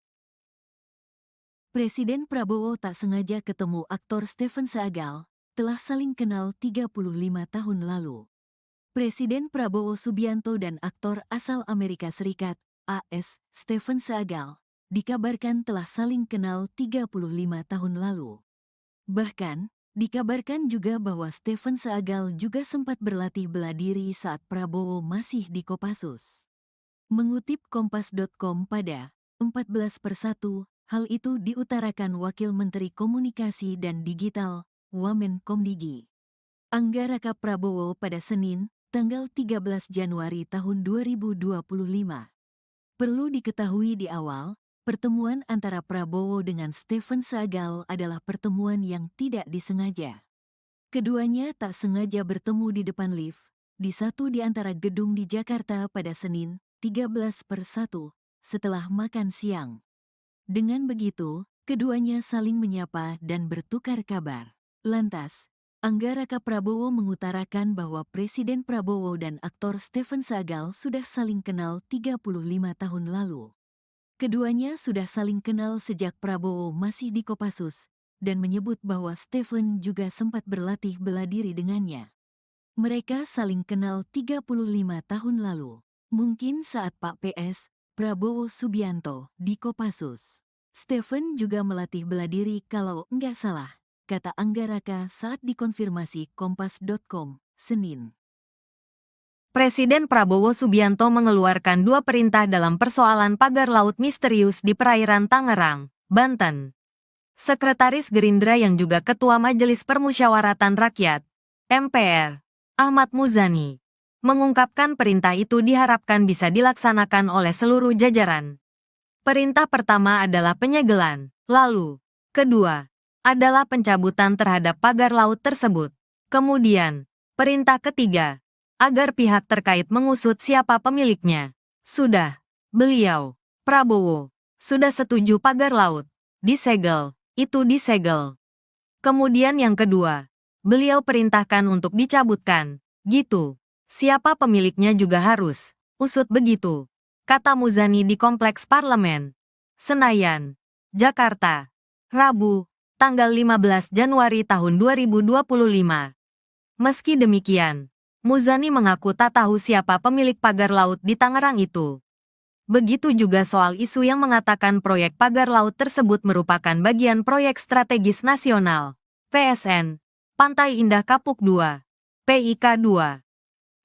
Presiden Prabowo tak sengaja ketemu aktor Stephen Seagal, telah saling kenal 35 tahun lalu. Presiden Prabowo Subianto dan aktor asal Amerika Serikat, AS, Stephen Seagal, dikabarkan telah saling kenal 35 tahun lalu. Bahkan, dikabarkan juga bahwa Stephen Seagal juga sempat berlatih bela diri saat Prabowo masih di Kopassus. Mengutip Kompas.com pada 14/1, hal itu diutarakan Wakil Menteri Komunikasi dan Digital, Wamenkomdigi, Anggaraka Prabowo pada Senin, tanggal 13 Januari tahun 2025. Perlu diketahui di awal, pertemuan antara Prabowo dengan Stephen Seagal adalah pertemuan yang tidak disengaja. Keduanya tak sengaja bertemu di depan lift, di satu di antara gedung di Jakarta pada Senin, 13/1, setelah makan siang. Dengan begitu, keduanya saling menyapa dan bertukar kabar. Lantas, Anggaraka Prabowo mengutarakan bahwa Presiden Prabowo dan aktor Stephen Seagal sudah saling kenal 35 tahun lalu. Keduanya sudah saling kenal sejak Prabowo masih di Kopassus, dan menyebut bahwa Stephen juga sempat berlatih bela diri dengannya. Mereka saling kenal 35 tahun lalu. Mungkin saat Pak PS, Prabowo Subianto, di Kopassus. Stephen juga melatih bela diri kalau enggak salah, kata Anggaraka saat dikonfirmasi Kompas.com, Senin. Presiden Prabowo Subianto mengeluarkan 2 perintah dalam persoalan pagar laut misterius di perairan Tangerang, Banten. Sekretaris Gerindra yang juga Ketua Majelis Permusyawaratan Rakyat, MPR, Ahmad Muzani, mengungkapkan perintah itu diharapkan bisa dilaksanakan oleh seluruh jajaran. Perintah pertama adalah penyegelan, lalu, kedua, adalah pencabutan terhadap pagar laut tersebut. Kemudian, perintah ketiga, agar pihak terkait mengusut siapa pemiliknya. Sudah, beliau, Prabowo, sudah setuju pagar laut disegel, itu disegel. Kemudian yang kedua, beliau perintahkan untuk dicabutkan, gitu. Siapa pemiliknya juga harus usut begitu, kata Muzani di Kompleks Parlemen, Senayan, Jakarta, Rabu, tanggal 15 Januari tahun 2025. Meski demikian, Muzani mengaku tak tahu siapa pemilik pagar laut di Tangerang itu. Begitu juga soal isu yang mengatakan proyek pagar laut tersebut merupakan bagian proyek strategis nasional, PSN, Pantai Indah Kapuk 2, PIK 2.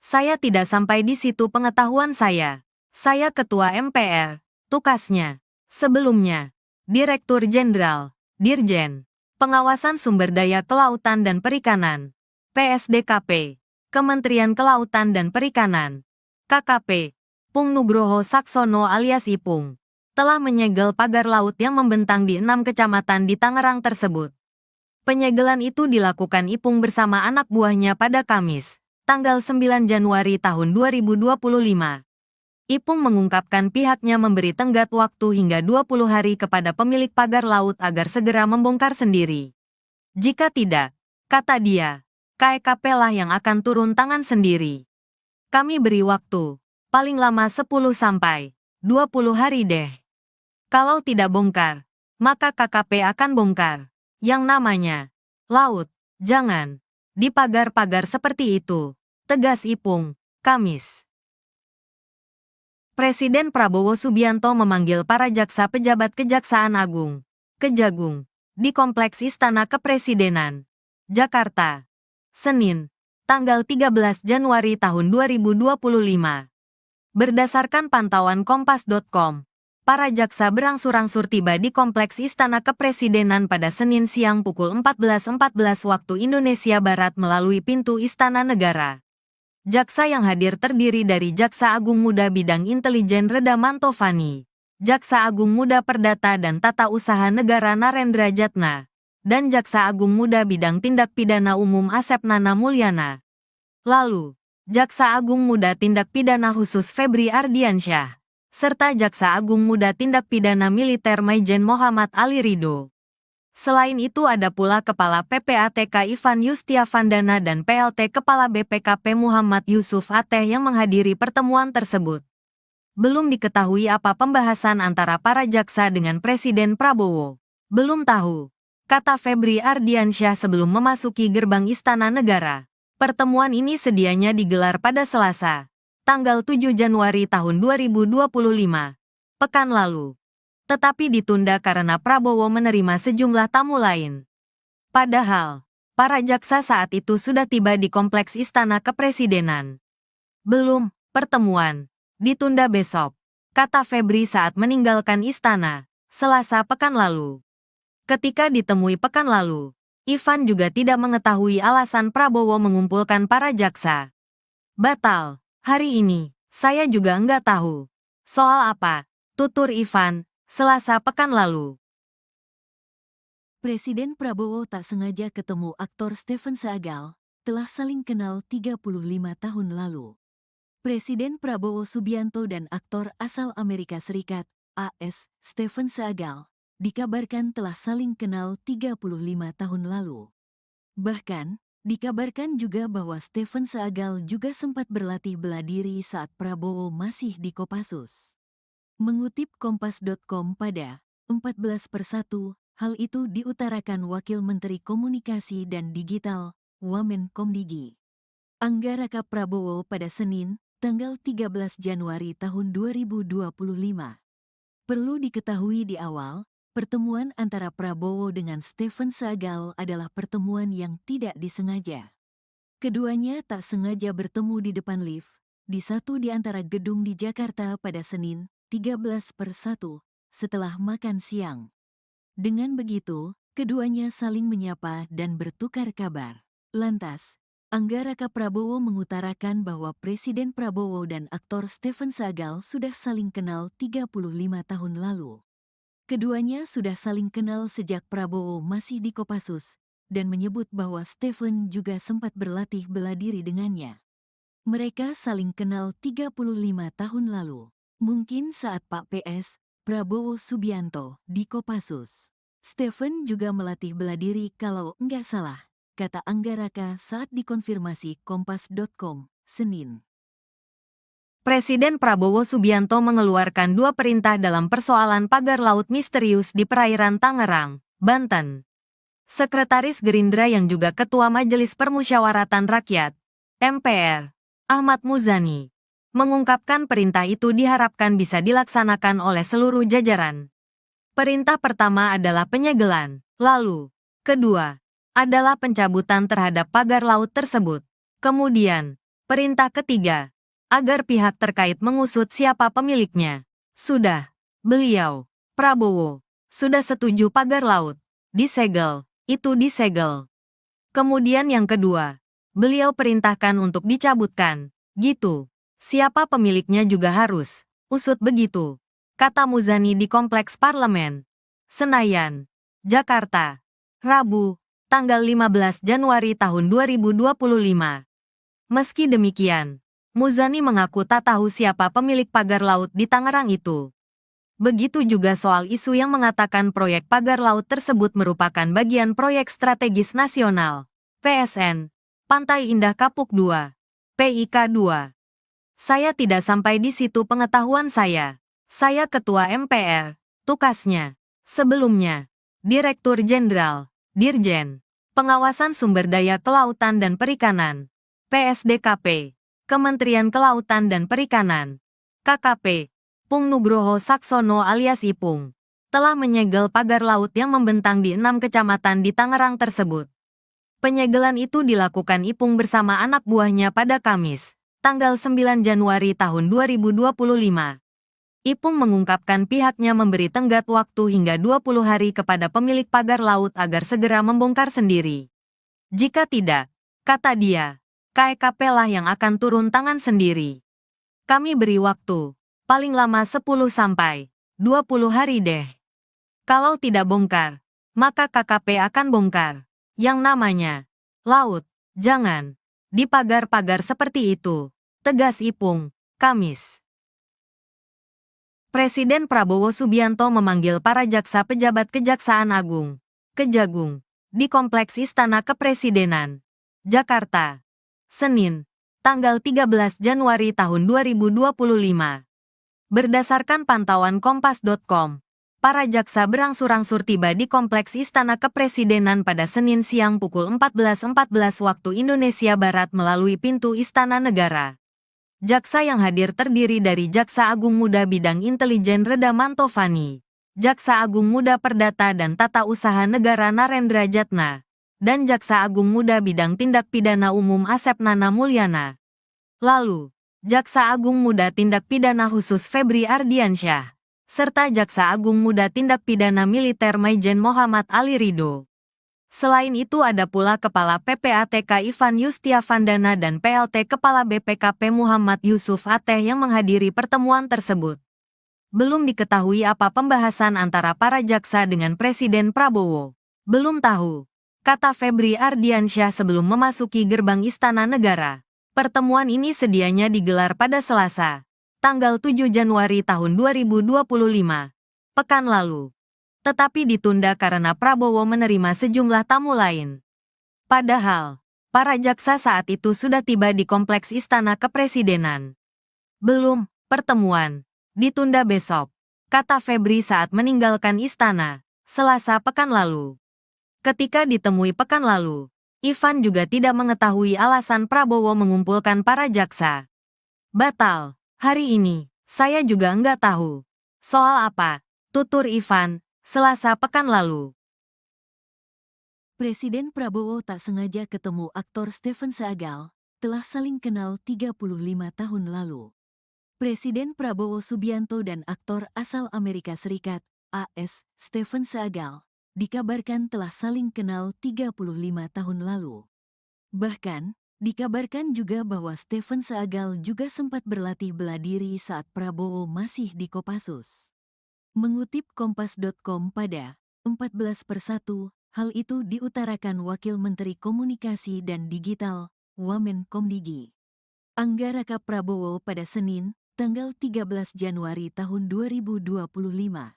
Saya tidak sampai di situ pengetahuan saya. Saya Ketua MPR, tukasnya. Sebelumnya, Direktur Jenderal, Dirjen, Pengawasan Sumber Daya Kelautan dan Perikanan, PSDKP, Kementerian Kelautan dan Perikanan, KKP, Pung Nugroho Saksono alias Ipung, telah menyegel pagar laut yang membentang di 6 kecamatan di Tangerang tersebut. Penyegelan itu dilakukan Ipung bersama anak buahnya pada Kamis, tanggal 9 Januari tahun 2025. Ipung mengungkapkan pihaknya memberi tenggat waktu hingga 20 hari kepada pemilik pagar laut agar segera membongkar sendiri. Jika tidak, kata dia, KEKP lah yang akan turun tangan sendiri. Kami beri waktu, paling lama 10 sampai 20 hari deh. Kalau tidak bongkar, maka KKP akan bongkar. Yang namanya laut, jangan di pagar-pagar seperti itu, tegas Ipung, Kamis. Presiden Prabowo Subianto memanggil para jaksa pejabat Kejaksaan Agung, Kejagung, di Kompleks Istana Kepresidenan, Jakarta, Senin, tanggal 13 Januari tahun 2025. Berdasarkan pantauan Kompas.com, para jaksa berangsur-angsur tiba di Kompleks Istana Kepresidenan pada Senin siang pukul 14.14 waktu Indonesia Barat melalui pintu Istana Negara. Jaksa yang hadir terdiri dari Jaksa Agung Muda Bidang Intelijen Reda Mantovani, Jaksa Agung Muda Perdata dan Tata Usaha Negara Narendra Jatna, dan Jaksa Agung Muda Bidang Tindak Pidana Umum Asep Nana Mulyana. Lalu, Jaksa Agung Muda Tindak Pidana Khusus Febri Ardiansyah, serta Jaksa Agung Muda Tindak Pidana Militer Maijen Muhammad Ali Ridho. Selain itu ada pula Kepala PPATK Ivan Yustiavandana dan PLT Kepala BPKP Muhammad Yusuf Ateh yang menghadiri pertemuan tersebut. Belum diketahui apa pembahasan antara para jaksa dengan Presiden Prabowo. Belum tahu, kata Febri Ardiansyah sebelum memasuki gerbang Istana Negara. Pertemuan ini sedianya digelar pada Selasa, tanggal 7 Januari tahun 2025, pekan lalu. Tetapi ditunda karena Prabowo menerima sejumlah tamu lain. Padahal, para jaksa saat itu sudah tiba di Kompleks Istana Kepresidenan. Belum, pertemuan ditunda besok, kata Febri saat meninggalkan istana, Selasa pekan lalu. Ketika ditemui pekan lalu, Ivan juga tidak mengetahui alasan Prabowo mengumpulkan para jaksa. Batal, hari ini, saya juga enggak tahu. Soal apa? Tutur Ivan, Selasa pekan lalu. Presiden Prabowo tak sengaja ketemu aktor Stephen Seagal, telah saling kenal 35 tahun lalu. Presiden Prabowo Subianto dan aktor asal Amerika Serikat, AS, Stephen Seagal, dikabarkan telah saling kenal 35 tahun lalu. Bahkan, dikabarkan juga bahwa Stephen Seagal juga sempat berlatih bela diri saat Prabowo masih di Kopassus. Mengutip Kompas.com pada 14/1, hal itu diutarakan Wakil Menteri Komunikasi dan Digital, Wamenkomdigi, Anggaraka Prabowo pada Senin, tanggal 13 Januari tahun 2025. Perlu diketahui di awal, pertemuan antara Prabowo dengan Stephen Seagal adalah pertemuan yang tidak disengaja. Keduanya tak sengaja bertemu di depan lift, di satu di antara gedung di Jakarta pada Senin, 13/1, setelah makan siang. Dengan begitu, keduanya saling menyapa dan bertukar kabar. Lantas, Anggaraka Prabowo mengutarakan bahwa Presiden Prabowo dan aktor Stephen Seagal sudah saling kenal 35 tahun lalu. Keduanya sudah saling kenal sejak Prabowo masih di Kopassus, dan menyebut bahwa Stephen juga sempat berlatih bela diri dengannya. Mereka saling kenal 35 tahun lalu. Mungkin saat Pak PS, Prabowo Subianto, di Kopassus. Stephen juga melatih bela diri kalau enggak salah, kata Anggaraka saat dikonfirmasi Kompas.com, Senin. Presiden Prabowo Subianto mengeluarkan 2 perintah dalam persoalan pagar laut misterius di perairan Tangerang, Banten. Sekretaris Gerindra yang juga Ketua Majelis Permusyawaratan Rakyat, MPR, Ahmad Muzani, mengungkapkan perintah itu diharapkan bisa dilaksanakan oleh seluruh jajaran. Perintah pertama adalah penyegelan, lalu, kedua, adalah pencabutan terhadap pagar laut tersebut. Kemudian, perintah ketiga, agar pihak terkait mengusut siapa pemiliknya. Sudah, beliau, Prabowo, sudah setuju pagar laut disegel, itu disegel. Kemudian yang kedua, beliau perintahkan untuk dicabutkan, gitu. Siapa pemiliknya juga harus usut begitu, kata Muzani di Kompleks Parlemen, Senayan, Jakarta, Rabu, tanggal 15 Januari tahun 2025. Meski demikian, Muzani mengaku tak tahu siapa pemilik pagar laut di Tangerang itu. Begitu juga soal isu yang mengatakan proyek pagar laut tersebut merupakan bagian proyek strategis nasional, PSN, Pantai Indah Kapuk 2, PIK 2. Saya tidak sampai di situ pengetahuan saya. Saya ketua MPR, tukasnya. Sebelumnya, Direktur Jenderal, Dirjen, Pengawasan Sumber Daya Kelautan dan Perikanan, PSDKP, Kementerian Kelautan dan Perikanan, KKP, Pung Nugroho Saksono alias Ipung, telah menyegel pagar laut yang membentang di 6 kecamatan di Tangerang tersebut. Penyegelan itu dilakukan Ipung bersama anak buahnya pada Kamis, tanggal 9 Januari tahun 2025. Ipung mengungkapkan pihaknya memberi tenggat waktu hingga 20 hari kepada pemilik pagar laut agar segera membongkar sendiri. Jika tidak, kata dia, KEKP lah yang akan turun tangan sendiri. Kami beri waktu, paling lama 10 sampai 20 hari deh. Kalau tidak bongkar, maka KKP akan bongkar. Yang namanya laut, jangan dipagar-pagar seperti itu, tegas Ipung, Kamis. Presiden Prabowo Subianto memanggil para jaksa pejabat Kejaksaan Agung, Kejagung, di Kompleks Istana Kepresidenan, Jakarta, Senin, tanggal 13 Januari tahun 2025. Berdasarkan pantauan Kompas.com, para jaksa berangsur-angsur tiba di Kompleks Istana Kepresidenan pada Senin siang pukul 14.14 waktu Indonesia Barat melalui pintu Istana Negara. Jaksa yang hadir terdiri dari Jaksa Agung Muda Bidang Intelijen Reda Mantovani, Jaksa Agung Muda Perdata dan Tata Usaha Negara Narendra Jatna, dan Jaksa Agung Muda Bidang Tindak Pidana Umum Asep Nana Mulyana. Lalu, Jaksa Agung Muda Tindak Pidana Khusus Febri Ardiansyah, serta Jaksa Agung Muda Tindak Pidana Militer Maijen Muhammad Ali Ridho. Selain itu ada pula Kepala PPATK Ivan Yustiavandana dan PLT Kepala BPKP Muhammad Yusuf Ateh yang menghadiri pertemuan tersebut. Belum diketahui apa pembahasan antara para jaksa dengan Presiden Prabowo. Belum tahu, kata Febri Ardiansyah sebelum memasuki gerbang Istana Negara. Pertemuan ini sedianya digelar pada Selasa, tanggal 7 Januari tahun 2025, pekan lalu. Tetapi ditunda karena Prabowo menerima sejumlah tamu lain. Padahal, para jaksa saat itu sudah tiba di Kompleks Istana Kepresidenan. Belum, pertemuan ditunda besok, kata Febri saat meninggalkan istana, Selasa pekan lalu. Ketika ditemui pekan lalu, Ivan juga tidak mengetahui alasan Prabowo mengumpulkan para jaksa. Batal, hari ini, saya juga enggak tahu. Soal apa? Tutur Ivan, Selasa pekan lalu. Presiden Prabowo tak sengaja ketemu aktor Stephen Seagal, telah saling kenal 35 tahun lalu. Presiden Prabowo Subianto dan aktor asal Amerika Serikat, AS, Stephen Seagal, dikabarkan telah saling kenal 35 tahun lalu. Bahkan, dikabarkan juga bahwa Stephen Seagal juga sempat berlatih bela diri saat Prabowo masih di Kopassus. Mengutip Kompas.com pada 14/1, hal itu diutarakan Wakil Menteri Komunikasi dan Digital, Wamenkomdigi, Anggaraka Prabowo pada Senin, tanggal 13 Januari tahun 2025.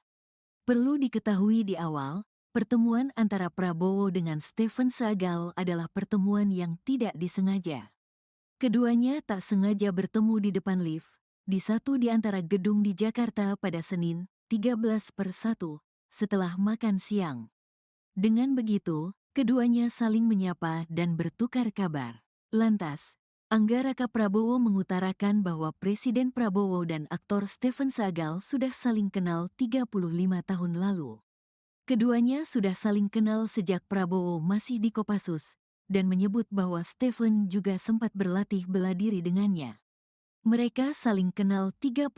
Perlu diketahui di awal, pertemuan antara Prabowo dengan Stephen Seagal adalah pertemuan yang tidak disengaja. Keduanya tak sengaja bertemu di depan lift, di satu di antara gedung di Jakarta pada Senin, 13/1, setelah makan siang. Dengan begitu, keduanya saling menyapa dan bertukar kabar. Lantas, Anggaraka Prabowo mengutarakan bahwa Presiden Prabowo dan aktor Stephen Seagal sudah saling kenal 35 tahun lalu. Keduanya sudah saling kenal sejak Prabowo masih di Kopassus, dan menyebut bahwa Stephen juga sempat berlatih bela diri dengannya. Mereka saling kenal 35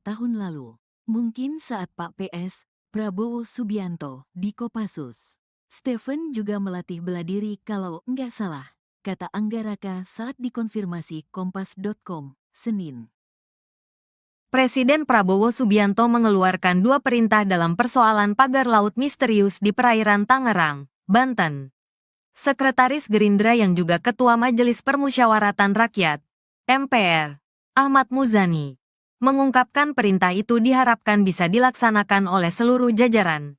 tahun lalu. Mungkin saat Pak PS, Prabowo Subianto, di Kopassus. Stephen juga melatih bela diri kalau enggak salah, kata Anggaraka saat dikonfirmasi Kompas.com, Senin. Presiden Prabowo Subianto mengeluarkan dua perintah dalam persoalan pagar laut misterius di perairan Tangerang, Banten. Sekretaris Gerindra yang juga Ketua Majelis Permusyawaratan Rakyat, MPR, Ahmad Muzani, mengungkapkan perintah itu diharapkan bisa dilaksanakan oleh seluruh jajaran.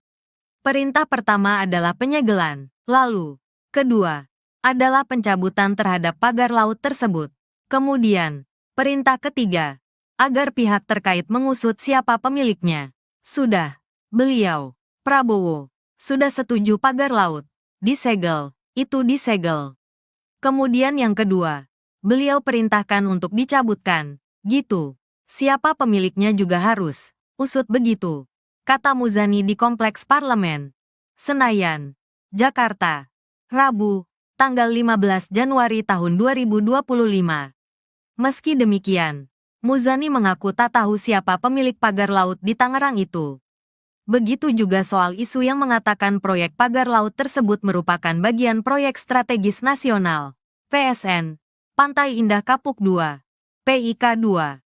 Perintah pertama adalah penyegelan, lalu, kedua, adalah pencabutan terhadap pagar laut tersebut. Kemudian, perintah ketiga, agar pihak terkait mengusut siapa pemiliknya. Sudah, beliau, Prabowo, sudah setuju pagar laut disegel, itu disegel. Kemudian yang kedua, beliau perintahkan untuk dicabutkan, gitu. Siapa pemiliknya juga harus usut begitu, kata Muzani di Kompleks Parlemen, Senayan, Jakarta, Rabu, tanggal 15 Januari tahun 2025. Meski demikian, Muzani mengaku tak tahu siapa pemilik pagar laut di Tangerang itu. Begitu juga soal isu yang mengatakan proyek pagar laut tersebut merupakan bagian proyek strategis nasional, PSN, Pantai Indah Kapuk 2, PIK 2.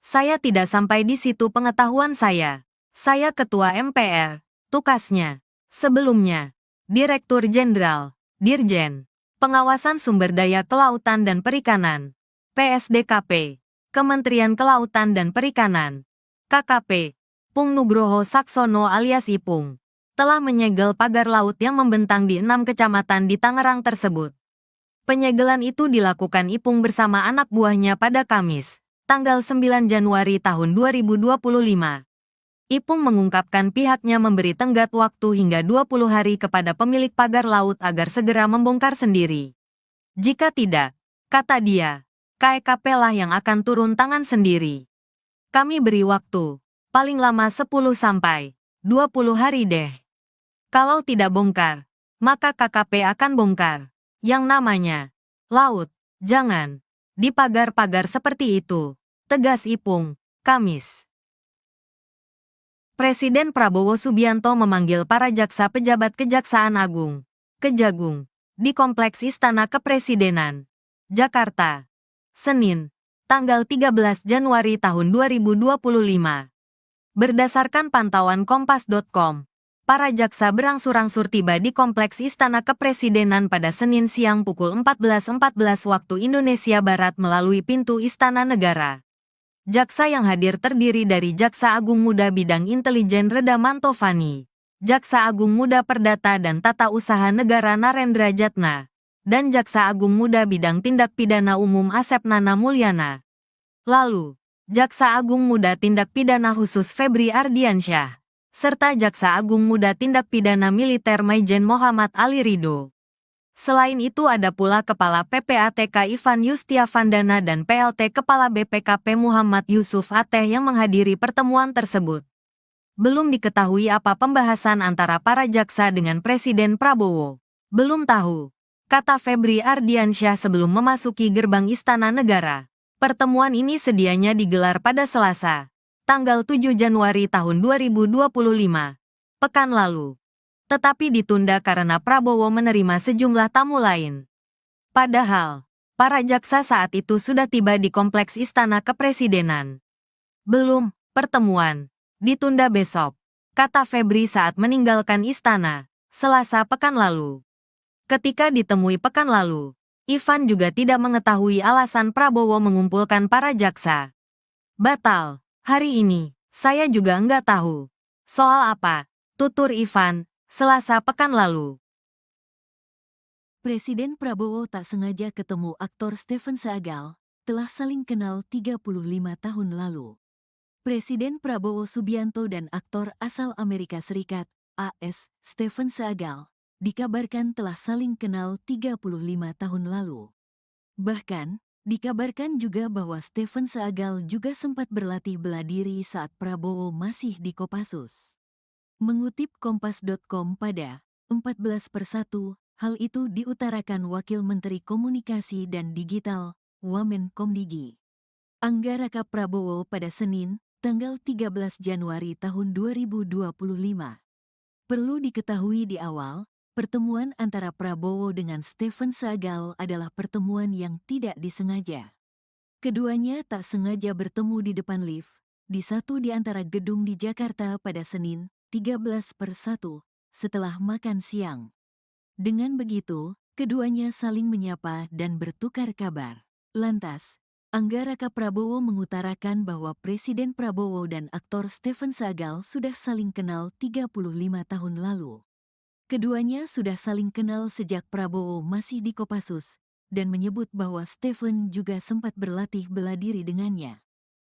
Saya tidak sampai di situ pengetahuan saya. Saya Ketua MPR, tukasnya. Sebelumnya, Direktur Jenderal, Dirjen, Pengawasan Sumber Daya Kelautan dan Perikanan, PSDKP, Kementerian Kelautan dan Perikanan, KKP, Pung Nugroho Saksono alias Ipung, telah menyegel pagar laut yang membentang di 6 kecamatan di Tangerang tersebut. Penyegelan itu dilakukan Ipung bersama anak buahnya pada Kamis, tanggal 9 Januari tahun 2025. Ipung mengungkapkan pihaknya memberi tenggat waktu hingga 20 hari kepada pemilik pagar laut agar segera membongkar sendiri. Jika tidak, kata dia, KEKP lah yang akan turun tangan sendiri. Kami beri waktu, paling lama 10 sampai 20 hari deh. Kalau tidak bongkar, maka KKP akan bongkar. Yang namanya laut, jangan di pagar-pagar seperti itu, tegas Ipung, Kamis. Presiden Prabowo Subianto memanggil para jaksa pejabat Kejaksaan Agung, Kejagung, di Kompleks Istana Kepresidenan, Jakarta, Senin, tanggal 13 Januari tahun 2025. Berdasarkan pantauan Kompas.com, para jaksa berangsur-angsur tiba di Kompleks Istana Kepresidenan pada Senin siang pukul 14.14 waktu Indonesia Barat melalui pintu Istana Negara. Jaksa yang hadir terdiri dari Jaksa Agung Muda Bidang Intelijen Reda Mantovani, Jaksa Agung Muda Perdata dan Tata Usaha Negara Narendra Jatna, dan Jaksa Agung Muda Bidang Tindak Pidana Umum Asep Nana Mulyana. Lalu, Jaksa Agung Muda Tindak Pidana Khusus Febri Ardiansyah, serta Jaksa Agung Muda Tindak Pidana Militer Maijen Muhammad Ali Ridho. Selain itu ada pula Kepala PPATK Ivan Yustiavandana dan PLT Kepala BPKP Muhammad Yusuf Ateh yang menghadiri pertemuan tersebut. Belum diketahui apa pembahasan antara para jaksa dengan Presiden Prabowo. Belum tahu, kata Febri Ardiansyah sebelum memasuki gerbang Istana Negara. Pertemuan ini sedianya digelar pada Selasa, tanggal 7 Januari tahun 2025, pekan lalu. Tetapi ditunda karena Prabowo menerima sejumlah tamu lain. Padahal, para jaksa saat itu sudah tiba di Kompleks Istana Kepresidenan. Belum, pertemuan ditunda besok, kata Febri saat meninggalkan istana, Selasa pekan lalu. Ketika ditemui pekan lalu, Ivan juga tidak mengetahui alasan Prabowo mengumpulkan para jaksa. Batal, hari ini, saya juga enggak tahu. Soal apa, tutur Ivan, Selasa pekan lalu. Presiden Prabowo tak sengaja ketemu aktor Stephen Seagal, telah saling kenal 35 tahun lalu. Presiden Prabowo Subianto dan aktor asal Amerika Serikat, AS, Stephen Seagal, dikabarkan telah saling kenal 35 tahun lalu. Bahkan, Dikabarkan juga bahwa Stephen Seagal juga sempat berlatih bela diri saat Prabowo masih di Kopassus. Mengutip Kompas.com pada 14/1, hal itu diutarakan Wakil Menteri Komunikasi dan Digital, Wamenkomdigi, Anggaraka Prabowo pada Senin, tanggal 13 Januari tahun 2025. Perlu diketahui di awal, pertemuan antara Prabowo dengan Stephen Seagal adalah pertemuan yang tidak disengaja. Keduanya tak sengaja bertemu di depan lift, di satu di antara gedung di Jakarta pada Senin, 13/1, setelah makan siang. Dengan begitu, keduanya saling menyapa dan bertukar kabar. Lantas, Anggaraka Prabowo mengutarakan bahwa Presiden Prabowo dan aktor Stephen Seagal sudah saling kenal 35 tahun lalu. Keduanya sudah saling kenal sejak Prabowo masih di Kopassus, dan menyebut bahwa Stephen juga sempat berlatih bela diri dengannya.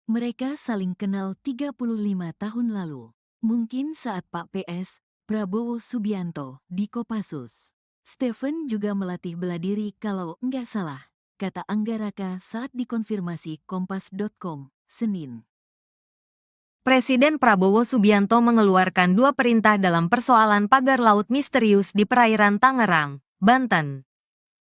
Mereka saling kenal 35 tahun lalu. Mungkin saat Pak PS, Prabowo Subianto, di Kopassus. Stephen juga melatih bela diri kalau enggak salah, kata Anggaraka saat dikonfirmasi Kompas.com, Senin. Presiden Prabowo Subianto mengeluarkan dua perintah dalam persoalan pagar laut misterius di perairan Tangerang, Banten.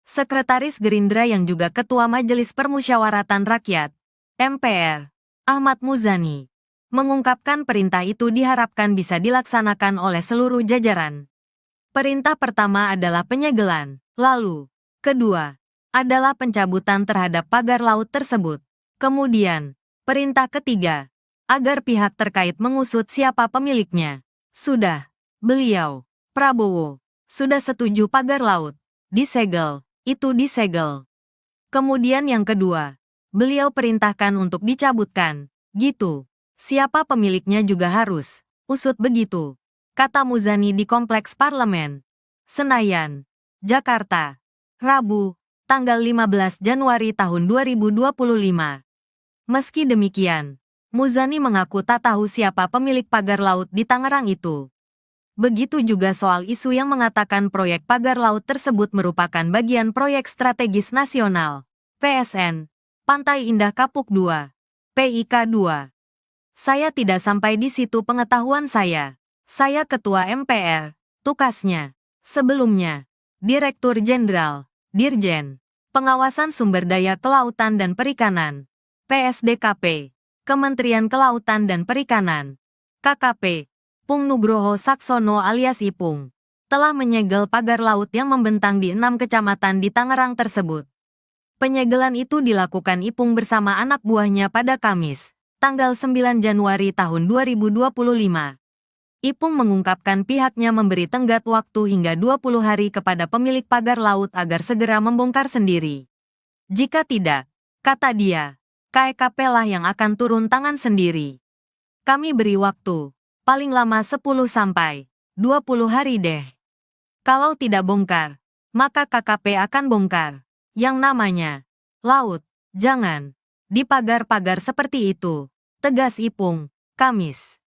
Sekretaris Gerindra yang juga Ketua Majelis Permusyawaratan Rakyat, MPR, Ahmad Muzani, mengungkapkan perintah itu diharapkan bisa dilaksanakan oleh seluruh jajaran. Perintah pertama adalah penyegelan, lalu, kedua, adalah pencabutan terhadap pagar laut tersebut. Kemudian, perintah ketiga, agar pihak terkait mengusut siapa pemiliknya. Sudah, beliau, Prabowo, sudah setuju pagar laut disegel, itu disegel. Kemudian yang kedua, beliau perintahkan untuk dicabutkan, gitu. Siapa pemiliknya juga harus usut begitu, kata Muzani di Kompleks Parlemen, Senayan, Jakarta, Rabu, tanggal 15 Januari tahun 2025. Meski demikian, Muzani mengaku tak tahu siapa pemilik pagar laut di Tangerang itu. Begitu juga soal isu yang mengatakan proyek pagar laut tersebut merupakan bagian proyek strategis nasional, PSN, Pantai Indah Kapuk 2, PIK 2. Saya tidak sampai di situ pengetahuan saya. Saya Ketua MPR, tukasnya. Sebelumnya, Direktur Jenderal, Dirjen, Pengawasan Sumber Daya Kelautan dan Perikanan, PSDKP. Kementerian Kelautan dan Perikanan, KKP, Pung Nugroho Saksono alias Ipung, telah menyegel pagar laut yang membentang di 6 kecamatan di Tangerang tersebut. Penyegelan itu dilakukan Ipung bersama anak buahnya pada Kamis, tanggal 9 Januari tahun 2025. Ipung mengungkapkan pihaknya memberi tenggat waktu hingga 20 hari kepada pemilik pagar laut agar segera membongkar sendiri. Jika tidak, kata dia, KKP lah yang akan turun tangan sendiri. Kami beri waktu, paling lama 10 sampai 20 hari deh. Kalau tidak bongkar, maka KKP akan bongkar. Yang namanya laut, jangan di pagar-pagar seperti itu, tegas Ipung, Kamis.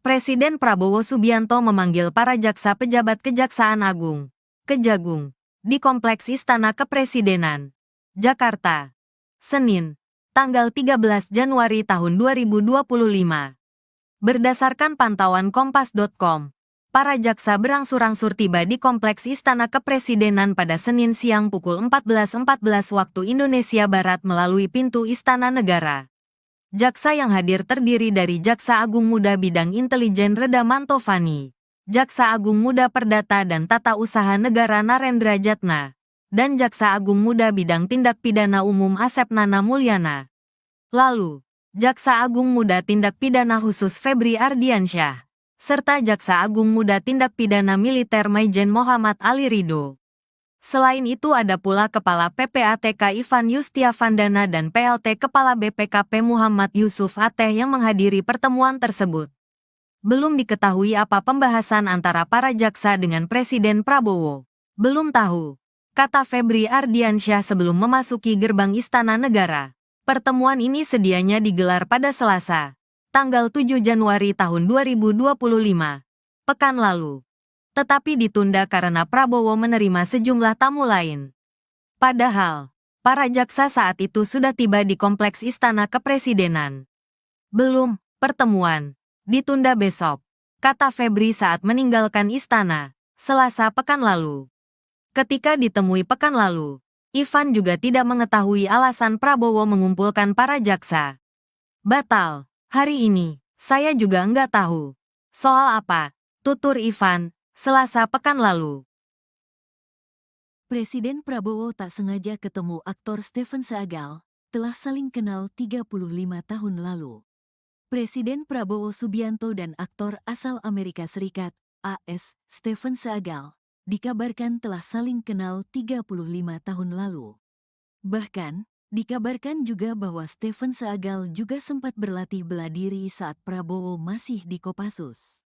Presiden Prabowo Subianto memanggil para jaksa pejabat Kejaksaan Agung, Kejagung, di Kompleks Istana Kepresidenan, Jakarta. Senin, tanggal 13 Januari tahun 2025. Berdasarkan pantauan Kompas.com, para jaksa berangsur-angsur tiba di Kompleks Istana Kepresidenan pada Senin siang pukul 14.14 waktu Indonesia Barat melalui pintu Istana Negara. Jaksa yang hadir terdiri dari Jaksa Agung Muda Bidang Intelijen Reda Mantovani, Jaksa Agung Muda Perdata dan Tata Usaha Negara Narendra Jatna, dan Jaksa Agung Muda Bidang Tindak Pidana Umum Asep Nana Mulyana. Lalu, Jaksa Agung Muda Tindak Pidana Khusus Febri Ardiansyah, serta Jaksa Agung Muda Tindak Pidana Militer Maijen Muhammad Ali Ridho. Selain itu ada pula Kepala PPATK Ivan Yustiavandana dan PLT Kepala BPKP Muhammad Yusuf Ateh yang menghadiri pertemuan tersebut. Belum diketahui apa pembahasan antara para jaksa dengan Presiden Prabowo. Belum tahu, kata Febri Ardiansyah sebelum memasuki gerbang Istana Negara. Pertemuan ini sedianya digelar pada Selasa, tanggal 7 Januari tahun 2025, pekan lalu. Tetapi ditunda karena Prabowo menerima sejumlah tamu lain. Padahal, Para jaksa saat itu sudah tiba di kompleks Istana Kepresidenan. Belum, pertemuan ditunda besok, kata Febri saat meninggalkan istana, Selasa pekan lalu. Ketika ditemui pekan lalu, Ivan juga tidak mengetahui alasan Prabowo mengumpulkan para jaksa. Batal, hari ini, saya juga enggak tahu. Soal apa? Tutur Ivan, Selasa pekan lalu. Presiden Prabowo tak sengaja ketemu aktor Stephen Seagal, telah saling kenal 35 tahun lalu. Presiden Prabowo Subianto dan aktor asal Amerika Serikat, AS, Stephen Seagal, dikabarkan telah saling kenal 35 tahun lalu. Bahkan, dikabarkan juga bahwa Stephen Seagal juga sempat berlatih bela diri saat Prabowo masih di Kopassus.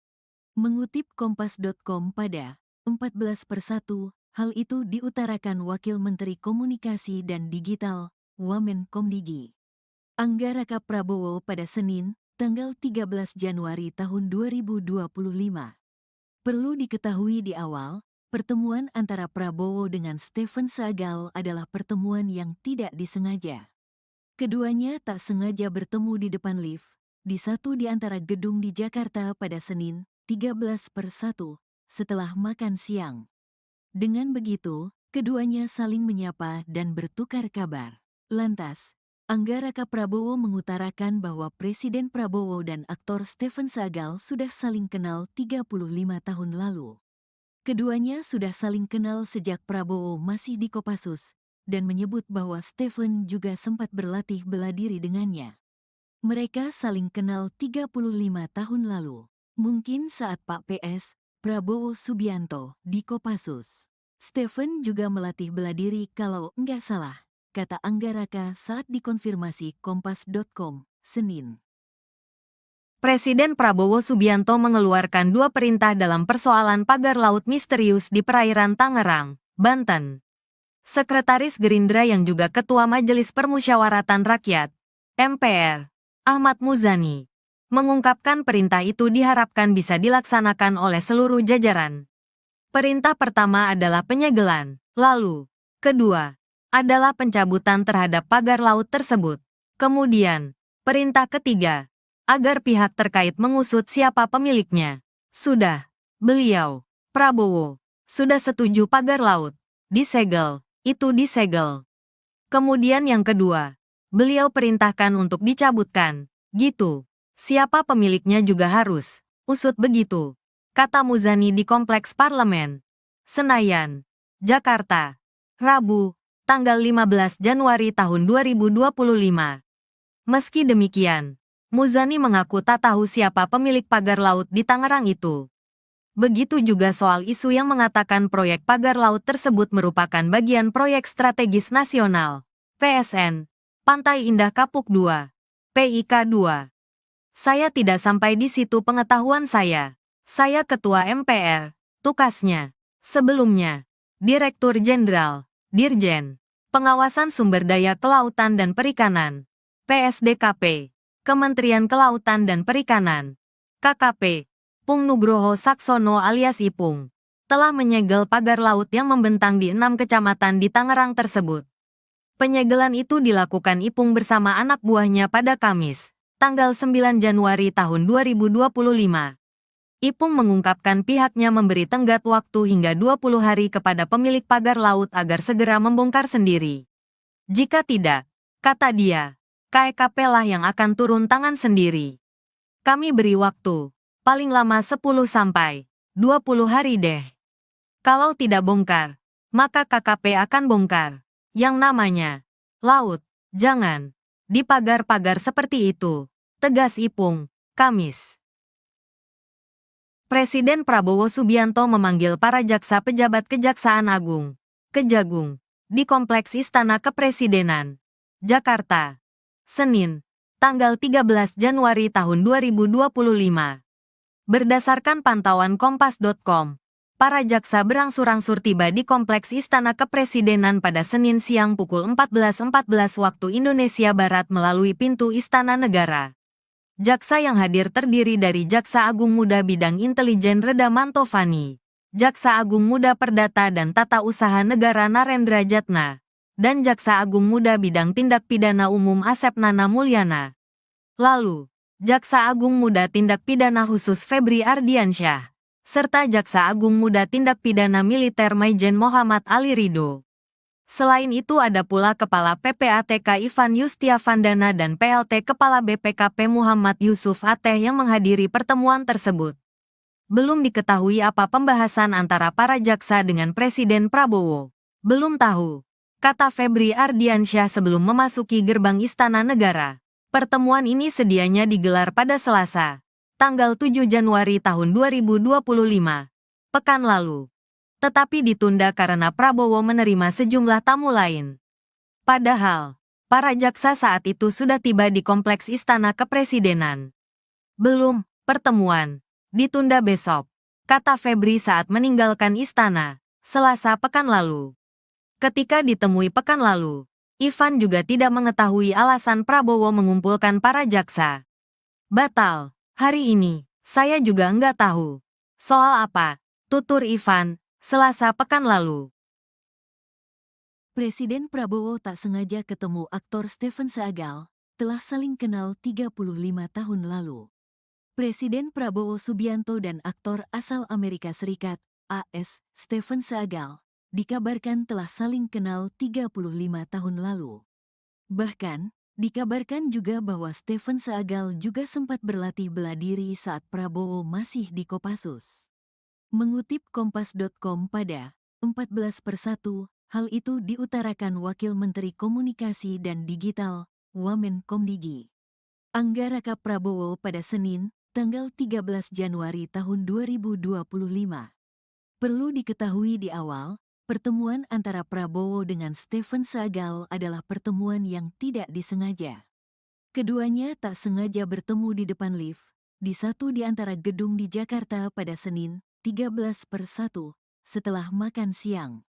Mengutip Kompas.com pada 14/1, hal itu diutarakan Wakil Menteri Komunikasi dan Digital, Wamenkomdigi, Anggaraka Prabowo pada Senin, tanggal 13 Januari tahun 2025. Perlu diketahui di awal, pertemuan antara Prabowo dengan Stephen Seagal adalah pertemuan yang tidak disengaja. Keduanya tak sengaja bertemu di depan lift, di satu di antara gedung di Jakarta pada Senin, 13/1, setelah makan siang. Dengan begitu, keduanya saling menyapa dan bertukar kabar. Lantas, Anggaraka Prabowo mengutarakan bahwa Presiden Prabowo dan aktor Stephen Seagal sudah saling kenal 35 tahun lalu. Keduanya sudah saling kenal sejak Prabowo masih di Kopassus, dan menyebut bahwa Stephen juga sempat berlatih bela diri dengannya. Mereka saling kenal 35 tahun lalu. Mungkin saat Pak PS, Prabowo Subianto, di Kopassus. Stephen juga melatih bela diri kalau enggak salah, kata Anggaraka saat dikonfirmasi Kompas.com, Senin. Presiden Prabowo Subianto mengeluarkan 2 perintah dalam persoalan pagar laut misterius di perairan Tangerang, Banten. Sekretaris Gerindra yang juga Ketua Majelis Permusyawaratan Rakyat, MPR, Ahmad Muzani, mengungkapkan perintah itu diharapkan bisa dilaksanakan oleh seluruh jajaran. Perintah pertama adalah penyegelan, lalu, kedua, adalah pencabutan terhadap pagar laut tersebut. Kemudian, perintah ketiga, agar pihak terkait mengusut siapa pemiliknya. Sudah, beliau, Prabowo, sudah setuju pagar laut disegel, itu disegel. Kemudian yang kedua, beliau perintahkan untuk dicabutkan, gitu. Siapa pemiliknya juga harus usut begitu, kata Muzani di Kompleks Parlemen, Senayan, Jakarta, Rabu, tanggal 15 Januari tahun 2025. Meski demikian, Muzani mengaku tak tahu siapa pemilik pagar laut di Tangerang itu. Begitu juga soal isu yang mengatakan proyek pagar laut tersebut merupakan bagian proyek strategis nasional, PSN, Pantai Indah Kapuk 2, PIK 2. Saya tidak sampai di situ pengetahuan saya. Saya Ketua MPR, tukasnya. Sebelumnya, Direktur Jenderal, Dirjen, Pengawasan Sumber Daya Kelautan dan Perikanan, PSDKP, Kementerian Kelautan dan Perikanan, KKP, Pung Nugroho Saksono alias Ipung, telah menyegel pagar laut yang membentang di 6 kecamatan di Tangerang tersebut. Penyegelan itu dilakukan Ipung bersama anak buahnya pada Kamis, tanggal 9 Januari tahun 2025. Ipung mengungkapkan pihaknya memberi tenggat waktu hingga 20 hari kepada pemilik pagar laut agar segera membongkar sendiri. Jika tidak, kata dia, KEKP lah yang akan turun tangan sendiri. Kami beri waktu, paling lama 10 sampai 20 hari deh. Kalau tidak bongkar, maka KKP akan bongkar. Yang namanya laut, jangan di pagar-pagar seperti itu, tegas Ipung, Kamis. Presiden Prabowo Subianto memanggil para jaksa pejabat Kejaksaan Agung, Kejagung, di Kompleks Istana Kepresidenan, Jakarta, Senin, tanggal 13 Januari tahun 2025. Berdasarkan pantauan Kompas.com, para jaksa berangsur-angsur tiba di Kompleks Istana Kepresidenan pada Senin siang pukul 14.14 waktu Indonesia Barat melalui pintu Istana Negara. Jaksa yang hadir terdiri dari Jaksa Agung Muda Bidang Intelijen Reda Mantovani, Jaksa Agung Muda Perdata dan Tata Usaha Negara Narendra Jatna, dan Jaksa Agung Muda Bidang Tindak Pidana Umum Asep Nana Mulyana. Lalu, Jaksa Agung Muda Tindak Pidana Khusus Febri Ardiansyah, serta Jaksa Agung Muda Tindak Pidana Militer Maijen Muhammad Ali Ridho. Selain itu ada pula Kepala PPATK Ivan Yustiavandana dan PLT Kepala BPKP Muhammad Yusuf Ateh yang menghadiri pertemuan tersebut. Belum diketahui apa pembahasan antara para jaksa dengan Presiden Prabowo. Belum tahu, kata Febri Ardiansyah sebelum memasuki gerbang Istana Negara. Pertemuan ini sedianya digelar pada Selasa, tanggal 7 Januari tahun 2025, pekan lalu. Tetapi ditunda karena Prabowo menerima sejumlah tamu lain. Padahal, para jaksa saat itu sudah tiba di kompleks Istana Kepresidenan. Belum, pertemuan ditunda besok, kata Febri saat meninggalkan istana, Selasa pekan lalu. Ketika ditemui pekan lalu, Ivan juga tidak mengetahui alasan Prabowo mengumpulkan para jaksa. Batal, hari ini, saya juga enggak tahu. Soal apa? Tutur Ivan, Selasa pekan lalu. Presiden Prabowo tak sengaja ketemu aktor Stephen Seagal, telah saling kenal 35 tahun lalu. Presiden Prabowo Subianto dan aktor asal Amerika Serikat, AS, Stephen Seagal, dikabarkan telah saling kenal 35 tahun lalu. Bahkan, dikabarkan juga bahwa Stephen Seagal juga sempat berlatih bela diri saat Prabowo masih di Kopassus. Mengutip Kompas.com pada 14/1, hal itu diutarakan Wakil Menteri Komunikasi dan Digital, Wamenkomdigi, Anggaraka Prabowo pada Senin, tanggal 13 Januari tahun 2025. Perlu diketahui di awal, pertemuan antara Prabowo dengan Stephen Seagal adalah pertemuan yang tidak disengaja. Keduanya tak sengaja bertemu di depan lift, di satu di antara gedung di Jakarta pada Senin, 13/1, setelah makan siang.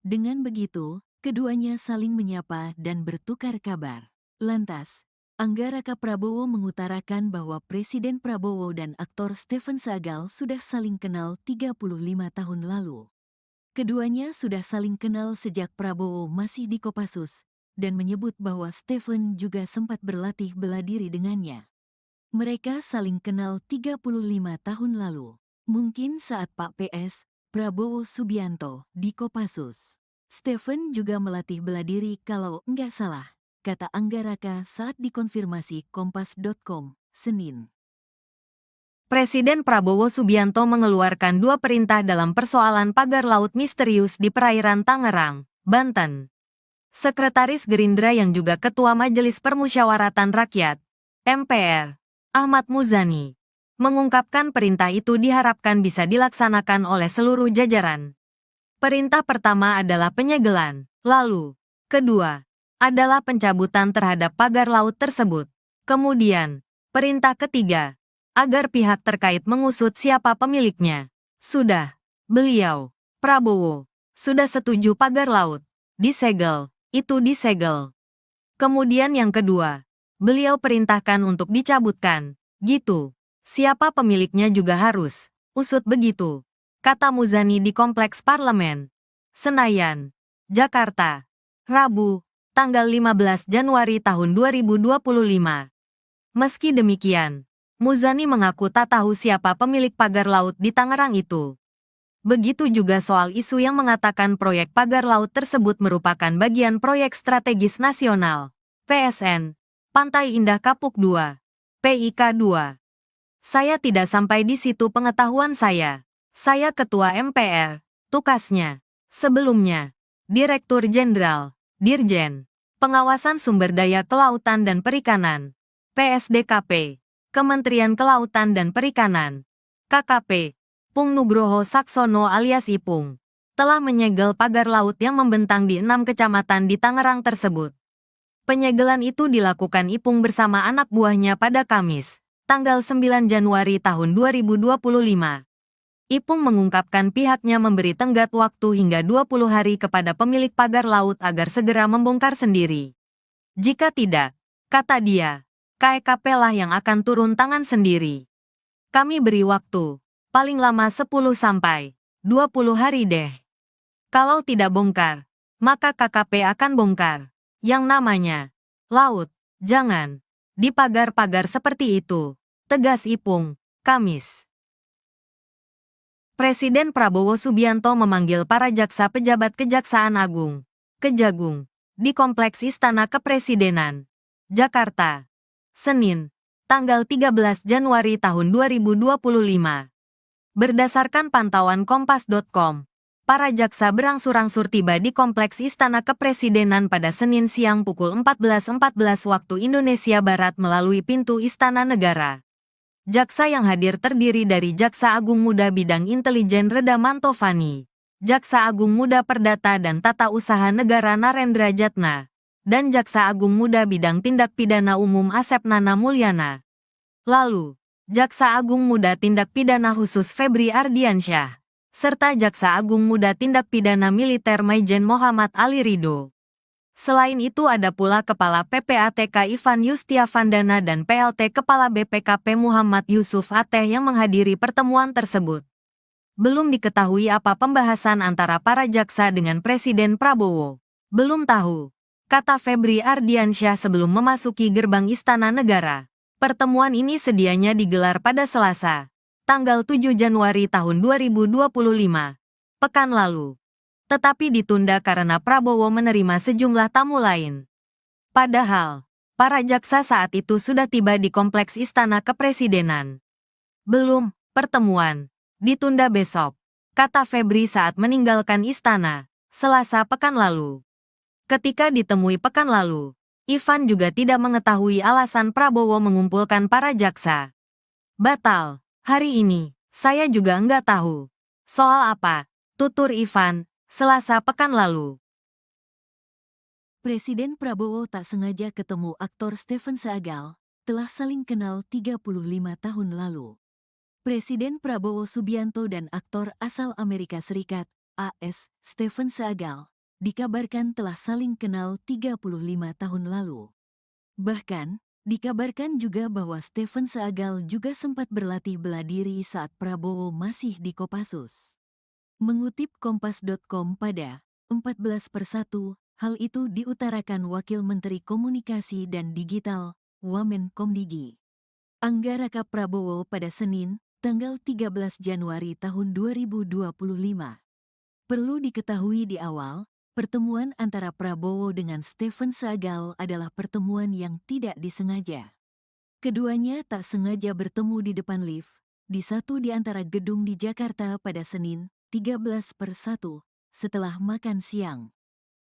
Dengan begitu, keduanya saling menyapa dan bertukar kabar. Lantas, Anggaraka Prabowo mengutarakan bahwa Presiden Prabowo dan aktor Stephen Seagal sudah saling kenal 35 tahun lalu. Keduanya sudah saling kenal sejak Prabowo masih di Kopassus, dan menyebut bahwa Stephen juga sempat berlatih bela diri dengannya. Mereka saling kenal 35 tahun lalu, mungkin saat Pak PS, Prabowo Subianto, di Kopassus. Stephen juga melatih bela diri kalau enggak salah, kata Anggaraka saat dikonfirmasi Kompas.com, Senin. Presiden Prabowo Subianto mengeluarkan dua perintah dalam persoalan pagar laut misterius di perairan Tangerang, Banten. Sekretaris Gerindra yang juga Ketua Majelis Permusyawaratan Rakyat, MPR, Ahmad Muzani, mengungkapkan perintah itu diharapkan bisa dilaksanakan oleh seluruh jajaran. Perintah pertama adalah penyegelan, lalu, kedua, adalah pencabutan terhadap pagar laut tersebut. Kemudian, perintah ketiga, agar pihak terkait mengusut siapa pemiliknya. Sudah, beliau, Prabowo, sudah setuju pagar laut disegel, itu disegel. Kemudian yang kedua, beliau perintahkan untuk dicabutkan, gitu. Siapa pemiliknya juga harus usut begitu, kata Muzani di Kompleks Parlemen, Senayan, Jakarta, Rabu, tanggal 15 Januari tahun 2025. Meski demikian, Muzani mengaku tak tahu siapa pemilik pagar laut di Tangerang itu. Begitu juga soal isu yang mengatakan proyek pagar laut tersebut merupakan bagian proyek strategis nasional, PSN, Pantai Indah Kapuk 2, PIK 2. Saya tidak sampai di situ pengetahuan saya. Saya Ketua MPR, tukasnya. Sebelumnya, Direktur Jenderal, Dirjen, Pengawasan Sumber Daya Kelautan dan Perikanan, PSDKP, Kementerian Kelautan dan Perikanan, KKP, Pung Nugroho Saksono alias Ipung, telah menyegel pagar laut yang membentang di 6 kecamatan di Tangerang tersebut. Penyegelan itu dilakukan Ipung bersama anak buahnya pada Kamis, tanggal 9 Januari tahun 2025. Ipung mengungkapkan pihaknya memberi tenggat waktu hingga 20 hari kepada pemilik pagar laut agar segera membongkar sendiri. Jika tidak, kata dia, KEKP lah yang akan turun tangan sendiri. Kami beri waktu, paling lama 10 sampai 20 hari deh. Kalau tidak bongkar, maka KKP akan bongkar. Yang namanya laut, jangan di pagar-pagar seperti itu, tegas Ipung, Kamis. Presiden Prabowo Subianto memanggil para jaksa pejabat Kejaksaan Agung, Kejagung, di Kompleks Istana Kepresidenan, Jakarta, Senin, tanggal 13 Januari tahun 2025. Berdasarkan pantauan Kompas.com, para jaksa berangsur-angsur tiba di Kompleks Istana Kepresidenan pada Senin siang pukul 14.14 waktu Indonesia Barat melalui pintu Istana Negara. Jaksa yang hadir terdiri dari Jaksa Agung Muda Bidang Intelijen Reda Mantovani, Jaksa Agung Muda Perdata dan Tata Usaha Negara Narendra Jatna, dan Jaksa Agung Muda Bidang Tindak Pidana Umum Asep Nana Mulyana. Lalu, Jaksa Agung Muda Tindak Pidana Khusus Febri Ardiansyah, serta Jaksa Agung Muda Tindak Pidana Militer Maijen Muhammad Ali Ridho. Selain itu ada pula Kepala PPATK Ivan Yustiavandana dan PLT Kepala BPKP Muhammad Yusuf Ateh yang menghadiri pertemuan tersebut. Belum diketahui apa pembahasan antara para jaksa dengan Presiden Prabowo. Belum tahu, kata Febri Ardiansyah sebelum memasuki gerbang Istana Negara. Pertemuan ini sedianya digelar pada Selasa, tanggal 7 Januari tahun 2025, pekan lalu. Tetapi ditunda karena Prabowo menerima sejumlah tamu lain. Padahal, para jaksa saat itu sudah tiba di Kompleks Istana Kepresidenan. Belum, pertemuan ditunda besok, kata Febri saat meninggalkan istana, Selasa pekan lalu. Ketika ditemui pekan lalu, Ivan juga tidak mengetahui alasan Prabowo mengumpulkan para jaksa. Batal, hari ini, saya juga enggak tahu. Soal apa? Tutur Ivan, Selasa pekan lalu. Presiden Prabowo tak sengaja ketemu aktor Stephen Seagal, telah saling kenal 35 tahun lalu. Presiden Prabowo Subianto dan aktor asal Amerika Serikat, AS, Stephen Seagal, dikabarkan telah saling kenal 35 tahun lalu. Bahkan, dikabarkan juga bahwa Stephen Seagal juga sempat berlatih bela diri saat Prabowo masih di Kopassus. Mengutip Kompas.com pada 14/1, hal itu diutarakan Wakil Menteri Komunikasi dan Digital, Wamenkomdigi, Anggaraka Prabowo pada Senin, tanggal 13 Januari tahun 2025. Perlu diketahui di awal, pertemuan antara Prabowo dengan Stephen Seagal adalah pertemuan yang tidak disengaja. Keduanya tak sengaja bertemu di depan lift, di satu di antara gedung di Jakarta pada Senin, 13/1, setelah makan siang.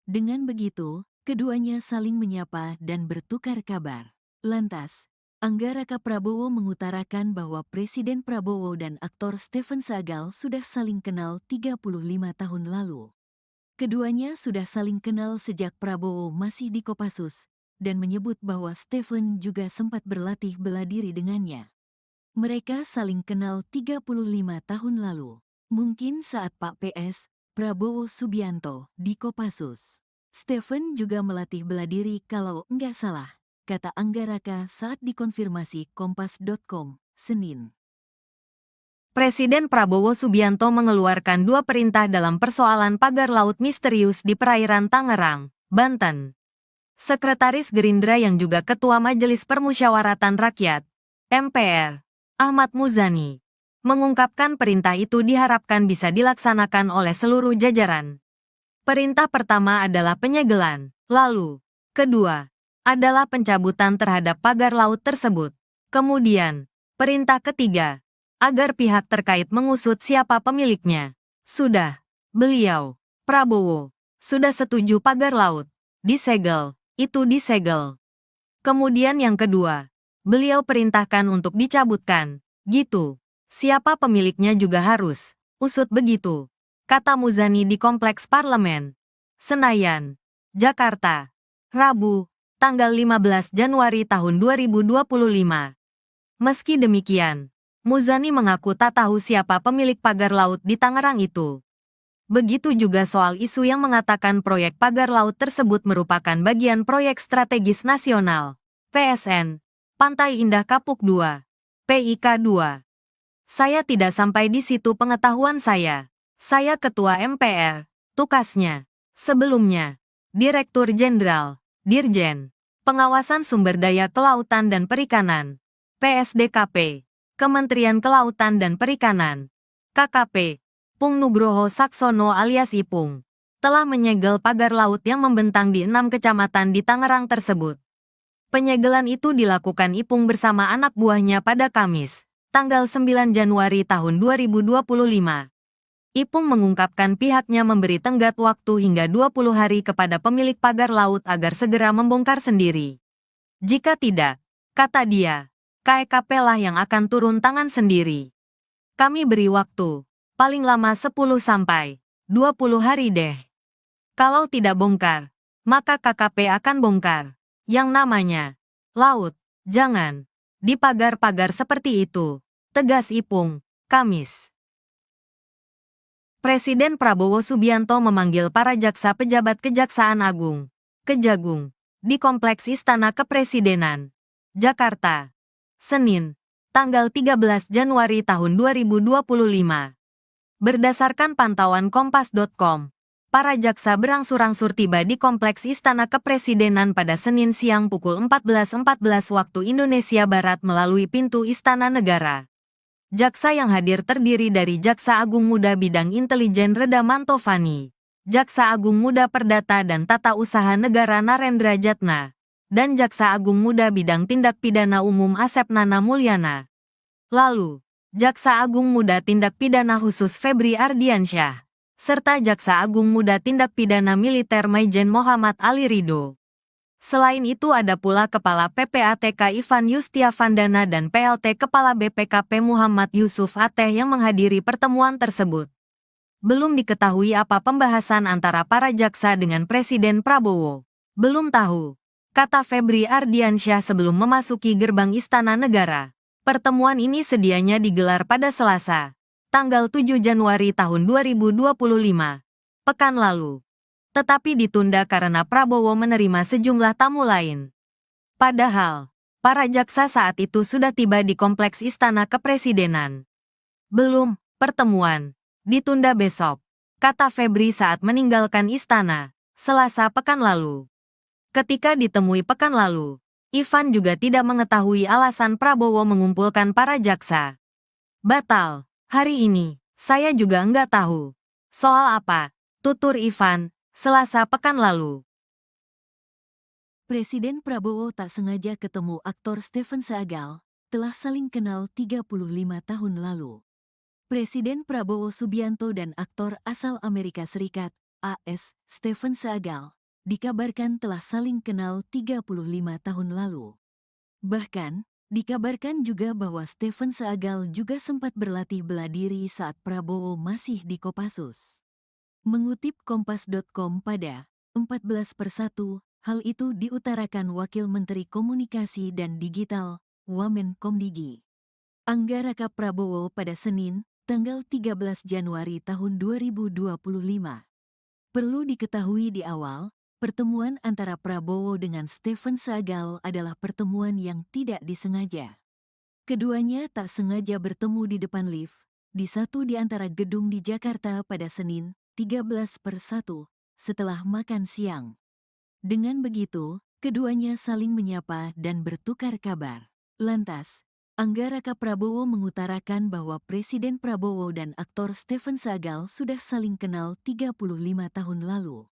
Dengan begitu, keduanya saling menyapa dan bertukar kabar. Lantas, Anggaraka Prabowo mengutarakan bahwa Presiden Prabowo dan aktor Stephen Seagal sudah saling kenal 35 tahun lalu. Keduanya sudah saling kenal sejak Prabowo masih di Kopassus, dan menyebut bahwa Stephen juga sempat berlatih bela diri dengannya. Mereka saling kenal 35 tahun lalu. Mungkin saat Pak PS, Prabowo Subianto, di Kopassus. Stephen juga melatih bela diri kalau enggak salah, kata Anggaraka saat dikonfirmasi Kompas.com, Senin. Presiden Prabowo Subianto mengeluarkan dua perintah dalam persoalan pagar laut misterius di perairan Tangerang, Banten. Sekretaris Gerindra yang juga Ketua Majelis Permusyawaratan Rakyat, MPR, Ahmad Muzani, mengungkapkan perintah itu diharapkan bisa dilaksanakan oleh seluruh jajaran. Perintah pertama adalah penyegelan, lalu, kedua, adalah pencabutan terhadap pagar laut tersebut. Kemudian, perintah ketiga, agar pihak terkait mengusut siapa pemiliknya. Sudah, beliau, Prabowo, sudah setuju pagar laut disegel, itu disegel. Kemudian yang kedua, beliau perintahkan untuk dicabutkan, gitu. Siapa pemiliknya juga harus usut begitu, kata Muzani di Kompleks Parlemen, Senayan, Jakarta, Rabu, tanggal 15 Januari tahun 2025. Meski demikian, Muzani mengaku tak tahu siapa pemilik pagar laut di Tangerang itu. Begitu juga soal isu yang mengatakan proyek pagar laut tersebut merupakan bagian proyek strategis nasional, PSN, Pantai Indah Kapuk 2, PIK 2. Saya tidak sampai di situ pengetahuan saya. Saya ketua MPR, tukasnya. Sebelumnya, Direktur Jenderal, Dirjen, Pengawasan Sumber Daya Kelautan dan Perikanan, PSDKP, Kementerian Kelautan dan Perikanan, KKP, Pung Nugroho Saksono alias Ipung, telah menyegel pagar laut yang membentang di 6 kecamatan di Tangerang tersebut. Penyegelan itu dilakukan Ipung bersama anak buahnya pada Kamis, tanggal 9 Januari tahun 2025. Ipung mengungkapkan pihaknya memberi tenggat waktu hingga 20 hari kepada pemilik pagar laut agar segera membongkar sendiri. Jika tidak, kata dia, KEKP lah yang akan turun tangan sendiri. Kami beri waktu, paling lama 10 sampai 20 hari deh. Kalau tidak bongkar, maka KKP akan bongkar. Yang namanya laut, jangan di pagar-pagar seperti itu, tegas Ipung, Kamis. Presiden Prabowo Subianto memanggil para jaksa pejabat Kejaksaan Agung, Kejagung, di Kompleks Istana Kepresidenan, Jakarta, Senin, tanggal 13 Januari tahun 2025. Berdasarkan pantauan Kompas.com, para jaksa berangsur-angsur tiba di Kompleks Istana Kepresidenan pada Senin siang pukul 14.14 waktu Indonesia Barat melalui pintu Istana Negara. Jaksa yang hadir terdiri dari Jaksa Agung Muda Bidang Intelijen Reda Mantovani, Jaksa Agung Muda Perdata dan Tata Usaha Negara Narendra Jatna, dan Jaksa Agung Muda Bidang Tindak Pidana Umum Asep Nana Mulyana. Lalu, Jaksa Agung Muda Tindak Pidana Khusus Febri Ardiansyah, serta Jaksa Agung Muda Tindak Pidana Militer Maijen Muhammad Ali Ridho. Selain itu ada pula Kepala PPATK Ivan Yustiavandana dan PLT Kepala BPKP Muhammad Yusuf Ateh yang menghadiri pertemuan tersebut. Belum diketahui apa pembahasan antara para jaksa dengan Presiden Prabowo. Belum tahu, kata Febri Ardiansyah sebelum memasuki gerbang Istana Negara. Pertemuan ini sedianya digelar pada Selasa, tanggal 7 Januari tahun 2025, pekan lalu. Tetapi ditunda karena Prabowo menerima sejumlah tamu lain. Padahal, para jaksa saat itu sudah tiba di Kompleks Istana Kepresidenan. Belum, pertemuan ditunda besok, kata Febri saat meninggalkan istana, Selasa pekan lalu. Ketika ditemui pekan lalu, Ivan juga tidak mengetahui alasan Prabowo mengumpulkan para jaksa. Batal, hari ini, saya juga enggak tahu. Soal apa, tutur Ivan, Selasa pekan lalu. Presiden Prabowo tak sengaja ketemu aktor Stephen Seagal, telah saling kenal 35 tahun lalu. Presiden Prabowo Subianto dan aktor asal Amerika Serikat, AS, Stephen Seagal, dikabarkan telah saling kenal 35 tahun lalu. Bahkan, dikabarkan juga bahwa Stephen Seagal juga sempat berlatih bela diri saat Prabowo masih di Kopassus. Mengutip Kompas.com pada 14/1, hal itu diutarakan Wakil Menteri Komunikasi dan Digital, Wamenkomdigi, Anggaraka Prabowo pada Senin, tanggal 13 Januari tahun 2025. Perlu diketahui di awal, pertemuan antara Prabowo dengan Stephen Seagal adalah pertemuan yang tidak disengaja. Keduanya tak sengaja bertemu di depan lift, di satu di antara gedung di Jakarta pada Senin, 13/1, setelah makan siang. Dengan begitu, keduanya saling menyapa dan bertukar kabar. Lantas, Anggaraka Prabowo mengutarakan bahwa Presiden Prabowo dan aktor Stephen Seagal sudah saling kenal 35 tahun lalu.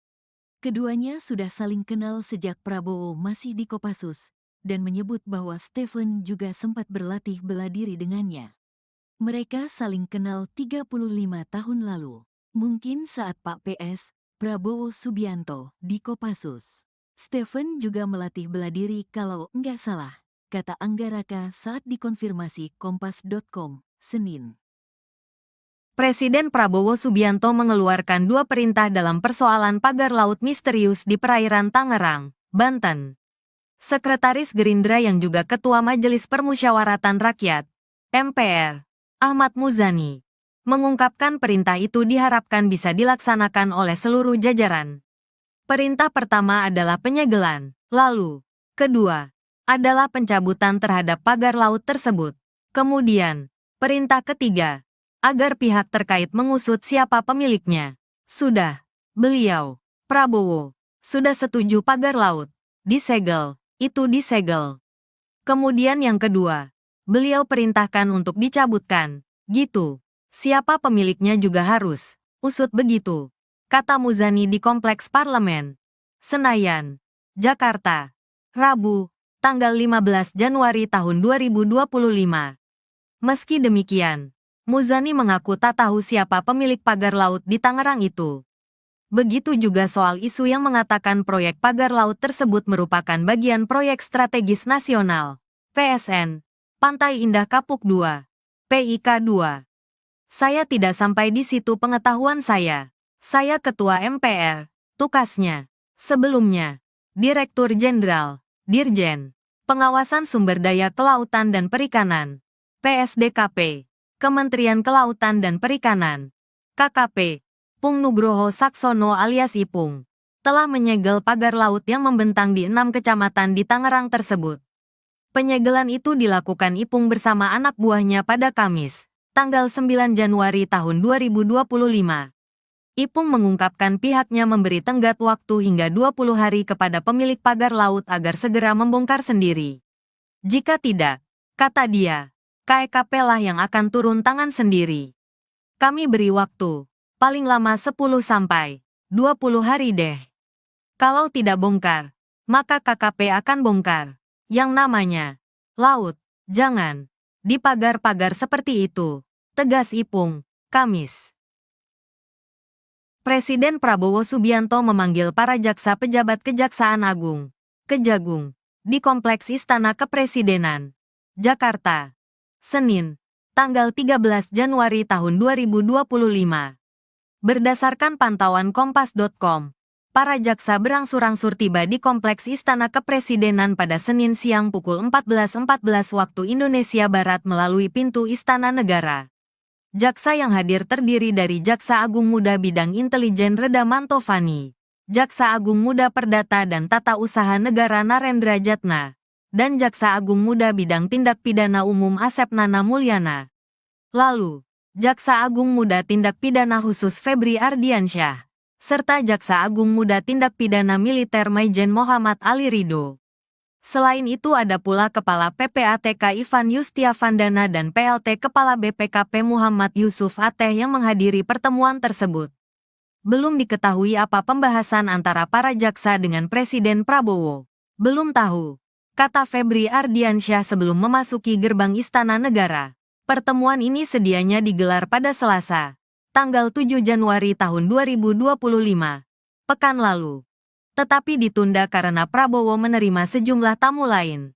Keduanya sudah saling kenal sejak Prabowo masih di Kopassus, dan menyebut bahwa Stephen juga sempat berlatih bela diri dengannya. Mereka saling kenal 35 tahun lalu. Mungkin saat Pak PS, Prabowo Subianto, di Kopassus. Stephen juga melatih bela diri kalau enggak salah, kata Anggaraka saat dikonfirmasi Kompas.com, Senin. Presiden Prabowo Subianto mengeluarkan 2 perintah dalam persoalan pagar laut misterius di perairan Tangerang, Banten. Sekretaris Gerindra yang juga Ketua Majelis Permusyawaratan Rakyat, MPR, Ahmad Muzani, mengungkapkan perintah itu diharapkan bisa dilaksanakan oleh seluruh jajaran. Perintah pertama adalah penyegelan, lalu, kedua, adalah pencabutan terhadap pagar laut tersebut. Kemudian, perintah ketiga, agar pihak terkait mengusut siapa pemiliknya. Sudah, beliau, Prabowo, sudah setuju pagar laut. Disegel, itu disegel. Kemudian yang kedua, beliau perintahkan untuk dicabutkan. Gitu. Siapa pemiliknya juga harus usut begitu, kata Muzani di Kompleks Parlemen, Senayan, Jakarta. Rabu, tanggal 15 Januari tahun 2025. Meski demikian, Muzani mengaku tak tahu siapa pemilik pagar laut di Tangerang itu. Begitu juga soal isu yang mengatakan proyek pagar laut tersebut merupakan bagian proyek strategis nasional, PSN, Pantai Indah Kapuk 2, PIK 2. Saya tidak sampai di situ pengetahuan saya. Saya Ketua MPR, tukasnya. Sebelumnya, Direktur Jenderal, Dirjen, Pengawasan Sumber Daya Kelautan dan Perikanan, PSDKP, Kementerian Kelautan dan Perikanan, KKP, Pung Nugroho Saksono alias Ipung, telah menyegel pagar laut yang membentang di 6 kecamatan di Tangerang tersebut. Penyegelan itu dilakukan Ipung bersama anak buahnya pada Kamis, tanggal 9 Januari tahun 2025. Ipung mengungkapkan pihaknya memberi tenggat waktu hingga 20 hari kepada pemilik pagar laut agar segera membongkar sendiri. Jika tidak, kata dia, KEKP lah yang akan turun tangan sendiri. Kami beri waktu, paling lama 10 sampai 20 hari deh. Kalau tidak bongkar, maka KKP akan bongkar. Yang namanya laut, jangan dipagar-pagar seperti itu, tegas Ipung, Kamis. Presiden Prabowo Subianto memanggil para jaksa pejabat Kejaksaan Agung, Kejagung, di Kompleks Istana Kepresidenan, Jakarta, Senin, tanggal 13 Januari tahun 2025. Berdasarkan pantauan Kompas.com, para jaksa berangsur-angsur tiba di Kompleks Istana Kepresidenan pada Senin siang pukul 14.14 waktu Indonesia Barat melalui pintu Istana Negara. Jaksa yang hadir terdiri dari Jaksa Agung Muda Bidang Intelijen Reda Mantovani, Jaksa Agung Muda Perdata dan Tata Usaha Negara Narendra Jatna, dan Jaksa Agung Muda Bidang Tindak Pidana Umum Asep Nana Mulyana. Lalu, Jaksa Agung Muda Tindak Pidana Khusus Febri Ardiansyah, serta Jaksa Agung Muda Tindak Pidana Militer Maijen Muhammad Ali Ridho. Selain itu ada pula Kepala PPATK Ivan Yustiavandana dan PLT Kepala BPKP Muhammad Yusuf Ateh yang menghadiri pertemuan tersebut. Belum diketahui apa pembahasan antara para jaksa dengan Presiden Prabowo. Belum tahu, kata Febri Ardiansyah sebelum memasuki gerbang Istana Negara. Pertemuan ini sedianya digelar pada Selasa, tanggal 7 Januari tahun 2025, pekan lalu. Tetapi ditunda karena Prabowo menerima sejumlah tamu lain.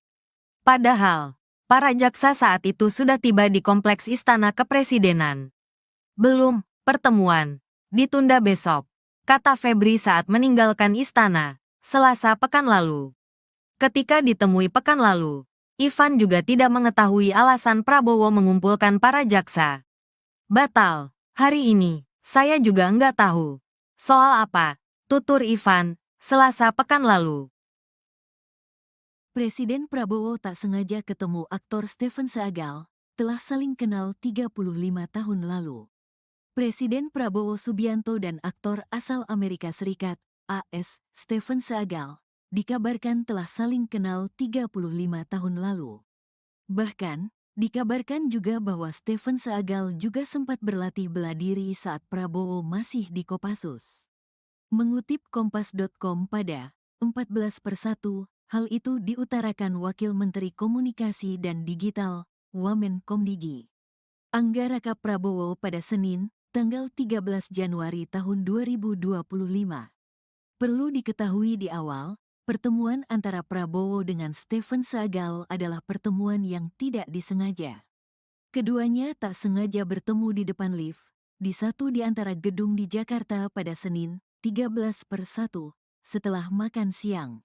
Padahal, para jaksa saat itu sudah tiba di Kompleks Istana Kepresidenan. Belum, pertemuan ditunda besok, kata Febri saat meninggalkan istana, Selasa pekan lalu. Ketika ditemui pekan lalu, Ivan juga tidak mengetahui alasan Prabowo mengumpulkan para jaksa. Batal, hari ini, saya juga enggak tahu. Soal apa? Tutur Ivan, Selasa pekan lalu. Presiden Prabowo tak sengaja ketemu aktor Stephen Seagal, telah saling kenal 35 tahun lalu. Presiden Prabowo Subianto dan aktor asal Amerika Serikat, AS, Stephen Seagal, dikabarkan telah saling kenal 35 tahun lalu. Bahkan, dikabarkan juga bahwa Stephen Seagal juga sempat berlatih bela diri saat Prabowo masih di Kopassus. Mengutip Kompas.com pada 14/1, hal itu diutarakan Wakil Menteri Komunikasi dan Digital, Wamenkomdigi, Anggaraka Prabowo pada Senin, tanggal 13 Januari tahun 2025. Perlu diketahui di awal, pertemuan antara Prabowo dengan Stephen Seagal adalah pertemuan yang tidak disengaja. Keduanya tak sengaja bertemu di depan lift, di satu di antara gedung di Jakarta pada Senin, 13/1, setelah makan siang.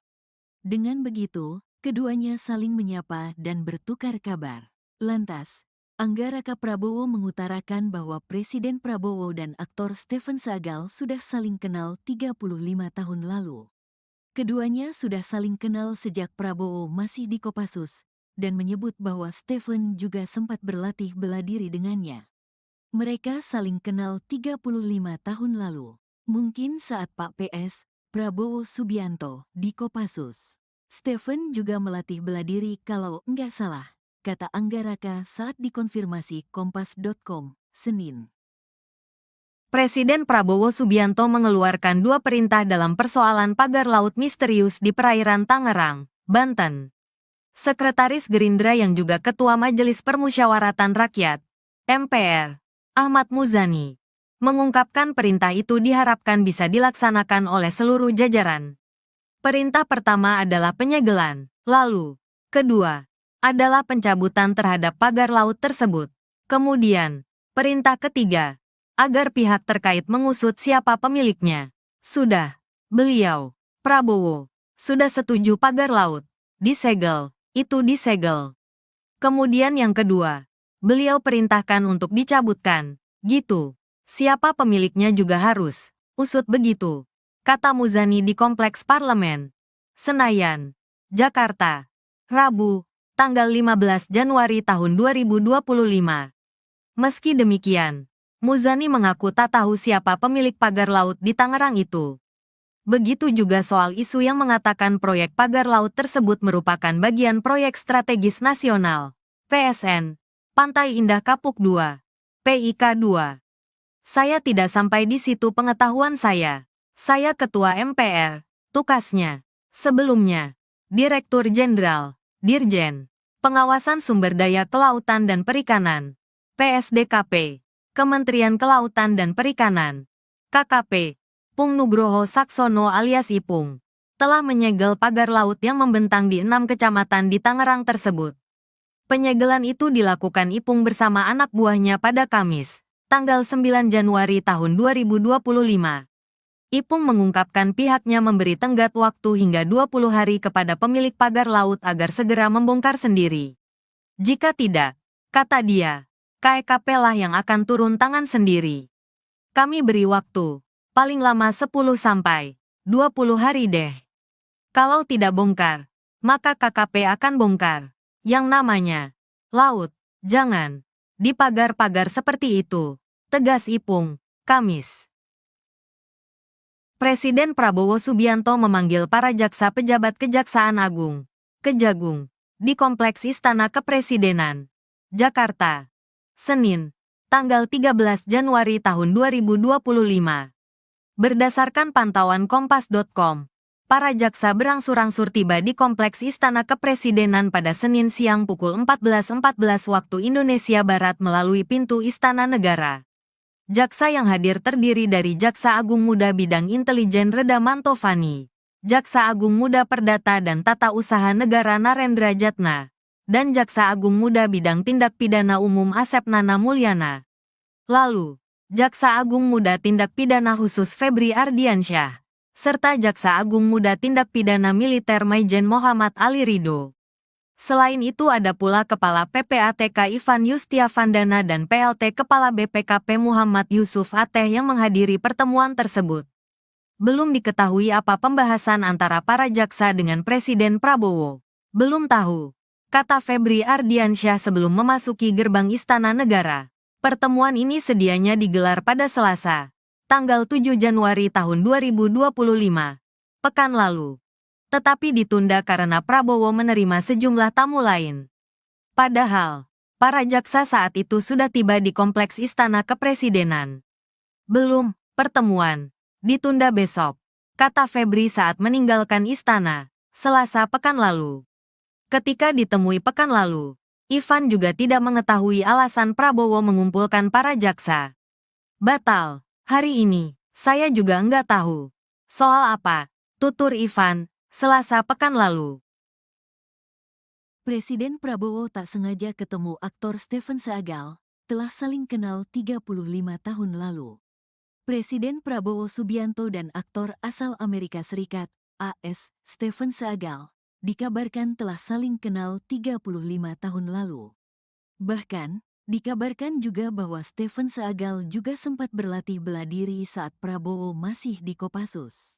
Dengan begitu, keduanya saling menyapa dan bertukar kabar. Lantas, Anggaraka Prabowo mengutarakan bahwa Presiden Prabowo dan aktor Stephen Seagal sudah saling kenal 35 tahun lalu. Keduanya sudah saling kenal sejak Prabowo masih di Kopassus, dan menyebut bahwa Stephen juga sempat berlatih bela diri dengannya. Mereka saling kenal 35 tahun lalu. Mungkin saat Pak PS, Prabowo Subianto di Kopassus. Stephen juga melatih bela diri kalau enggak salah, kata Anggaraka saat dikonfirmasi Kompas.com, Senin. Presiden Prabowo Subianto mengeluarkan dua perintah dalam persoalan pagar laut misterius di perairan Tangerang, Banten. Sekretaris Gerindra yang juga Ketua Majelis Permusyawaratan Rakyat, MPR, Ahmad Muzani, mengungkapkan perintah itu diharapkan bisa dilaksanakan oleh seluruh jajaran. Perintah pertama adalah penyegelan, lalu, kedua, adalah pencabutan terhadap pagar laut tersebut. Kemudian, perintah ketiga, agar pihak terkait mengusut siapa pemiliknya. Sudah, beliau, Prabowo, sudah setuju pagar laut disegel, itu disegel. Kemudian yang kedua, beliau perintahkan untuk dicabutkan, gitu. Siapa pemiliknya juga harus usut begitu, kata Muzani di Kompleks Parlemen, Senayan, Jakarta, Rabu, tanggal 15 Januari tahun 2025. Meski demikian, Muzani mengaku tak tahu siapa pemilik pagar laut di Tangerang itu. Begitu juga soal isu yang mengatakan proyek pagar laut tersebut merupakan bagian proyek strategis nasional, PSN, Pantai Indah Kapuk 2, PIK 2. Saya tidak sampai di situ pengetahuan saya. Saya Ketua MPR, tukasnya. Sebelumnya, Direktur Jenderal, Dirjen, Pengawasan Sumber Daya Kelautan dan Perikanan, PSDKP, Kementerian Kelautan dan Perikanan, KKP, Pung Nugroho Saksono alias Ipung, telah menyegel pagar laut yang membentang di 6 kecamatan di Tangerang tersebut. Penyegelan itu dilakukan Ipung bersama anak buahnya pada Kamis, tanggal 9 Januari tahun 2025. Ipung mengungkapkan pihaknya memberi tenggat waktu hingga 20 hari kepada pemilik pagar laut agar segera membongkar sendiri. Jika tidak, kata dia, KEKP lah yang akan turun tangan sendiri. Kami beri waktu, paling lama 10 sampai 20 hari deh. Kalau tidak bongkar, maka KKP akan bongkar. Yang namanya laut, jangan di pagar-pagar seperti itu, tegas Ipung, Kamis. Presiden Prabowo Subianto memanggil para jaksa pejabat Kejaksaan Agung, Kejagung, di Kompleks Istana Kepresidenan, Jakarta, Senin, tanggal 13 Januari tahun 2025. Berdasarkan pantauan Kompas.com, para jaksa berangsur-angsur tiba di Kompleks Istana Kepresidenan pada Senin siang pukul 14.14 waktu Indonesia Barat melalui pintu Istana Negara. Jaksa yang hadir terdiri dari Jaksa Agung Muda Bidang Intelijen Reda Mantovani, Jaksa Agung Muda Perdata dan Tata Usaha Negara Narendra Jatna, dan Jaksa Agung Muda Bidang Tindak Pidana Umum Asep Nana Mulyana. Lalu, Jaksa Agung Muda Tindak Pidana Khusus Febri Ardiansyah, serta Jaksa Agung Muda Tindak Pidana Militer Maijen Muhammad Ali Ridho. Selain itu ada pula Kepala PPATK Ivan Yustiavandana dan PLT Kepala BPKP Muhammad Yusuf Ateh yang menghadiri pertemuan tersebut. Belum diketahui apa pembahasan antara para jaksa dengan Presiden Prabowo. Belum tahu, kata Febri Ardiansyah sebelum memasuki gerbang Istana Negara. Pertemuan ini sedianya digelar pada Selasa, tanggal 7 Januari tahun 2025, pekan lalu. Tetapi ditunda karena Prabowo menerima sejumlah tamu lain. Padahal, para jaksa saat itu sudah tiba di Kompleks Istana Kepresidenan. Belum, pertemuan ditunda besok, kata Febri saat meninggalkan istana, Selasa pekan lalu. Ketika ditemui pekan lalu, Ivan juga tidak mengetahui alasan Prabowo mengumpulkan para jaksa. Batal, hari ini, saya juga enggak tahu. Soal apa, tutur Ivan, Selasa pekan lalu. Presiden Prabowo tak sengaja ketemu aktor Stephen Seagal, telah saling kenal 35 tahun lalu. Presiden Prabowo Subianto dan aktor asal Amerika Serikat, AS, Stephen Seagal, dikabarkan telah saling kenal 35 tahun lalu. Bahkan, dikabarkan juga bahwa Stephen Seagal juga sempat berlatih bela diri saat Prabowo masih di Kopassus.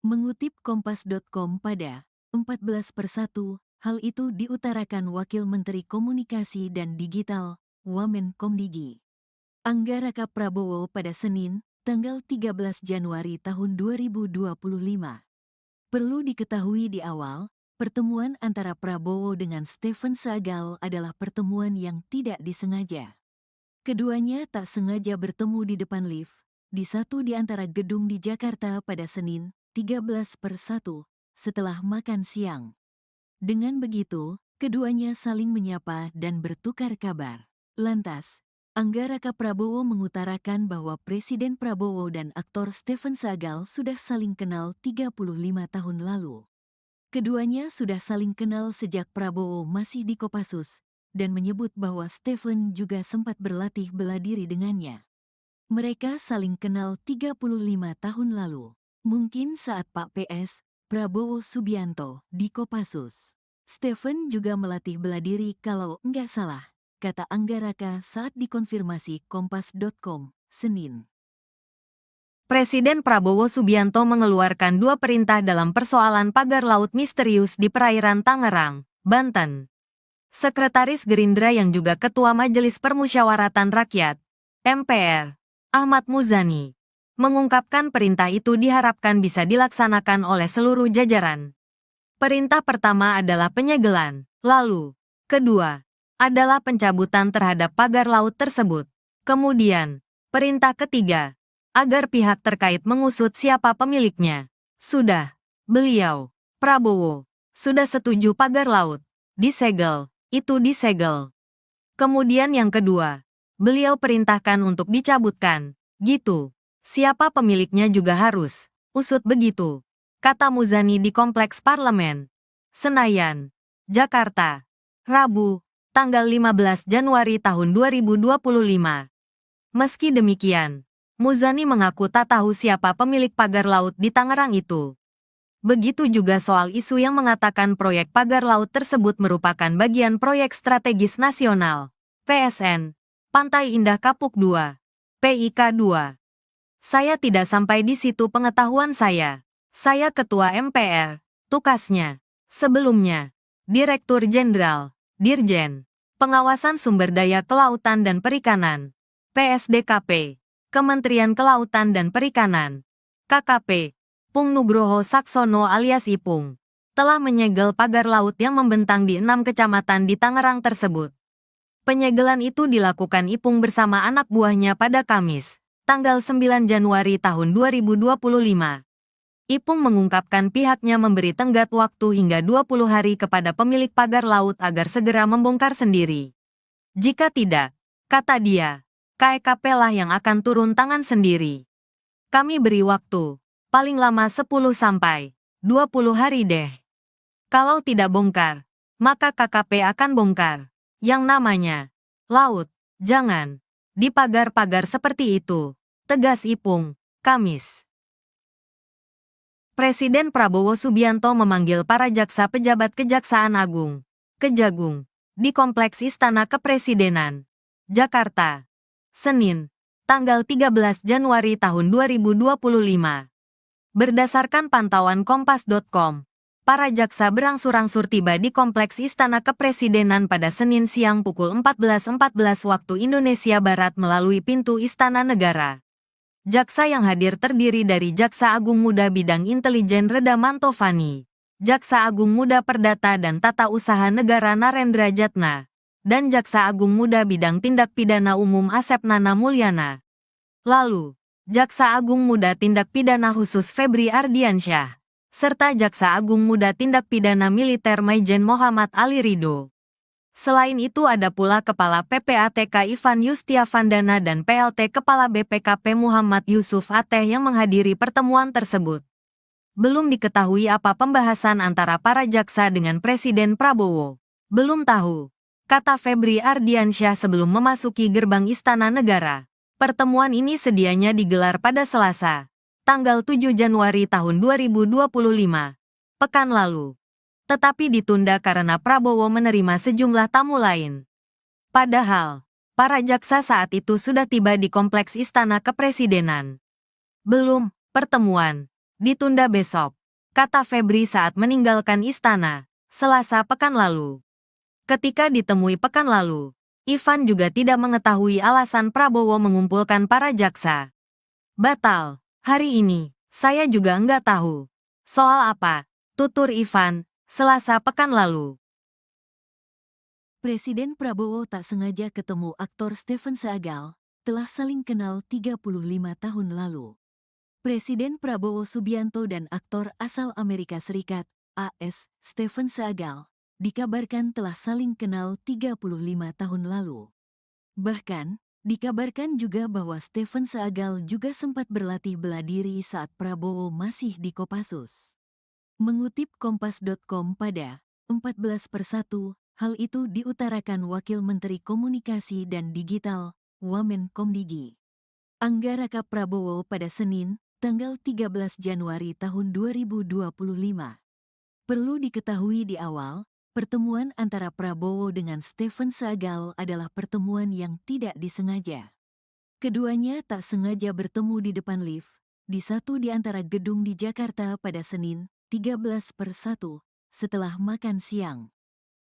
Mengutip Kompas.com pada 14/1, hal itu diutarakan Wakil Menteri Komunikasi dan Digital, Wamenkomdigi, Anggaraka Prabowo pada Senin, tanggal 13 Januari tahun 2025. Perlu diketahui di awal, pertemuan antara Prabowo dengan Stephen Seagal adalah pertemuan yang tidak disengaja. Keduanya tak sengaja bertemu di depan lift, di satu di antara gedung di Jakarta pada Senin, 13/1, setelah makan siang. Dengan begitu, keduanya saling menyapa dan bertukar kabar. Lantas, Anggaraka Prabowo mengutarakan bahwa Presiden Prabowo dan aktor Stephen Seagal sudah saling kenal 35 tahun lalu. Keduanya sudah saling kenal sejak Prabowo masih di Kopassus, dan menyebut bahwa Stephen juga sempat berlatih bela diri dengannya. Mereka saling kenal 35 tahun lalu. Mungkin saat Pak PS, Prabowo Subianto, di Kopassus. Stephen juga melatih bela diri kalau enggak salah, kata Anggaraka saat dikonfirmasi Kompas.com, Senin. Presiden Prabowo Subianto mengeluarkan dua perintah dalam persoalan pagar laut misterius di perairan Tangerang, Banten. Sekretaris Gerindra yang juga Ketua Majelis Permusyawaratan Rakyat, MPR, Ahmad Muzani, mengungkapkan perintah itu diharapkan bisa dilaksanakan oleh seluruh jajaran. Perintah pertama adalah penyegelan, lalu, kedua, adalah pencabutan terhadap pagar laut tersebut. Kemudian, perintah ketiga, agar pihak terkait mengusut siapa pemiliknya. Sudah, beliau, Prabowo, sudah setuju pagar laut disegel, itu disegel. Kemudian yang kedua, beliau perintahkan untuk dicabutkan, gitu. Siapa pemiliknya juga harus usut begitu, kata Muzani di Kompleks Parlemen, Senayan, Jakarta, Rabu, tanggal 15 Januari tahun 2025. Meski demikian, Muzani mengaku tak tahu siapa pemilik pagar laut di Tangerang itu. Begitu juga soal isu yang mengatakan proyek pagar laut tersebut merupakan bagian proyek strategis nasional, PSN, Pantai Indah Kapuk II, PIK II. Saya tidak sampai di situ pengetahuan saya. Saya Ketua MPR, tukasnya. Sebelumnya, Direktur Jenderal, Dirjen, Pengawasan Sumber Daya Kelautan dan Perikanan, PSDKP, Kementerian Kelautan dan Perikanan, KKP, Pung Nugroho Saksono alias Ipung, telah menyegel pagar laut yang membentang di 6 kecamatan di Tangerang tersebut. Penyegelan itu dilakukan Ipung bersama anak buahnya pada Kamis, tanggal 9 Januari tahun 2025. Ipung mengungkapkan pihaknya memberi tenggat waktu hingga 20 hari kepada pemilik pagar laut agar segera membongkar sendiri. Jika tidak, kata dia, KEKP lah yang akan turun tangan sendiri. Kami beri waktu, paling lama 10 sampai 20 hari deh. Kalau tidak bongkar, maka KKP akan bongkar. Yang namanya laut, jangan di pagar-pagar seperti itu, tegas Ipung, Kamis. Presiden Prabowo Subianto memanggil para jaksa pejabat Kejaksaan Agung, Kejagung, di Kompleks Istana Kepresidenan, Jakarta, Senin, tanggal 13 Januari tahun 2025. Berdasarkan pantauan Kompas.com, para jaksa berangsur-angsur tiba di Kompleks Istana Kepresidenan pada Senin siang pukul 14.14 waktu Indonesia Barat melalui pintu Istana Negara. Jaksa yang hadir terdiri dari Jaksa Agung Muda Bidang Intelijen Reda Mantovani, Jaksa Agung Muda Perdata dan Tata Usaha Negara Narendra Jatna, dan Jaksa Agung Muda Bidang Tindak Pidana Umum Asep Nana Mulyana. Lalu, Jaksa Agung Muda Tindak Pidana Khusus Febri Ardiansyah, serta Jaksa Agung Muda Tindak Pidana Militer Maijen Muhammad Ali Ridho. Selain itu ada pula Kepala PPATK Ivan Yustiavandana dan PLT Kepala BPKP Muhammad Yusuf Ateh yang menghadiri pertemuan tersebut. Belum diketahui apa pembahasan antara para jaksa dengan Presiden Prabowo. Belum tahu, kata Febri Ardiansyah sebelum memasuki gerbang Istana Negara. Pertemuan ini sedianya digelar pada Selasa, tanggal 7 Januari tahun 2025, pekan lalu. Tetapi ditunda karena Prabowo menerima sejumlah tamu lain. Padahal, para jaksa saat itu sudah tiba di Kompleks Istana Kepresidenan. Belum, pertemuan ditunda besok, kata Febri saat meninggalkan istana, Selasa pekan lalu. Ketika ditemui pekan lalu, Ivan juga tidak mengetahui alasan Prabowo mengumpulkan para jaksa. Batal. Hari ini, saya juga nggak tahu. Soal apa? Tutur Ivan, Selasa pekan lalu. Presiden Prabowo tak sengaja ketemu aktor Steven Seagal, telah saling kenal 35 tahun lalu. Presiden Prabowo Subianto dan aktor asal Amerika Serikat, AS, Steven Seagal, dikabarkan telah saling kenal 35 tahun lalu. Bahkan, dikabarkan juga bahwa Steven Seagal juga sempat berlatih bela diri saat Prabowo masih di Kopassus. Mengutip Kompas.com pada 14/1, hal itu diutarakan Wakil Menteri Komunikasi dan Digital, Wamenkomdigi, Anggaraka Prabowo pada Senin, tanggal 13 Januari tahun 2025. Perlu diketahui di awal, pertemuan antara Prabowo dengan Steven Seagal adalah pertemuan yang tidak disengaja. Keduanya tak sengaja bertemu di depan lift, di satu di antara gedung di Jakarta pada Senin, 13/1, setelah makan siang.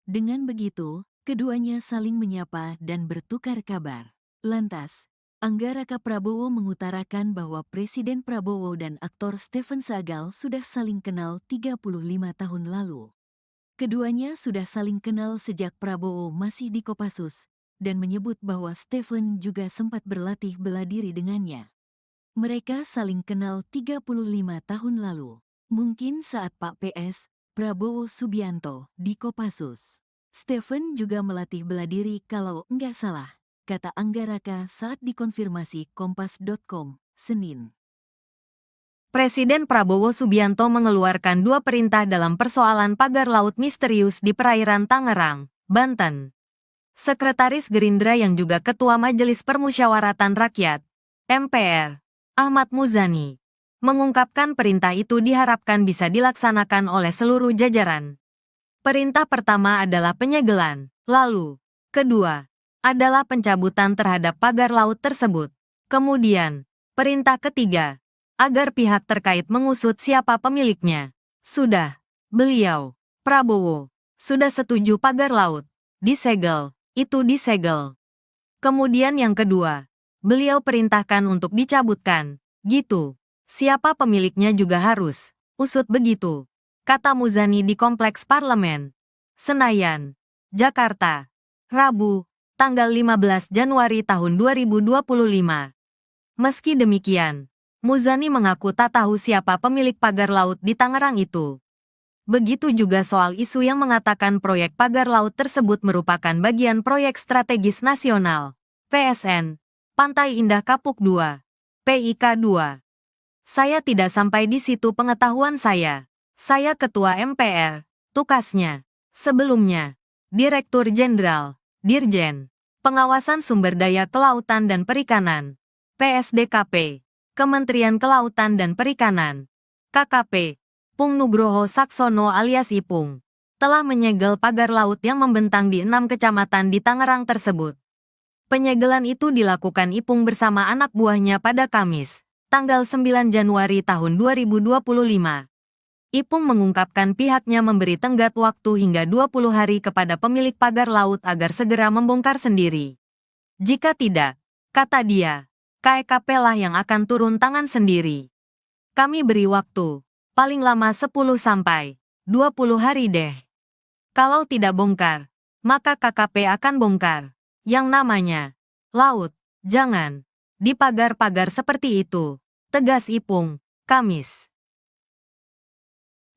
Dengan begitu, keduanya saling menyapa dan bertukar kabar. Lantas, Anggaraka Prabowo mengutarakan bahwa Presiden Prabowo dan aktor Steven Seagal sudah saling kenal 35 tahun lalu. Keduanya sudah saling kenal sejak Prabowo masih di Kopassus, dan menyebut bahwa Steven juga sempat berlatih bela diri dengannya. Mereka saling kenal 35 tahun lalu, mungkin saat Pak PS, Prabowo Subianto, di Kopassus. Steven juga melatih bela diri kalau enggak salah, kata Anggaraka saat dikonfirmasi Kompas.com, Senin. Presiden Prabowo Subianto mengeluarkan 2 perintah dalam persoalan pagar laut misterius di perairan Tangerang, Banten. Sekretaris Gerindra yang juga Ketua Majelis Permusyawaratan Rakyat, MPR, Ahmad Muzani, mengungkapkan perintah itu diharapkan bisa dilaksanakan oleh seluruh jajaran. Perintah pertama adalah penyegelan, lalu, kedua, adalah pencabutan terhadap pagar laut tersebut. Kemudian, perintah ketiga, agar pihak terkait mengusut siapa pemiliknya. Sudah, beliau, Prabowo, sudah setuju pagar laut disegel, itu disegel. Kemudian yang kedua, beliau perintahkan untuk dicabutkan, gitu. Siapa pemiliknya juga harus usut begitu, kata Muzani di Kompleks Parlemen, Senayan, Jakarta, Rabu, tanggal 15 Januari tahun 2025. Meski demikian, Muzani mengaku tak tahu siapa pemilik pagar laut di Tangerang itu. Begitu juga soal isu yang mengatakan proyek pagar laut tersebut merupakan bagian proyek strategis nasional, PSN, Pantai Indah Kapuk 2, PIK 2. Saya tidak sampai di situ pengetahuan saya. Saya Ketua MPR, tukasnya. Sebelumnya, Direktur Jenderal, Dirjen, Pengawasan Sumber Daya Kelautan dan Perikanan, PSDKP, Kementerian Kelautan dan Perikanan, KKP, Pung Nugroho Saksono alias Ipung, telah menyegel pagar laut yang membentang di 6 kecamatan di Tangerang tersebut. Penyegelan itu dilakukan Ipung bersama anak buahnya pada Kamis, tanggal 9 Januari tahun 2025. Ipung mengungkapkan pihaknya memberi tenggat waktu hingga 20 hari kepada pemilik pagar laut agar segera membongkar sendiri. Jika tidak, kata dia, KEKP lah yang akan turun tangan sendiri. Kami beri waktu, paling lama 10 sampai 20 hari deh. Kalau tidak bongkar, maka KKP akan bongkar. Yang namanya laut, jangan di pagar-pagar seperti itu, tegas Ipung, Kamis.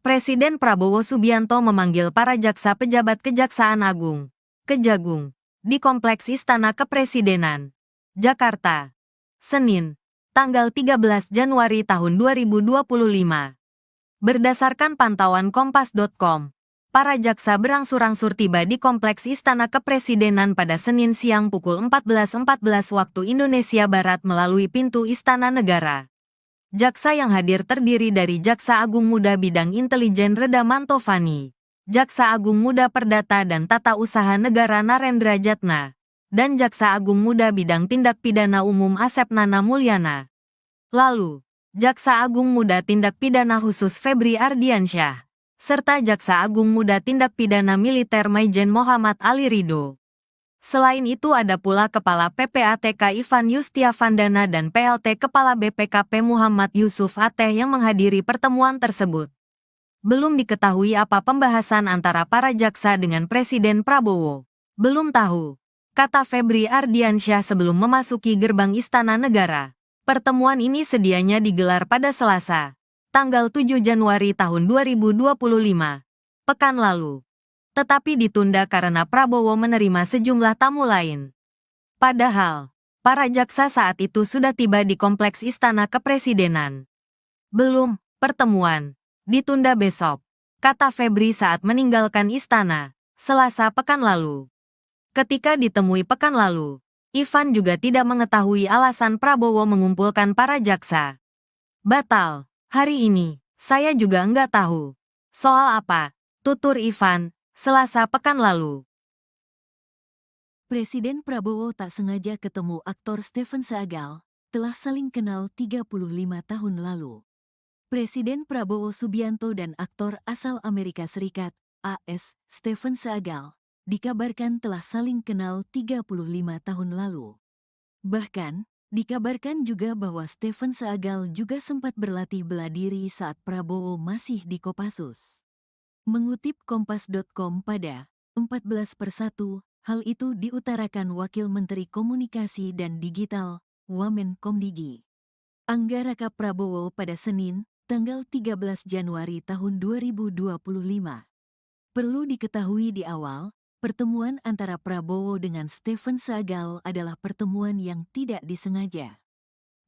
Presiden Prabowo Subianto memanggil para jaksa pejabat Kejaksaan Agung, Kejagung, di Kompleks Istana Kepresidenan, Jakarta, Senin, tanggal 13 Januari tahun 2025. Berdasarkan pantauan Kompas.com, para jaksa berangsur-angsur tiba di Kompleks Istana Kepresidenan pada Senin siang pukul 14.14 waktu Indonesia Barat melalui pintu Istana Negara. Jaksa yang hadir terdiri dari Jaksa Agung Muda Bidang Intelijen Reda Mantovani, Jaksa Agung Muda Perdata dan Tata Usaha Negara Narendra Jatna, dan Jaksa Agung Muda Bidang Tindak Pidana Umum Asep Nana Mulyana. Lalu, Jaksa Agung Muda Tindak Pidana Khusus Febri Ardiansyah, serta Jaksa Agung Muda Tindak Pidana Militer Maijen Muhammad Ali Ridho. Selain itu ada pula Kepala PPATK Ivan Yustiavandana dan PLT Kepala BPKP Muhammad Yusuf Ateh yang menghadiri pertemuan tersebut. Belum diketahui apa pembahasan antara para jaksa dengan Presiden Prabowo. Belum tahu, kata Febri Ardiansyah sebelum memasuki gerbang Istana Negara. Pertemuan ini sedianya digelar pada Selasa, tanggal 7 Januari tahun 2025, pekan lalu. Tetapi ditunda karena Prabowo menerima sejumlah tamu lain. Padahal, para jaksa saat itu sudah tiba di kompleks Istana Kepresidenan. Belum, pertemuan ditunda besok, kata Febri saat meninggalkan istana, Selasa pekan lalu. Ketika ditemui pekan lalu, Ivan juga tidak mengetahui alasan Prabowo mengumpulkan para jaksa. Batal, hari ini, saya juga enggak tahu. Soal apa? Tutur Ivan, Selasa pekan lalu. Presiden Prabowo tak sengaja ketemu aktor Stephen Seagal, telah saling kenal 35 tahun lalu. Presiden Prabowo Subianto dan aktor asal Amerika Serikat, AS, Stephen Seagal, dikabarkan telah saling kenal 35 tahun lalu. Bahkan, dikabarkan juga bahwa Stephen Seagal juga sempat berlatih bela diri saat Prabowo masih di Kopassus. Mengutip Kompas.com pada 14/1, hal itu diutarakan Wakil Menteri Komunikasi dan Digital, Wamenkomdigi, Anggaraka Prabowo pada Senin, tanggal 13 Januari tahun 2025. Perlu diketahui di awal, pertemuan antara Prabowo dengan Stephen Seagal adalah pertemuan yang tidak disengaja.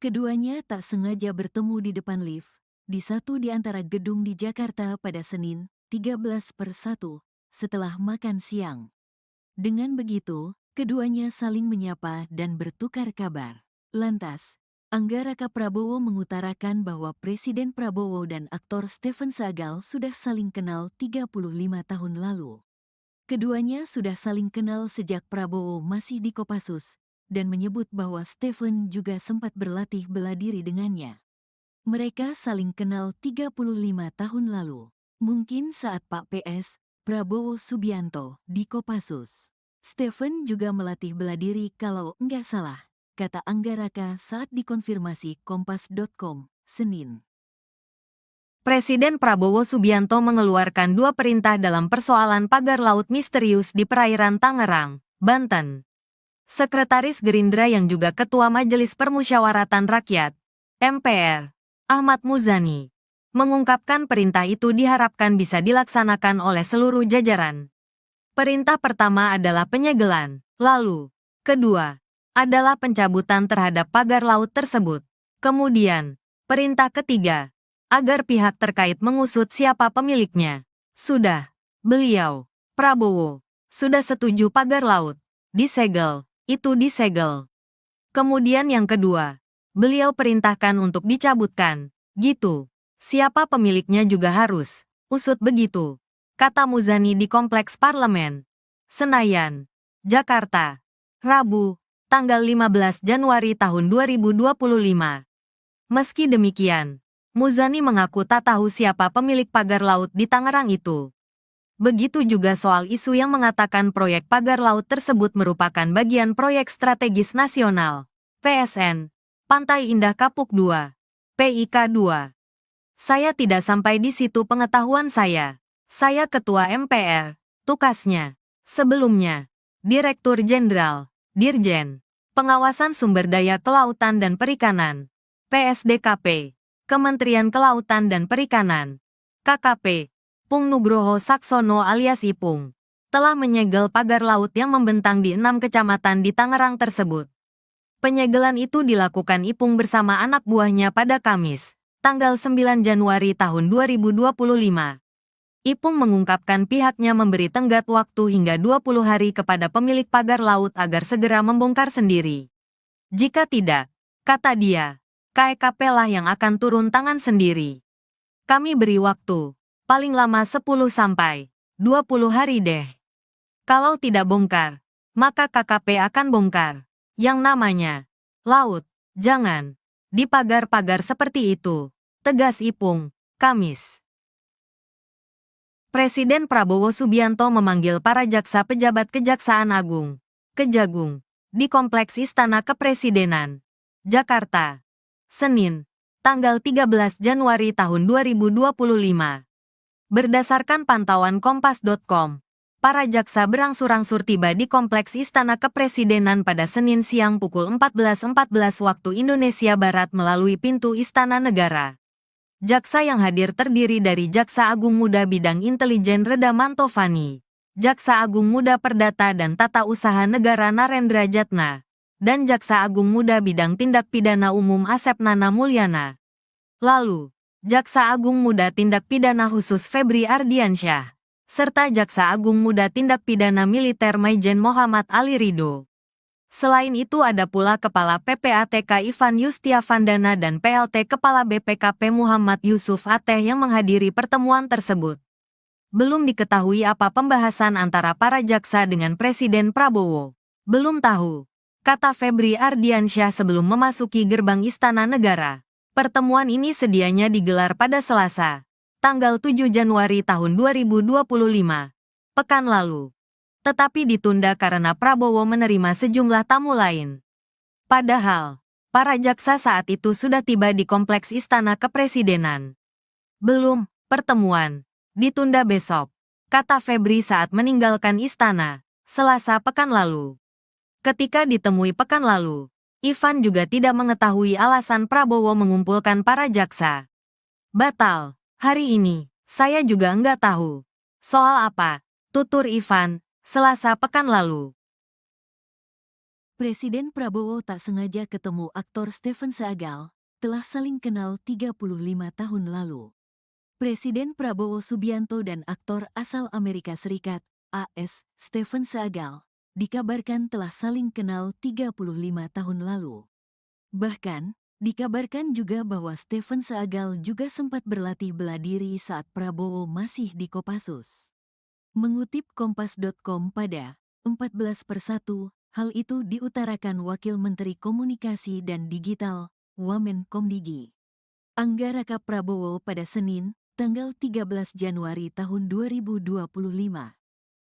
Keduanya tak sengaja bertemu di depan lift, di satu di antara gedung di Jakarta pada Senin, 13/1, setelah makan siang. Dengan begitu, keduanya saling menyapa dan bertukar kabar. Lantas, Anggaraka Prabowo mengutarakan bahwa Presiden Prabowo dan aktor Stephen Seagal sudah saling kenal 35 tahun lalu. Keduanya sudah saling kenal sejak Prabowo masih di Kopassus, dan menyebut bahwa Stephen juga sempat berlatih bela diri dengannya. Mereka saling kenal 35 tahun lalu, mungkin saat Pak PS, Prabowo Subianto, di Kopassus. Stephen juga melatih bela diri kalau enggak salah, kata Anggaraka saat dikonfirmasi Kompas.com, Senin. Presiden Prabowo Subianto mengeluarkan 2 perintah dalam persoalan pagar laut misterius di perairan Tangerang, Banten. Sekretaris Gerindra yang juga Ketua Majelis Permusyawaratan Rakyat, MPR, Ahmad Muzani, mengungkapkan perintah itu diharapkan bisa dilaksanakan oleh seluruh jajaran. Perintah pertama adalah penyegelan, lalu, kedua, adalah pencabutan terhadap pagar laut tersebut. Kemudian, perintah ketiga, agar pihak terkait mengusut siapa pemiliknya. Sudah, beliau, Prabowo, sudah setuju pagar laut disegel, itu disegel. Kemudian yang kedua, beliau perintahkan untuk dicabutkan, gitu. Siapa pemiliknya juga harus usut begitu, kata Muzani di Kompleks Parlemen, Senayan, Jakarta, Rabu, tanggal 15 Januari tahun 2025. Meski demikian, Muzani mengaku tak tahu siapa pemilik pagar laut di Tangerang itu. Begitu juga soal isu yang mengatakan proyek pagar laut tersebut merupakan bagian proyek strategis nasional, PSN, Pantai Indah Kapuk 2, PIK 2. Saya tidak sampai di situ pengetahuan saya. Saya Ketua MPR, tukasnya. Sebelumnya, Direktur Jenderal, Dirjen, Pengawasan Sumber Daya Kelautan dan Perikanan, PSDKP, Kementerian Kelautan dan Perikanan, KKP, Pung Nugroho Saksono alias Ipung, telah menyegel pagar laut yang membentang di 6 kecamatan di Tangerang tersebut. Penyegelan itu dilakukan Ipung bersama anak buahnya pada Kamis, tanggal 9 Januari tahun 2025. Ipung mengungkapkan pihaknya memberi tenggat waktu hingga 20 hari kepada pemilik pagar laut agar segera membongkar sendiri. Jika tidak, kata dia, KEKP lah yang akan turun tangan sendiri. Kami beri waktu, paling lama 10 sampai 20 hari deh. Kalau tidak bongkar, maka KKP akan bongkar. Yang namanya laut, jangan di pagar-pagar seperti itu, tegas Ipung, Kamis. Presiden Prabowo Subianto memanggil para jaksa pejabat Kejaksaan Agung, Kejagung, di Kompleks Istana Kepresidenan, Jakarta. Senin, tanggal 13 Januari tahun 2025. Berdasarkan pantauan Kompas.com, para jaksa berangsur-angsur tiba di Kompleks Istana Kepresidenan pada Senin siang pukul 14.14 waktu Indonesia Barat melalui pintu Istana Negara. Jaksa yang hadir terdiri dari Jaksa Agung Muda Bidang Intelijen Reda Mantovani, Jaksa Agung Muda Perdata dan Tata Usaha Negara Narendra Jatna, dan Jaksa Agung Muda Bidang Tindak Pidana Umum Asep Nana Mulyana. Lalu, Jaksa Agung Muda Tindak Pidana Khusus Febri Ardiansyah, serta Jaksa Agung Muda Tindak Pidana Militer Maijen Muhammad Ali Ridho. Selain itu ada pula Kepala PPATK Ivan Yustiavandana dan PLT Kepala BPKP Muhammad Yusuf Ateh yang menghadiri pertemuan tersebut. Belum diketahui apa pembahasan antara para jaksa dengan Presiden Prabowo. Belum tahu, kata Febri Ardiansyah sebelum memasuki gerbang Istana Negara. Pertemuan ini sedianya digelar pada Selasa, tanggal 7 Januari tahun 2025, pekan lalu. Tetapi ditunda karena Prabowo menerima sejumlah tamu lain. Padahal, para jaksa saat itu sudah tiba di Kompleks Istana Kepresidenan. Belum, pertemuan ditunda besok, kata Febri saat meninggalkan istana, Selasa pekan lalu. Ketika ditemui pekan lalu, Ivan juga tidak mengetahui alasan Prabowo mengumpulkan para jaksa. Batal, hari ini, saya juga enggak tahu. Soal apa? Tutur Ivan, Selasa pekan lalu. Presiden Prabowo tak sengaja ketemu aktor Stephen Seagal, telah saling kenal 35 tahun lalu. Presiden Prabowo Subianto dan aktor asal Amerika Serikat, AS, Stephen Seagal, dikabarkan telah saling kenal 35 tahun lalu. Bahkan, dikabarkan juga bahwa Stephen Seagal juga sempat berlatih bela diri saat Prabowo masih di Kopassus. Mengutip Kompas.com pada 14/1, hal itu diutarakan Wakil Menteri Komunikasi dan Digital, Wamenkomdigi, Anggaraka Prabowo pada Senin, tanggal 13 Januari tahun 2025.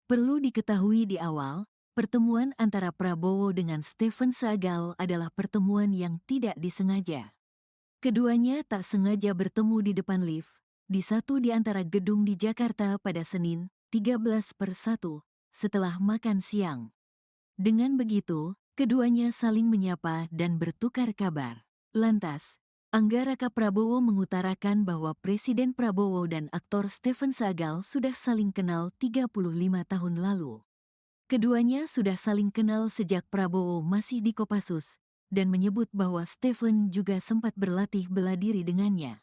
Perlu diketahui di awal, pertemuan antara Prabowo dengan Stephen Seagal adalah pertemuan yang tidak disengaja. Keduanya tak sengaja bertemu di depan lift, di satu di antara gedung di Jakarta pada Senin, 13/1, setelah makan siang. Dengan begitu, keduanya saling menyapa dan bertukar kabar. Lantas, Anggaraka Prabowo mengutarakan bahwa Presiden Prabowo dan aktor Stephen Seagal sudah saling kenal 35 tahun lalu. Keduanya sudah saling kenal sejak Prabowo masih di Kopassus, dan menyebut bahwa Stephen juga sempat berlatih bela diri dengannya.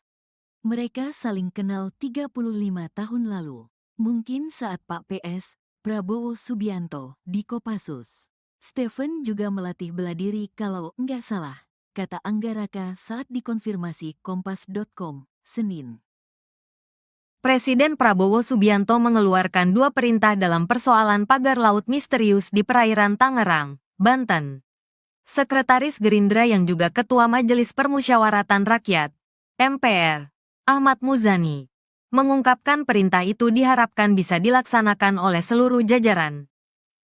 Mereka saling kenal 35 tahun lalu, mungkin saat Pak PS, Prabowo Subianto, di Kopassus. Stephen juga melatih bela diri kalau enggak salah, kata Anggaraka saat dikonfirmasi Kompas.com, Senin. Presiden Prabowo Subianto mengeluarkan dua perintah dalam persoalan pagar laut misterius di perairan Tangerang, Banten. Sekretaris Gerindra yang juga Ketua Majelis Permusyawaratan Rakyat, MPR, Ahmad Muzani, mengungkapkan perintah itu diharapkan bisa dilaksanakan oleh seluruh jajaran.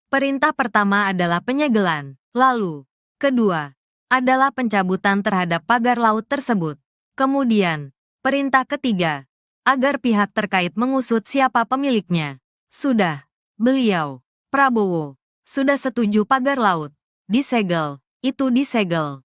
Perintah pertama adalah penyegelan, lalu, kedua, adalah pencabutan terhadap pagar laut tersebut. Kemudian, perintah ketiga, agar pihak terkait mengusut siapa pemiliknya. Sudah, beliau, Prabowo, sudah setuju pagar laut disegel, itu disegel.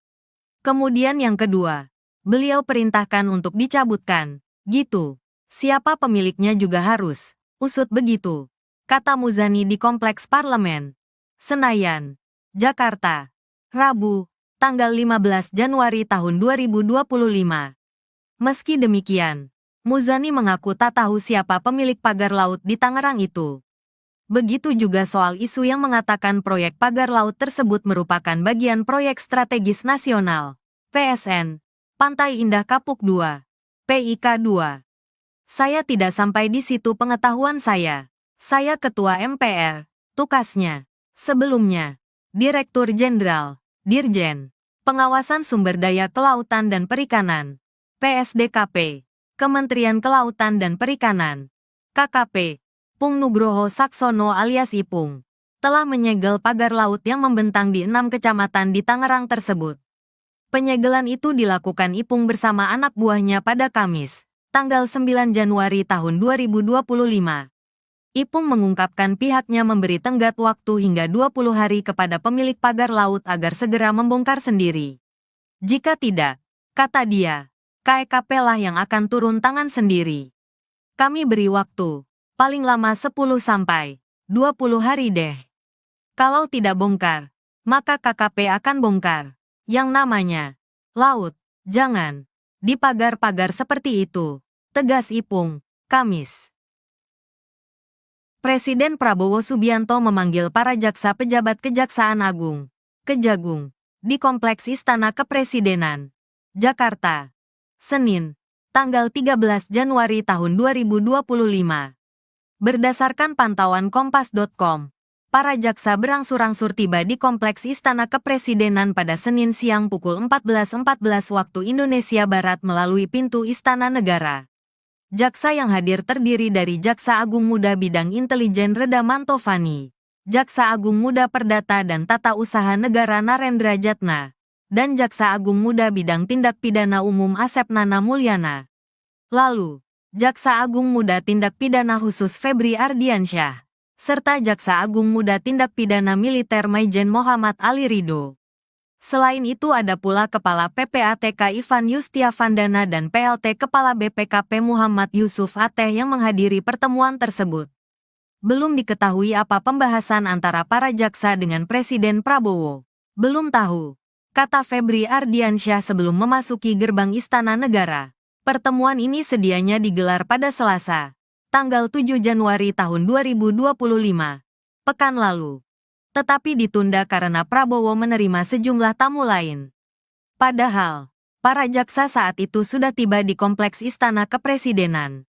Kemudian yang kedua, beliau perintahkan untuk dicabutkan, gitu. Siapa pemiliknya juga harus usut begitu, kata Muzani di Kompleks Parlemen, Senayan, Jakarta, Rabu, tanggal 15 Januari tahun 2025. Meski demikian, Muzani mengaku tak tahu siapa pemilik pagar laut di Tangerang itu. Begitu juga soal isu yang mengatakan proyek pagar laut tersebut merupakan bagian proyek strategis nasional, PSN, Pantai Indah Kapuk 2, PIK 2. Saya tidak sampai di situ pengetahuan saya. Saya Ketua MPR, tukasnya. Sebelumnya, Direktur Jenderal, Dirjen, Pengawasan Sumber Daya Kelautan dan Perikanan, PSDKP, Kementerian Kelautan dan Perikanan, KKP, Pung Nugroho Saksono alias Ipung, telah menyegel pagar laut yang membentang di 6 kecamatan di Tangerang tersebut. Penyegelan itu dilakukan Ipung bersama anak buahnya pada Kamis, tanggal 9 Januari tahun 2025. Ipung mengungkapkan pihaknya memberi tenggat waktu hingga 20 hari kepada pemilik pagar laut agar segera membongkar sendiri. Jika tidak, kata dia, KEKP lah yang akan turun tangan sendiri. Kami beri waktu, paling lama 10 sampai 20 hari deh. Kalau tidak bongkar, maka KKP akan bongkar. Yang namanya laut, jangan di pagar-pagar seperti itu, tegas Ipung, Kamis. Presiden Prabowo Subianto memanggil para jaksa pejabat Kejaksaan Agung, Kejagung, di Kompleks Istana Kepresidenan, Jakarta, Senin, tanggal 13 Januari tahun 2025. Berdasarkan pantauan Kompas.com, para jaksa berangsur-angsur tiba di Kompleks Istana Kepresidenan pada Senin siang pukul 14.14 waktu Indonesia Barat melalui pintu Istana Negara. Jaksa yang hadir terdiri dari Jaksa Agung Muda Bidang Intelijen Reda Mantovani, Jaksa Agung Muda Perdata dan Tata Usaha Negara Narendra Jatna, dan Jaksa Agung Muda Bidang Tindak Pidana Umum Asep Nana Mulyana. Lalu, Jaksa Agung Muda Tindak Pidana Khusus Febri Ardiansyah, serta Jaksa Agung Muda Tindak Pidana Militer Maijen Muhammad Ali Ridho. Selain itu ada pula Kepala PPATK Ivan Yustiavandana dan PLT Kepala BPKP Muhammad Yusuf Ateh yang menghadiri pertemuan tersebut. Belum diketahui apa pembahasan antara para jaksa dengan Presiden Prabowo. Belum tahu, kata Febri Ardiansyah sebelum memasuki gerbang Istana Negara. Pertemuan ini sedianya digelar pada Selasa, tanggal 7 Januari tahun 2025, pekan lalu. Tetapi ditunda karena Prabowo menerima sejumlah tamu lain. Padahal, para jaksa saat itu sudah tiba di Kompleks Istana Kepresidenan.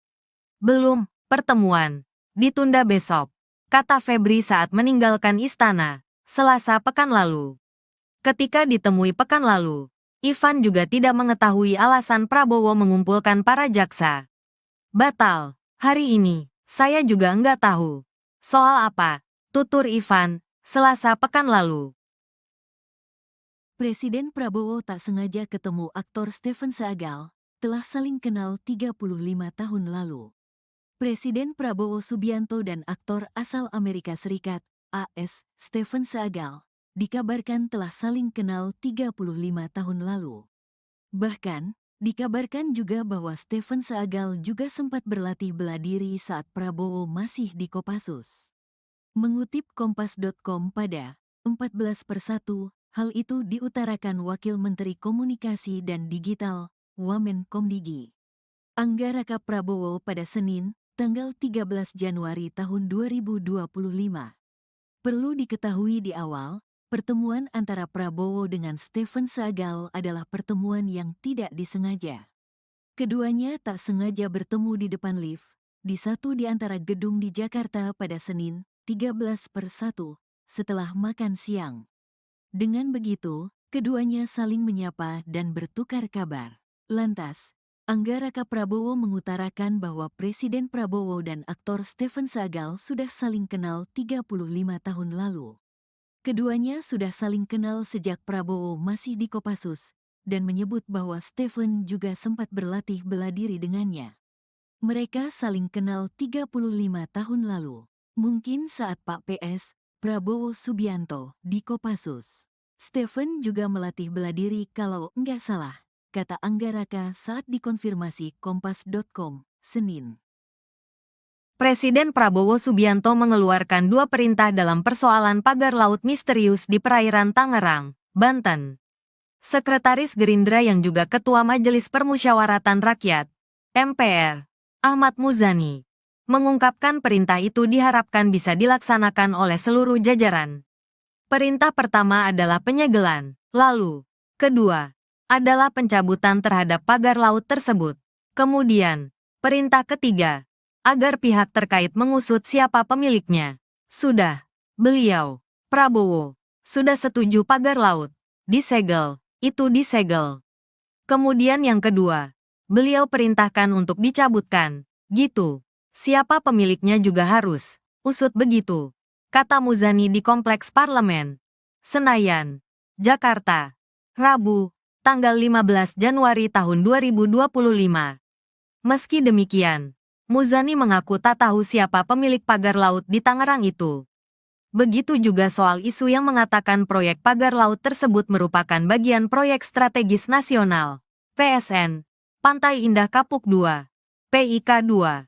Belum, pertemuan ditunda besok, kata Febri saat meninggalkan istana, Selasa pekan lalu. Ketika ditemui pekan lalu, Ivan juga tidak mengetahui alasan Prabowo mengumpulkan para jaksa. Batal, hari ini, saya juga enggak tahu. Soal apa? Tutur Ivan, Selasa pekan lalu. Presiden Prabowo tak sengaja ketemu aktor Stephen Seagal, telah saling kenal 35 tahun lalu. Presiden Prabowo Subianto dan aktor asal Amerika Serikat, AS, Stephen Seagal, dikabarkan telah saling kenal 35 tahun lalu. Bahkan, dikabarkan juga bahwa Stephen Seagal juga sempat berlatih bela diri saat Prabowo masih di Kopassus. Mengutip Kompas.com pada 14/1, hal itu diutarakan Wakil Menteri Komunikasi dan Digital, Wamenkomdigi, Anggaraka Prabowo pada Senin, tanggal 13 Januari tahun 2025. Perlu diketahui di awal, pertemuan antara Prabowo dengan Stephen Seagal adalah pertemuan yang tidak disengaja. Keduanya tak sengaja bertemu di depan lift, di satu di antara gedung di Jakarta pada Senin, 13/1, setelah makan siang. Dengan begitu, keduanya saling menyapa dan bertukar kabar. Lantas, Anggaraka Prabowo mengutarakan bahwa Presiden Prabowo dan aktor Stephen Seagal sudah saling kenal 35 tahun lalu. Keduanya sudah saling kenal sejak Prabowo masih di Kopassus, dan menyebut bahwa Stephen juga sempat berlatih bela diri dengannya. Mereka saling kenal 35 tahun lalu. Mungkin saat Pak PS, Prabowo Subianto, di Kopassus. Stephen juga melatih bela diri kalau enggak salah, kata Anggaraka saat dikonfirmasi Kompas.com, Senin. Presiden Prabowo Subianto mengeluarkan 2 perintah dalam persoalan pagar laut misterius di perairan Tangerang, Banten. Sekretaris Gerindra yang juga Ketua Majelis Permusyawaratan Rakyat, MPR, Ahmad Muzani, mengungkapkan perintah itu diharapkan bisa dilaksanakan oleh seluruh jajaran. Perintah pertama adalah penyegelan, lalu, kedua, adalah pencabutan terhadap pagar laut tersebut. Kemudian, perintah ketiga, agar pihak terkait mengusut siapa pemiliknya. Sudah, beliau, Prabowo, sudah setuju pagar laut disegel, itu disegel. Kemudian yang kedua, beliau perintahkan untuk dicabutkan, gitu. Siapa pemiliknya juga harus usut begitu, kata Muzani di Kompleks Parlemen, Senayan, Jakarta, Rabu, tanggal 15 Januari tahun 2025. Meski demikian, Muzani mengaku tak tahu siapa pemilik pagar laut di Tangerang itu. Begitu juga soal isu yang mengatakan proyek pagar laut tersebut merupakan bagian proyek strategis nasional, PSN, Pantai Indah Kapuk 2, PIK 2.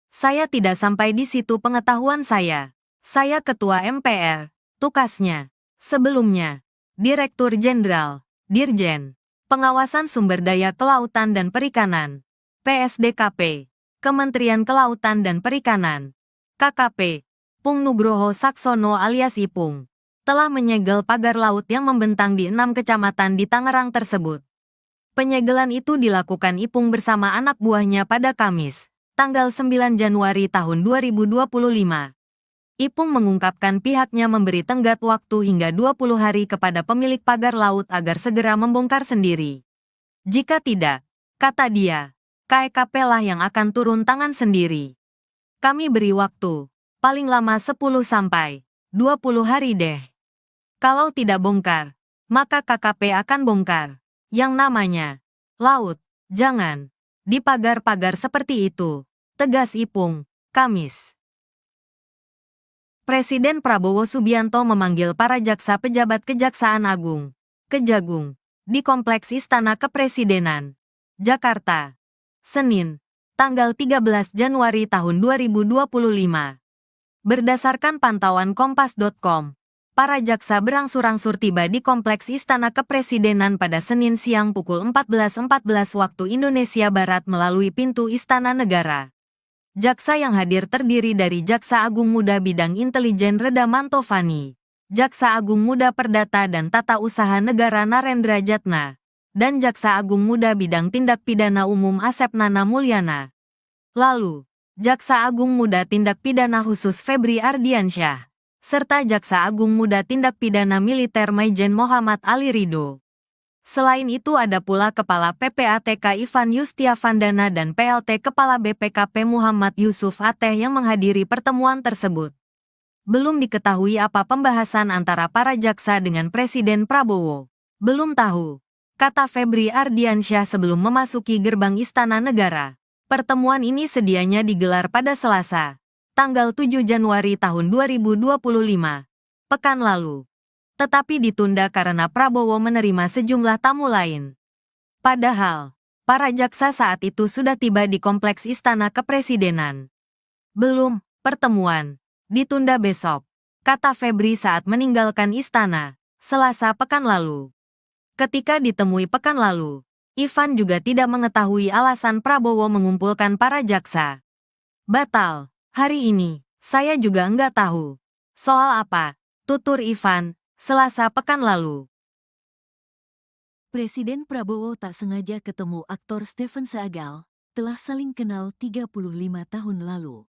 Saya tidak sampai di situ pengetahuan saya. Saya Ketua MPR, tukasnya. Sebelumnya, Direktur Jenderal, Dirjen, Pengawasan Sumber Daya Kelautan dan Perikanan, PSDKP, Kementerian Kelautan dan Perikanan, KKP, Pung Nugroho Saksono alias Ipung, telah menyegel pagar laut yang membentang di 6 kecamatan di Tangerang tersebut. Penyegelan itu dilakukan Ipung bersama anak buahnya pada Kamis, tanggal 9 Januari tahun 2025. Ipung mengungkapkan pihaknya memberi tenggat waktu hingga 20 hari kepada pemilik pagar laut agar segera membongkar sendiri. Jika tidak, kata dia, KEKP lah yang akan turun tangan sendiri. Kami beri waktu, paling lama 10 sampai 20 hari deh. Kalau tidak bongkar, maka KKP akan bongkar. Yang namanya laut, jangan di pagar-pagar seperti itu, tegas Ipung, Kamis. Presiden Prabowo Subianto memanggil para jaksa pejabat Kejaksaan Agung, Kejagung, di Kompleks Istana Kepresidenan, Jakarta, Senin, tanggal 13 Januari tahun 2025. Berdasarkan pantauan Kompas.com, para jaksa berangsur-angsur tiba di Kompleks Istana Kepresidenan pada Senin siang pukul 14.14 waktu Indonesia Barat melalui pintu Istana Negara. Jaksa yang hadir terdiri dari Jaksa Agung Muda Bidang Intelijen Reda Mantovani, Jaksa Agung Muda Perdata dan Tata Usaha Negara Narendra Jatna, dan Jaksa Agung Muda Bidang Tindak Pidana Umum Asep Nana Mulyana. Lalu, Jaksa Agung Muda Tindak Pidana Khusus Febri Ardiansyah, serta Jaksa Agung Muda Tindak Pidana Militer Maijen Muhammad Ali Ridho. Selain itu ada pula Kepala PPATK Ivan Yustiavandana dan PLT Kepala BPKP Muhammad Yusuf Ateh yang menghadiri pertemuan tersebut. Belum diketahui apa pembahasan antara para jaksa dengan Presiden Prabowo. Belum tahu, kata Febri Ardiansyah sebelum memasuki gerbang Istana Negara. Pertemuan ini sedianya digelar pada Selasa, tanggal 7 Januari tahun 2025, pekan lalu. Tetapi ditunda karena Prabowo menerima sejumlah tamu lain. Padahal, para jaksa saat itu sudah tiba di Kompleks Istana Kepresidenan. Belum, pertemuan ditunda besok, kata Febri saat meninggalkan istana, Selasa pekan lalu. Ketika ditemui pekan lalu, Ivan juga tidak mengetahui alasan Prabowo mengumpulkan para jaksa. Batal, hari ini, saya juga enggak tahu. Soal apa? Tutur Ivan, Selasa pekan lalu. Presiden Prabowo tak sengaja ketemu aktor Stephen Seagal, telah saling kenal 35 tahun lalu.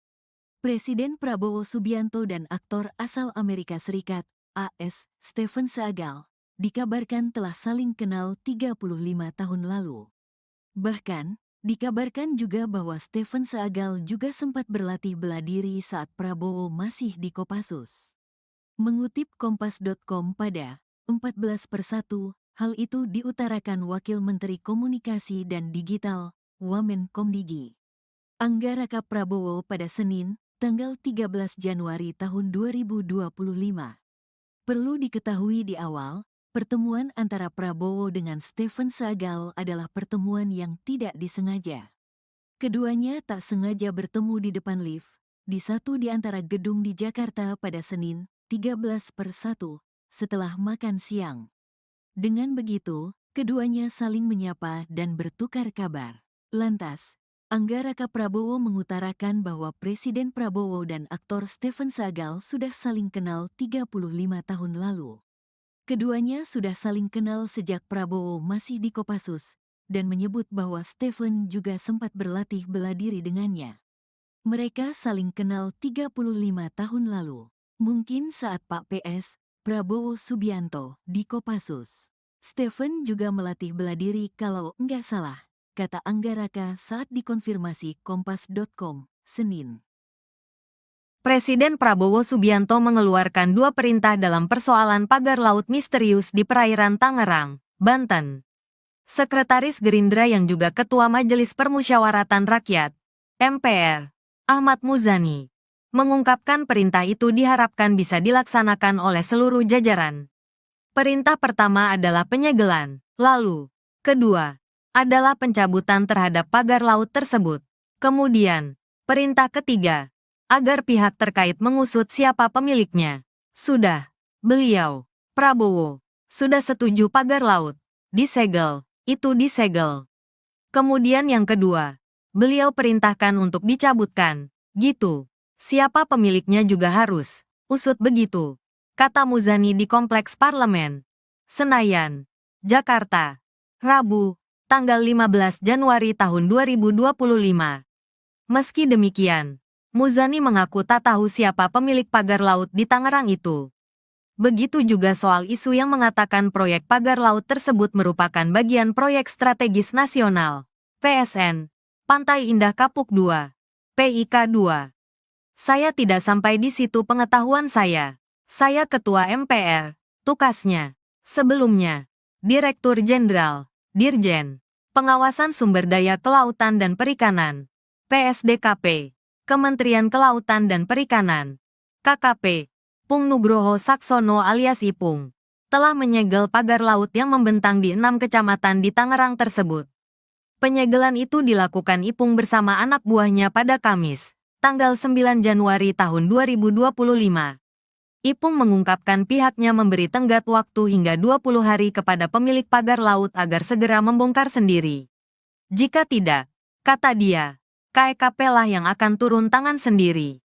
Presiden Prabowo Subianto dan aktor asal Amerika Serikat, AS, Stephen Seagal, dikabarkan telah saling kenal 35 tahun lalu. Bahkan, dikabarkan juga bahwa Stephen Seagal juga sempat berlatih bela diri saat Prabowo masih di Kopassus. Mengutip Kompas.com pada 14/1, hal itu diutarakan Wakil Menteri Komunikasi dan Digital, Wamenkomdigi, Anggaraka Prabowo pada Senin, tanggal 13 Januari tahun 2025. Perlu diketahui di awal, pertemuan antara Prabowo dengan Stephen Seagal adalah pertemuan yang tidak disengaja. Keduanya tak sengaja bertemu di depan lift, di satu di antara gedung di Jakarta pada Senin, 13/1, setelah makan siang. Dengan begitu, keduanya saling menyapa dan bertukar kabar. Lantas, Anggaraka Prabowo mengutarakan bahwa Presiden Prabowo dan aktor Stephen Seagal sudah saling kenal 35 tahun lalu. Keduanya sudah saling kenal sejak Prabowo masih di Kopassus, dan menyebut bahwa Stephen juga sempat berlatih bela diri dengannya. Mereka saling kenal 35 tahun lalu. Mungkin saat Pak PS, Prabowo Subianto, di Kopassus. Stephen juga melatih bela diri kalau enggak salah, kata Anggaraka saat dikonfirmasi Kompas.com, Senin. Presiden Prabowo Subianto mengeluarkan dua perintah dalam persoalan pagar laut misterius di perairan Tangerang, Banten. Sekretaris Gerindra yang juga Ketua Majelis Permusyawaratan Rakyat, MPR, Ahmad Muzani, mengungkapkan perintah itu diharapkan bisa dilaksanakan oleh seluruh jajaran. Perintah pertama adalah penyegelan, lalu, kedua, adalah pencabutan terhadap pagar laut tersebut. Kemudian, perintah ketiga, agar pihak terkait mengusut siapa pemiliknya. Sudah, beliau, Prabowo, sudah setuju pagar laut disegel, itu disegel. Kemudian yang kedua, beliau perintahkan untuk dicabutkan, gitu. Siapa pemiliknya juga harus usut begitu, kata Muzani di Kompleks Parlemen, Senayan, Jakarta, Rabu, tanggal 15 Januari tahun 2025. Meski demikian, Muzani mengaku tak tahu siapa pemilik pagar laut di Tangerang itu. Begitu juga soal isu yang mengatakan proyek pagar laut tersebut merupakan bagian proyek strategis nasional, PSN, Pantai Indah Kapuk 2, PIK 2. Saya tidak sampai di situ pengetahuan saya. Saya Ketua MPR, tukasnya. Sebelumnya, Direktur Jenderal, Dirjen, Pengawasan Sumber Daya Kelautan dan Perikanan, PSDKP, Kementerian Kelautan dan Perikanan, KKP, Pung Nugroho Saksono alias Ipung, telah menyegel pagar laut yang membentang di 6 kecamatan di Tangerang tersebut. Penyegelan itu dilakukan Ipung bersama anak buahnya pada Kamis, tanggal 9 Januari tahun 2025. Ipung mengungkapkan pihaknya memberi tenggat waktu hingga 20 hari kepada pemilik pagar laut agar segera membongkar sendiri. Jika tidak, kata dia, KEKP lah yang akan turun tangan sendiri.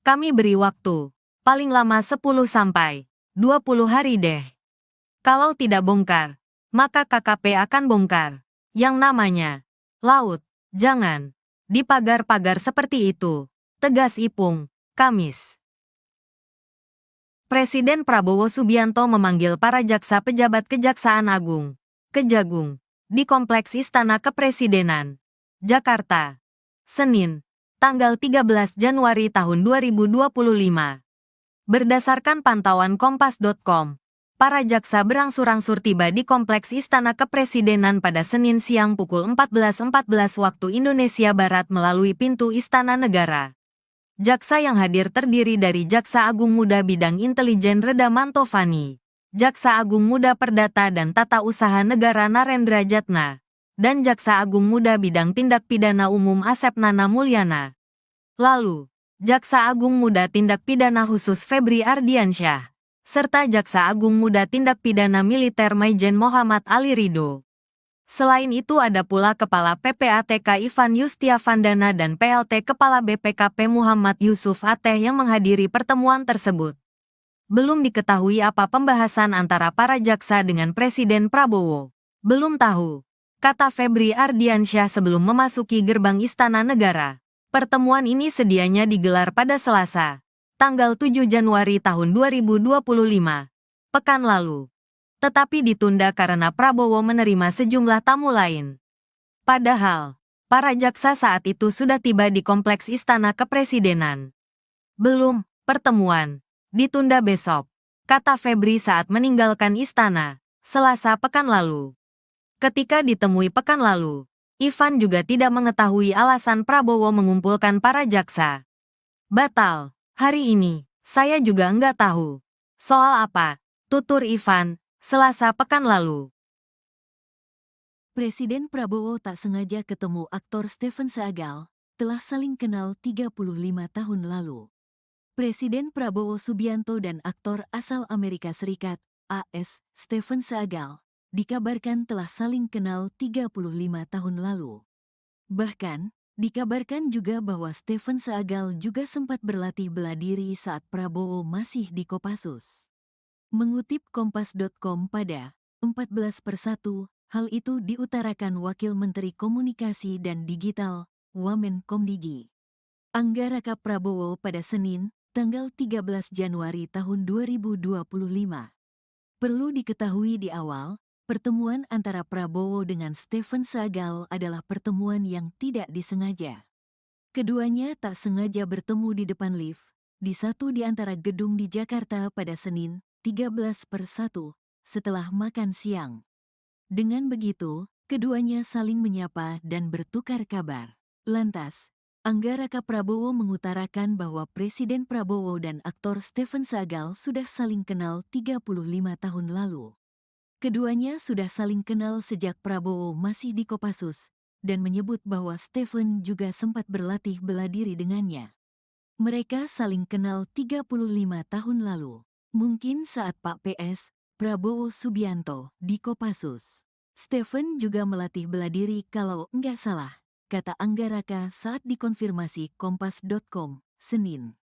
Kami beri waktu, paling lama 10 sampai 20 hari deh. Kalau tidak bongkar, maka KKP akan bongkar. Yang namanya laut, jangan dipagar-pagar seperti itu, tegas Ipung, Kamis. Presiden Prabowo Subianto memanggil para jaksa pejabat Kejaksaan Agung, Kejagung, di Kompleks Istana Kepresidenan, Jakarta, Senin, tanggal 13 Januari tahun 2025. Berdasarkan pantauan Kompas.com, para jaksa berangsur-angsur tiba di Kompleks Istana Kepresidenan pada Senin siang pukul 14.14 waktu Indonesia Barat melalui pintu Istana Negara. Jaksa yang hadir terdiri dari Jaksa Agung Muda Bidang Intelijen Reda Mantovani, Jaksa Agung Muda Perdata dan Tata Usaha Negara Narendra Jatna, dan Jaksa Agung Muda Bidang Tindak Pidana Umum Asep Nana Mulyana. Lalu, Jaksa Agung Muda Tindak Pidana Khusus Febri Ardiansyah, serta Jaksa Agung Muda Tindak Pidana Militer Maijen Muhammad Ali Ridho. Selain itu ada pula Kepala PPATK Ivan Yustiavandana dan PLT Kepala BPKP Muhammad Yusuf Ateh yang menghadiri pertemuan tersebut. Belum diketahui apa pembahasan antara para jaksa dengan Presiden Prabowo. Belum tahu, kata Febri Ardiansyah sebelum memasuki gerbang Istana Negara. Pertemuan ini sedianya digelar pada Selasa, tanggal 7 Januari tahun 2025, pekan lalu. Tetapi ditunda karena Prabowo menerima sejumlah tamu lain. Padahal, para jaksa saat itu sudah tiba di Kompleks Istana Kepresidenan. Belum, pertemuan ditunda besok, kata Febri saat meninggalkan istana, Selasa pekan lalu. Ketika ditemui pekan lalu, Ivan juga tidak mengetahui alasan Prabowo mengumpulkan para jaksa. Batal, hari ini, saya juga enggak tahu. Soal apa? Tutur Ivan, Selasa pekan lalu. Presiden Prabowo tak sengaja ketemu aktor Stephen Seagal, telah saling kenal 35 tahun lalu. Presiden Prabowo Subianto dan aktor asal Amerika Serikat, AS, Stephen Seagal, dikabarkan telah saling kenal 35 tahun lalu. Bahkan, dikabarkan juga bahwa Stephen Seagal juga sempat berlatih bela diri saat Prabowo masih di Kopassus. Mengutip Kompas.com pada 14/1, hal itu diutarakan Wakil Menteri Komunikasi dan Digital, Wamenkomdigi, Angga Raka Prabowo pada Senin, tanggal 13 Januari tahun 2025. Perlu diketahui di awal, pertemuan antara Prabowo dengan Stephen Seagal adalah pertemuan yang tidak disengaja. Keduanya tak sengaja bertemu di depan lift, di satu di antara gedung di Jakarta pada Senin, 13/1, setelah makan siang. Dengan begitu, keduanya saling menyapa dan bertukar kabar. Lantas, Angga Raka Prabowo mengutarakan bahwa Presiden Prabowo dan aktor Stephen Seagal sudah saling kenal 35 tahun lalu. Keduanya sudah saling kenal sejak Prabowo masih di Kopassus, dan menyebut bahwa Stephen juga sempat berlatih bela diri dengannya. Mereka saling kenal 35 tahun lalu. Mungkin saat Pak PS, Prabowo Subianto, di Kopassus. Stephen juga melatih bela diri kalau enggak salah, kata Angga Raka saat dikonfirmasi Kompas.com, Senin.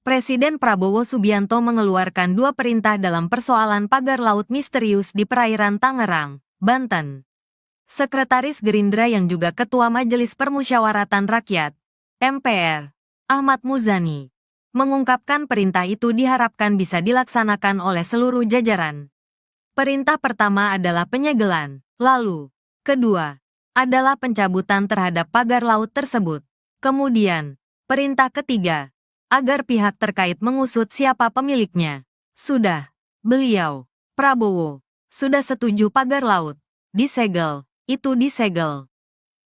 Presiden Prabowo Subianto mengeluarkan dua perintah dalam persoalan pagar laut misterius di perairan Tangerang, Banten. Sekretaris Gerindra yang juga Ketua Majelis Permusyawaratan Rakyat, MPR, Ahmad Muzani, mengungkapkan perintah itu diharapkan bisa dilaksanakan oleh seluruh jajaran. Perintah pertama adalah penyegelan, lalu, kedua, adalah pencabutan terhadap pagar laut tersebut. Kemudian, perintah ketiga, agar pihak terkait mengusut siapa pemiliknya. Sudah, beliau, Prabowo, sudah setuju pagar laut disegel, itu disegel.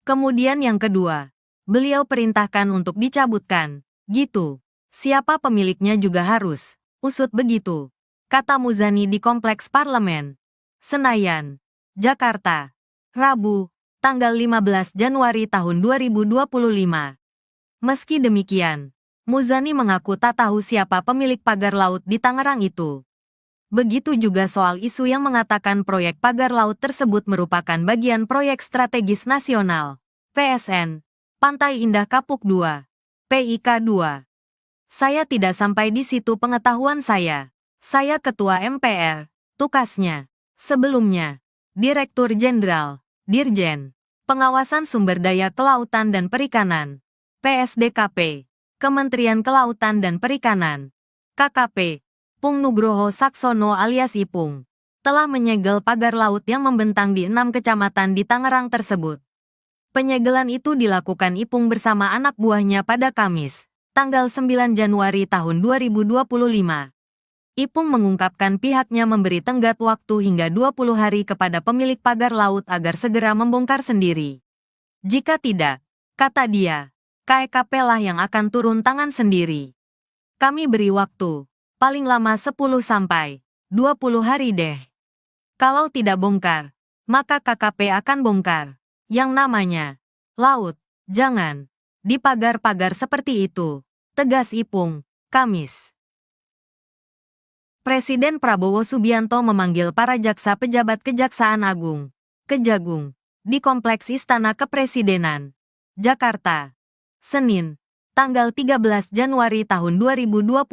Kemudian yang kedua, beliau perintahkan untuk dicabutkan, gitu. Siapa pemiliknya juga harus usut begitu, kata Muzani di Kompleks Parlemen, Senayan, Jakarta, Rabu, tanggal 15 Januari tahun 2025. Meski demikian, Muzani mengaku tak tahu siapa pemilik pagar laut di Tangerang itu. Begitu juga soal isu yang mengatakan proyek pagar laut tersebut merupakan bagian proyek strategis nasional, PSN, Pantai Indah Kapuk 2, PIK 2. Saya tidak sampai di situ pengetahuan saya. Saya Ketua MPR, tukasnya. Sebelumnya, Direktur Jenderal, Dirjen, Pengawasan Sumber Daya Kelautan dan Perikanan, PSDKP, Kementerian Kelautan dan Perikanan, KKP, Pung Nugroho Saksono alias Ipung, telah menyegel pagar laut yang membentang di 6 kecamatan di Tangerang tersebut. Penyegelan itu dilakukan Ipung bersama anak buahnya pada Kamis, tanggal 9 Januari tahun 2025. Ipung mengungkapkan pihaknya memberi tenggat waktu hingga 20 hari kepada pemilik pagar laut agar segera membongkar sendiri. Jika tidak, kata dia, KEKP lah yang akan turun tangan sendiri. Kami beri waktu, paling lama 10 sampai 20 hari deh. Kalau tidak bongkar, maka KKP akan bongkar. Yang namanya laut, jangan di pagar-pagar seperti itu, tegas Ipung, Kamis. Presiden Prabowo Subianto memanggil para jaksa pejabat Kejaksaan Agung, Kejagung, di Kompleks Istana Kepresidenan, Jakarta, Senin, tanggal 13 Januari tahun 2025.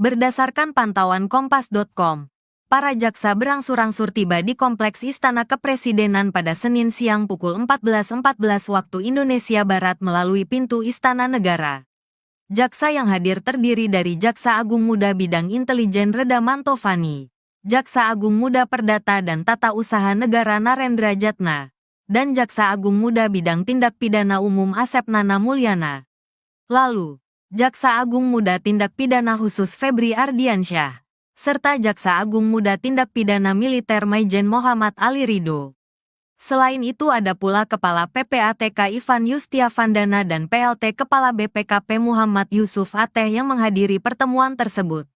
Berdasarkan pantauan Kompas.com, para jaksa berangsur-angsur tiba di Kompleks Istana Kepresidenan pada Senin siang pukul 14.14 waktu Indonesia Barat melalui pintu Istana Negara. Jaksa yang hadir terdiri dari Jaksa Agung Muda Bidang Intelijen Reda Mantovani, Jaksa Agung Muda Perdata dan Tata Usaha Negara Narendra Jatna, dan Jaksa Agung Muda Bidang Tindak Pidana Umum Asep Nana Mulyana. Lalu, Jaksa Agung Muda Tindak Pidana Khusus Febri Ardiansyah, serta Jaksa Agung Muda Tindak Pidana Militer Maijen Muhammad Ali Ridho. Selain itu ada pula Kepala PPATK Ivan Yustiavandana dan PLT Kepala BPKP Muhammad Yusuf Ateh yang menghadiri pertemuan tersebut.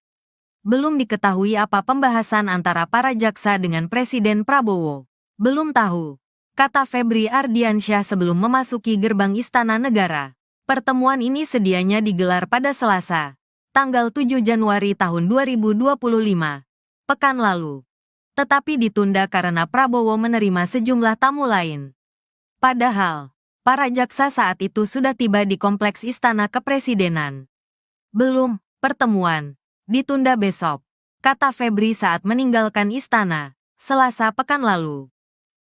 Belum diketahui apa pembahasan antara para jaksa dengan Presiden Prabowo. Belum tahu, kata Febri Ardiansyah sebelum memasuki gerbang Istana Negara. Pertemuan ini sedianya digelar pada Selasa, tanggal 7 Januari tahun 2025, pekan lalu. Tetapi ditunda karena Prabowo menerima sejumlah tamu lain. Padahal, para jaksa saat itu sudah tiba di Kompleks Istana Kepresidenan. Belum, pertemuan ditunda besok, kata Febri saat meninggalkan istana, Selasa pekan lalu.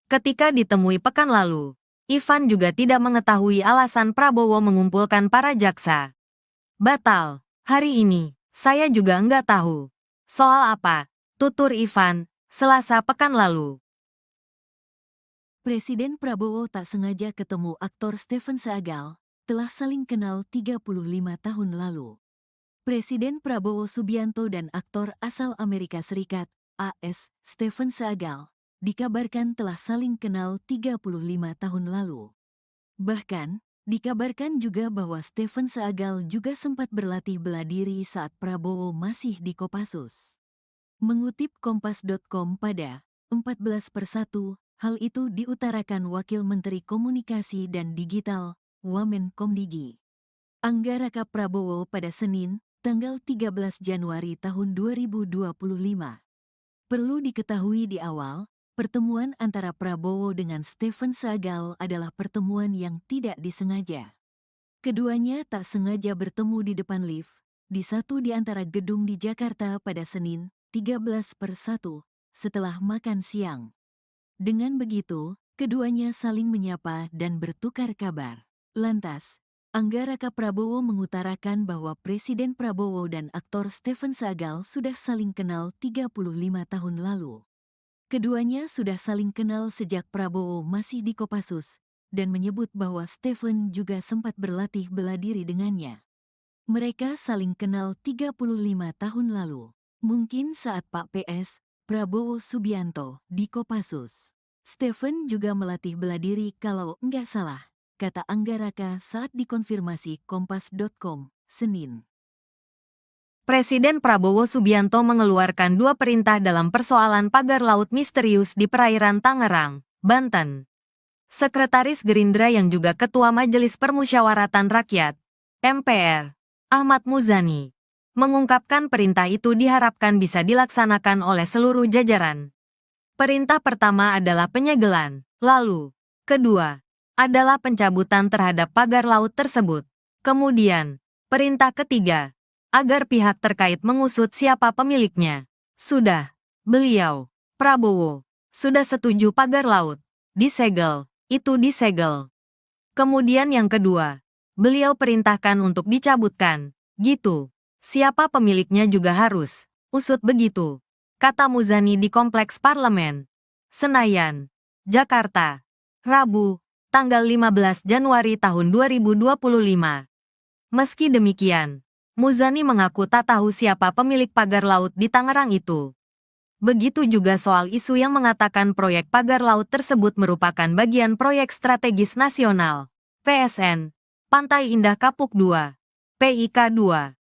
Ketika ditemui pekan lalu, Ivan juga tidak mengetahui alasan Prabowo mengumpulkan para jaksa. Batal, hari ini, saya juga enggak tahu. Soal apa? Tutur Ivan, Selasa pekan lalu. Presiden Prabowo tak sengaja ketemu aktor Stephen Seagal, telah saling kenal 35 tahun lalu. Presiden Prabowo Subianto dan aktor asal Amerika Serikat, AS, Stephen Seagal, dikabarkan telah saling kenal 35 tahun lalu. Bahkan, dikabarkan juga bahwa Stephen Seagal juga sempat berlatih bela diri saat Prabowo masih di Kopassus. Mengutip Kompas.com pada 14/1, hal itu diutarakan Wakil Menteri Komunikasi dan Digital, Wamenkomdigi, Anggaraka Prabowo pada Senin, tanggal 13 Januari tahun 2025. Perlu diketahui di awal, pertemuan antara Prabowo dengan Stephen Seagal adalah pertemuan yang tidak disengaja. Keduanya tak sengaja bertemu di depan lift, di satu di antara gedung di Jakarta pada Senin, 13/1, setelah makan siang. Dengan begitu, keduanya saling menyapa dan bertukar kabar. Lantas, Anggaraka Prabowo mengutarakan bahwa Presiden Prabowo dan aktor Stephen Seagal sudah saling kenal 35 tahun lalu. Keduanya sudah saling kenal sejak Prabowo masih di Kopassus, dan menyebut bahwa Stephen juga sempat berlatih bela diri dengannya. Mereka saling kenal 35 tahun lalu, mungkin saat Pak PS, Prabowo Subianto, di Kopassus. Stephen juga melatih bela diri kalau enggak salah, kata Anggaraka saat dikonfirmasi Kompas.com, Senin. Presiden Prabowo Subianto mengeluarkan 2 perintah dalam persoalan pagar laut misterius di perairan Tangerang, Banten. Sekretaris Gerindra yang juga Ketua Majelis Permusyawaratan Rakyat, MPR, Ahmad Muzani, mengungkapkan perintah itu diharapkan bisa dilaksanakan oleh seluruh jajaran. Perintah pertama adalah penyegelan, lalu, kedua, adalah pencabutan terhadap pagar laut tersebut. Kemudian, perintah ketiga, agar pihak terkait mengusut siapa pemiliknya. Sudah, beliau, Prabowo, sudah setuju pagar laut disegel, itu disegel. Kemudian yang kedua, beliau perintahkan untuk dicabutkan, gitu. Siapa pemiliknya juga harus usut begitu, kata Muzani di Kompleks Parlemen, Senayan, Jakarta, Rabu, tanggal 15 Januari tahun 2025. Meski demikian, Muzani mengaku tak tahu siapa pemilik pagar laut di Tangerang itu. Begitu juga soal isu yang mengatakan proyek pagar laut tersebut merupakan bagian proyek strategis nasional, PSN, Pantai Indah Kapuk 2, PIK 2.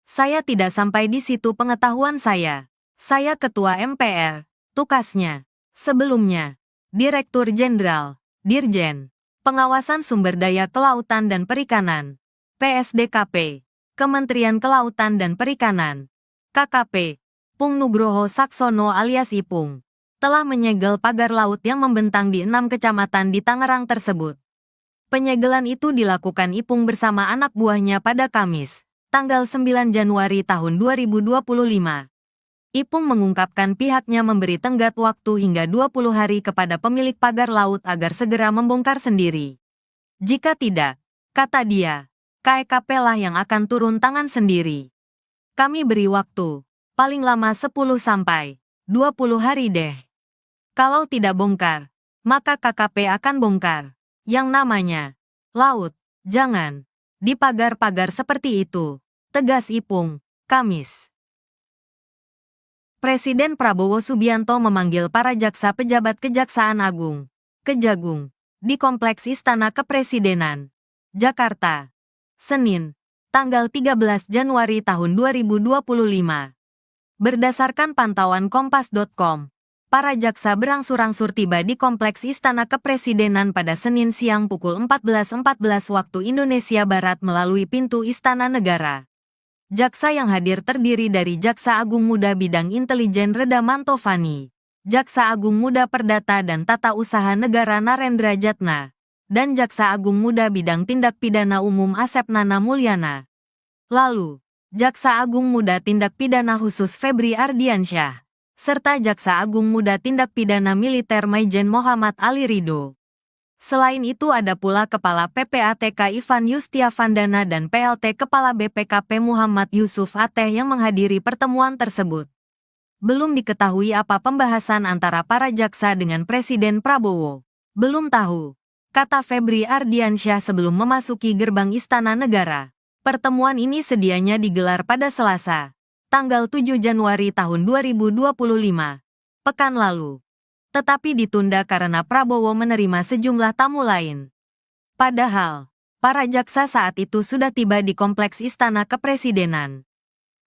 Saya tidak sampai di situ pengetahuan saya. Saya Ketua MPR, tukasnya. Sebelumnya, Direktur Jenderal, Dirjen, Pengawasan Sumber Daya Kelautan dan Perikanan, PSDKP, Kementerian Kelautan dan Perikanan, KKP, Pung Nugroho Saksono alias Ipung, telah menyegel pagar laut yang membentang di 6 kecamatan di Tangerang tersebut. Penyegelan itu dilakukan Ipung bersama anak buahnya pada Kamis, tanggal 9 Januari tahun 2025. Ipung mengungkapkan pihaknya memberi tenggat waktu hingga 20 hari kepada pemilik pagar laut agar segera membongkar sendiri. Jika tidak, kata dia, KEKP lah yang akan turun tangan sendiri. Kami beri waktu, paling lama 10 sampai 20 hari deh. Kalau tidak bongkar, maka KKP akan bongkar. Yang namanya laut, jangan di pagar-pagar seperti itu, tegas Ipung, Kamis. Presiden Prabowo Subianto memanggil para jaksa pejabat Kejaksaan Agung, Kejagung, di Kompleks Istana Kepresidenan, Jakarta, Senin, tanggal 13 Januari tahun 2025. Berdasarkan pantauan Kompas.com, para jaksa berangsur-angsur tiba di Kompleks Istana Kepresidenan pada Senin siang pukul 14.14 waktu Indonesia Barat melalui pintu Istana Negara. Jaksa yang hadir terdiri dari Jaksa Agung Muda Bidang Intelijen Reda Mantovani, Jaksa Agung Muda Perdata dan Tata Usaha Negara Narendra Jatna, dan Jaksa Agung Muda Bidang Tindak Pidana Umum Asep Nana Mulyana. Lalu, Jaksa Agung Muda Tindak Pidana Khusus Febri Ardiansyah, serta Jaksa Agung Muda Tindak Pidana Militer Maijen Muhammad Ali Ridho. Selain itu ada pula Kepala PPATK Ivan Yustiavandana dan PLT Kepala BPKP Muhammad Yusuf Ateh yang menghadiri pertemuan tersebut. Belum diketahui apa pembahasan antara para jaksa dengan Presiden Prabowo. Belum tahu. kata Febri Ardiansyah sebelum memasuki gerbang Istana Negara. Pertemuan ini sedianya digelar pada Selasa, tanggal 7 Januari tahun 2025, pekan lalu. Tetapi ditunda karena Prabowo menerima sejumlah tamu lain. Padahal, para jaksa saat itu sudah tiba di kompleks Istana Kepresidenan.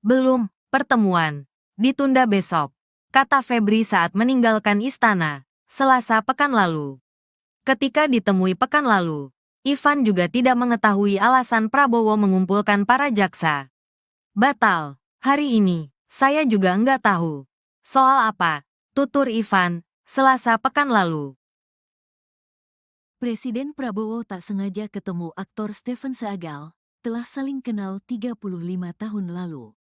Belum, pertemuan ditunda besok, kata Febri saat meninggalkan istana, Selasa pekan lalu. Ketika ditemui pekan lalu, Ivan juga tidak mengetahui alasan Prabowo mengumpulkan para jaksa. Batal, hari ini, saya juga enggak tahu. Soal apa? Tutur Ivan, Selasa pekan lalu. Presiden Prabowo tak sengaja ketemu aktor Stephen Seagal, telah saling kenal 35 tahun lalu.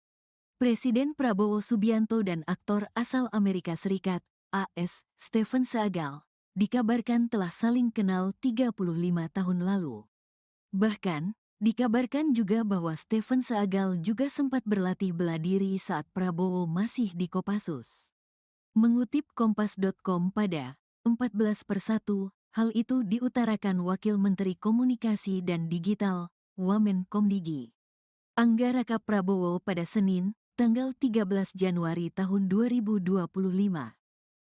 Presiden Prabowo Subianto dan aktor asal Amerika Serikat, AS, Stephen Seagal, dikabarkan telah saling kenal 35 tahun lalu. Bahkan, dikabarkan juga bahwa Stephen Seagal juga sempat berlatih bela diri saat Prabowo masih di Kopassus. Mengutip Kompas.com pada 14/1, hal itu diutarakan Wakil Menteri Komunikasi dan Digital, Wamenkomdigi, Anggaraka Prabowo pada Senin, tanggal 13 Januari tahun 2025.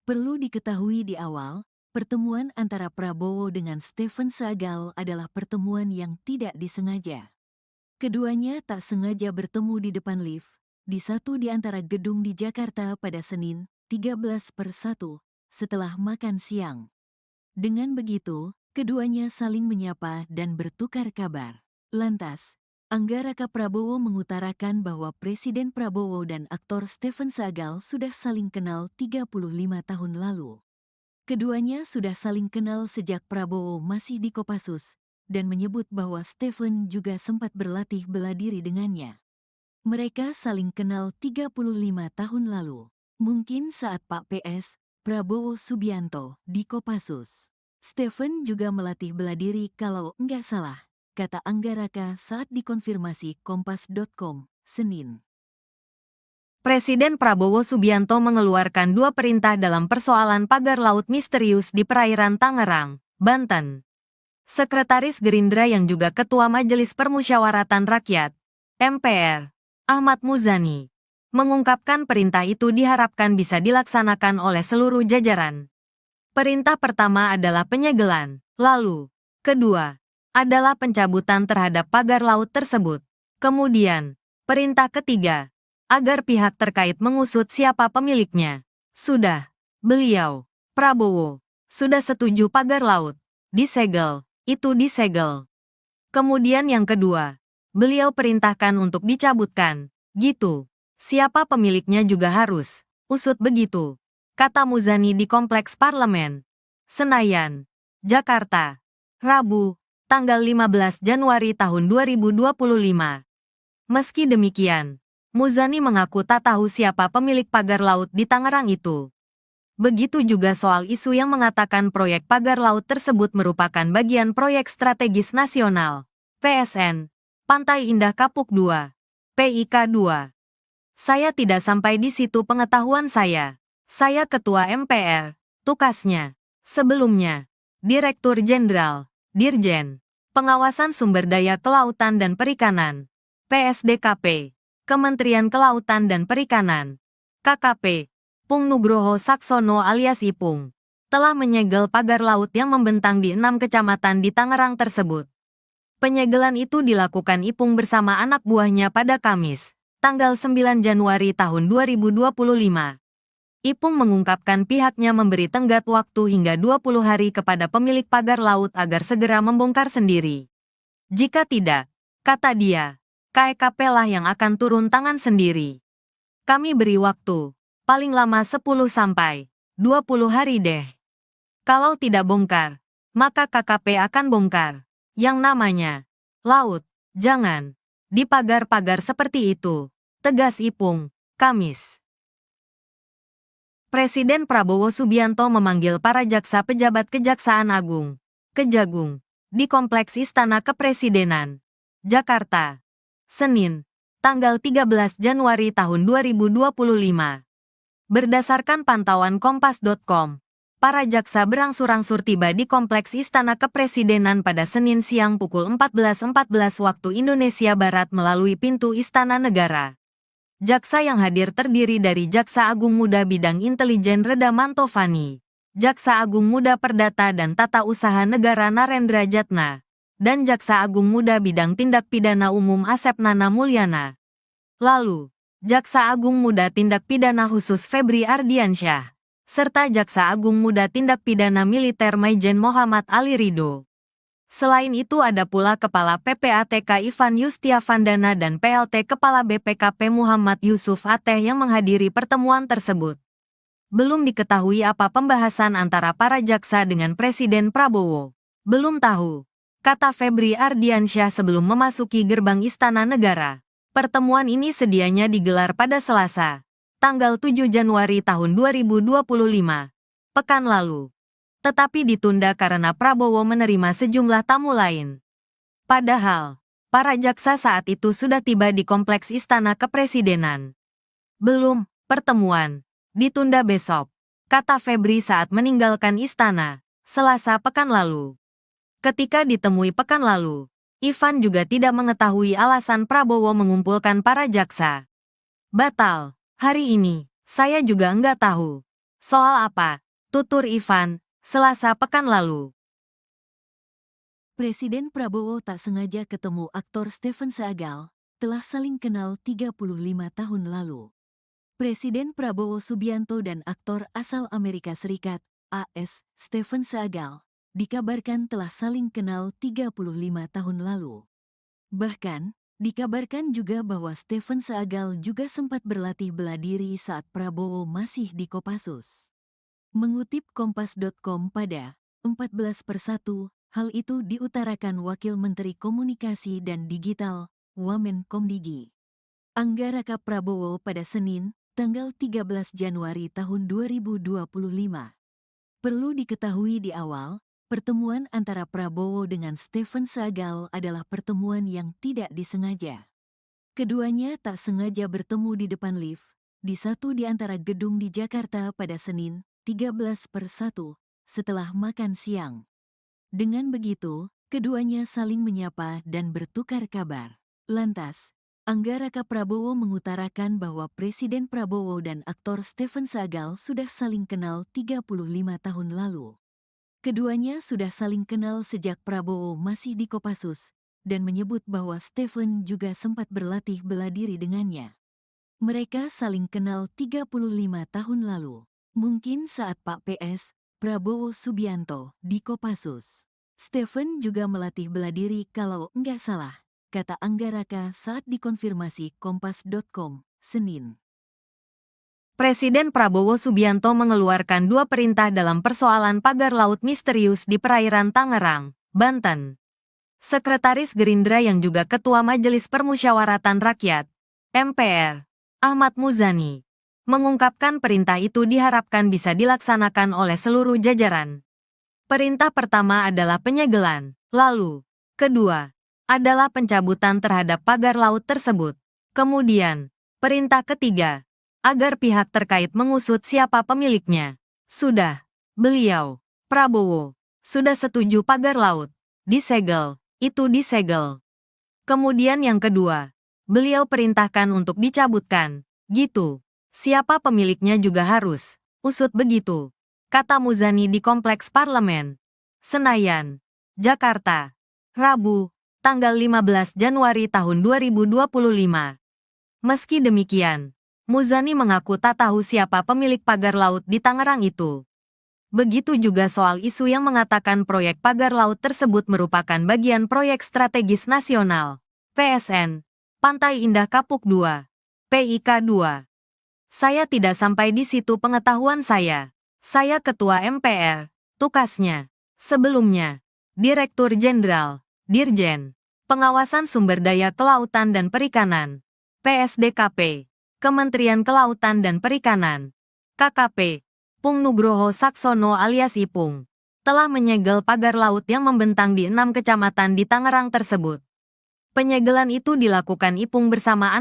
Perlu diketahui di awal, pertemuan antara Prabowo dengan Stephen Seagal adalah pertemuan yang tidak disengaja. Keduanya tak sengaja bertemu di depan lift, di satu di antara gedung di Jakarta pada Senin, 13/1, setelah makan siang. Dengan begitu, keduanya saling menyapa dan bertukar kabar. Lantas, Anggaraka Prabowo mengutarakan bahwa Presiden Prabowo dan aktor Stephen Seagal sudah saling kenal 35 tahun lalu. Keduanya sudah saling kenal sejak Prabowo masih di Kopassus, dan menyebut bahwa Stephen juga sempat berlatih bela diri dengannya. Mereka saling kenal 35 tahun lalu, mungkin saat Pak PS, Prabowo Subianto, di Kopassus. Stephen juga melatih bela diri kalau enggak salah, kata Anggaraka saat dikonfirmasi Kompas.com, Senin. Presiden Prabowo Subianto mengeluarkan 2 perintah dalam persoalan pagar laut misterius di perairan Tangerang, Banten. Sekretaris Gerindra yang juga Ketua Majelis Permusyawaratan Rakyat, MPR, Ahmad Muzani, mengungkapkan perintah itu diharapkan bisa dilaksanakan oleh seluruh jajaran. Perintah pertama adalah penyegelan, lalu, kedua, adalah pencabutan terhadap pagar laut tersebut. Kemudian, perintah ketiga, agar pihak terkait mengusut siapa pemiliknya. Sudah, beliau, Prabowo, sudah setuju pagar laut disegel, itu disegel. Kemudian yang kedua, beliau perintahkan untuk dicabutkan, gitu. Siapa pemiliknya juga harus usut begitu, kata Muzani di Kompleks Parlemen, Senayan, Jakarta, Rabu, tanggal 15 Januari tahun 2025. Meski demikian, Muzani mengaku tak tahu siapa pemilik pagar laut di Tangerang itu. Begitu juga soal isu yang mengatakan proyek pagar laut tersebut merupakan bagian proyek strategis nasional, PSN, Pantai Indah Kapuk 2, PIK 2. Saya tidak sampai di situ pengetahuan saya. Saya Ketua MPR, tukasnya. Sebelumnya, Direktur Jenderal, Dirjen, Pengawasan Sumber Daya Kelautan dan Perikanan, PSDKP, Kementerian Kelautan dan Perikanan, KKP, Pung Nugroho Saksono alias Ipung, telah menyegel pagar laut yang membentang di 6 kecamatan di Tangerang tersebut. Penyegelan itu dilakukan Ipung bersama anak buahnya pada Kamis, tanggal 9 Januari tahun 2025. Ipung mengungkapkan pihaknya memberi tenggat waktu hingga 20 hari kepada pemilik pagar laut agar segera membongkar sendiri. Jika tidak, kata dia, KEKP lah yang akan turun tangan sendiri. Kami beri waktu, paling lama 10 sampai 20 hari deh. Kalau tidak bongkar, maka KKP akan bongkar. Yang namanya laut, jangan di pagar-pagar seperti itu, tegas Ipung, Kamis. Presiden Prabowo Subianto memanggil para jaksa pejabat Kejaksaan Agung, Kejagung, di Kompleks Istana Kepresidenan, Jakarta, Senin, tanggal 13 Januari tahun 2025. Berdasarkan pantauan Kompas.com, para jaksa berangsur-angsur tiba di Kompleks Istana Kepresidenan pada Senin siang pukul 14.14 waktu Indonesia Barat melalui pintu Istana Negara. Jaksa yang hadir terdiri dari Jaksa Agung Muda Bidang Intelijen Reda Mantovani, Jaksa Agung Muda Perdata dan Tata Usaha Negara Narendra Jatna, dan Jaksa Agung Muda Bidang Tindak Pidana Umum Asep Nana Mulyana. Lalu, Jaksa Agung Muda Tindak Pidana Khusus Febri Ardiansyah, serta Jaksa Agung Muda Tindak Pidana Militer Maijen Muhammad Ali Ridho. Selain itu ada pula Kepala PPATK Ivan Yustiavandana dan PLT Kepala BPKP Muhammad Yusuf Ateh yang menghadiri pertemuan tersebut. Belum diketahui apa pembahasan antara para jaksa dengan Presiden Prabowo. Belum tahu, kata Febri Ardiansyah sebelum memasuki gerbang Istana Negara. Pertemuan ini sedianya digelar pada Selasa, tanggal 7 Januari tahun 2025, pekan lalu. Tetapi ditunda karena Prabowo menerima sejumlah tamu lain. Padahal, para jaksa saat itu sudah tiba di Kompleks Istana Kepresidenan. Belum, pertemuan ditunda besok, kata Febri saat meninggalkan istana, Selasa pekan lalu. Ketika ditemui pekan lalu, Ivan juga tidak mengetahui alasan Prabowo mengumpulkan para jaksa. Batal. Hari ini, saya juga enggak tahu. Soal apa? Tutur Ivan, Selasa pekan lalu. Presiden Prabowo tak sengaja ketemu aktor Stephen Seagal, telah saling kenal 35 tahun lalu. Presiden Prabowo Subianto dan aktor asal Amerika Serikat, AS, Stephen Seagal, dikabarkan telah saling kenal 35 tahun lalu. Bahkan, dikabarkan juga bahwa Stephen Seagal juga sempat berlatih bela diri saat Prabowo masih di Kopassus. Mengutip Kompas.com pada 14/1, hal itu diutarakan Wakil Menteri Komunikasi dan Digital, Wamenkomdigi, Anggaraka Prabowo pada Senin, tanggal 13 Januari tahun 2025. Perlu diketahui di awal, pertemuan antara Prabowo dengan Stephen Seagal adalah pertemuan yang tidak disengaja. Keduanya tak sengaja bertemu di depan lift, di satu di antara gedung di Jakarta pada Senin, 13/1, setelah makan siang. Dengan begitu, keduanya saling menyapa dan bertukar kabar. Lantas, Anggaraka Prabowo mengutarakan bahwa Presiden Prabowo dan aktor Stephen Seagal sudah saling kenal 35 tahun lalu. Keduanya sudah saling kenal sejak Prabowo masih di Kopassus, dan menyebut bahwa Stephen juga sempat berlatih bela diri dengannya. Mereka saling kenal 35 tahun lalu. Mungkin saat Pak PS, Prabowo Subianto, di Kopassus. Stephen juga melatih bela diri kalau enggak salah, kata Anggaraka saat dikonfirmasi Kompas.com, Senin. Presiden Prabowo Subianto mengeluarkan dua perintah dalam persoalan pagar laut misterius di perairan Tangerang, Banten. Sekretaris Gerindra yang juga Ketua Majelis Permusyawaratan Rakyat, MPR, Ahmad Muzani, mengungkapkan perintah itu diharapkan bisa dilaksanakan oleh seluruh jajaran. Perintah pertama adalah penyegelan, lalu, kedua, adalah pencabutan terhadap pagar laut tersebut. Kemudian, perintah ketiga, agar pihak terkait mengusut siapa pemiliknya. Sudah, beliau, Prabowo, sudah setuju pagar laut disegel, itu disegel. Kemudian yang kedua, beliau perintahkan untuk dicabutkan, gitu. Siapa pemiliknya juga harus usut begitu, kata Muzani di Kompleks Parlemen, Senayan, Jakarta, Rabu, tanggal 15 Januari tahun 2025. Meski demikian, Muzani mengaku tak tahu siapa pemilik pagar laut di Tangerang itu. Begitu juga soal isu yang mengatakan proyek pagar laut tersebut merupakan bagian proyek strategis nasional, PSN, Pantai Indah Kapuk 2, PIK 2. Saya tidak sampai di situ pengetahuan saya. Saya Ketua MPR, tukasnya. Sebelumnya, Direktur Jenderal, Dirjen, Pengawasan Sumber Daya Kelautan dan Perikanan, PSDKP, Kementerian Kelautan dan Perikanan, KKP, Pung Nugroho Saksono alias Ipung, telah menyegel pagar laut yang membentang di 6 kecamatan di Tangerang tersebut. Penyegelan itu dilakukan Ipung bersamaan